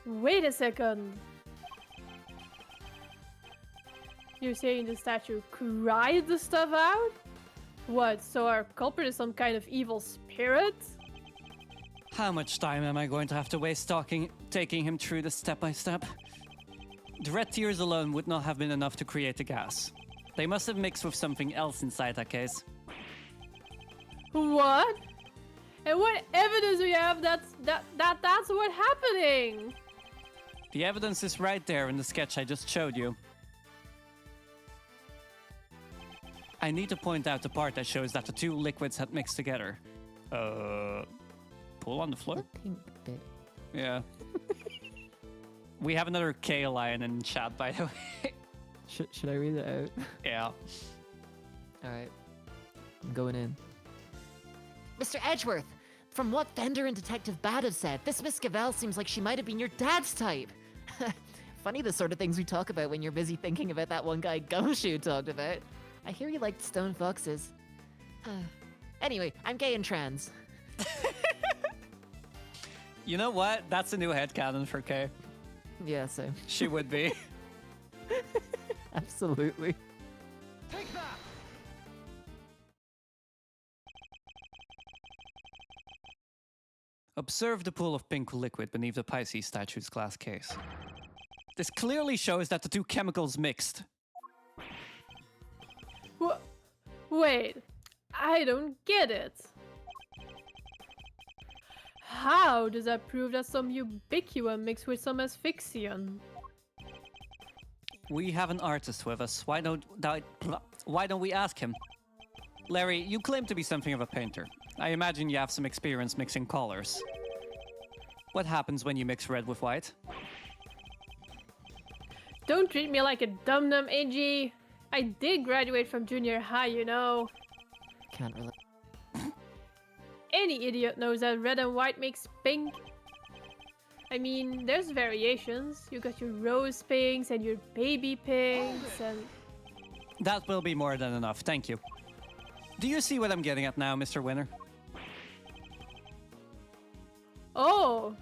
[SPEAKER 4] Wait a second. You're saying the statue cried the stuff out? What, so our culprit is some kind of evil spirit?
[SPEAKER 1] How much time am I going to have to waste taking him through this step by step? The red tears alone would not have been enough to create the gas. They must have mixed with something else inside that case.
[SPEAKER 4] What? And what evidence do you have that's what's happening?
[SPEAKER 1] The evidence is right there in the sketch I just showed you. I need to point out the part that shows that the two liquids had mixed together. Pull on the floor?
[SPEAKER 5] The pink bit.
[SPEAKER 1] Yeah. We have another K line in chat, by the way.
[SPEAKER 7] Should I read it out?
[SPEAKER 1] Yeah.
[SPEAKER 7] Alright. I'm going in.
[SPEAKER 5] Mr. Edgeworth, from what Fender and Detective Bad have said, this Miss Gavel seems like she might have been your dad's type. Funny the sort of things we talk about when you're busy thinking about that one guy Gumshoe talked about. I hear you liked stone foxes. Anyway, I'm gay and trans.
[SPEAKER 1] You know what? That's a new headcanon for K.
[SPEAKER 7] Yeah, so.
[SPEAKER 1] She would be.
[SPEAKER 7] Absolutely.
[SPEAKER 2] Take that!
[SPEAKER 1] Observe the pool of pink liquid beneath the Pisces statue's glass case. This clearly shows that the two chemicals mixed.
[SPEAKER 4] Wait, I don't get it. How does that prove that some ubiquitum mixed with some asphyxion?
[SPEAKER 1] We have an artist with us. Why don't we ask him? Larry, you claim to be something of a painter. I imagine you have some experience mixing colors. What happens when you mix red with white?
[SPEAKER 4] Don't treat me like a dum-dum, AG. I did graduate from junior high, you know.
[SPEAKER 7] Can't relate.
[SPEAKER 4] Any idiot knows that red and white makes pink. I mean, there's variations. You got your rose pinks and your baby pinks and...
[SPEAKER 1] That will be more than enough, thank you. Do you see what I'm getting at now, Mr. Winner?
[SPEAKER 4] Oh,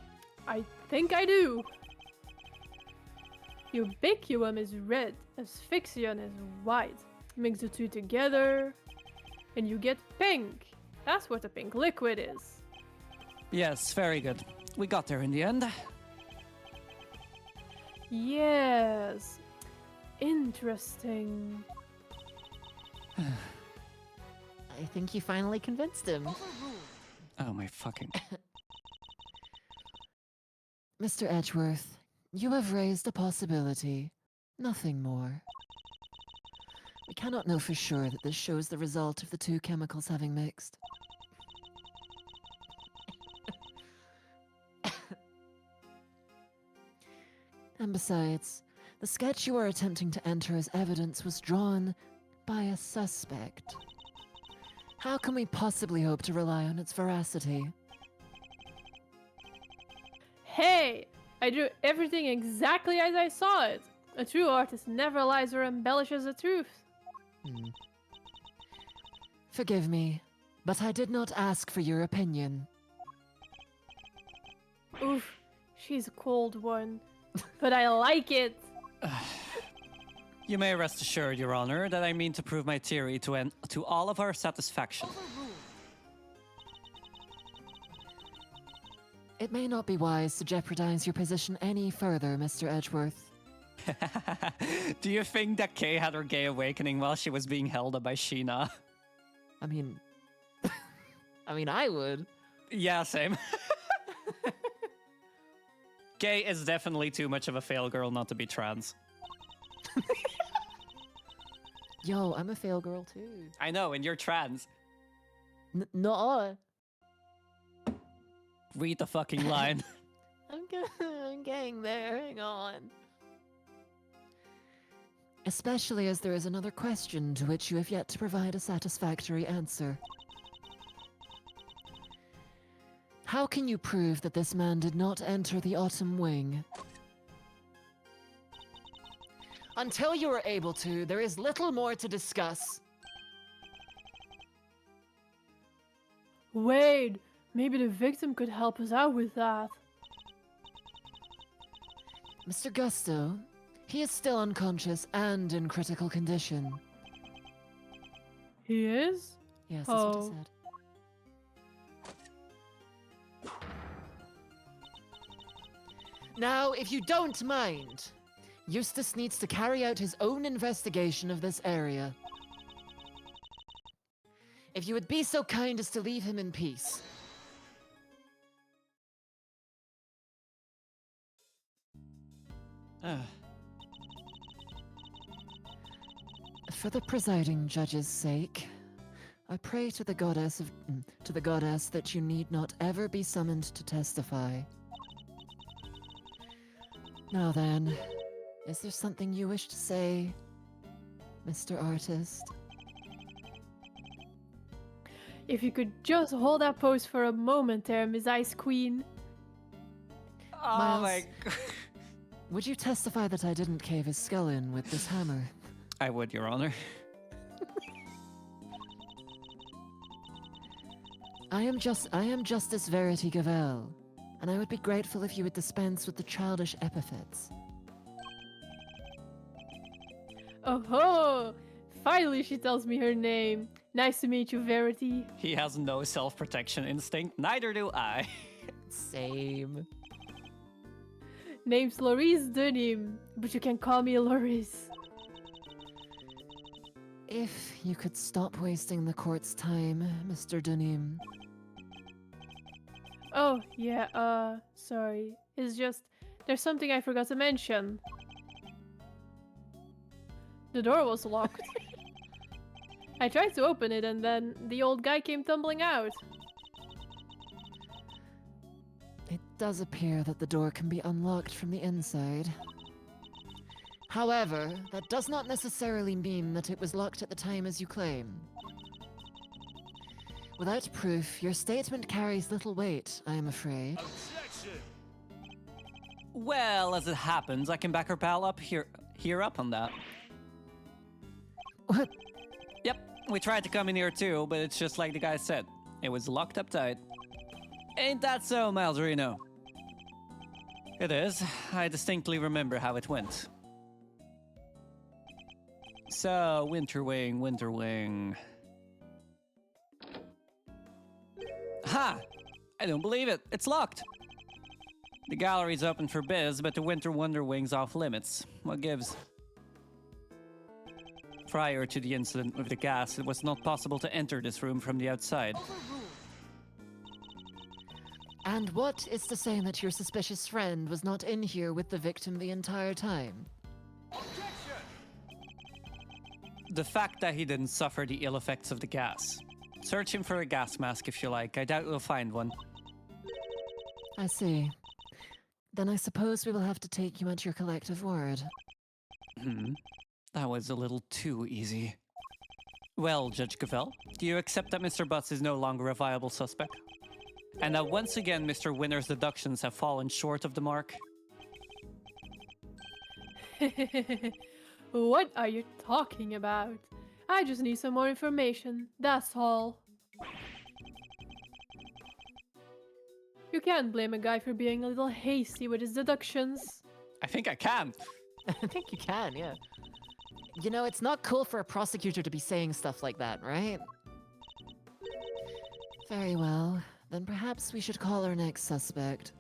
[SPEAKER 4] I think I do. Ubiquitum is red, asphyxion is white. Mix the two together, and you get pink. That's what the pink liquid is.
[SPEAKER 1] Yes, very good. We got there in the end.
[SPEAKER 4] Yes. Interesting.
[SPEAKER 5] I think you finally convinced him.
[SPEAKER 1] Oh my fucking...
[SPEAKER 5] Mr. Edgeworth, you have raised a possibility. Nothing more. We cannot know for sure that this shows the result of the two chemicals having mixed. And besides, the sketch you are attempting to enter as evidence was drawn by a suspect. How can we possibly hope to rely on its veracity?
[SPEAKER 4] Hey! I drew everything exactly as I saw it. A true artist never lies or embellishes the truth.
[SPEAKER 5] Forgive me, but I did not ask for your opinion.
[SPEAKER 4] Oof, she's a cold one. But I like it!
[SPEAKER 1] You may rest assured, Your Honor, that I mean to prove my theory to all of our satisfaction.
[SPEAKER 5] It may not be wise to jeopardize your position any further, Mr. Edgeworth.
[SPEAKER 1] Do you think that Kay had her gay awakening while she was being held up by Sheena?
[SPEAKER 5] I mean... I would.
[SPEAKER 1] Yeah, same. Kay is definitely too much of a fail girl not to be trans.
[SPEAKER 5] Yo, I'm a fail girl too.
[SPEAKER 1] I know, and you're trans.
[SPEAKER 5] No.
[SPEAKER 1] Read the fucking line.
[SPEAKER 5] I'm getting there, hang on. Especially as there is another question to which you have yet to provide a satisfactory answer. How can you prove that this man did not enter the Autumn Wing? Until you are able to, there is little more to discuss.
[SPEAKER 4] Wait, maybe the victim could help us out with that.
[SPEAKER 5] Mr. Gusto, he is still unconscious and in critical condition.
[SPEAKER 4] He is?
[SPEAKER 5] Yes, that's what I
[SPEAKER 4] Oh.
[SPEAKER 5] said. Now, if you don't mind, Eustace needs to carry out his own investigation of this area. If you would be so kind as to leave him in peace. For the presiding judge's sake, I pray to the goddess that you need not ever be summoned to testify. Now then, is there something you wish to say, Mr. Artist?
[SPEAKER 4] If you could just hold that pose for a moment there, Miss Ice Queen.
[SPEAKER 1] Oh
[SPEAKER 5] Miles.
[SPEAKER 1] my god.
[SPEAKER 5] Would you testify that I didn't cave his skull in with this hammer?
[SPEAKER 1] I would, Your Honor.
[SPEAKER 5] I am Justice Verity Gavel, and I would be grateful if you would dispense with the childish epithets.
[SPEAKER 4] Oh ho! Finally she tells me her name. Nice to meet you, Verity.
[SPEAKER 1] He has no self-protection instinct, neither do I.
[SPEAKER 5] Same.
[SPEAKER 4] Name's Loris Dunim, but you can call me Loris.
[SPEAKER 5] If you could stop wasting the court's time, Mr. Dunim.
[SPEAKER 4] Oh, yeah, sorry. It's just, there's something I forgot to mention. The door was locked. I tried to open it and then the old guy came tumbling out.
[SPEAKER 5] It does appear that the door can be unlocked from the inside. However, that does not necessarily mean that it was locked at the time as you claim. Without proof, your statement carries little weight, I am afraid.
[SPEAKER 1] Well, as it happens, I can back her pal up here up on that.
[SPEAKER 5] What?
[SPEAKER 1] Yep, we tried to come in here too, but it's just like the guy said. It was locked up tight. Ain't that so, Malzerino? It is. I distinctly remember how it went. So, Winterwing. Ha! I don't believe it. It's locked. The gallery's open for biz, but the Winter Wonderwing's off limits. What gives? Prior to the incident with the gas, it was not possible to enter this room from the outside.
[SPEAKER 5] And what is to say that your suspicious friend was not in here with the victim the entire time?
[SPEAKER 1] The fact that he didn't suffer the ill effects of the gas. Search him for a gas mask if you like. I doubt we'll find one.
[SPEAKER 5] I see. Then I suppose we will have to take you at your collective word.
[SPEAKER 1] That was a little too easy. Well, Judge Cavell, do you accept that Mr. Butts is no longer a viable suspect? And that once again Mr. Winner's deductions have fallen short of the mark?
[SPEAKER 4] What are you talking about? I just need some more information, that's all. You can't blame a guy for being a little hasty with his deductions.
[SPEAKER 1] I think I can.
[SPEAKER 7] I think you can, yeah.
[SPEAKER 5] You know, it's not cool for a prosecutor to be saying stuff like that, right? Very well. Then perhaps we should call our next suspect.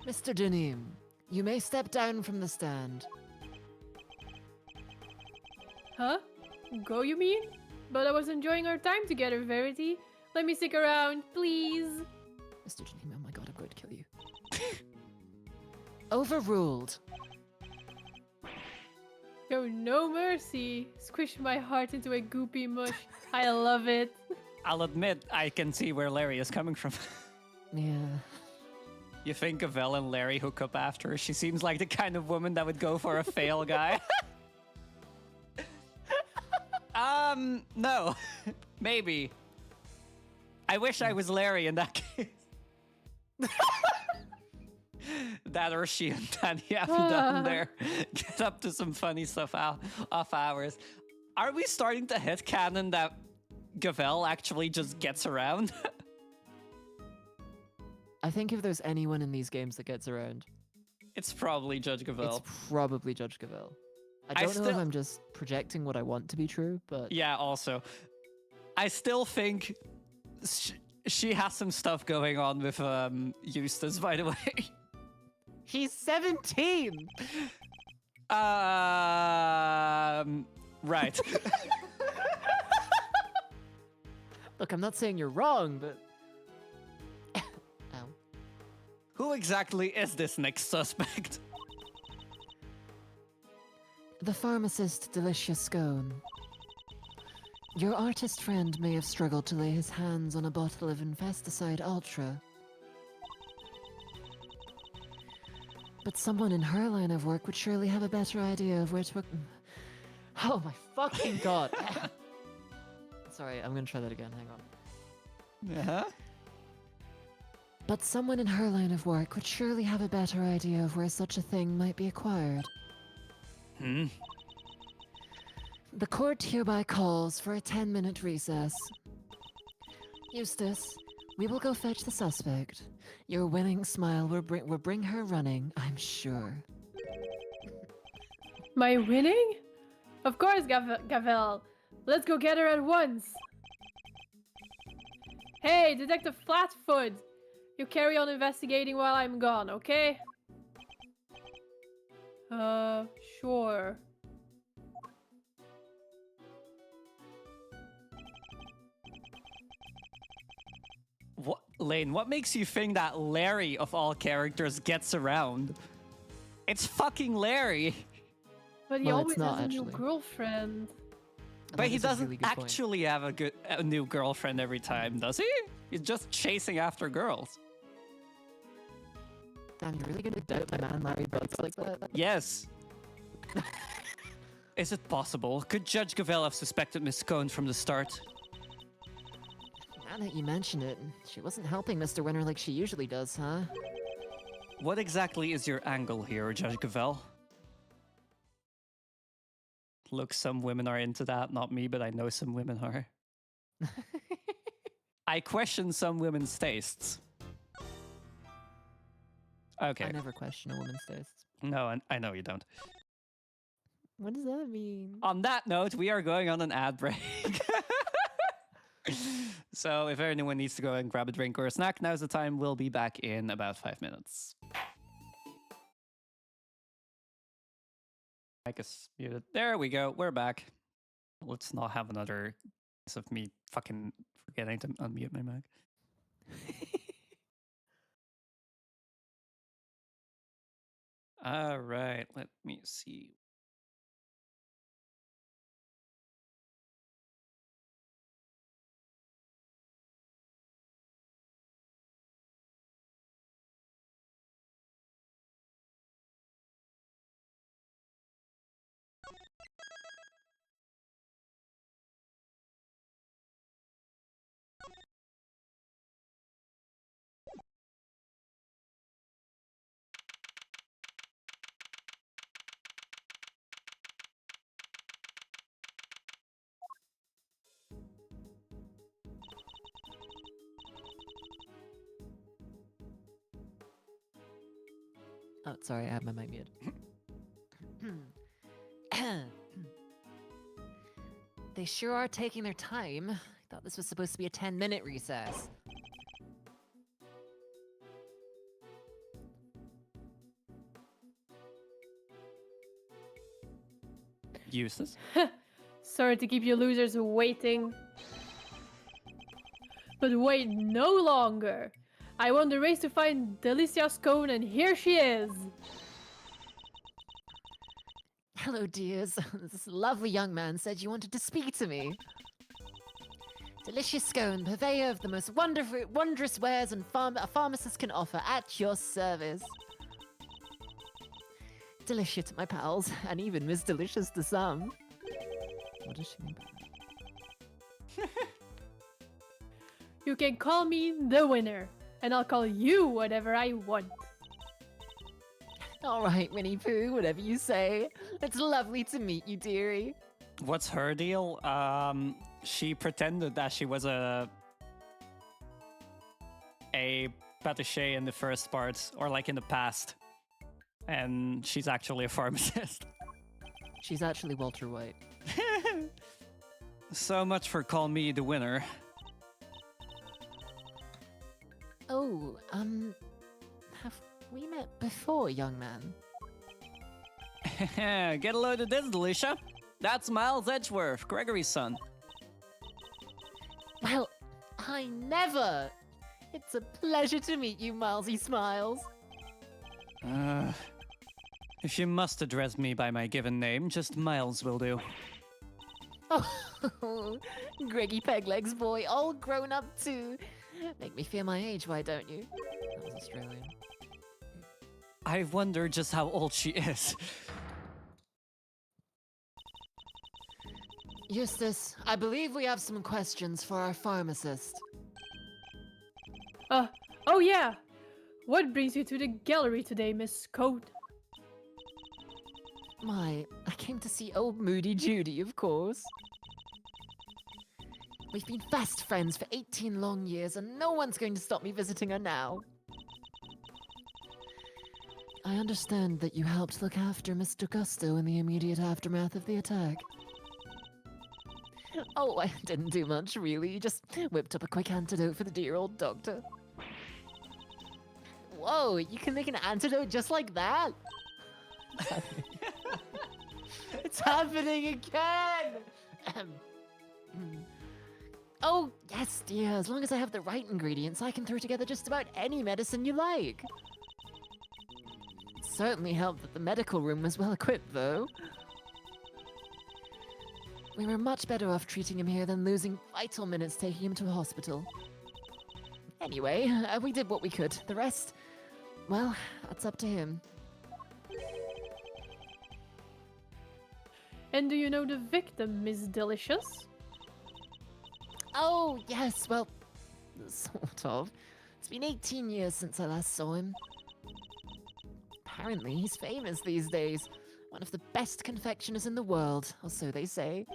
[SPEAKER 5] Mr. Denim, you may step down from the stand.
[SPEAKER 4] Huh? Go, you mean? But I was enjoying our time together, Verity. Let me stick around, please.
[SPEAKER 5] Mr. Denim, oh my god, I'm going to kill you. Overruled.
[SPEAKER 4] Show no mercy. Squish my heart into a goopy mush. I love it.
[SPEAKER 1] I'll admit, I can see where Larry is coming from.
[SPEAKER 5] Yeah.
[SPEAKER 1] You think Cavell and Larry hook up after? She seems like the kind of woman that would go for a fail guy. No. Maybe. I wish I was Larry in that case. That or she and Danny have done there. Get up to some funny stuff off hours. Are we starting to hit canon that Cavell actually just gets around?
[SPEAKER 7] I think if there's anyone in these games that gets around,
[SPEAKER 1] It's probably Judge Cavell.
[SPEAKER 7] it's probably Judge Cavell.
[SPEAKER 1] I
[SPEAKER 7] I don't know if
[SPEAKER 1] still-
[SPEAKER 7] I'm just projecting what I want to be true, but
[SPEAKER 1] Yeah, also. I still think she has some stuff going on with Eustace, by the way.
[SPEAKER 7] he's 17.
[SPEAKER 1] Right.
[SPEAKER 7] Look, I'm not saying you're wrong, but ow.
[SPEAKER 1] Who exactly is this next suspect?
[SPEAKER 5] The pharmacist Delicious Scone. Your artist friend may have struggled to lay his hands on a bottle of Infesticide Ultra. But someone in her line of work would surely have a better idea of where to...
[SPEAKER 7] Oh my fucking god. Sorry, I'm gonna try that again. Hang on.
[SPEAKER 1] Uh-huh.
[SPEAKER 5] But someone in her line of work would surely have a better idea of where such a thing might be acquired. The court hereby calls for a 10-minute recess. Eustace, we will go fetch the suspect. Your winning smile will bring her running, I'm sure.
[SPEAKER 4] My winning? Of course, Gavel. Let's go get her at once. Hey, Detective Flatfoot. You carry on investigating while I'm gone, okay? Sure.
[SPEAKER 1] What, Lane, what makes you think that Larry, of all characters, gets around? It's fucking Larry.
[SPEAKER 4] But he
[SPEAKER 7] Well, it's
[SPEAKER 4] always
[SPEAKER 7] not,
[SPEAKER 4] has a new
[SPEAKER 7] actually.
[SPEAKER 4] girlfriend.
[SPEAKER 1] But
[SPEAKER 7] That
[SPEAKER 1] he
[SPEAKER 7] is a
[SPEAKER 1] doesn't
[SPEAKER 7] really good point.
[SPEAKER 1] actually have a new girlfriend every time, does he? He's just chasing after girls.
[SPEAKER 7] Damn, you're really gonna doubt my man Larry Butts like that?
[SPEAKER 1] Yes. Is it possible? Could Judge Cavell have suspected Miss Scone from the start?
[SPEAKER 5] Now that you mention it, she wasn't helping Mr. Winter like she usually does, huh?
[SPEAKER 1] What exactly is your angle here, Judge Cavell? Look, some women are into that. Not me, but I know some women are. I question some women's tastes. Okay.
[SPEAKER 7] I never question a woman's tastes.
[SPEAKER 1] No, I know you don't.
[SPEAKER 7] What does that mean?
[SPEAKER 1] On that note, we are going on an ad break. So if anyone needs to go and grab a drink or a snack, now's the time. We'll be back in about 5 minutes. Mic is muted. There we go. We're back. Let's not have another case of me fucking forgetting to unmute my mic. All right. Let me see.
[SPEAKER 7] Oh, sorry, I have my mic muted. They sure are taking their time. I thought this was supposed to be a 10-minute recess.
[SPEAKER 1] Useless.
[SPEAKER 4] Sorry to keep you losers waiting. But wait no longer. I won the race to find Delicia's cone, and here she is.
[SPEAKER 5] Hello, dears. This lovely young man said you wanted to speak to me. Delicious Scone, purveyor of the most wondrous wares and a pharmacist can offer, at your service. Delicious, my pals, and even Miss Delicious to some. What does she mean by that?
[SPEAKER 4] You can call me the winner, and I'll call you whatever I want.
[SPEAKER 5] All right, Winnie Pooh, whatever you say. It's lovely to meet you, dearie.
[SPEAKER 1] What's her deal? She pretended that she was a pâtissier in the first part, or like in the past. And she's actually a pharmacist.
[SPEAKER 7] She's actually Walter White.
[SPEAKER 1] So much for call me the winner.
[SPEAKER 5] Oh, have we met before, young man?
[SPEAKER 1] Get a load of this, Delicia. That's Miles Edgeworth, Gregory's son.
[SPEAKER 5] Well, I never! It's a pleasure to meet you, Milesy Smiles.
[SPEAKER 1] If you must address me by my given name, just Miles will do.
[SPEAKER 5] Oh, Greggy Peglegs boy, all grown up too. Make me feel my age, why don't you?
[SPEAKER 7] That was Australian.
[SPEAKER 1] I wonder just how old she is.
[SPEAKER 5] Eustace, I believe we have some questions for our pharmacist.
[SPEAKER 4] Oh yeah. What brings you to the gallery today, Miss Code?
[SPEAKER 5] I came to see old Moody Judy, of course. We've been fast friends for 18 long years, and no one's going to stop me visiting her now. I understand that you helped look after Mr. Gusto in the immediate aftermath of the attack. Oh, I didn't do much, really. Just whipped up a quick antidote for the dear old doctor. Whoa, you can make an antidote just like that? It's happening again! Oh, yes, dear. As long as I have the right ingredients, I can throw together just about any medicine you like. It certainly helped that the medical room was well equipped, though. We were much better off treating him here than losing vital minutes taking him to a hospital. Anyway, we did what we could. The rest, well, that's up to him.
[SPEAKER 4] And do you know the victim, Miss Delicious?
[SPEAKER 5] Oh, yes, well, sort of. It's been 18 years since I last saw him. Apparently, he's famous these days. One of the best confectioners in the world, or so they say.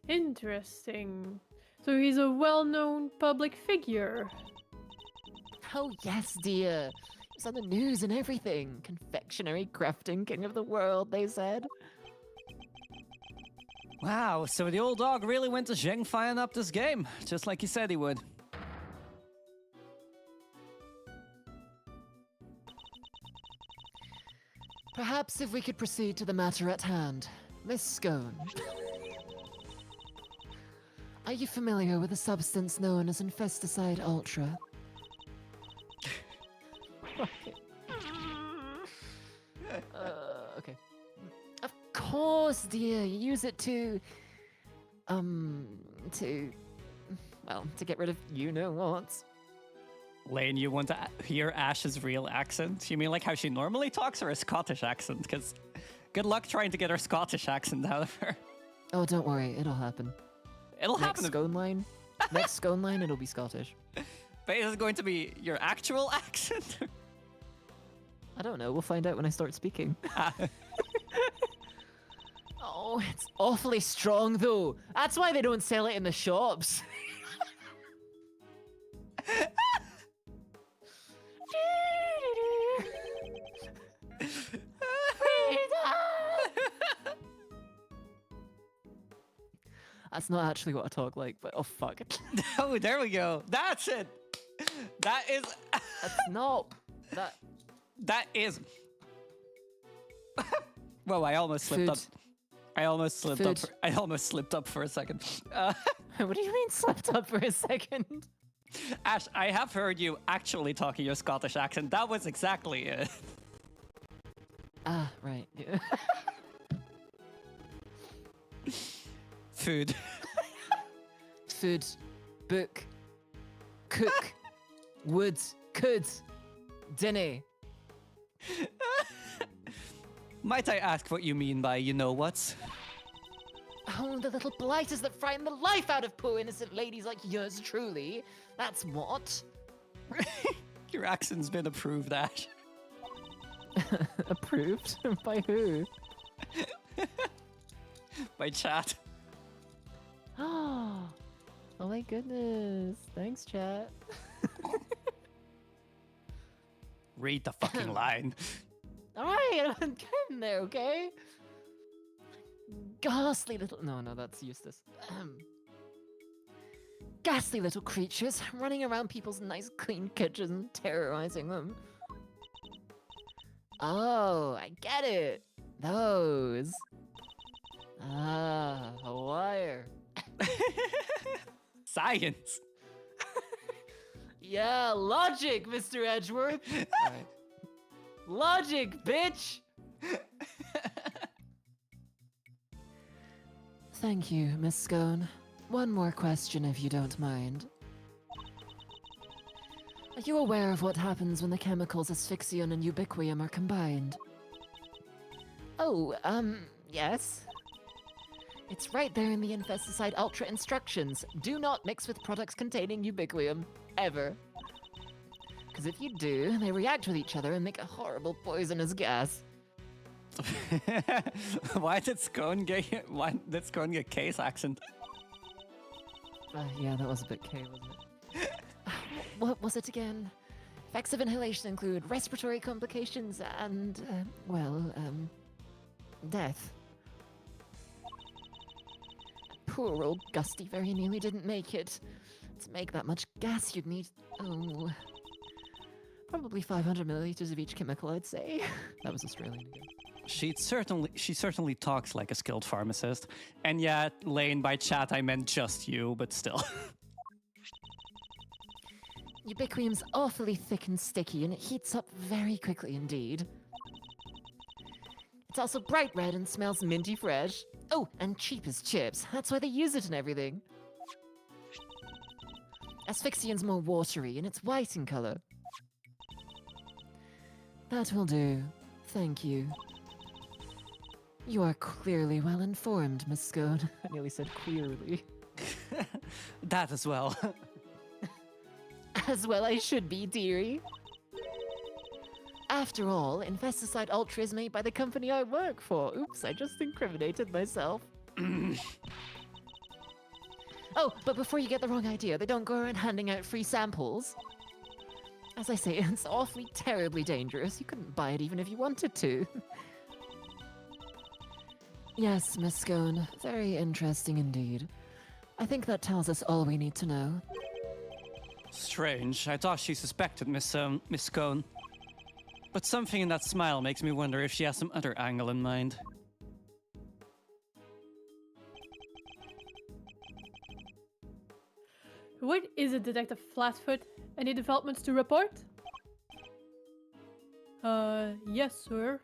[SPEAKER 4] Interesting. So he's a well-known public figure.
[SPEAKER 5] Oh, yes, dear. He was on the news and everything. Confectionery crafting king of the world, they said.
[SPEAKER 1] Wow, so the old dog really went to Zheng up this game, just like he said he would.
[SPEAKER 5] Perhaps if we could proceed to the matter at hand. Miss Scone. Are you familiar with a substance known as Infesticide Ultra?
[SPEAKER 7] Okay.
[SPEAKER 5] Of course, dear. You use it to get rid of you-know-what.
[SPEAKER 1] Lane, you want to hear Ash's real accent? You mean like how she normally talks, or a Scottish accent? Because good luck trying to get her Scottish accent out of her.
[SPEAKER 7] Oh, don't worry, it'll happen.
[SPEAKER 1] It'll
[SPEAKER 7] Next
[SPEAKER 1] happen.
[SPEAKER 7] scone line. Next scone line, it'll be Scottish.
[SPEAKER 1] But is it going to be your actual accent?
[SPEAKER 7] I don't know. We'll find out when I start speaking.
[SPEAKER 5] Oh, it's awfully strong, though. That's why they don't sell it in the shops.
[SPEAKER 7] That's not actually what I talk like, but oh fuck.
[SPEAKER 1] Oh, there we go. That's it. That is.
[SPEAKER 7] That's not that.
[SPEAKER 1] That is. Whoa! I almost slipped up.
[SPEAKER 7] Food.
[SPEAKER 1] I almost slipped up.
[SPEAKER 7] Food.
[SPEAKER 1] I almost slipped up for a second.
[SPEAKER 7] What do you mean slipped up for a second?
[SPEAKER 1] Ash, I have heard you actually talking your Scottish accent. That was exactly it.
[SPEAKER 7] Ah, right. Yeah.
[SPEAKER 1] Food.
[SPEAKER 7] Food, book, cook, wood, could, dinner.
[SPEAKER 1] Might I ask what you mean by you know what's?
[SPEAKER 7] Oh, the little blighters that frighten the life out of poor innocent ladies like yours truly. That's what.
[SPEAKER 1] Your accent's been approved, Ash.
[SPEAKER 7] Approved? By who?
[SPEAKER 1] By chat.
[SPEAKER 7] Oh my goodness. Thanks, chat.
[SPEAKER 1] Read the fucking line.
[SPEAKER 7] Alright, I'm getting there, okay? Ghastly little. No, that's Eustace. Ghastly little creatures running around people's nice clean kitchens, terrorizing them. Oh, I get it. Those. Ah, a wire.
[SPEAKER 1] Science.
[SPEAKER 7] Yeah, logic, Mr. Edgeworth. Alright. Logic, bitch! Thank you, Miss Scone. One more question, if you don't mind. Are you aware of what happens when the chemicals asphyxion and ubiquium are combined? Oh, yes. It's right there in the Infesticide Ultra instructions. Do not mix with products containing ubiquium, ever. Because if you do, they react with each other and make a horrible poisonous gas.
[SPEAKER 1] Why did Scone get K's accent?
[SPEAKER 7] Yeah, that was a bit K, wasn't it? What was it again? Effects of inhalation include respiratory complications and, death. Poor old Gusty very nearly didn't make it. To make that much gas, you'd need, probably 500 milliliters of each chemical, I'd say. That was Australian again.
[SPEAKER 1] She certainly talks like a skilled pharmacist. And yeah, Lane, by chat I meant just you, but still.
[SPEAKER 7] Ubiquium's awfully thick and sticky, and it heats up very quickly indeed. It's also bright red and smells minty fresh. Oh, and cheap as chips. That's why they use it in everything. Asphyxian's more watery, and it's white in color. That will do. Thank you. You are clearly well informed, Miss Scone. I nearly said queerly.
[SPEAKER 1] That as well.
[SPEAKER 7] As well I should be, dearie. After all, Infesticide Ultra is made by the company I work for. Oops, I just incriminated myself. Oh, but before you get the wrong idea, they don't go around handing out free samples. As I say, it's awfully terribly dangerous. You couldn't buy it even if you wanted to. Yes, Miss Scone. Very interesting indeed. I think that tells us all we need to know.
[SPEAKER 1] Strange. I thought she suspected Miss Scone. But something in that smile makes me wonder if she has some other angle in mind.
[SPEAKER 4] What is it, Detective Flatfoot? Any developments to report? Yes, sir.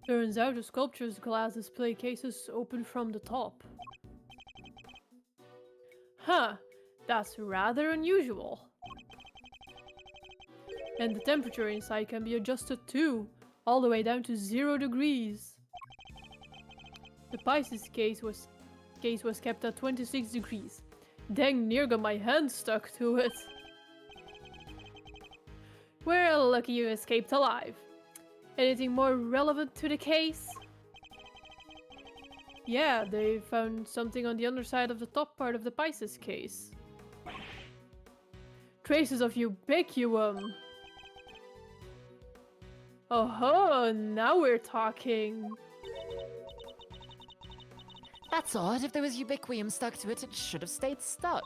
[SPEAKER 4] Turns out the sculpture's glass display cases open from the top. Huh, that's rather unusual. And the temperature inside can be adjusted too, all the way down to 0 degrees. The Pisces case was kept at 26 degrees. Dang near got my hand stuck to it. Well, lucky you escaped alive. Anything more relevant to the case? Yeah, they found something on the underside of the top part of the Pisces case. Traces of ubiquium. Oh, now we're talking.
[SPEAKER 5] That's odd. If there was ubiquium stuck to it, it should have stayed stuck.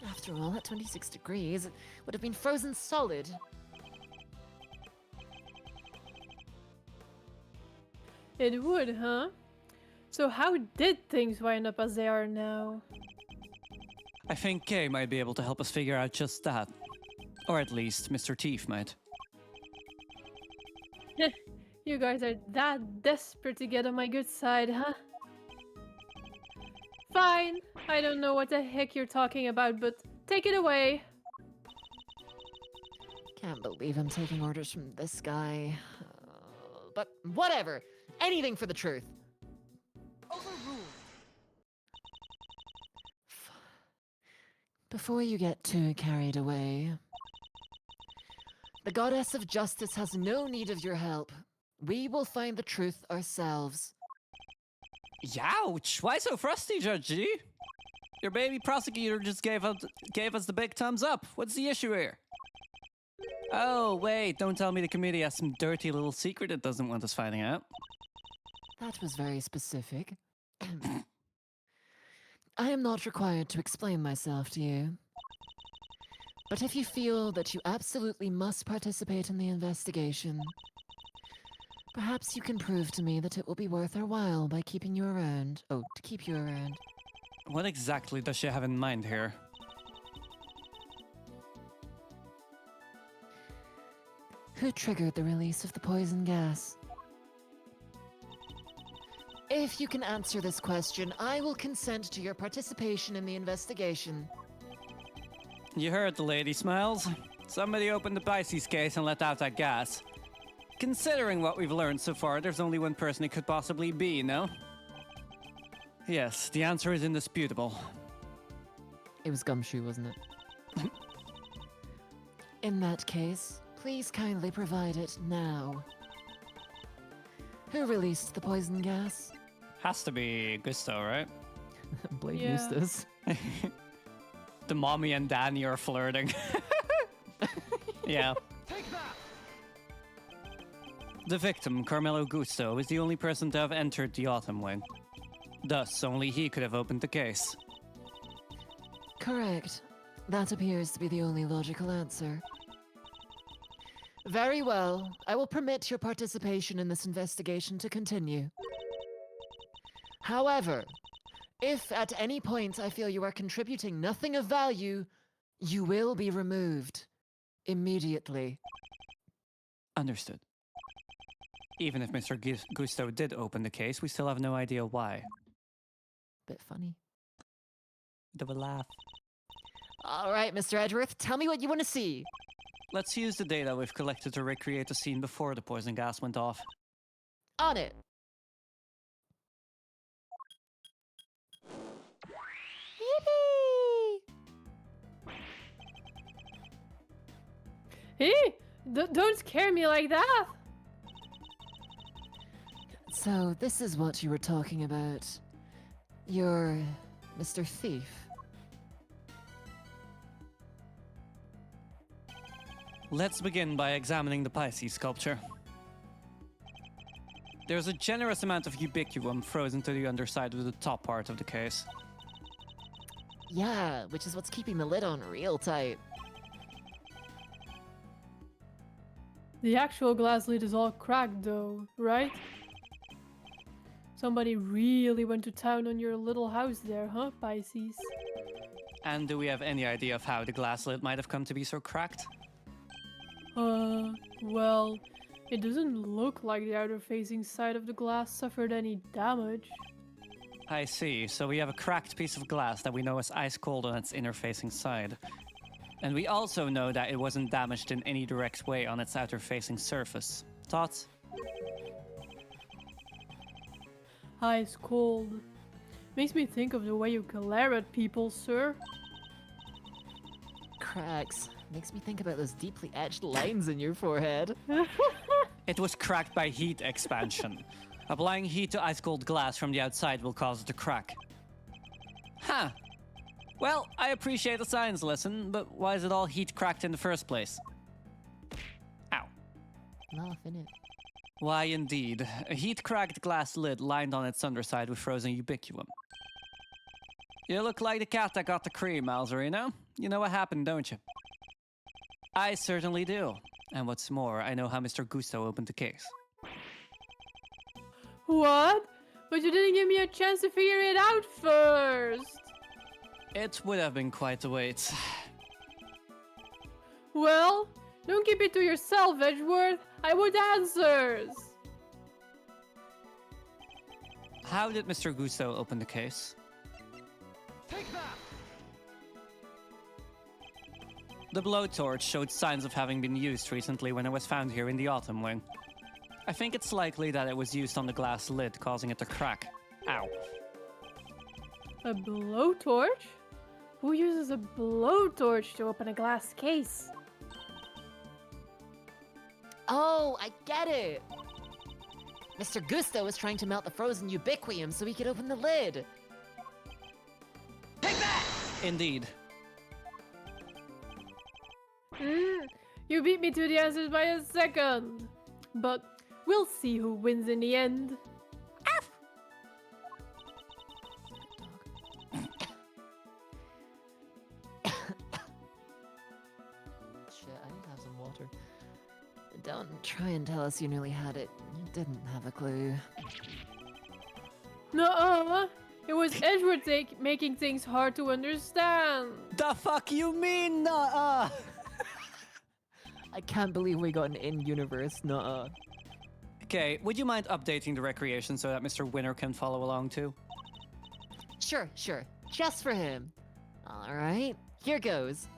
[SPEAKER 5] After all, at 26 degrees, it would have been frozen solid.
[SPEAKER 4] It would, huh? So how did things wind up as they are now?
[SPEAKER 1] I think Kay might be able to help us figure out just that. Or at least Mr. Teeth might.
[SPEAKER 4] You guys are that desperate to get on my good side, huh? Fine. I don't know what the heck you're talking about, but take it away.
[SPEAKER 5] Can't believe I'm taking orders from this guy. But whatever. Anything for the truth. Overruled. Before you get too carried away, the goddess of justice has no need of your help. We will find the truth ourselves.
[SPEAKER 1] Youch! Why so frosty, Judge G? Your baby prosecutor just gave us the big thumbs up. What's the issue here? Oh, wait, don't tell me the committee has some dirty little secret it doesn't want us finding out.
[SPEAKER 5] That was very specific. I am not required to explain myself to you. But if you feel that you absolutely must participate in the investigation, perhaps you can prove to me that it will be worth our while by keeping you around. Oh, to keep you around.
[SPEAKER 1] What exactly does she have in mind here?
[SPEAKER 5] Who triggered the release of the poison gas? If you can answer this question, I will consent to your participation in the investigation.
[SPEAKER 1] You heard the lady, Smiles. Somebody opened the Pisces case and let out that gas. Considering what we've learned so far, there's only one person it could possibly be, no? Yes, the answer is indisputable.
[SPEAKER 5] It was Gumshoe, wasn't it? In that case, please kindly provide it now. Who released the poison gas?
[SPEAKER 1] Has to be Gusto, right?
[SPEAKER 5] Blame
[SPEAKER 4] Yeah.
[SPEAKER 5] Eustace.
[SPEAKER 1] The mommy and Danny are flirting. Yeah. The victim, Carmelo Gusto, is the only person to have entered the Autumn Wing. Thus, only he could have opened the case.
[SPEAKER 5] Correct. That appears to be the only logical answer. Very well. I will permit your participation in this investigation to continue. However, if at any point I feel you are contributing nothing of value, you will be removed. Immediately.
[SPEAKER 1] Understood. Even if Mr. Gusto did open the case, we still have no idea why.
[SPEAKER 5] Bit funny.
[SPEAKER 1] Bit of a laugh.
[SPEAKER 5] All right, Mr. Edgeworth, tell me what you want to see.
[SPEAKER 1] Let's use the data we've collected to recreate the scene before the poison gas went off.
[SPEAKER 5] On it. Yippee!
[SPEAKER 4] Hey! Don't scare me like that!
[SPEAKER 5] So, this is what you were talking about. You're Mr. Thief.
[SPEAKER 1] Let's begin by examining the Pisces sculpture. There's a generous amount of ubiquitum frozen to the underside of the top part of the case.
[SPEAKER 5] Yeah, which is what's keeping the lid on real tight.
[SPEAKER 4] The actual glass lid is all cracked though, right? Somebody really went to town on your little house there, huh, Pisces?
[SPEAKER 1] And do we have any idea of how the glass lid might have come to be so cracked?
[SPEAKER 4] Well, it doesn't look like the outer-facing side of the glass suffered any damage.
[SPEAKER 1] I see, so we have a cracked piece of glass that we know is ice cold on its inner-facing side. And we also know that it wasn't damaged in any direct way on its outer-facing surface. Thoughts?
[SPEAKER 4] Ice cold. Makes me think of the way you glare at people, sir.
[SPEAKER 5] Cracks. Makes me think about those deeply etched lines in your forehead.
[SPEAKER 1] It was cracked by heat expansion. Applying heat to ice-cold glass from the outside will cause it to crack. Huh. Well, I appreciate the science lesson, but why is it all heat cracked in the first place? Ow.
[SPEAKER 5] Laugh, innit?
[SPEAKER 1] Why, indeed. A heat-cracked glass lid lined on its underside with frozen ubiquitum. You look like the cat that got the cream, Malzerino. You know what happened, don't you? I certainly do. And what's more, I know how Mr. Gusto opened the case.
[SPEAKER 4] What? But you didn't give me a chance to figure it out first.
[SPEAKER 1] It would have been quite a wait.
[SPEAKER 4] Well, don't keep it to yourself, Edgeworth. I want answers.
[SPEAKER 1] How did Mr. Gusto open the case?
[SPEAKER 2] Take that!
[SPEAKER 1] The blowtorch showed signs of having been used recently when it was found here in the Autumn Wing. I think it's likely that it was used on the glass lid, causing it to crack. Ow.
[SPEAKER 4] A blowtorch? Who uses a blowtorch to open a glass case?
[SPEAKER 5] Oh, I get it! Mr. Gusto was trying to melt the frozen ubiquitum so he could open the lid.
[SPEAKER 1] Indeed.
[SPEAKER 4] You beat me to the answers by a second. But we'll see who wins in the end.
[SPEAKER 5] Shit, I need to have some water. Don't try and tell us you nearly had it. You didn't have a clue.
[SPEAKER 4] Nuh-uh. It was Edgeworth making things hard to understand.
[SPEAKER 1] The fuck you mean, nuh-uh?
[SPEAKER 5] I can't believe we got an in-universe nuh-uh.
[SPEAKER 1] Okay, would you mind updating the recreation so that Mr. Winner can follow along too?
[SPEAKER 5] Sure. Just for him. Alright, here goes.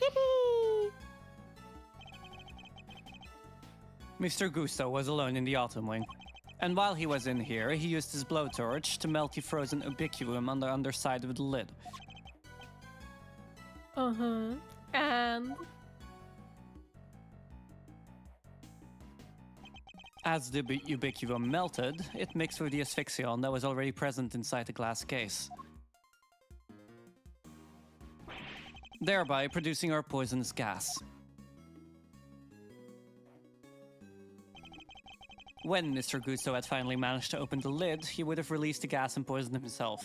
[SPEAKER 5] Yippee!
[SPEAKER 1] Mr. Gusto was alone in the Autumn Wing. And while he was in here, he used his blowtorch to melt the frozen ubiquitum on the underside of the lid.
[SPEAKER 4] Uh-huh. And?
[SPEAKER 1] As the ubiquitum melted, it mixed with the asphyxion that was already present inside the glass case, thereby producing our poisonous gas. When Mr. Gusto had finally managed to open the lid, he would have released the gas and poisoned himself.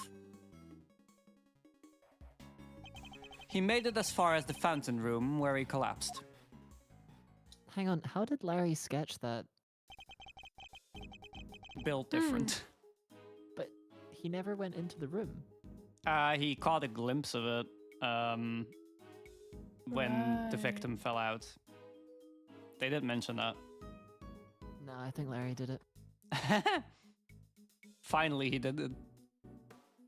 [SPEAKER 1] He made it as far as the fountain room, where he collapsed.
[SPEAKER 5] Hang on, how did Larry sketch that?
[SPEAKER 1] Built different.
[SPEAKER 5] But he never went into the room.
[SPEAKER 1] He caught a glimpse of it when the victim fell out. They did mention that.
[SPEAKER 5] No, I think Larry did it.
[SPEAKER 1] Finally, he did it.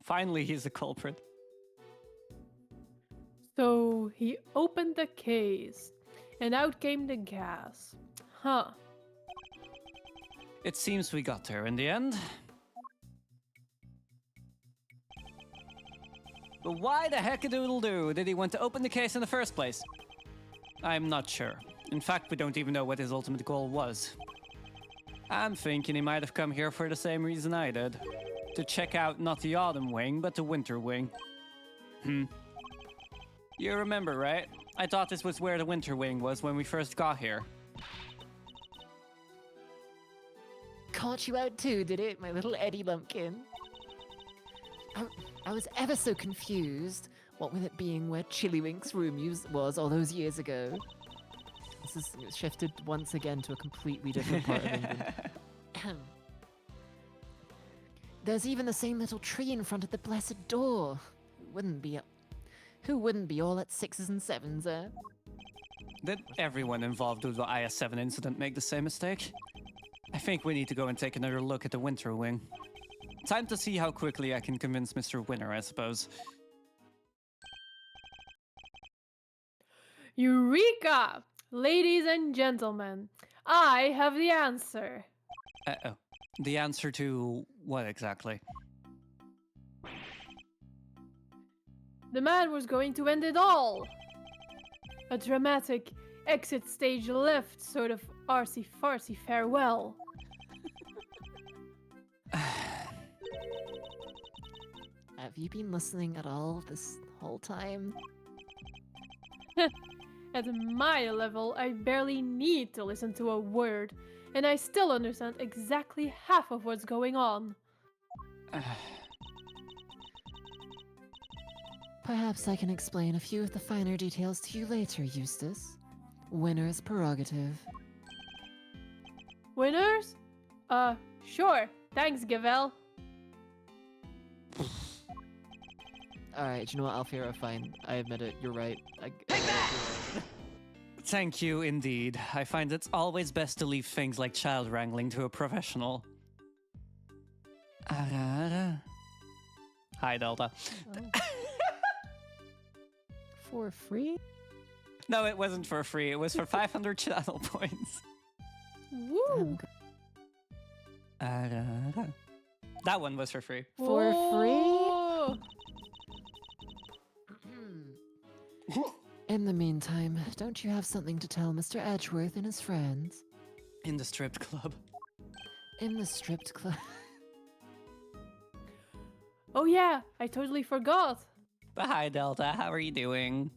[SPEAKER 1] Finally, he's the culprit.
[SPEAKER 4] So he opened the case, and out came the gas. Huh.
[SPEAKER 1] It seems we got there in the end. But why the heck-a-doodle-doo did he want to open the case in the first place? I'm not sure. In fact, we don't even know what his ultimate goal was. I'm thinking he might have come here for the same reason I did. To check out not the Autumn Wing, but the Winter Wing. You remember, right? I thought this was where the Winter Wing was when we first got here.
[SPEAKER 5] Caught you out too, did it, my little Eddie Lumpkin? I was ever so confused. What with it being where Chillywink's room was all those years ago. This is shifted once again to a completely different part of England. There's even the same little tree in front of the blessed door. Who wouldn't be all at 6s and 7s, eh?
[SPEAKER 1] Did everyone involved with the IS-7 incident make the same mistake? I think we need to go and take another look at the Winter Wing. Time to see how quickly I can convince Mr. Winner, I suppose.
[SPEAKER 4] Eureka! Ladies and gentlemen, I have the answer.
[SPEAKER 1] Uh-oh. The answer to what exactly?
[SPEAKER 4] The man was going to end it all. A dramatic exit stage left sort of artsy-fartsy farewell.
[SPEAKER 5] Have you been listening at all this whole time?
[SPEAKER 4] At my level, I barely need to listen to a word, and I still understand exactly half of what's going on.
[SPEAKER 7] Perhaps I can explain a few of the finer details to you later, Eustace. Winner's prerogative.
[SPEAKER 4] Winners? Sure. Thanks, Gavel.
[SPEAKER 3] Alright, you know what, Alfira, fine. I admit it, you're right.
[SPEAKER 1] Thank you indeed. I find it's always best to leave things like child wrangling to a professional. Hi, Delta.
[SPEAKER 7] For free?
[SPEAKER 1] No, it wasn't for free. It was for 500 channel points.
[SPEAKER 4] Woo!
[SPEAKER 1] That one was for free.
[SPEAKER 7] For
[SPEAKER 4] Whoa.
[SPEAKER 7] In the meantime, don't you have something to tell Mr. Edgeworth and his friends?
[SPEAKER 1] In the strip club.
[SPEAKER 7] In the stripped club.
[SPEAKER 4] Oh yeah, I totally forgot.
[SPEAKER 1] But hi, Delta. How are you doing?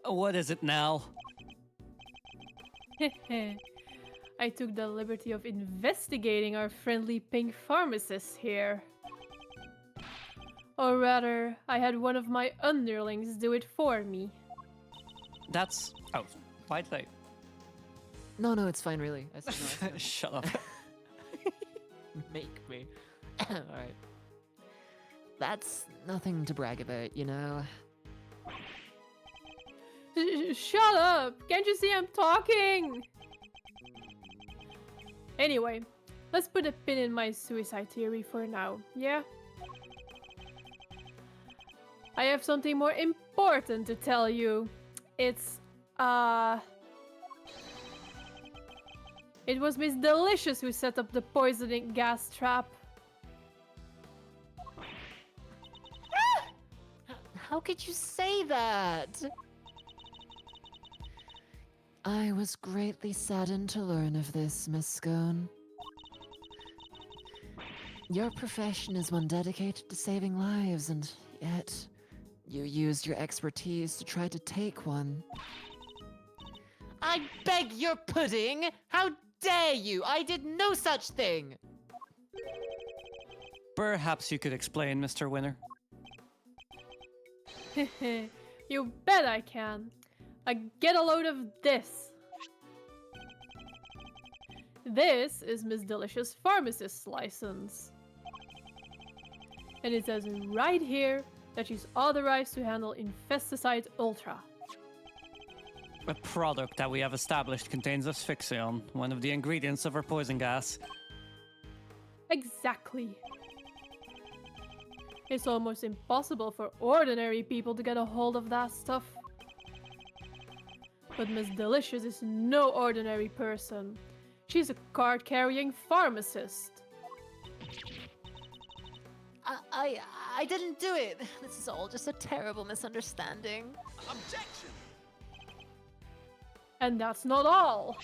[SPEAKER 1] What is it now?
[SPEAKER 4] I took the liberty of investigating our friendly pink pharmacist here. Or rather, I had one of my underlings do it for me.
[SPEAKER 1] That's... Oh, why'd they...
[SPEAKER 3] No, it's fine, really. I said no.
[SPEAKER 1] Shut up.
[SPEAKER 3] Make me. Alright.
[SPEAKER 7] That's nothing to brag about, you know.
[SPEAKER 4] Shut up! Can't you see I'm talking? Anyway, let's put a pin in my suicide theory for now, yeah? I have something more important to tell you. It's, it was Miss Delicious who set up the poisoning gas trap.
[SPEAKER 7] How could you say that? I was greatly saddened to learn of this, Miss Scone. Your profession is one dedicated to saving lives, and yet you used your expertise to try to take one.
[SPEAKER 5] I beg your pudding! How dare you! I did no such thing!
[SPEAKER 1] Perhaps you could explain, Mr. Winner.
[SPEAKER 4] You bet I can. Get a load of this. This is Miss Delicious Pharmacist's license. And it says right here that she's authorized to handle Infesticide Ultra.
[SPEAKER 1] A product that we have established contains asphyxion, one of the ingredients of our poison gas.
[SPEAKER 4] Exactly. It's almost impossible for ordinary people to get a hold of that stuff. But Miss Delicious is no ordinary person. She's a card-carrying pharmacist.
[SPEAKER 7] I didn't do it. This is all just a terrible misunderstanding.
[SPEAKER 8] Objection!
[SPEAKER 4] And that's not all.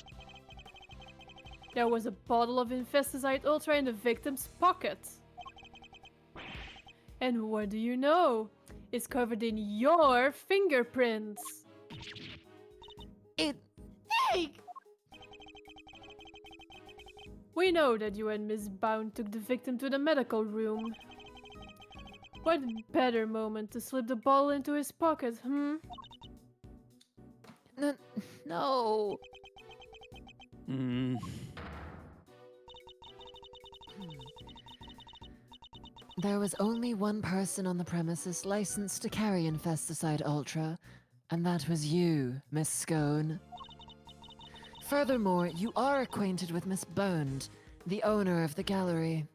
[SPEAKER 4] There was a bottle of Infesticide Ultra in the victim's pocket. And what do you know? It's covered in your fingerprints.
[SPEAKER 7] Hey!
[SPEAKER 4] We know that you and Miss Bound took the victim to the medical room. What better moment to slip the bottle into his pocket,
[SPEAKER 7] No. There was only one person on the premises licensed to carry Infesticide Ultra, and that was you, Miss Scone. Furthermore, you are acquainted with Miss Bond, the owner of the gallery,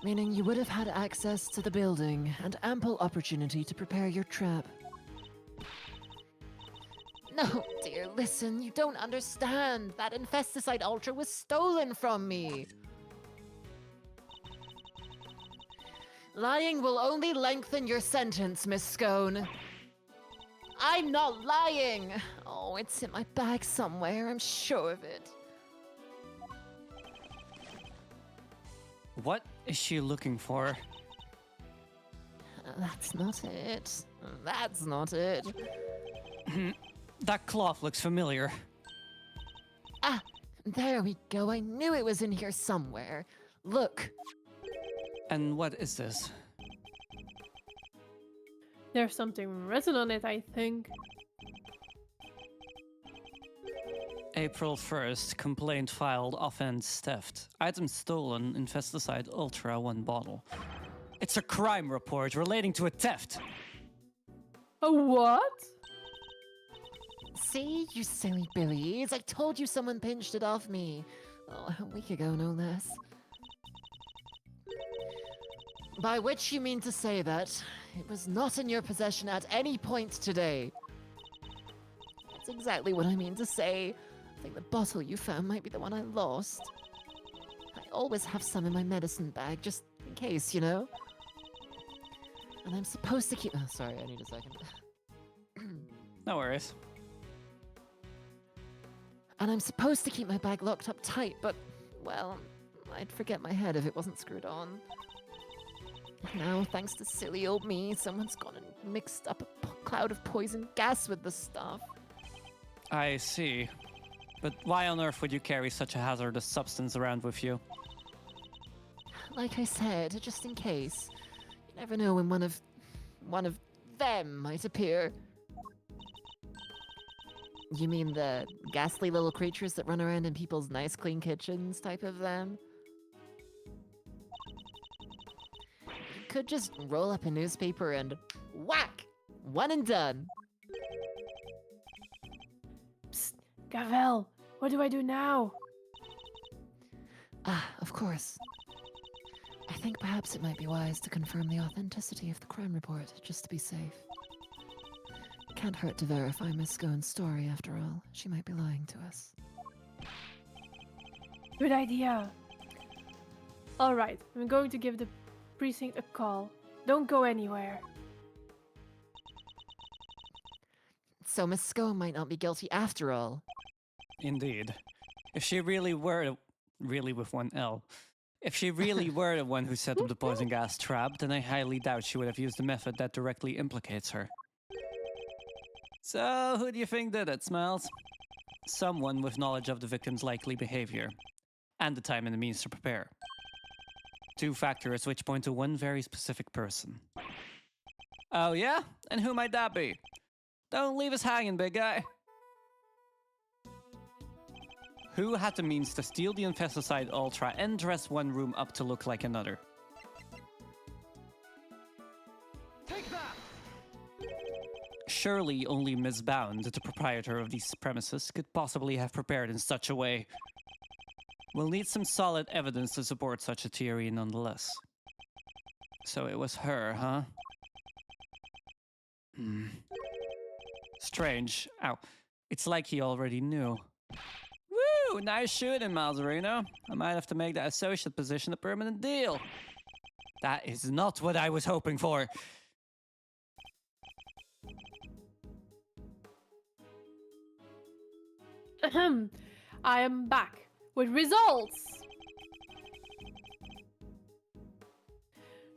[SPEAKER 7] meaning you would have had access to the building and ample opportunity to prepare your trap. No, dear, listen, you don't understand. That Infesticide Ultra was stolen from me. Lying will only lengthen your sentence, Miss Scone. I'm not lying. Oh, it's in my bag somewhere, I'm sure of it.
[SPEAKER 1] What is she looking for?
[SPEAKER 5] That's not it. That's not it.
[SPEAKER 1] That cloth looks familiar.
[SPEAKER 5] Ah, there we go. I knew it was in here somewhere. Look.
[SPEAKER 1] And what is this?
[SPEAKER 4] There's something written on it, I think.
[SPEAKER 1] April 1st, complaint filed, offense theft. Item stolen, Infesticide Ultra 1 bottle. It's a crime report relating to a theft.
[SPEAKER 4] A what?
[SPEAKER 5] See, you silly billies. I told you someone pinched it off me. Oh, a week ago, no less. By which you mean to say that it was not in your possession at any point today. That's exactly what I mean to say. I think the bottle you found might be the one I lost. I always have some in my medicine bag, just in case, you know? And I'm supposed to keep... Oh, sorry, I need a second.
[SPEAKER 1] No worries.
[SPEAKER 5] And I'm supposed to keep my bag locked up tight, but, well, I'd forget my head if it wasn't screwed on. Now, thanks to silly old me, someone's gone and mixed up a cloud of poison gas with the stuff.
[SPEAKER 1] I see. But why on earth would you carry such a hazardous substance around with you?
[SPEAKER 5] Like I said, just in case. You never know when one of them might appear. You mean the ghastly little creatures that run around in people's nice clean kitchens type of them? You could just roll up a newspaper and whack! One and done.
[SPEAKER 4] Psst, Gavel, what do I do now?
[SPEAKER 5] Ah, of course. I think perhaps it might be wise to confirm the authenticity of the crime report, just to be safe. Can't hurt to verify Miss Scone's story, after all. She might be lying to us.
[SPEAKER 4] Good idea. Alright, I'm going to give the precinct a call. Don't go anywhere.
[SPEAKER 5] So Miss Scone might not be guilty after all.
[SPEAKER 1] Indeed. If she really were... Really with one L. If she really were the one who set up the poison gas trap, then I highly doubt she would have used a method that directly implicates her. So, who do you think did it, Smiles? Someone with knowledge of the victim's likely behavior. And the time and the means to prepare. 2 factors which point to one very specific person. Oh yeah? And who might that be? Don't leave us hanging, big guy. Who had the means to steal the Infesticide Ultra and dress one room up to look like another?
[SPEAKER 2] Take that!
[SPEAKER 1] Surely only Ms. Bound, the proprietor of these premises, could possibly have prepared in such a way. We'll need some solid evidence to support such a theory nonetheless. So it was her, huh? Strange. Ow. It's like he already knew. Woo! Nice shooting, Malzarino. I might have to make that associate position a permanent deal. That is not what I was hoping for.
[SPEAKER 4] Ahem. I am back with results.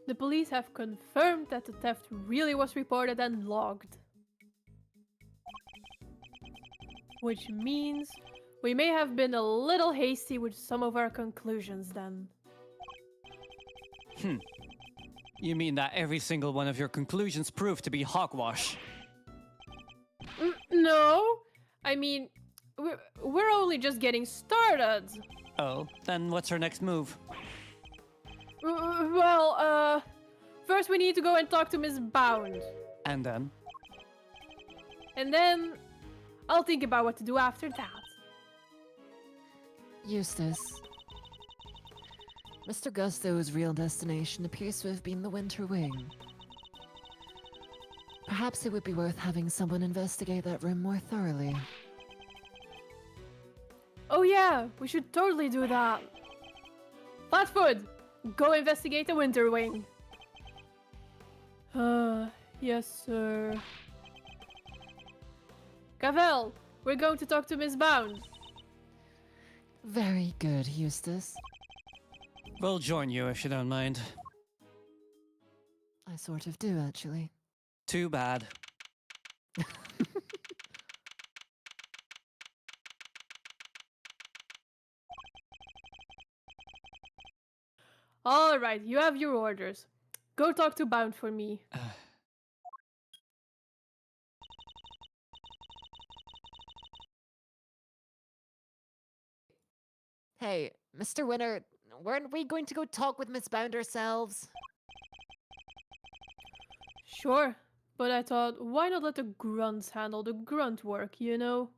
[SPEAKER 4] The police have confirmed that the theft really was reported and logged. Which means we may have been a little hasty with some of our conclusions then.
[SPEAKER 1] You mean that every single one of your conclusions proved to be hogwash?
[SPEAKER 4] No, I mean, we're only just getting started.
[SPEAKER 1] Oh, then what's our next move?
[SPEAKER 4] Well, first we need to go and talk to Miss Bound.
[SPEAKER 1] And then?
[SPEAKER 4] And then I'll think about what to do after that.
[SPEAKER 5] Eustace. Mr. Gusto's real destination appears to have been the Winter Wing. Perhaps it would be worth having someone investigate that room more thoroughly.
[SPEAKER 4] Oh yeah, we should totally do that. Flatfoot, go investigate the Winter Wing. Yes, sir. Cavell, we're going to talk to Miss Bound.
[SPEAKER 5] Very good, Eustace.
[SPEAKER 1] We'll join you if you don't mind.
[SPEAKER 7] I sort of do, actually.
[SPEAKER 1] Too bad.
[SPEAKER 4] All right, you have your orders. Go talk to Bound for me.
[SPEAKER 7] Hey, Mr. Winner, weren't we going to go talk with Miss Bound ourselves?
[SPEAKER 4] Sure, but I thought, why not let the grunts handle the grunt work, you know?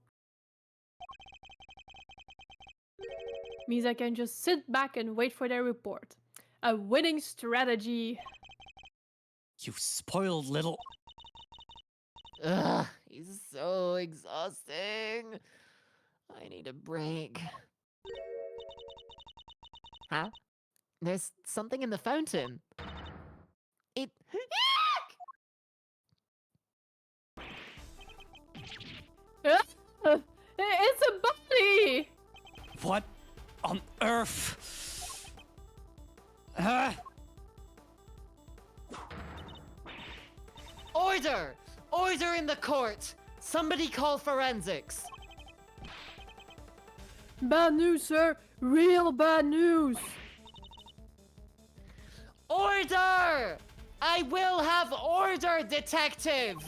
[SPEAKER 4] Means I can just sit back and wait for their report. A winning strategy.
[SPEAKER 1] You spoiled little.
[SPEAKER 7] Ugh, he's so exhausting. I need a break. Huh? There's something in the fountain. It.
[SPEAKER 4] It's a bunny!
[SPEAKER 1] What on earth?
[SPEAKER 7] Order! Order in the court! Somebody call forensics!
[SPEAKER 4] Bad news, sir. Real bad news.
[SPEAKER 7] Order! I will have order, detective!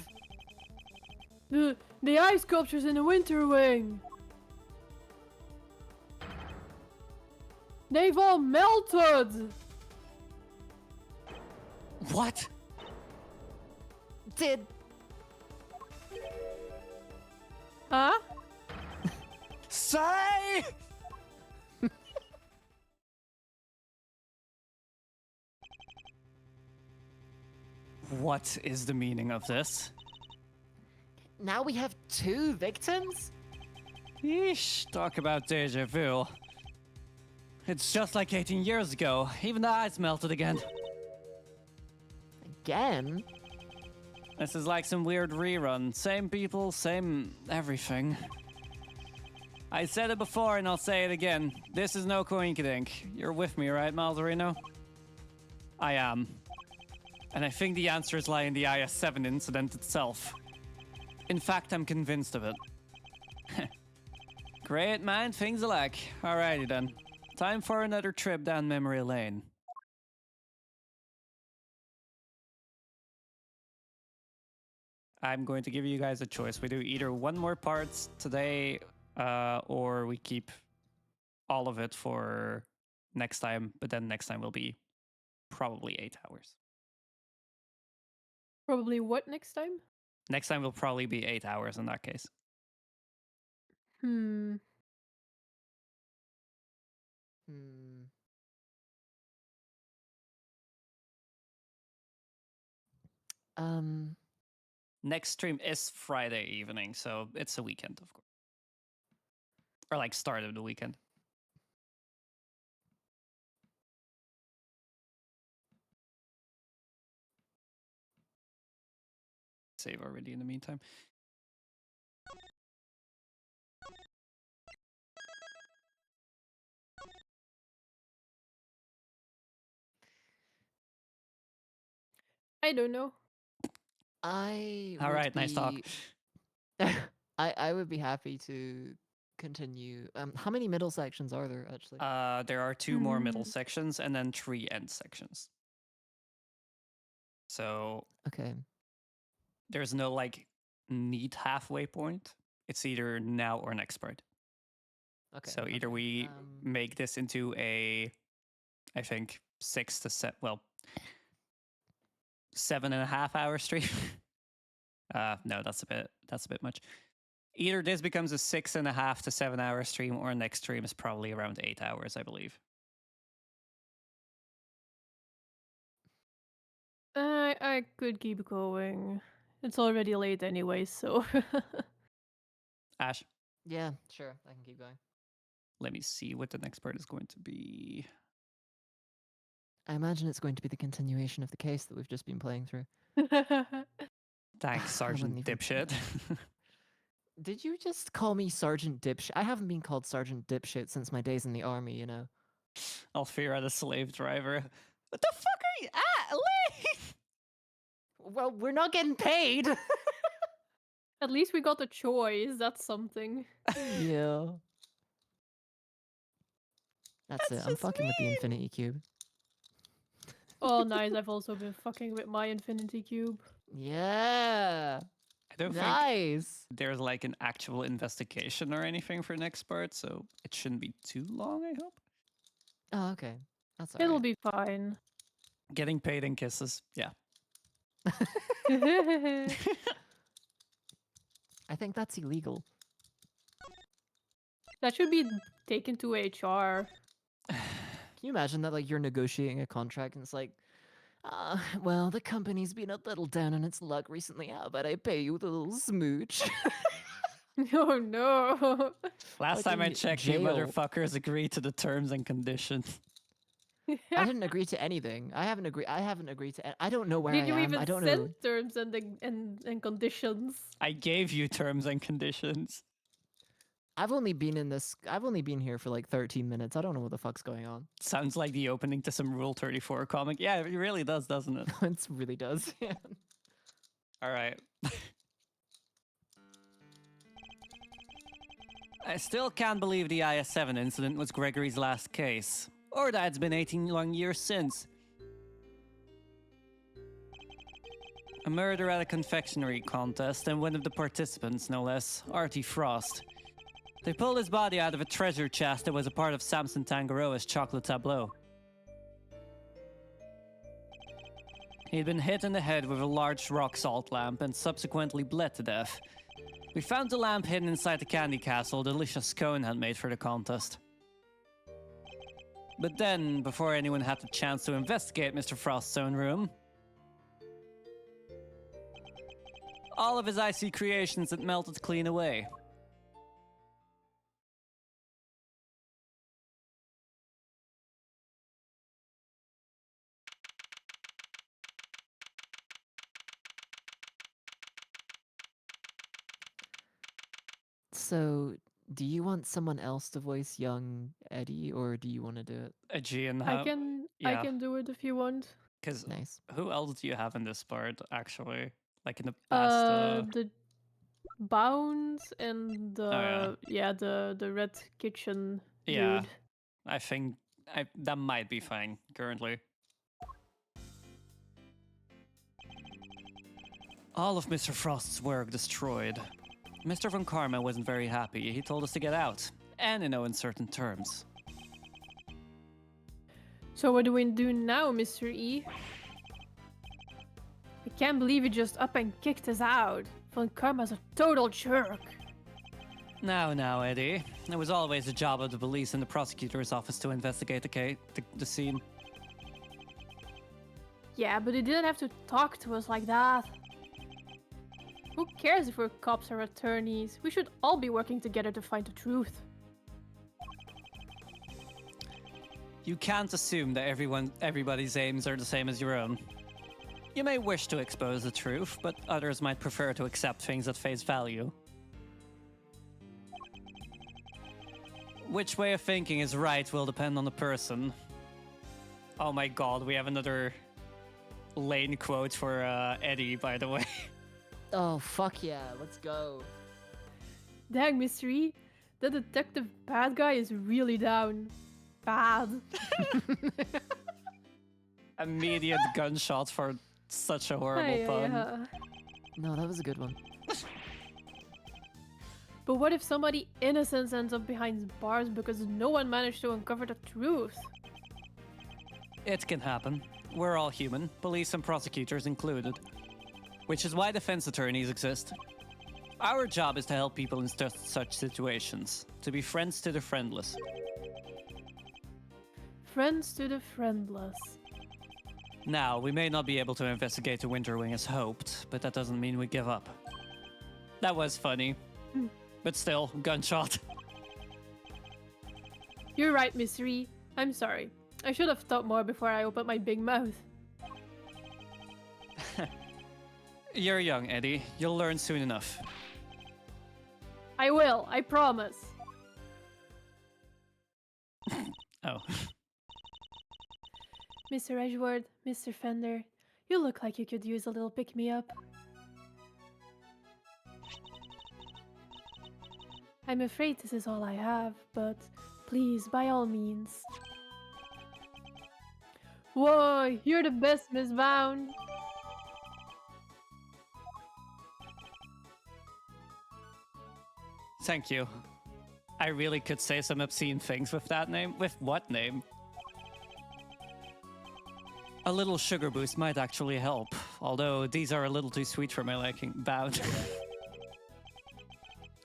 [SPEAKER 4] The ice sculptures in the winter wing. They've all melted.
[SPEAKER 1] What?
[SPEAKER 7] Did.
[SPEAKER 4] Huh?
[SPEAKER 1] Say! What is the meaning of this?
[SPEAKER 7] Now we have 2 victims?
[SPEAKER 1] Yeesh, talk about deja vu. It's just like 18 years ago. Even the ice melted again.
[SPEAKER 7] Again?
[SPEAKER 1] This is like some weird rerun. Same people, same everything. I said it before and I'll say it again. This is no coinkydink. You're with me, right, Malzarino? I am. And I think the answers lie in the IS-7 incident itself. In fact, I'm convinced of it. Great mind, things alike. Alrighty then. Time for another trip down memory lane. I'm going to give you guys a choice. We do either one more part today, or we keep all of it for next time, but then next time will be probably 8 hours.
[SPEAKER 4] Probably what next time?
[SPEAKER 1] Next time will probably be 8 hours in that case.
[SPEAKER 7] Hmm.
[SPEAKER 1] Next stream is Friday evening, so it's a weekend, of course. Or like start of the weekend. Save already in the meantime.
[SPEAKER 4] I don't know.
[SPEAKER 1] All right, nice talk.
[SPEAKER 7] I would be happy to continue. How many middle sections are there actually?
[SPEAKER 1] There are 2 more middle sections and then 3 end sections. So
[SPEAKER 7] Okay.
[SPEAKER 1] there's no like neat halfway point. It's either now or next part.
[SPEAKER 7] Okay.
[SPEAKER 1] So either we make this into a, I think 6 to 7, well, 7.5 hour stream. No, that's a bit much. Either this becomes a 6.5 to 7 hour stream, or next stream is probably around 8 hours, I believe.
[SPEAKER 4] I could keep going. It's already late anyway, so.
[SPEAKER 1] Ash,
[SPEAKER 7] Yeah, sure. I can keep going.
[SPEAKER 1] let me see what the next part is going to be.
[SPEAKER 7] I imagine it's going to be the continuation of the case that we've just been playing through.
[SPEAKER 1] Thanks,
[SPEAKER 7] I
[SPEAKER 1] Sergeant
[SPEAKER 7] wouldn't even
[SPEAKER 1] Dipshit.
[SPEAKER 7] Did you just call me Sergeant Dipshit? I haven't been called Sergeant Dipshit since my days in the army, you know.
[SPEAKER 1] Alfira, the slave driver. What the fuck are you at? Leave!
[SPEAKER 7] Well, we're not getting paid.
[SPEAKER 4] At least we got a choice. That's something.
[SPEAKER 7] Yeah. That's it. I'm
[SPEAKER 1] just
[SPEAKER 7] fucking with the infinity cube.
[SPEAKER 4] Oh, nice. I've also been fucking with my infinity cube.
[SPEAKER 7] Yeah.
[SPEAKER 1] I don't think
[SPEAKER 7] Nice.
[SPEAKER 1] there's like an actual investigation or anything for next part, so it shouldn't be too long, I hope.
[SPEAKER 7] Oh, okay. That's
[SPEAKER 4] It'll
[SPEAKER 7] alright.
[SPEAKER 4] be fine.
[SPEAKER 1] Getting paid in kisses, yeah.
[SPEAKER 4] That
[SPEAKER 7] I think that's illegal.
[SPEAKER 4] should be taken to HR.
[SPEAKER 7] Can you imagine that, like, you're negotiating a contract and it's like, well, the company's been a little down on its luck recently. How about I pay you with a little smooch?
[SPEAKER 4] Oh no.
[SPEAKER 1] Last time I
[SPEAKER 7] Fucking
[SPEAKER 1] checked, you
[SPEAKER 7] jail.
[SPEAKER 1] motherfuckers agreed to the terms and conditions.
[SPEAKER 7] I didn't agree to anything. I haven't agreed to. I don't know where
[SPEAKER 4] Did
[SPEAKER 7] I
[SPEAKER 4] you
[SPEAKER 7] am.
[SPEAKER 4] even
[SPEAKER 7] I don't
[SPEAKER 4] send
[SPEAKER 7] know.
[SPEAKER 4] terms and conditions?
[SPEAKER 1] I gave you terms and conditions.
[SPEAKER 7] I've only been here for like 13 minutes. I don't know what the fuck's going on.
[SPEAKER 1] Sounds like the opening to some Rule 34 comic. Yeah, it really does, doesn't it?
[SPEAKER 7] It really does. Yeah.
[SPEAKER 1] All right. I still can't believe the IS-7 incident was Gregory's last case. Or that it's been 18 long years since. A murder at a confectionery contest, and one of the participants, no less, Artie Frost. They pulled his body out of a treasure chest that was a part of Samson Tangaroa's chocolate tableau. He'd been hit in the head with a large rock salt lamp and subsequently bled to death. We found the lamp hidden inside the candy castle that Alicia Scone had made for the contest. But then, before anyone had the chance to investigate Mr. Frost's own room, all of his icy creations had melted clean away.
[SPEAKER 7] So, do you want someone else to voice young Eddie, or do you want to do it?
[SPEAKER 1] Aegean,
[SPEAKER 4] I
[SPEAKER 1] yeah.
[SPEAKER 4] can do it if you want.
[SPEAKER 1] Because
[SPEAKER 7] Nice.
[SPEAKER 1] who else do you have in this part, actually? Like in the past?
[SPEAKER 4] The Bounds and the the red kitchen
[SPEAKER 1] Yeah.
[SPEAKER 4] dude.
[SPEAKER 1] I think that might be fine currently. All of Mr. Frost's work destroyed. Mr. Von Karma wasn't very happy. He told us to get out, and in no uncertain terms.
[SPEAKER 4] So what do we do now, Mr. E? I can't believe you just up and kicked us out. Von Karma's a total jerk.
[SPEAKER 1] Now, Eddie. It was always the job of the police and the prosecutor's office to investigate the scene.
[SPEAKER 4] Yeah, but he didn't have to talk to us like that. Who cares if we're cops or attorneys? We should all be working together to find the truth.
[SPEAKER 1] You can't assume that everybody's aims are the same as your own. You may wish to expose the truth, but others might prefer to accept things at face value. Which way of thinking is right will depend on the person. Oh my god, we have another Lane quote for Eddie, by the way.
[SPEAKER 7] Oh, fuck yeah. Let's go.
[SPEAKER 4] Dang, Mr. E, the detective bad guy is really down. Bad.
[SPEAKER 1] Immediate gunshot for such a horrible pun.
[SPEAKER 4] Yeah.
[SPEAKER 7] No, that was a good one.
[SPEAKER 4] But what if somebody innocent ends up behind bars because no one managed to uncover the truth?
[SPEAKER 1] It can happen. We're all human, police and prosecutors included. Which is why defense attorneys exist. Our job is to help people in such situations, to be friends to the friendless.
[SPEAKER 4] Friends to the friendless.
[SPEAKER 1] Now, we may not be able to investigate the Winter Wing as hoped, but that doesn't mean we give up. That was funny. But still, gunshot.
[SPEAKER 4] You're right, Mr. E. I'm sorry. I should have thought more before I opened my big mouth.
[SPEAKER 1] You're young, Eddie. You'll learn soon enough.
[SPEAKER 4] I will, I promise.
[SPEAKER 1] Oh.
[SPEAKER 4] Mr. Edgeworth, Mr. Fender, You look like you could use a little pick-me-up. I'm afraid this is all I have, but please, by all means. Whoa, you're the best, Miss Bound.
[SPEAKER 1] Thank you. I really could say some obscene things with that name. With what name? A little sugar boost might actually help, although these are a little too sweet for my liking. Bound.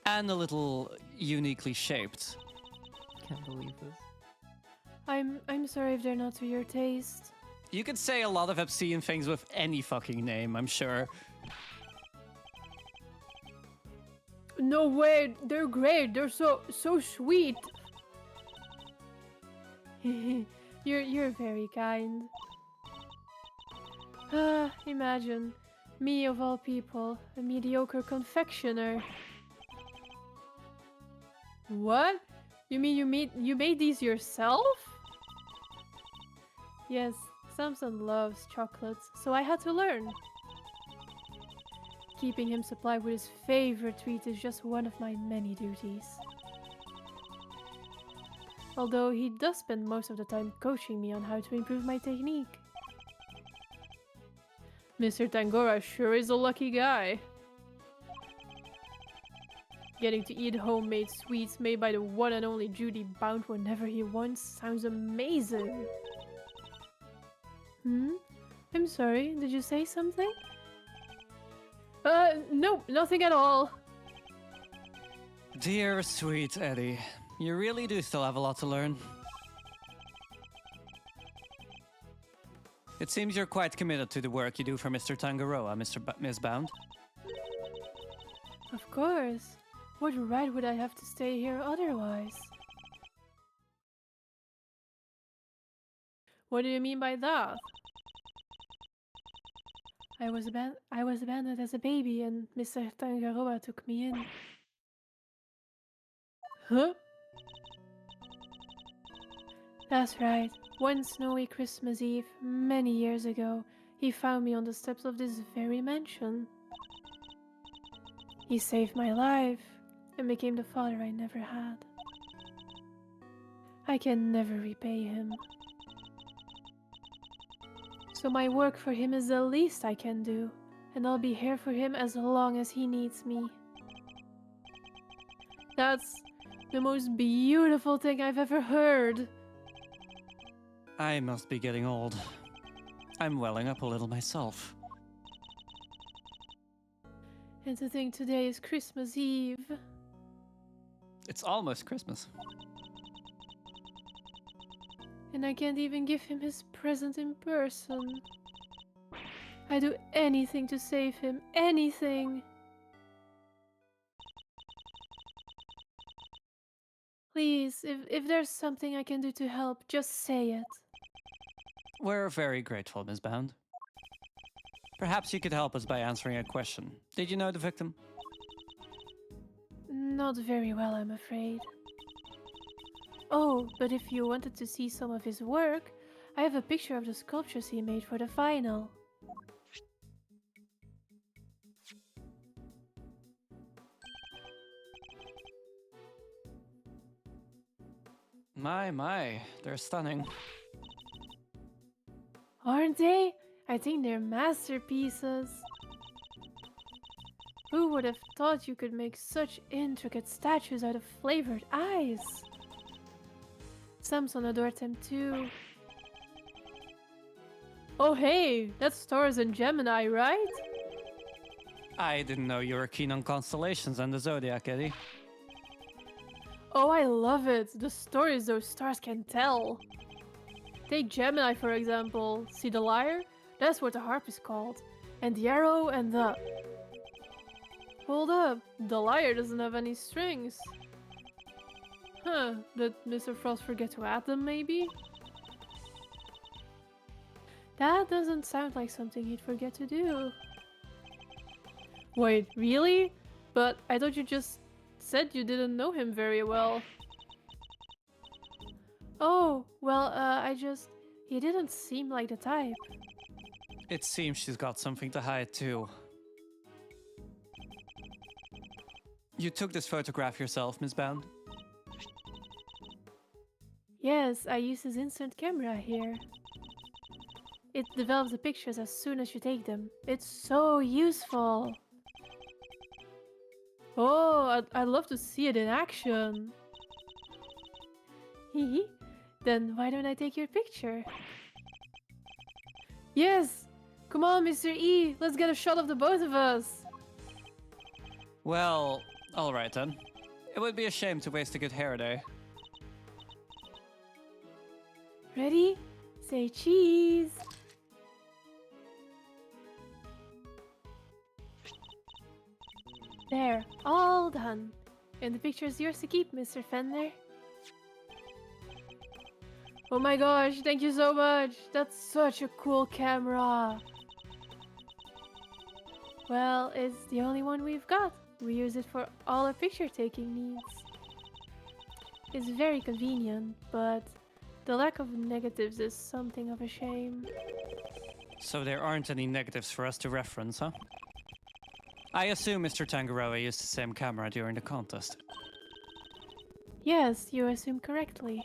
[SPEAKER 1] And a little uniquely shaped.
[SPEAKER 2] Can't believe this.
[SPEAKER 4] I'm sorry if they're not to your taste.
[SPEAKER 1] You could say a lot of obscene things with any fucking name, I'm sure.
[SPEAKER 4] No way, they're great. They're so sweet. You're very kind. Imagine me of all people, a mediocre confectioner. What? You mean you made these yourself? Yes, Samson loves chocolates, so I had to learn. Keeping him supplied with his favorite treat is just one of my many duties. Although he does spend most of the time coaching me on how to improve my technique. Mr. Tangora sure is a lucky guy. Getting to eat homemade sweets made by the one and only Judy Bound whenever he wants sounds amazing. I'm sorry, did you say something? No, nothing at all.
[SPEAKER 1] Dear sweet Eddie, you really do still have a lot to learn. It seems you're quite committed to the work you do for Mr. Tangaroa, Miss Bound.
[SPEAKER 4] Of course. What right would I have to stay here otherwise? What do you mean by that? I was abandoned as a baby and Mr. Tangaroa took me in. Huh? That's right. One snowy Christmas Eve, many years ago, he found me on the steps of this very mansion. He saved my life and became the father I never had. I can never repay him. So my work for him is the least I can do, and I'll be here for him as long as he needs me. That's the most beautiful thing I've ever heard.
[SPEAKER 1] I must be getting old. I'm welling up a little myself.
[SPEAKER 4] And to think today is Christmas Eve.
[SPEAKER 1] It's almost Christmas.
[SPEAKER 4] And I can't even give him his present in person. I'd do anything to save him, anything. Please, if there's something I can do to help, just say it.
[SPEAKER 1] We're very grateful, Miss Bound. Perhaps you could help us by answering a question. Did you know the victim?
[SPEAKER 4] Not very well, I'm afraid. Oh, but if you wanted to see some of his work, I have a picture of the sculptures he made for the final.
[SPEAKER 1] My, they're stunning.
[SPEAKER 4] Aren't they? I think they're masterpieces. Who would have thought you could make such intricate statues out of flavored ice? Samson adored them too. Oh hey, that's Taurus and Gemini, right?
[SPEAKER 1] I didn't know you were keen on constellations and the zodiac, Eddie.
[SPEAKER 4] Oh, I love it. The stories those stars can tell. Take Gemini, for example. See the lyre? That's what the harp is called. And the arrow and the... Hold up. The lyre doesn't have any strings. Huh. Did Mr. Frost forget to add them, maybe? That doesn't sound like something he'd forget to do. Wait, really? But I thought you just said you didn't know him very well. Oh, well, he didn't seem like the type.
[SPEAKER 1] It seems she's got something to hide too. You took this photograph yourself, Miss Bound?
[SPEAKER 4] Yes, I use this instant camera here. It develops the pictures as soon as you take them. It's so useful. Oh, I'd love to see it in action. Hee. Then why don't I take your picture? Yes! Come on, Mr. E, let's get a shot of the both of us.
[SPEAKER 1] Well, alright then. It would be a shame to waste a good hair day.
[SPEAKER 4] Ready? Say cheese. There, all done. And the picture's yours to keep, Mr. Fender. Oh my gosh, thank you so much. That's such a cool camera. Well, it's the only one we've got. We use it for all our picture taking needs. It's very convenient, but the lack of negatives is something of a shame.
[SPEAKER 1] So there aren't any negatives for us to reference, huh? I assume Mr. Tangaroa used the same camera during the contest.
[SPEAKER 4] Yes, you assume correctly.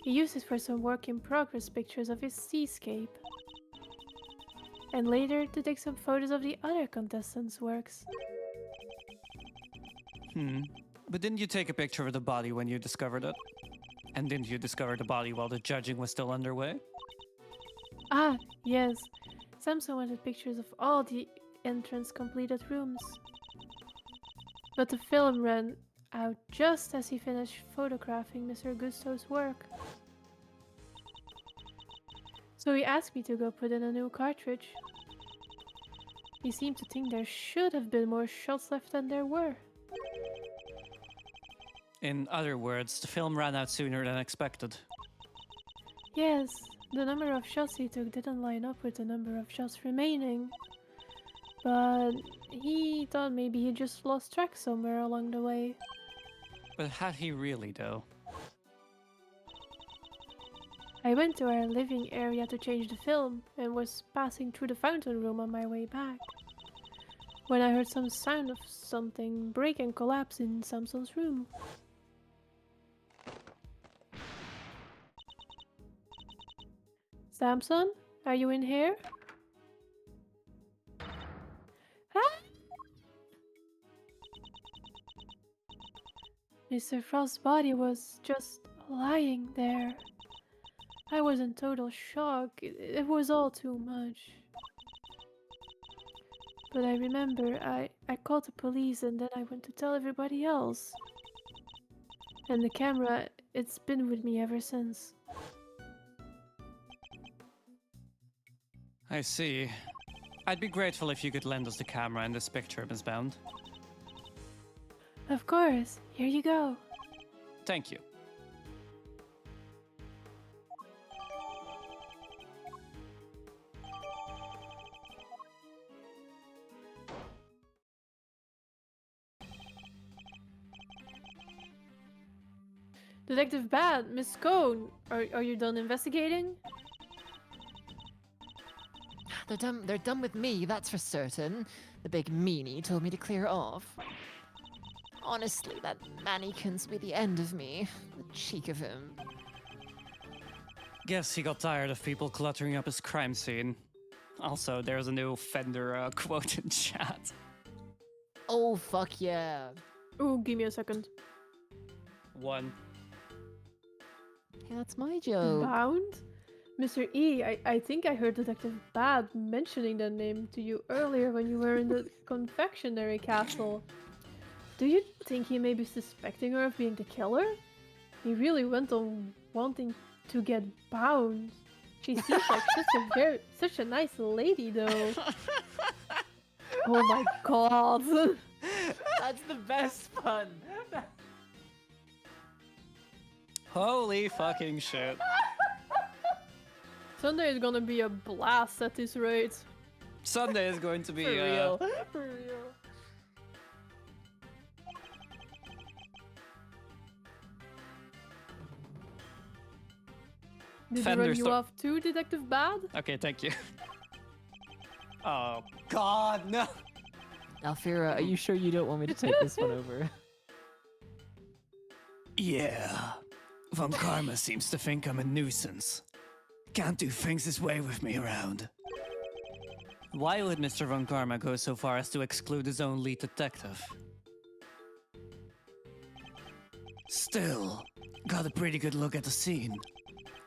[SPEAKER 4] He used it for some work-in-progress pictures of his seascape. And later to take some photos of the other contestants' works.
[SPEAKER 1] But didn't you take a picture of the body when you discovered it? And didn't you discover the body while the judging was still underway?
[SPEAKER 4] Ah, yes. Samson wanted pictures of all the entrance completed rooms. But the film ran out just as he finished photographing Mr. Gusto's work. So he asked me to go put in a new cartridge. He seemed to think there should have been more shots left than there were.
[SPEAKER 1] In other words, the film ran out sooner than expected.
[SPEAKER 4] Yes, the number of shots he took didn't line up with the number of shots remaining. But he thought maybe he just lost track somewhere along the way.
[SPEAKER 1] But had he really, though?
[SPEAKER 4] I went to our living area to change the film and was passing through the fountain room on my way back, when I heard some sound of something break and collapse in Samson's room. Samson, are you in here? Ah! Mr. Frost's body was just lying there. I was in total shock. It was all too much. But I remember I called the police and then I went to tell everybody else. And the camera, it's been with me ever since.
[SPEAKER 1] I see. I'd be grateful if you could lend us the camera in this picture, Miss Bound.
[SPEAKER 4] Of course. Here you go.
[SPEAKER 1] Thank you.
[SPEAKER 4] Detective Bad, Miss Cone, are you done investigating?
[SPEAKER 5] They're done with me, that's for certain. The big meanie told me to clear off. Honestly, that mannequin's be the end of me. The cheek of him.
[SPEAKER 1] Guess he got tired of people cluttering up his crime scene. Also, there's a new Fender quote in chat.
[SPEAKER 5] Oh, fuck yeah.
[SPEAKER 4] Ooh, give me a second.
[SPEAKER 1] One.
[SPEAKER 5] Hey, that's my joke.
[SPEAKER 4] Bound? Mr. E, I think I heard Detective Bad mentioning that name to you earlier when you were in the confectionery castle. Do you think he may be suspecting her of being the killer? He really went on wanting to get bound. She seems like such a nice lady, though. Oh my god.
[SPEAKER 3] That's the best fun.
[SPEAKER 1] Holy fucking shit.
[SPEAKER 4] Sunday is gonna be a blast at this rate.
[SPEAKER 1] Sunday is going to be
[SPEAKER 3] For real. For real.
[SPEAKER 4] Did he
[SPEAKER 1] Fender
[SPEAKER 4] run you
[SPEAKER 1] sto-
[SPEAKER 4] off too, Detective Bad?
[SPEAKER 1] Okay, thank you. Oh God, no.
[SPEAKER 7] Alfira, are you sure you don't want me to take this one over?
[SPEAKER 1] Yeah. Von Karma seems to think I'm a nuisance. Can't do things his way with me around. Why would Mr. Von Karma go so far as to exclude his own lead detective? Still, got a pretty good look at the scene.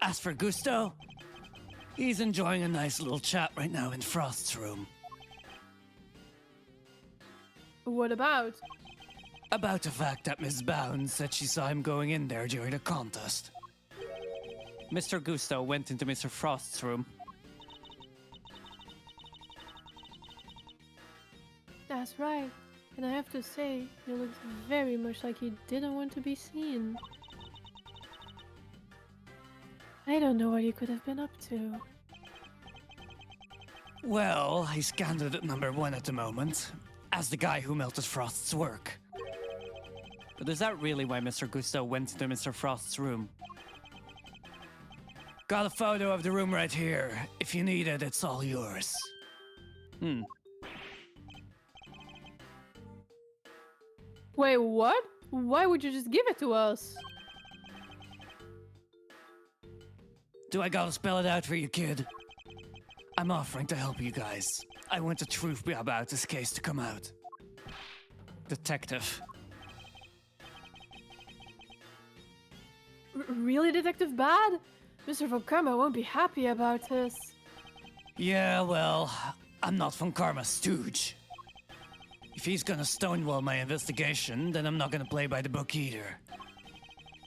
[SPEAKER 1] As for Gusto, he's enjoying a nice little chat right now in Frost's room.
[SPEAKER 4] What about?
[SPEAKER 1] About the fact that Miss Bounds said she saw him going in there during the contest. Mr. Gusto went into Mr. Frost's room.
[SPEAKER 4] That's right. And I have to say, he looks very much like he didn't want to be seen. I don't know what he could have been up to.
[SPEAKER 1] Well, he's candidate number 1 at the moment, as the guy who melted Frost's work. But is that really why Mr. Gusto went into Mr. Frost's room? Got a photo of the room right here. If you need it, it's all yours.
[SPEAKER 4] Wait, what? Why would you just give it to us?
[SPEAKER 1] Do I gotta spell it out for you, kid? I'm offering to help you guys. I want the truth about this case to come out. Detective.
[SPEAKER 4] Really, Detective Bad? Mr. Von Karma won't be happy about this.
[SPEAKER 1] Yeah, well, I'm not Von Karma's stooge. If he's gonna stonewall my investigation, then I'm not gonna play by the book either.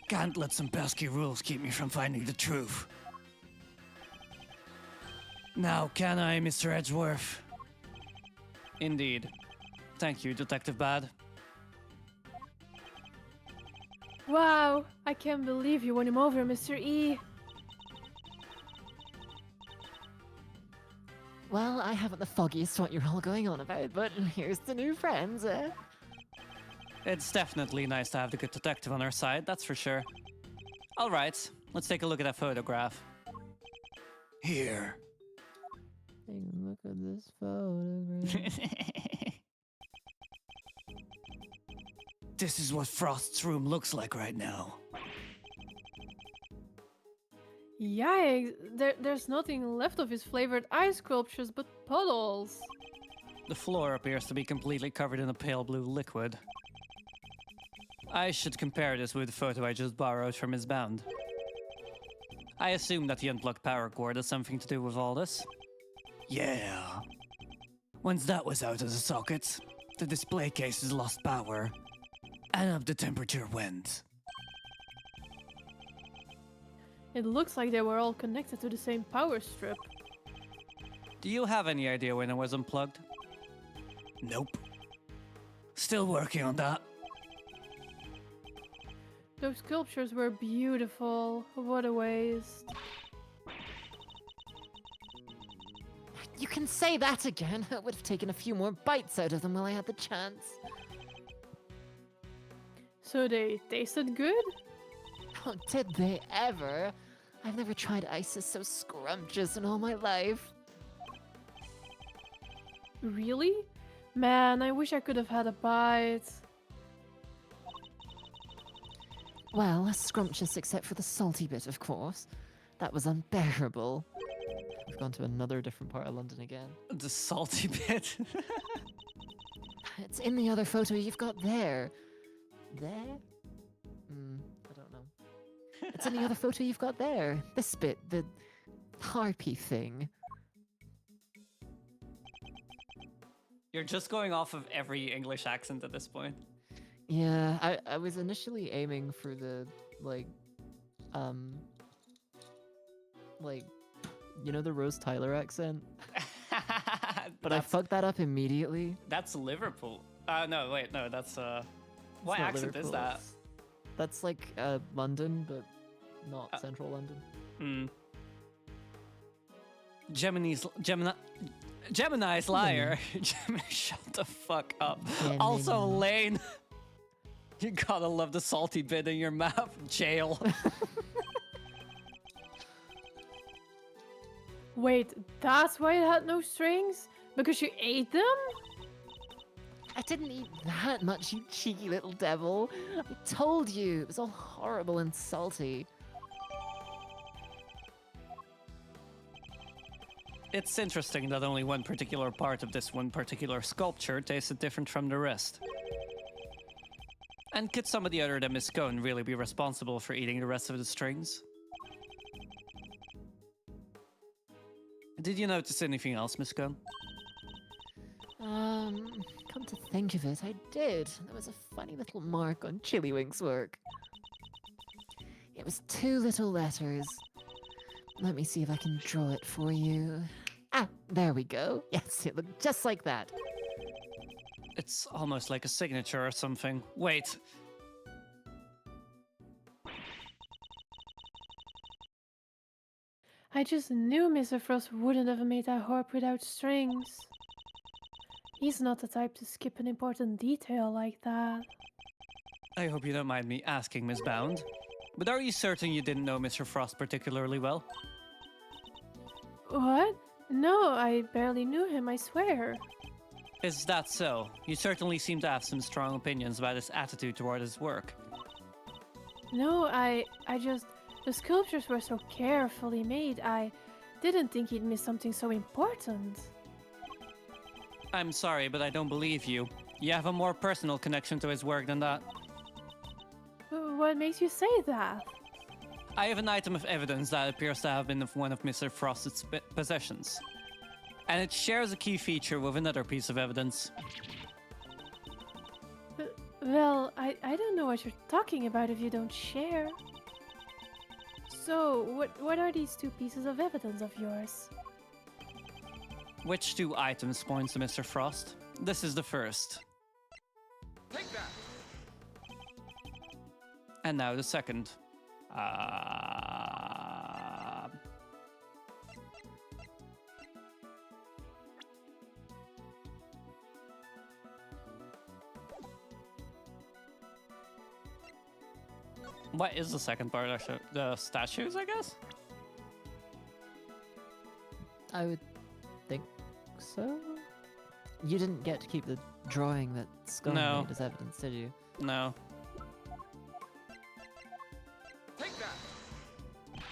[SPEAKER 1] Can't let some pesky rules keep me from finding the truth. Now, can I, Mr. Edgeworth? Indeed. Thank you, Detective Bad.
[SPEAKER 4] Wow, I can't believe you won him over, Mr. E.
[SPEAKER 7] Well, I haven't the foggiest what you're all going on about, but here's the new friends, eh?
[SPEAKER 1] It's definitely nice to have the good detective on our side, that's for sure. All right, let's take a look at that photograph. Here.
[SPEAKER 7] Take a look at this photograph.
[SPEAKER 1] This is what Frost's room looks like right now.
[SPEAKER 4] Yikes, there's nothing left of his flavored ice sculptures but puddles.
[SPEAKER 1] The floor appears to be completely covered in a pale blue liquid. I should compare this with the photo I just borrowed from Miss Bound. I assume that the unplugged power cord has something to do with all this. Yeah. Once that was out of the socket, the display cases lost power, and up the temperature went.
[SPEAKER 4] It looks like they were all connected to the same power strip.
[SPEAKER 1] Do you have any idea when it was unplugged? Nope. Still working on that.
[SPEAKER 4] Those sculptures were beautiful. What a waste.
[SPEAKER 7] You can say that again. I would have taken a few more bites out of them while I had the chance.
[SPEAKER 4] So they tasted good?
[SPEAKER 7] Oh, did they ever? I've never tried ices so scrumptious in all my life.
[SPEAKER 4] Really? Man, I wish I could have had a bite.
[SPEAKER 7] Well, scrumptious except for the salty bit, of course. That was unbearable. We've gone to another different part of London again.
[SPEAKER 1] The salty bit.
[SPEAKER 7] It's in the other photo you've got there. There? I don't know. It's in the other photo you've got there. This bit, the harpy thing.
[SPEAKER 1] You're just going off of every English accent at this point.
[SPEAKER 7] Yeah, I was initially aiming for the, like, you know the Rose Tyler accent? But I fucked that up immediately.
[SPEAKER 1] That's Liverpool. No, wait, no, that's what
[SPEAKER 7] not
[SPEAKER 1] accent is
[SPEAKER 7] Liverpool,
[SPEAKER 1] that?
[SPEAKER 7] That's like London, but not central London.
[SPEAKER 1] Gemini's liar. Gemini, shut the fuck up.
[SPEAKER 7] Gemini.
[SPEAKER 1] Also, Lane, you gotta love the salty bit in your mouth. Jail.
[SPEAKER 4] Wait, that's why it had no strings? Because you ate them?
[SPEAKER 5] I didn't eat that much, you cheeky little devil. I told you, it was all horrible and salty.
[SPEAKER 1] It's interesting that only one particular part of this one particular sculpture tasted different from the rest. And could somebody other than Miss Cone really be responsible for eating the rest of the strings? Did you notice anything else, Miss Cone?
[SPEAKER 5] Come to think of it, I did. There was a funny little mark on Chillywink's work. It was 2 little letters. Let me see if I can draw it for you. Ah, there we go. Yes, it looked just like that.
[SPEAKER 1] It's almost like a signature or something. Wait.
[SPEAKER 4] I just knew Mr. Frost wouldn't have made that harp without strings. He's not the type to skip an important detail like that.
[SPEAKER 1] I hope you don't mind me asking, Miss Bound. But are you certain you didn't know Mr. Frost particularly well?
[SPEAKER 4] What? No, I barely knew him, I swear.
[SPEAKER 1] Is that so? You certainly seem to have some strong opinions about his attitude toward his work.
[SPEAKER 4] No, I just... The sculptures were so carefully made, I didn't think he'd miss something so important.
[SPEAKER 1] I'm sorry, but I don't believe you. You have a more personal connection to his work than that.
[SPEAKER 4] What makes you say that?
[SPEAKER 1] I have an item of evidence that appears to have been of one of Mr. Frost's possessions. And it shares a key feature with another piece of evidence.
[SPEAKER 4] Well, I don't know what you're talking about if you don't share. So, what are these 2 pieces of evidence of yours?
[SPEAKER 1] Which 2 items point to Mr. Frost? This is the first.
[SPEAKER 8] Take that!
[SPEAKER 1] And now the second. What is the second part? Actually, the statues, I guess?
[SPEAKER 5] I would think so. You didn't get to keep the drawing that Skull
[SPEAKER 1] No.
[SPEAKER 5] made as evidence, did you?
[SPEAKER 1] No.
[SPEAKER 8] Take that!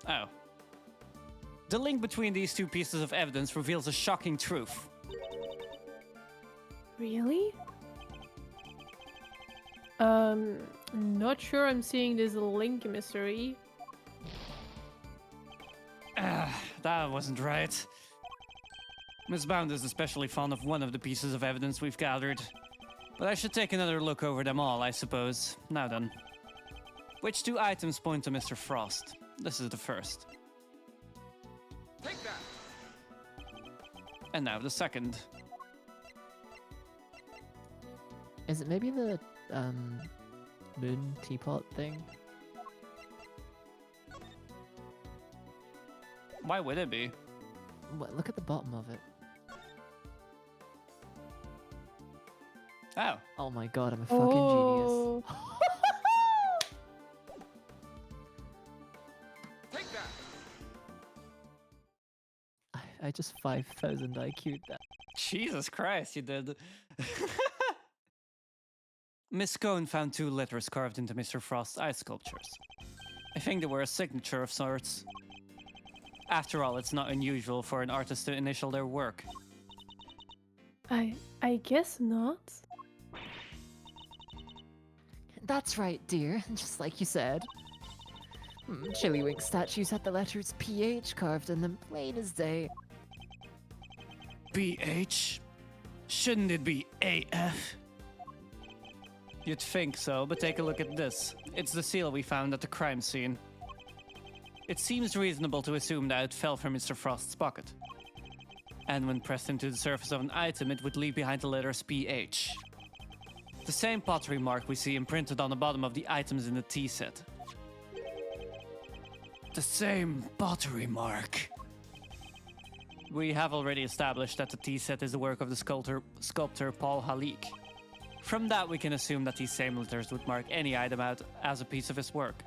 [SPEAKER 1] Oh. The link between these 2 pieces of evidence reveals a shocking truth.
[SPEAKER 4] Really? Not sure I'm seeing this link, Mr. E.
[SPEAKER 1] That wasn't right. Miss Bound is especially fond of one of the pieces of evidence we've gathered. But I should take another look over them all, I suppose. Now then. Which 2 items point to Mr. Frost? This is the first.
[SPEAKER 8] Take that!
[SPEAKER 1] And now the second.
[SPEAKER 5] Is it maybe the moon teapot thing?
[SPEAKER 1] Why would it be?
[SPEAKER 5] What, look at the bottom of it.
[SPEAKER 1] Oh.
[SPEAKER 5] Oh my god, I'm a fucking genius.
[SPEAKER 8] Take that!
[SPEAKER 5] I just 5,000 IQ'd that.
[SPEAKER 1] Jesus Christ, you did. Miss Cone found 2 letters carved into Mr. Frost's ice sculptures. I think they were a signature of sorts. After all, it's not unusual for an artist to initial their work.
[SPEAKER 4] I guess not.
[SPEAKER 5] That's right, dear, just like you said. Chillywink statues had the letters PH carved in them, plain as day.
[SPEAKER 1] BH? Shouldn't it be AF? You'd think so, but take a look at this. It's the seal we found at the crime scene. It seems reasonable to assume that it fell from Mr. Frost's pocket. And when pressed into the surface of an item, it would leave behind the letters PH. The same pottery mark we see imprinted on the bottom of the items in the tea set. The same pottery mark. We have already established that the tea set is the work of the sculptor Paul Halik. From that, we can assume that these same letters would mark any item out as a piece of his work.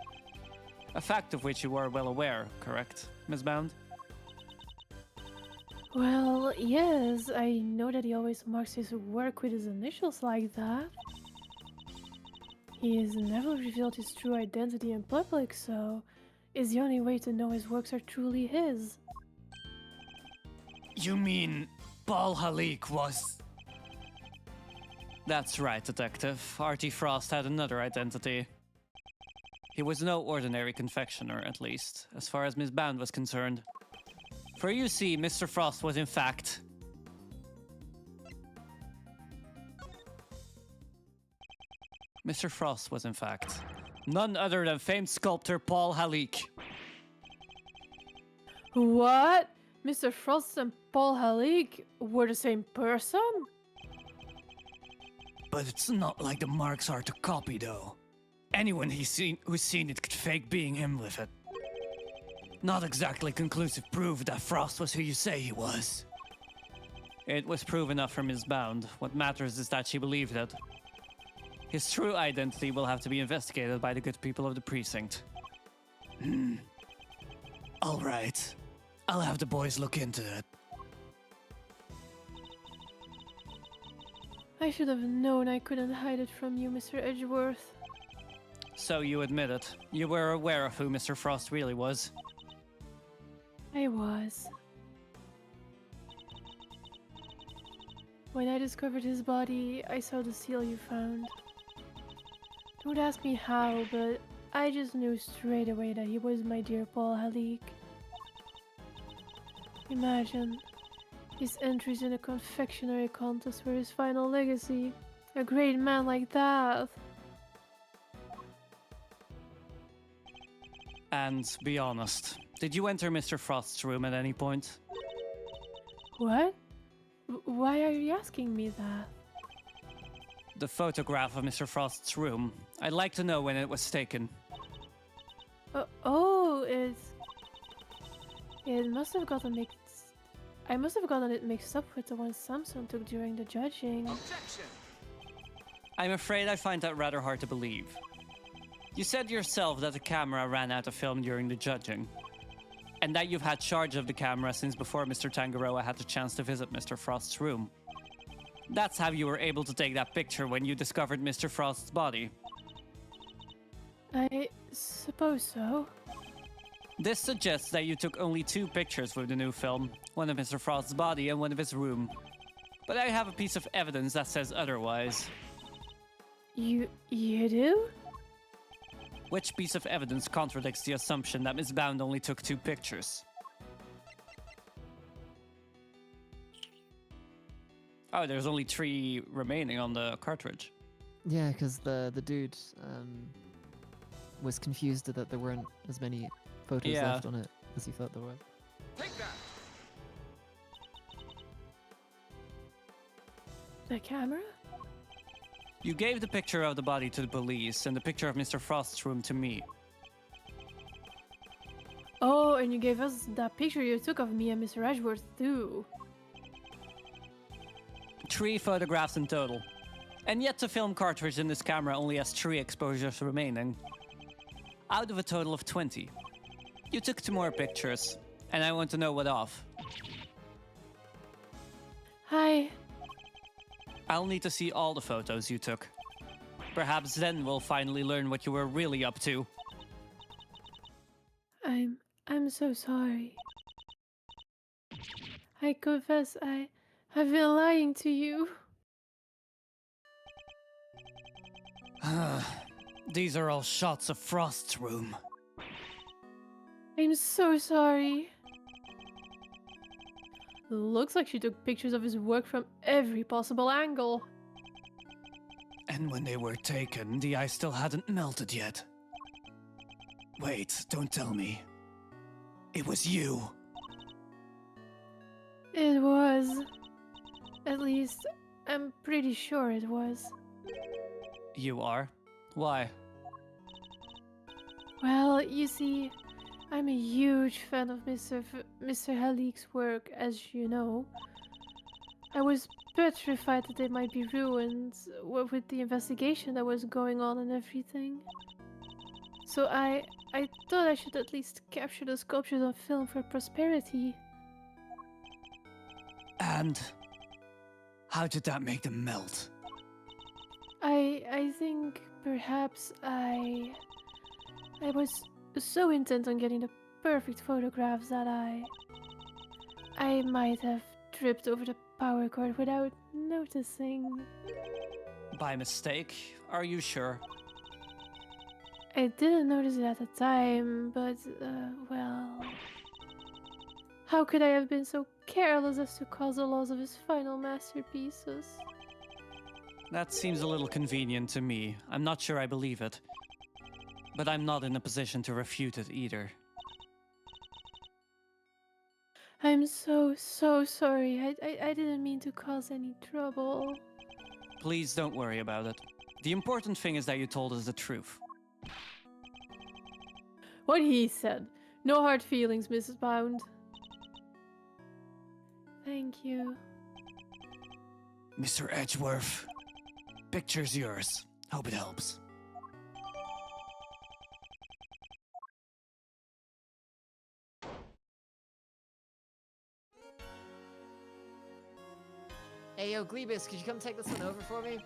[SPEAKER 1] A fact of which you are well aware, correct, Ms. Bound?
[SPEAKER 4] Well, yes, I know that he always marks his work with his initials like that. He has never revealed his true identity in public, so it's the only way to know his works are truly his.
[SPEAKER 1] You mean Paul Halik was... That's right, Detective. Artie Frost had another identity. He was no ordinary confectioner, at least, as far as Miss Bound was concerned. For you see, Mr. Frost was in fact... Mr. Frost was in fact none other than famed sculptor Paul Halik.
[SPEAKER 4] What? Mr. Frost and Paul Halik were the same person?
[SPEAKER 1] But it's not like the marks are to copy, though. Anyone who's seen it could fake being him with it. Not exactly conclusive proof that Frost was who you say he was. It was proof enough for Miss Bound. What matters is that she believed it. His true identity will have to be investigated by the good people of the precinct. All right. I'll have the boys look into it.
[SPEAKER 4] I should have known I couldn't hide it from you, Mr. Edgeworth.
[SPEAKER 1] So you admit it. You were aware of who Mr. Frost really was.
[SPEAKER 4] I was. When I discovered his body, I saw the seal you found. Don't ask me how, but I just knew straight away that he was my dear Paul Halik. Imagine his entries in a confectionery contest were his final legacy. A great man like that.
[SPEAKER 1] And be honest, did you enter Mr. Frost's room at any point?
[SPEAKER 4] What? Why are you asking me that?
[SPEAKER 1] The photograph of Mr. Frost's room. I'd like to know when it was taken.
[SPEAKER 4] It must have gotten mixed. I must have gotten it mixed up with the one Samson took during the judging.
[SPEAKER 8] Objection!
[SPEAKER 1] I'm afraid I find that rather hard to believe. You said yourself that the camera ran out of film during the judging, and that you've had charge of the camera since before Mr. Tangaroa had the chance to visit Mr. Frost's room. That's how you were able to take that picture when you discovered Mr. Frost's body.
[SPEAKER 4] I suppose so.
[SPEAKER 1] This suggests that you took only 2 pictures with the new film, one of Mr. Frost's body and one of his room. But I have a piece of evidence that says otherwise.
[SPEAKER 4] You do?
[SPEAKER 1] Which piece of evidence contradicts the assumption that Miss Bound only took 2 pictures? Oh, there's only 3 remaining on the cartridge.
[SPEAKER 7] Yeah, because the dude was confused that there weren't as many photos
[SPEAKER 1] Yeah.
[SPEAKER 7] left on it as he thought there were.
[SPEAKER 8] Take that!
[SPEAKER 4] The camera?
[SPEAKER 1] You gave the picture of the body to the police and the picture of Mr. Frost's room to me.
[SPEAKER 4] Oh, and you gave us that picture you took of me and Mr. Edgeworth too.
[SPEAKER 1] 3 photographs in total. And yet the film cartridge in this camera only has 3 exposures remaining. Out of a total of 20. You took 2 more pictures, and I want to know what of.
[SPEAKER 4] Hi.
[SPEAKER 1] I'll need to see all the photos you took. Perhaps then we'll finally learn what you were really up to.
[SPEAKER 4] I'm so sorry. I confess I've been lying to you.
[SPEAKER 1] These are all shots of Frost's room.
[SPEAKER 4] I'm so sorry. Looks like she took pictures of his work from every possible angle.
[SPEAKER 1] And when they were taken, the ice still hadn't melted yet. Wait, don't tell me. It was you.
[SPEAKER 4] It was. At least, I'm pretty sure it was.
[SPEAKER 1] You are? Why?
[SPEAKER 4] Well, you see, I'm a huge fan of Mr. Halik's work, as you know. I was petrified that they might be ruined with the investigation that was going on and everything. So I thought I should at least capture the sculptures on film for prosperity.
[SPEAKER 1] And how did that make them melt?
[SPEAKER 4] I think perhaps I was so intent on getting the perfect photographs that I might have tripped over the power cord without noticing.
[SPEAKER 1] By mistake? Are you sure?
[SPEAKER 4] I didn't notice it at the time, but well, how could I have been so careless as to cause the loss of his final masterpieces?
[SPEAKER 1] That seems a little convenient to me. I'm not sure I believe it. But I'm not in a position to refute it either.
[SPEAKER 4] I'm so sorry. I didn't mean to cause any trouble.
[SPEAKER 1] Please don't worry about it. The important thing is that you told us the truth.
[SPEAKER 4] What he said. No hard feelings, Mrs. Bound. Thank you.
[SPEAKER 1] Mr. Edgeworth, picture's yours. Hope it helps.
[SPEAKER 5] Hey, yo, Glebus, could you come take this one over for me?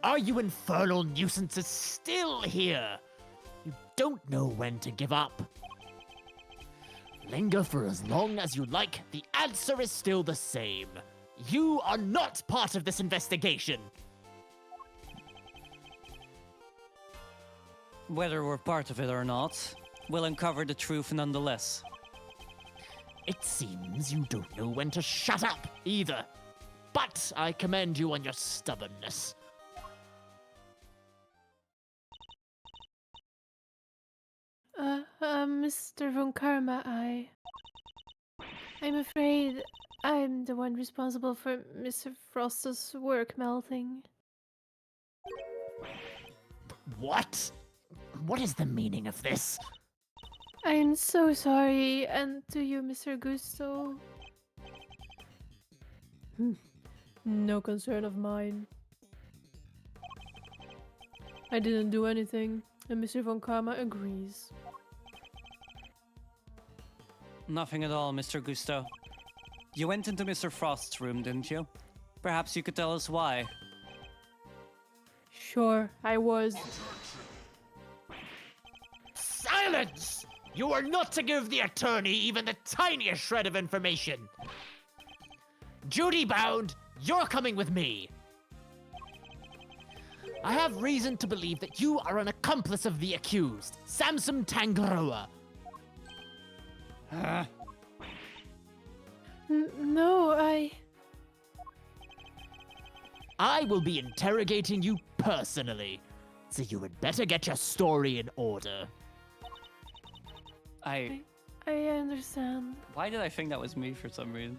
[SPEAKER 3] Are you infernal nuisances still here? You don't know when to give up. Linger for as long as you like, the answer is still the same. You are not part of this investigation.
[SPEAKER 1] Whether we're part of it or not, we'll uncover the truth nonetheless.
[SPEAKER 3] It seems you don't know when to shut up either. But I commend you on your stubbornness.
[SPEAKER 4] Mr. Von Karma, I'm afraid I'm the one responsible for Mr. Frost's work melting.
[SPEAKER 3] What? What is the meaning of this?
[SPEAKER 4] I'm so sorry, and to you, Mr. Gusto. No concern of mine. I didn't do anything, and Mr. Von Karma agrees.
[SPEAKER 1] Nothing at all, Mr. Gusto. You went into Mr. Frost's room, didn't you? Perhaps you could tell us why.
[SPEAKER 4] Sure, I was.
[SPEAKER 3] Silence! You are not to give the attorney even the tiniest shred of information. Judy Bound, you're coming with me. I have reason to believe that you are an accomplice of the accused, Samson Tangaroa.
[SPEAKER 1] Huh?
[SPEAKER 4] No,
[SPEAKER 3] I will be interrogating you personally, so you had better get your story in order.
[SPEAKER 4] I understand.
[SPEAKER 1] Why did I think that was me for some reason?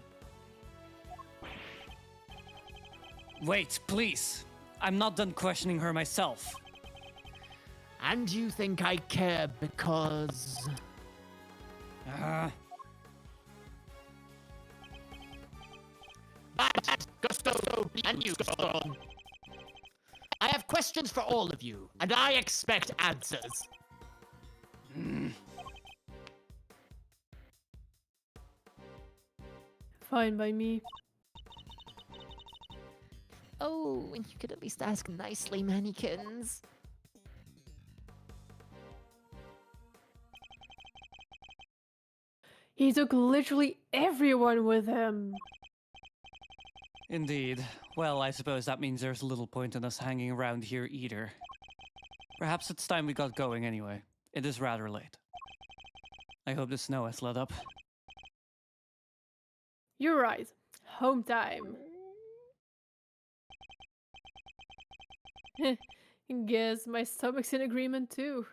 [SPEAKER 1] Wait, please! I'm not done questioning her myself.
[SPEAKER 3] And you think I care because... Gusto, and you, Gusto. I have questions for all of you, and I expect answers.
[SPEAKER 4] Fine by me.
[SPEAKER 5] Oh, and you could at least ask nicely, mannequins.
[SPEAKER 4] He took literally everyone with him.
[SPEAKER 1] Indeed. Well, I suppose that means there's little point in us hanging around here either. Perhaps it's time we got going anyway. It is rather late. I hope the snow has let up.
[SPEAKER 4] You're right. Home time. Guess my stomach's in agreement too.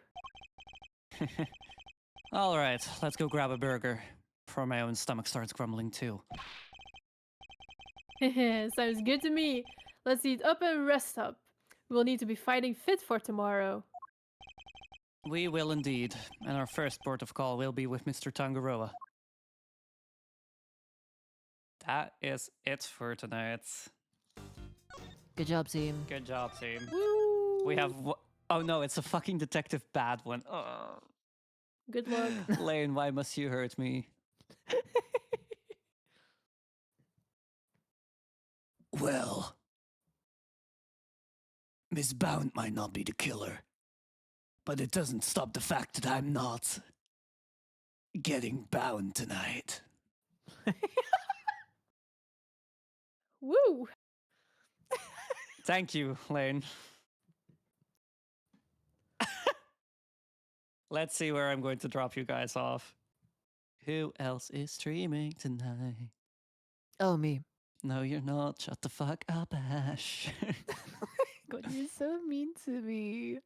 [SPEAKER 1] Alright, let's go grab a burger. Before my own stomach starts grumbling too.
[SPEAKER 4] Sounds good to me. Let's eat up and rest up. We'll need to be fighting fit for tomorrow.
[SPEAKER 1] We will indeed, and our first port of call will be with Mr. Tangaroa. That is it for tonight.
[SPEAKER 5] Good job, team.
[SPEAKER 1] Good job, team.
[SPEAKER 4] Woo!
[SPEAKER 1] We have... Oh no, it's a fucking detective bad one. Oh.
[SPEAKER 4] Good luck.
[SPEAKER 1] Lane, why must you hurt me? Well, Miss Bound might not be the killer, but it doesn't stop the fact that I'm not getting bound tonight.
[SPEAKER 4] Woo!
[SPEAKER 1] Thank you, Lane. Let's see where I'm going to drop you guys off. Who else is streaming tonight?
[SPEAKER 7] Oh, me.
[SPEAKER 1] No, you're not. Shut the fuck up, Ash.
[SPEAKER 7] God, you're so mean to me.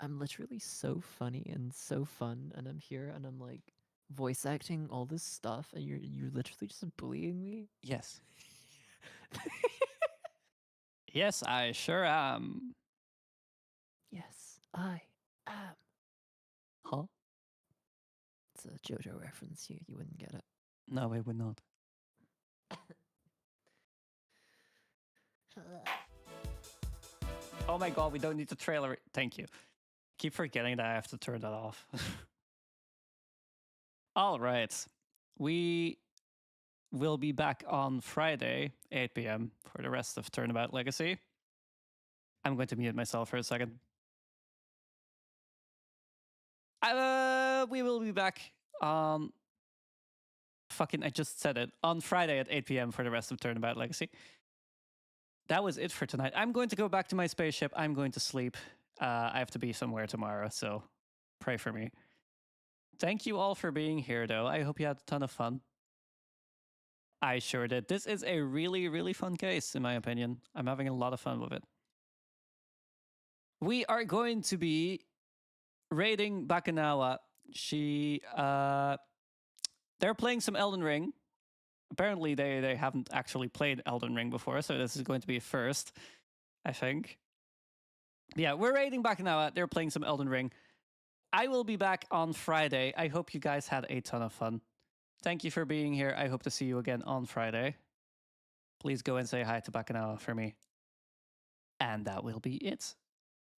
[SPEAKER 7] I'm literally so funny and so fun, and I'm here and I'm like voice acting all this stuff, and you're literally just bullying me.
[SPEAKER 1] Yes. Yes, I sure am.
[SPEAKER 7] Yes, I am.
[SPEAKER 1] Huh?
[SPEAKER 7] It's a JoJo reference. You wouldn't get it.
[SPEAKER 1] No, I would not. Oh my god, we don't need the trailer. Thank you. Keep forgetting that I have to turn that off. All right. We will be back on Friday, 8 p.m. for the rest of Turnabout Legacy. I'm going to mute myself for a second. We will be back on... I just said it. On Friday at 8 p.m. for the rest of Turnabout Legacy. That was it for tonight. I'm going to go back to my spaceship. I'm going to sleep. I have to be somewhere tomorrow, so pray for me. Thank you all for being here, though. I hope you had a ton of fun. I sure did. This is a really, really fun case, in my opinion. I'm having a lot of fun with it. We are going to be raiding Bakanawa. They're playing some Elden Ring. Apparently, they haven't actually played Elden Ring before, so this is going to be a first, I think. Yeah, we're raiding Bakanawa. They're playing some Elden Ring. I will be back on Friday. I hope you guys had a ton of fun. Thank you for being here. I hope to see you again on Friday. Please go and say hi to Bakanawa for me. And that will be it.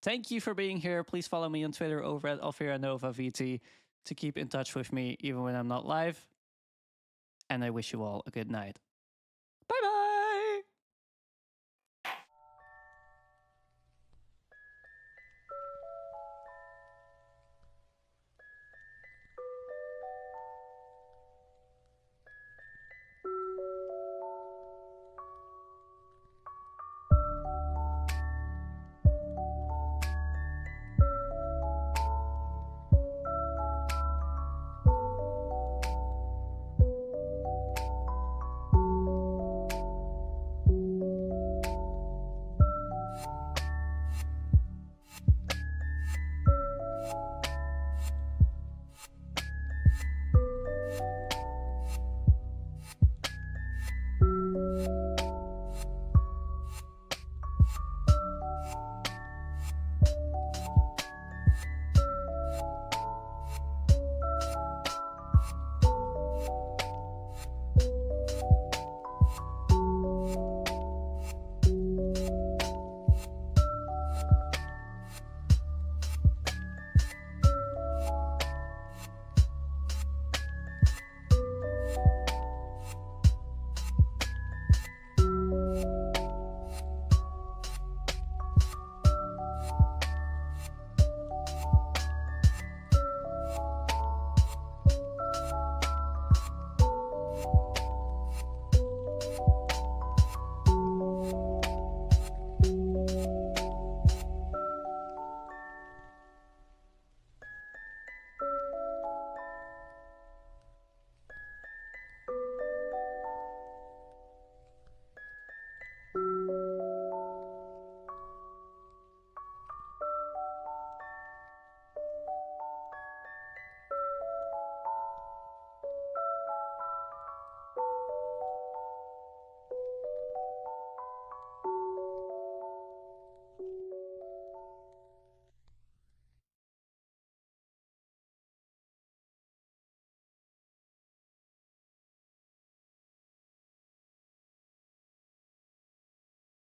[SPEAKER 1] Thank you for being here. Please follow me on Twitter over at AlfiraNovaVT to keep in touch with me even when I'm not live. And I wish you all a good night. Bye-bye!